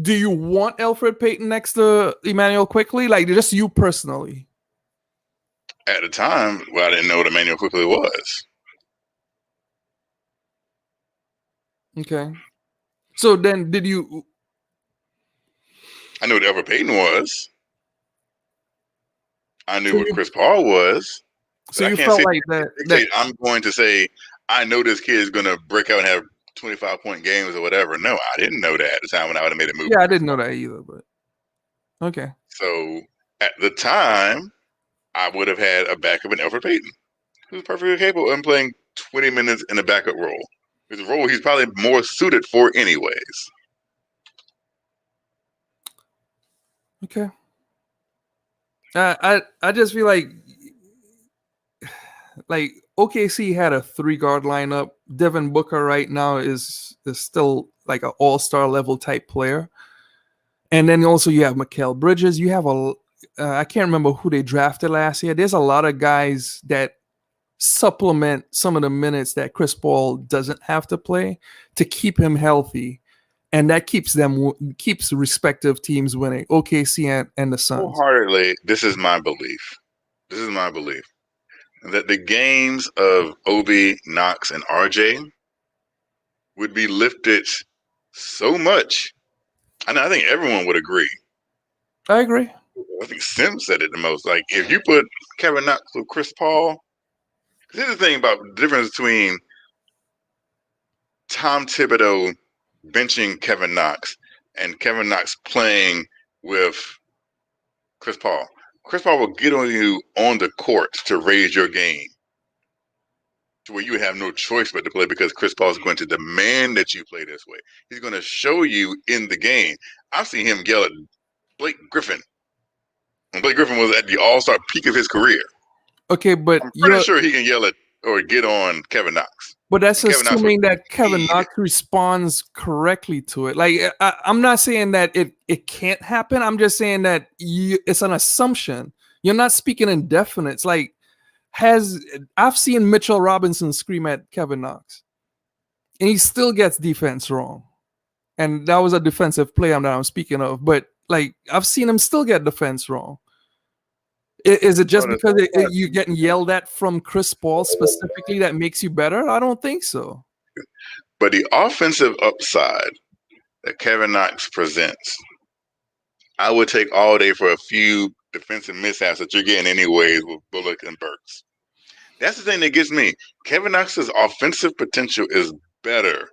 do you want Elfrid Payton next to Emmanuel Quickly? Like, just you personally? At the time, well, I didn't know what Emmanuel Quickly was. Okay. So then did you... I knew what Elfrid Payton was. I knew what Chris Paul was. So you felt like that... I'm going to say, I know this kid is going to break out and have 25-point games or whatever. No, I didn't know that at the time when I would have made a move. Yeah, I didn't know that either, but... Okay. So at the time, I would have had a backup in Elfrid Payton, who's perfectly capable of playing 20 minutes in a backup role. It's a role he's probably more suited for anyways. Okay. I just feel like OKC had a 3-guard lineup. Devin Booker right now is still like an all-star level type player. And then also you have Mikal Bridges. You have I can't remember who they drafted last year. There's a lot of guys that supplement some of the minutes that Chris Paul doesn't have to play to keep him healthy. And that keeps respective teams winning, OKC and the Suns. Wholeheartedly, this is my belief. That the games of Obi, Knox, and RJ would be lifted so much. And I think everyone would agree. I agree. I think Sim said it the most. Like, if you put Kevin Knox with Chris Paul, here's the thing about the difference between Tom Thibodeau benching Kevin Knox and Kevin Knox playing with Chris Paul. Chris Paul will get on you on the court to raise your game to where you have no choice but to play because Chris Paul is going to demand that you play this way. He's going to show you in the game. I've seen him yell at Blake Griffin. And Blake Griffin was at the all-star peak of his career. Okay, but I'm pretty sure he can yell at or get on Kevin Knox. But that's assuming that Kevin Knox responds correctly to it. Like, I'm not saying that it can't happen. I'm just saying that it's an assumption. You're not speaking in definites. Like, I've seen Mitchell Robinson scream at Kevin Knox, and he still gets defense wrong. And that was a defensive play that I'm speaking of. But, like, I've seen him still get defense wrong. Is it just because you're getting yelled at from Chris Paul specifically that makes you better? I don't think so. But the offensive upside that Kevin Knox presents, I would take all day for a few defensive mishaps that you're getting anyways with Bullock and Burks. That's the thing that gets me. Kevin Knox's offensive potential is better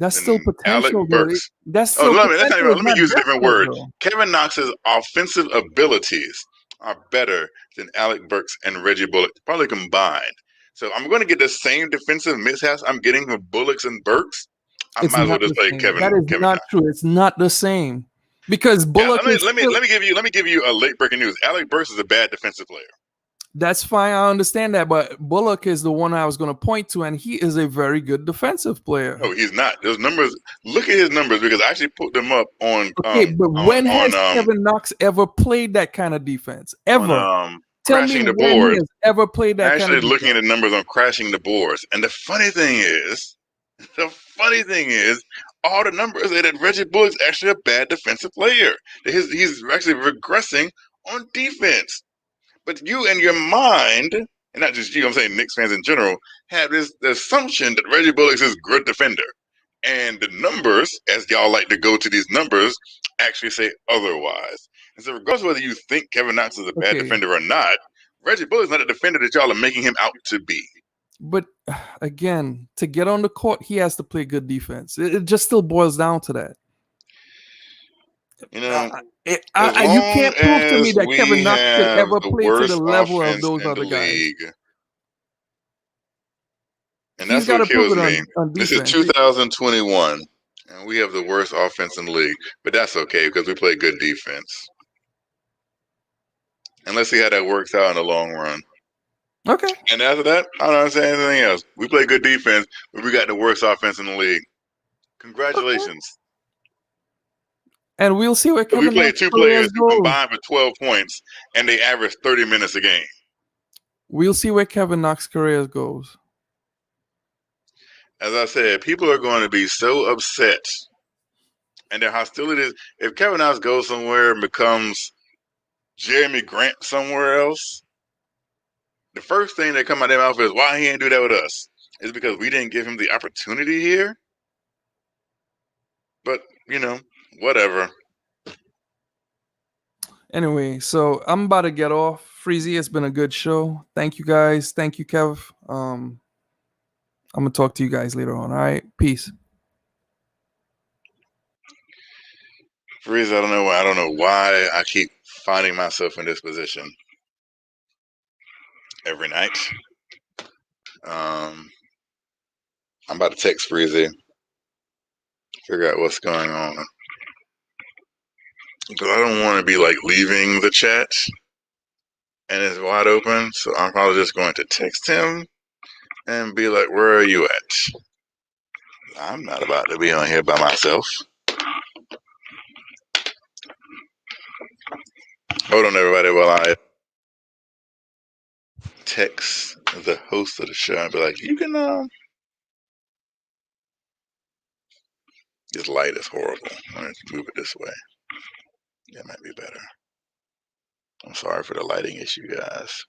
That's still than Alec potential, though. Burks. That's Oh, still let me, that's not potential. even, It's let me not use a different definite, word. though. Kevin Knox's offensive abilities are better than Alec Burks and Reggie Bullock, probably combined. So I'm going to get the same defensive mishaps I'm getting from Bullocks and Burks. I It's might as well not just the play same. Kevin That is Knox. not true. It's not the same because Yeah, Bullock is let still. me give you a late breaking news. Alec Burks is a bad defensive player. That's fine. I understand that, but Bullock is the one I was going to point to, and he is a very good defensive player. No, he's not. Those numbers. Look at his numbers because I actually put them up on. Okay, but when has Kevin Knox ever played that kind of defense? Ever? Tell me crashing the when he boards. has ever played that kind of Actually, defense. looking at the numbers on crashing the boards, and the funny thing is, all the numbers say that Reggie Bullock's actually a bad defensive player. He's actually regressing on defense. But you in your mind, and not just you, I'm saying Knicks fans in general, have the assumption that Reggie Bullock is a good defender. And the numbers, as y'all like to go to these numbers, actually say otherwise. And so regardless of whether you think Kevin Knox is a bad defender or not, Reggie Bullock's not a defender that y'all are making him out to be. But again, to get on the court, he has to play good defense. It just still boils down to that. You know, you can't prove to me that Kevin Knox could ever play to the level of those other guys. And that's what kills me. This is 2021, and we have the worst offense in the league. But that's okay because we play good defense. And let's see how that works out in the long run. Okay. And after that, I don't understand anything else. We play good defense, but we got the worst offense in the league. Congratulations. Okay. And we'll see what Kevin Knox. We played two players who combined for 12 points, and they averaged 30 minutes a game. We'll see where Kevin Knox's career goes. As I said, people are going to be so upset, and their hostilities. If Kevin Knox goes somewhere and becomes Jeremy Grant somewhere else, the first thing that come out of their mouth is, why he ain't do that with us? It's because we didn't give him the opportunity here. But, whatever. Anyway, so I'm about to get off. Freezy, it's been a good show. Thank you guys. Thank you, Kev. I'm going to talk to you guys later on. All right? Peace. Freezy, I don't know why I keep finding myself in this position every night. I'm about to text Freezy, figure out what's going on. Because I don't want to be leaving the chat and it's wide open. So I'm probably just going to text him and be like, where are you at? I'm not about to be on here by myself. Hold on, everybody, while I text the host of the show and be like, you can, this light is horrible. I'm going to move it this way. That might be better. I'm sorry for the lighting issue, guys.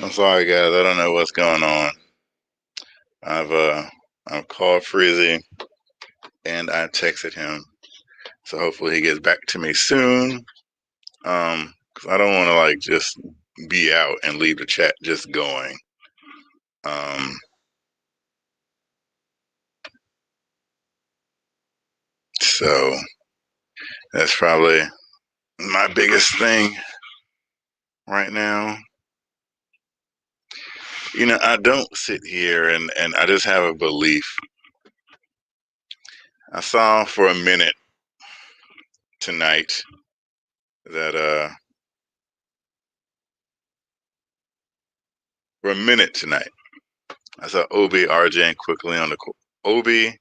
I'm sorry, guys. I don't know what's going on. I've called Freezy and I texted him, so hopefully he gets back to me soon. Because I don't want to just be out and leave the chat just going. So that's probably my biggest thing right now. I don't sit here and I just have a belief. I saw for a minute tonight that for a minute tonight I saw Obi, RJ, and quickly on the court. Obi,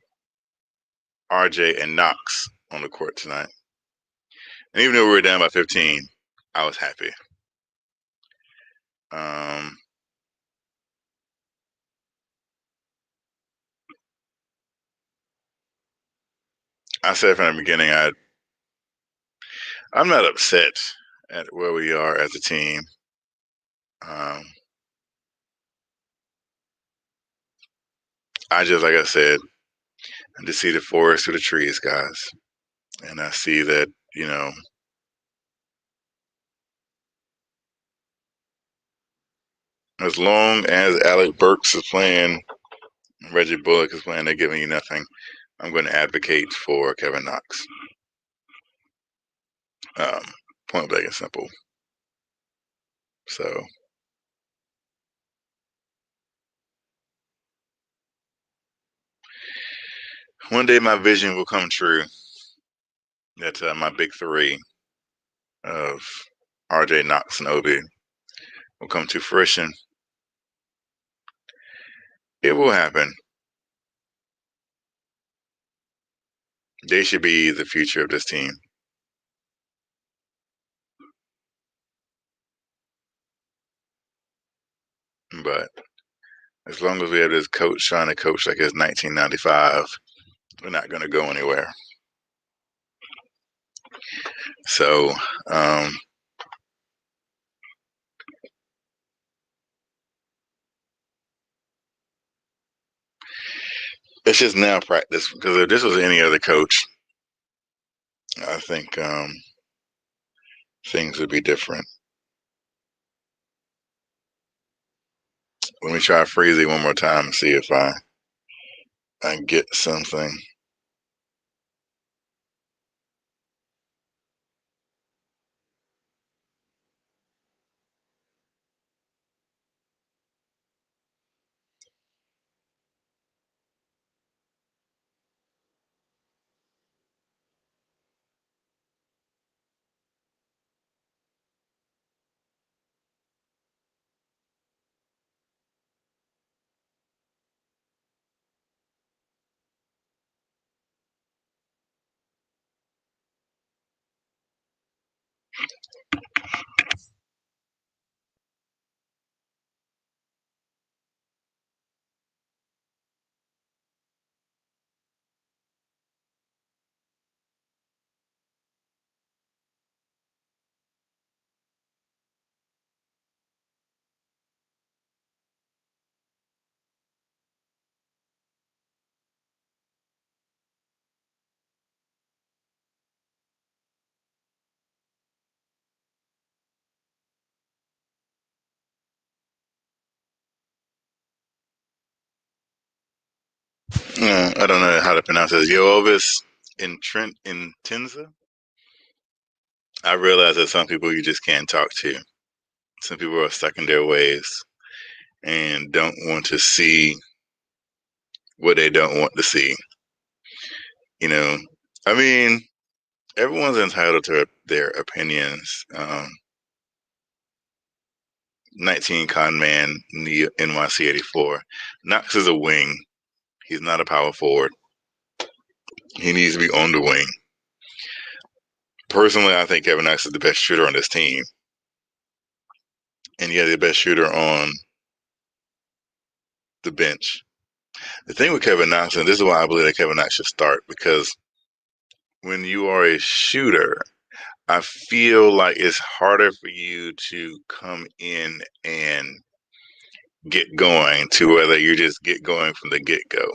RJ, and Knox on the court tonight. And even though we were down by 15, I was happy. I said from the beginning, I'm not upset at where we are as a team. I just, like I said, I just see the forest through the trees, guys. And I see that, as long as Alec Burks is playing, Reggie Bullock is playing, they're giving you nothing. I'm going to advocate for Kevin Knox. Point blank and simple. So one day my vision will come true. That my big three of RJ, Knox, and Obi will come to fruition. It will happen. They should be the future of this team. But as long as we have this coach trying to coach like it's 1995, we're not going to go anywhere. So, it's just now practice, because if this was any other coach, I think things would be different. Let me try Freezy one more time and see if I get something. I don't know how to pronounce it. Yovis Intenza. I realize that some people you just can't talk to. Some people are stuck in their ways and don't want to see what they don't want to see. I mean, everyone's entitled to their opinions. 19 con man, NYC 84. Knox is a wing. He's not a power forward. He needs to be on the wing. Personally, I think Kevin Knox is the best shooter on this team. And he has the best shooter on the bench. The thing with Kevin Knox, and this is why I believe that Kevin Knox should start, because when you are a shooter, I feel like it's harder for you to come in and get going to whether you just get going from the get-go.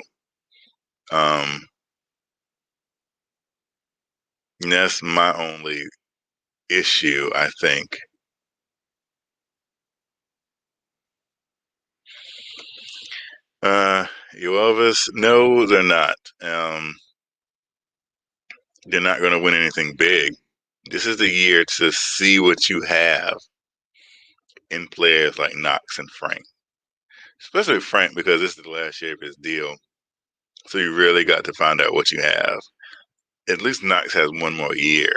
That's my only issue, I think. You Elvis? No, they're not. they're not going to win anything big. This is the year to see what you have in players like Knox and Frank, especially Frank, because this is the last year of his deal. So you really got to find out what you have. At least Knox has one more year,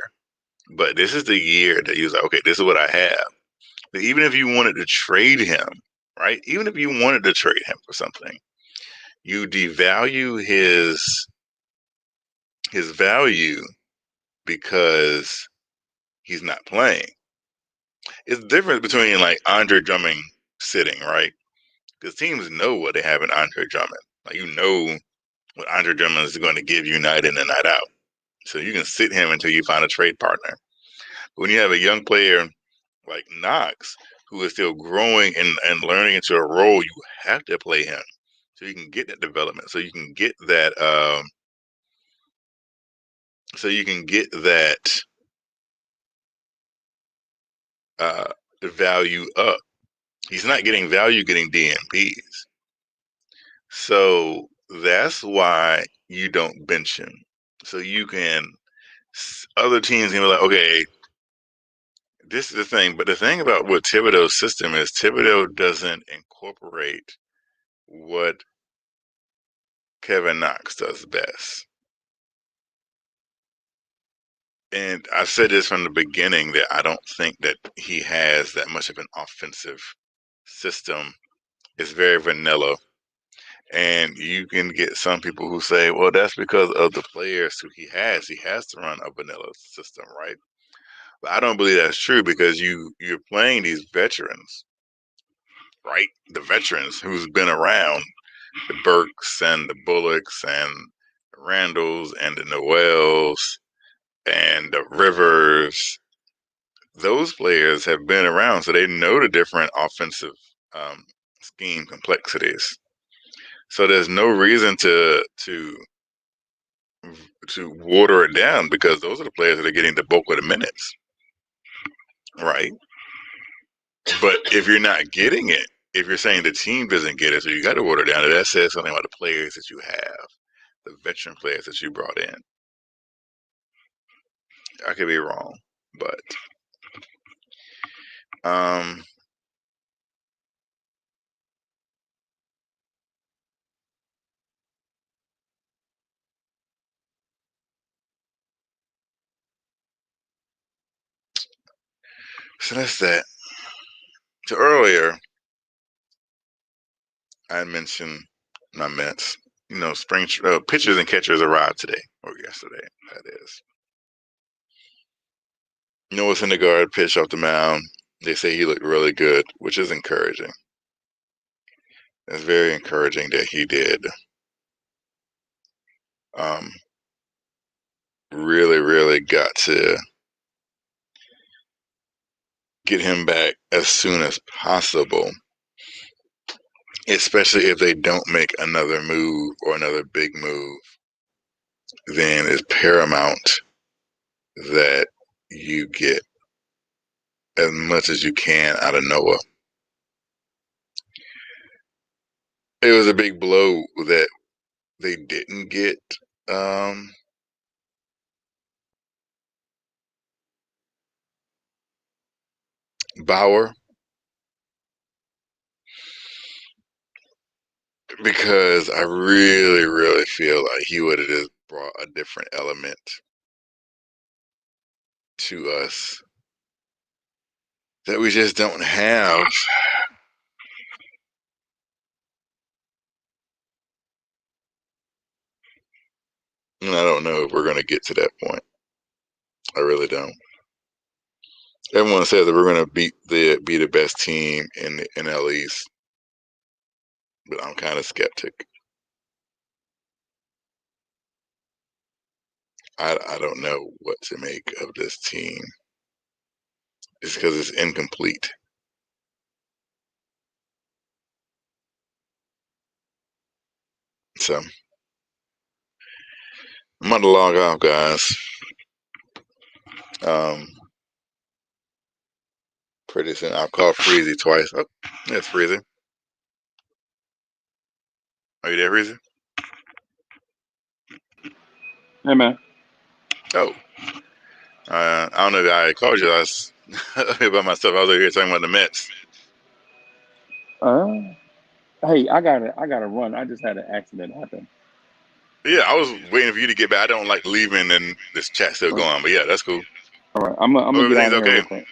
but this is the year that he was like, okay, this is what I have. But even if you wanted to trade him, right? Even if you wanted to trade him for something, you devalue his value because he's not playing. It's the difference between like Andre Drummond sitting, right? Because teams know what they have in Andre Drummond. Like you know what Andre Drummond is going to give you night in and night out. So you can sit him until you find a trade partner. But when you have a young player like Knox, who is still growing and learning into a role, you have to play him so you can get that development, so you can get that value up. He's not getting value getting DNPs. So that's why you don't bench him. So you can, other teams can be like, okay, this is the thing. But the thing about what Thibodeau's system is, Thibodeau doesn't incorporate what Kevin Knox does best. And I said this from the beginning that I don't think that he has that much of an offensive system. It's very vanilla. And you can get some people who say, well, that's because of the players who he has. He has to run a vanilla system, right? But I don't believe that's true because you're playing these veterans, right? The veterans who's been around, the Burks and the Bullocks and the Randalls and the Noels and the Rivers. Those players have been around, so they know the different offensive scheme complexities. So there's no reason to water it down because those are the players that are getting the bulk of the minutes, right? But if you're not getting it, if you're saying the team doesn't get it, so you got to water it down. That says something about the players that you have, the veteran players that you brought in. I could be wrong, but so that's that. So earlier, I mentioned my Mets. You know, spring pitchers and catchers arrived today or yesterday. That is. Noah Syndergaard pitched off the mound. They say he looked really good, which is encouraging. It's very encouraging that he did. Really, really got to get him back as soon as possible, especially if they don't make another move or another big move. Then it's paramount that you get as much as you can out of Noah. It was a big blow that they didn't get Bauer, because I really, really feel like he would have just brought a different element to us that we just don't have. And I don't know if we're going to get to that point. I really don't. Everyone says that we're going to be the best team in the NL East, but I'm kind of skeptic. I don't know what to make of this team. It's because it's incomplete. So I'm going to log off, guys. Pretty soon. I'll call Freezy twice. Oh, that's Freezy. Are you there, Freezy? Hey, man. Oh, I don't know if I called you. I was here by myself. I was over here talking about the Mets. Hey, I gotta run. I just had an accident happen. Yeah, I was waiting for you to get back. I don't like leaving and this chat still going, but yeah, that's cool. All right, I'm gonna Oh, get out everything's of here okay. real quick.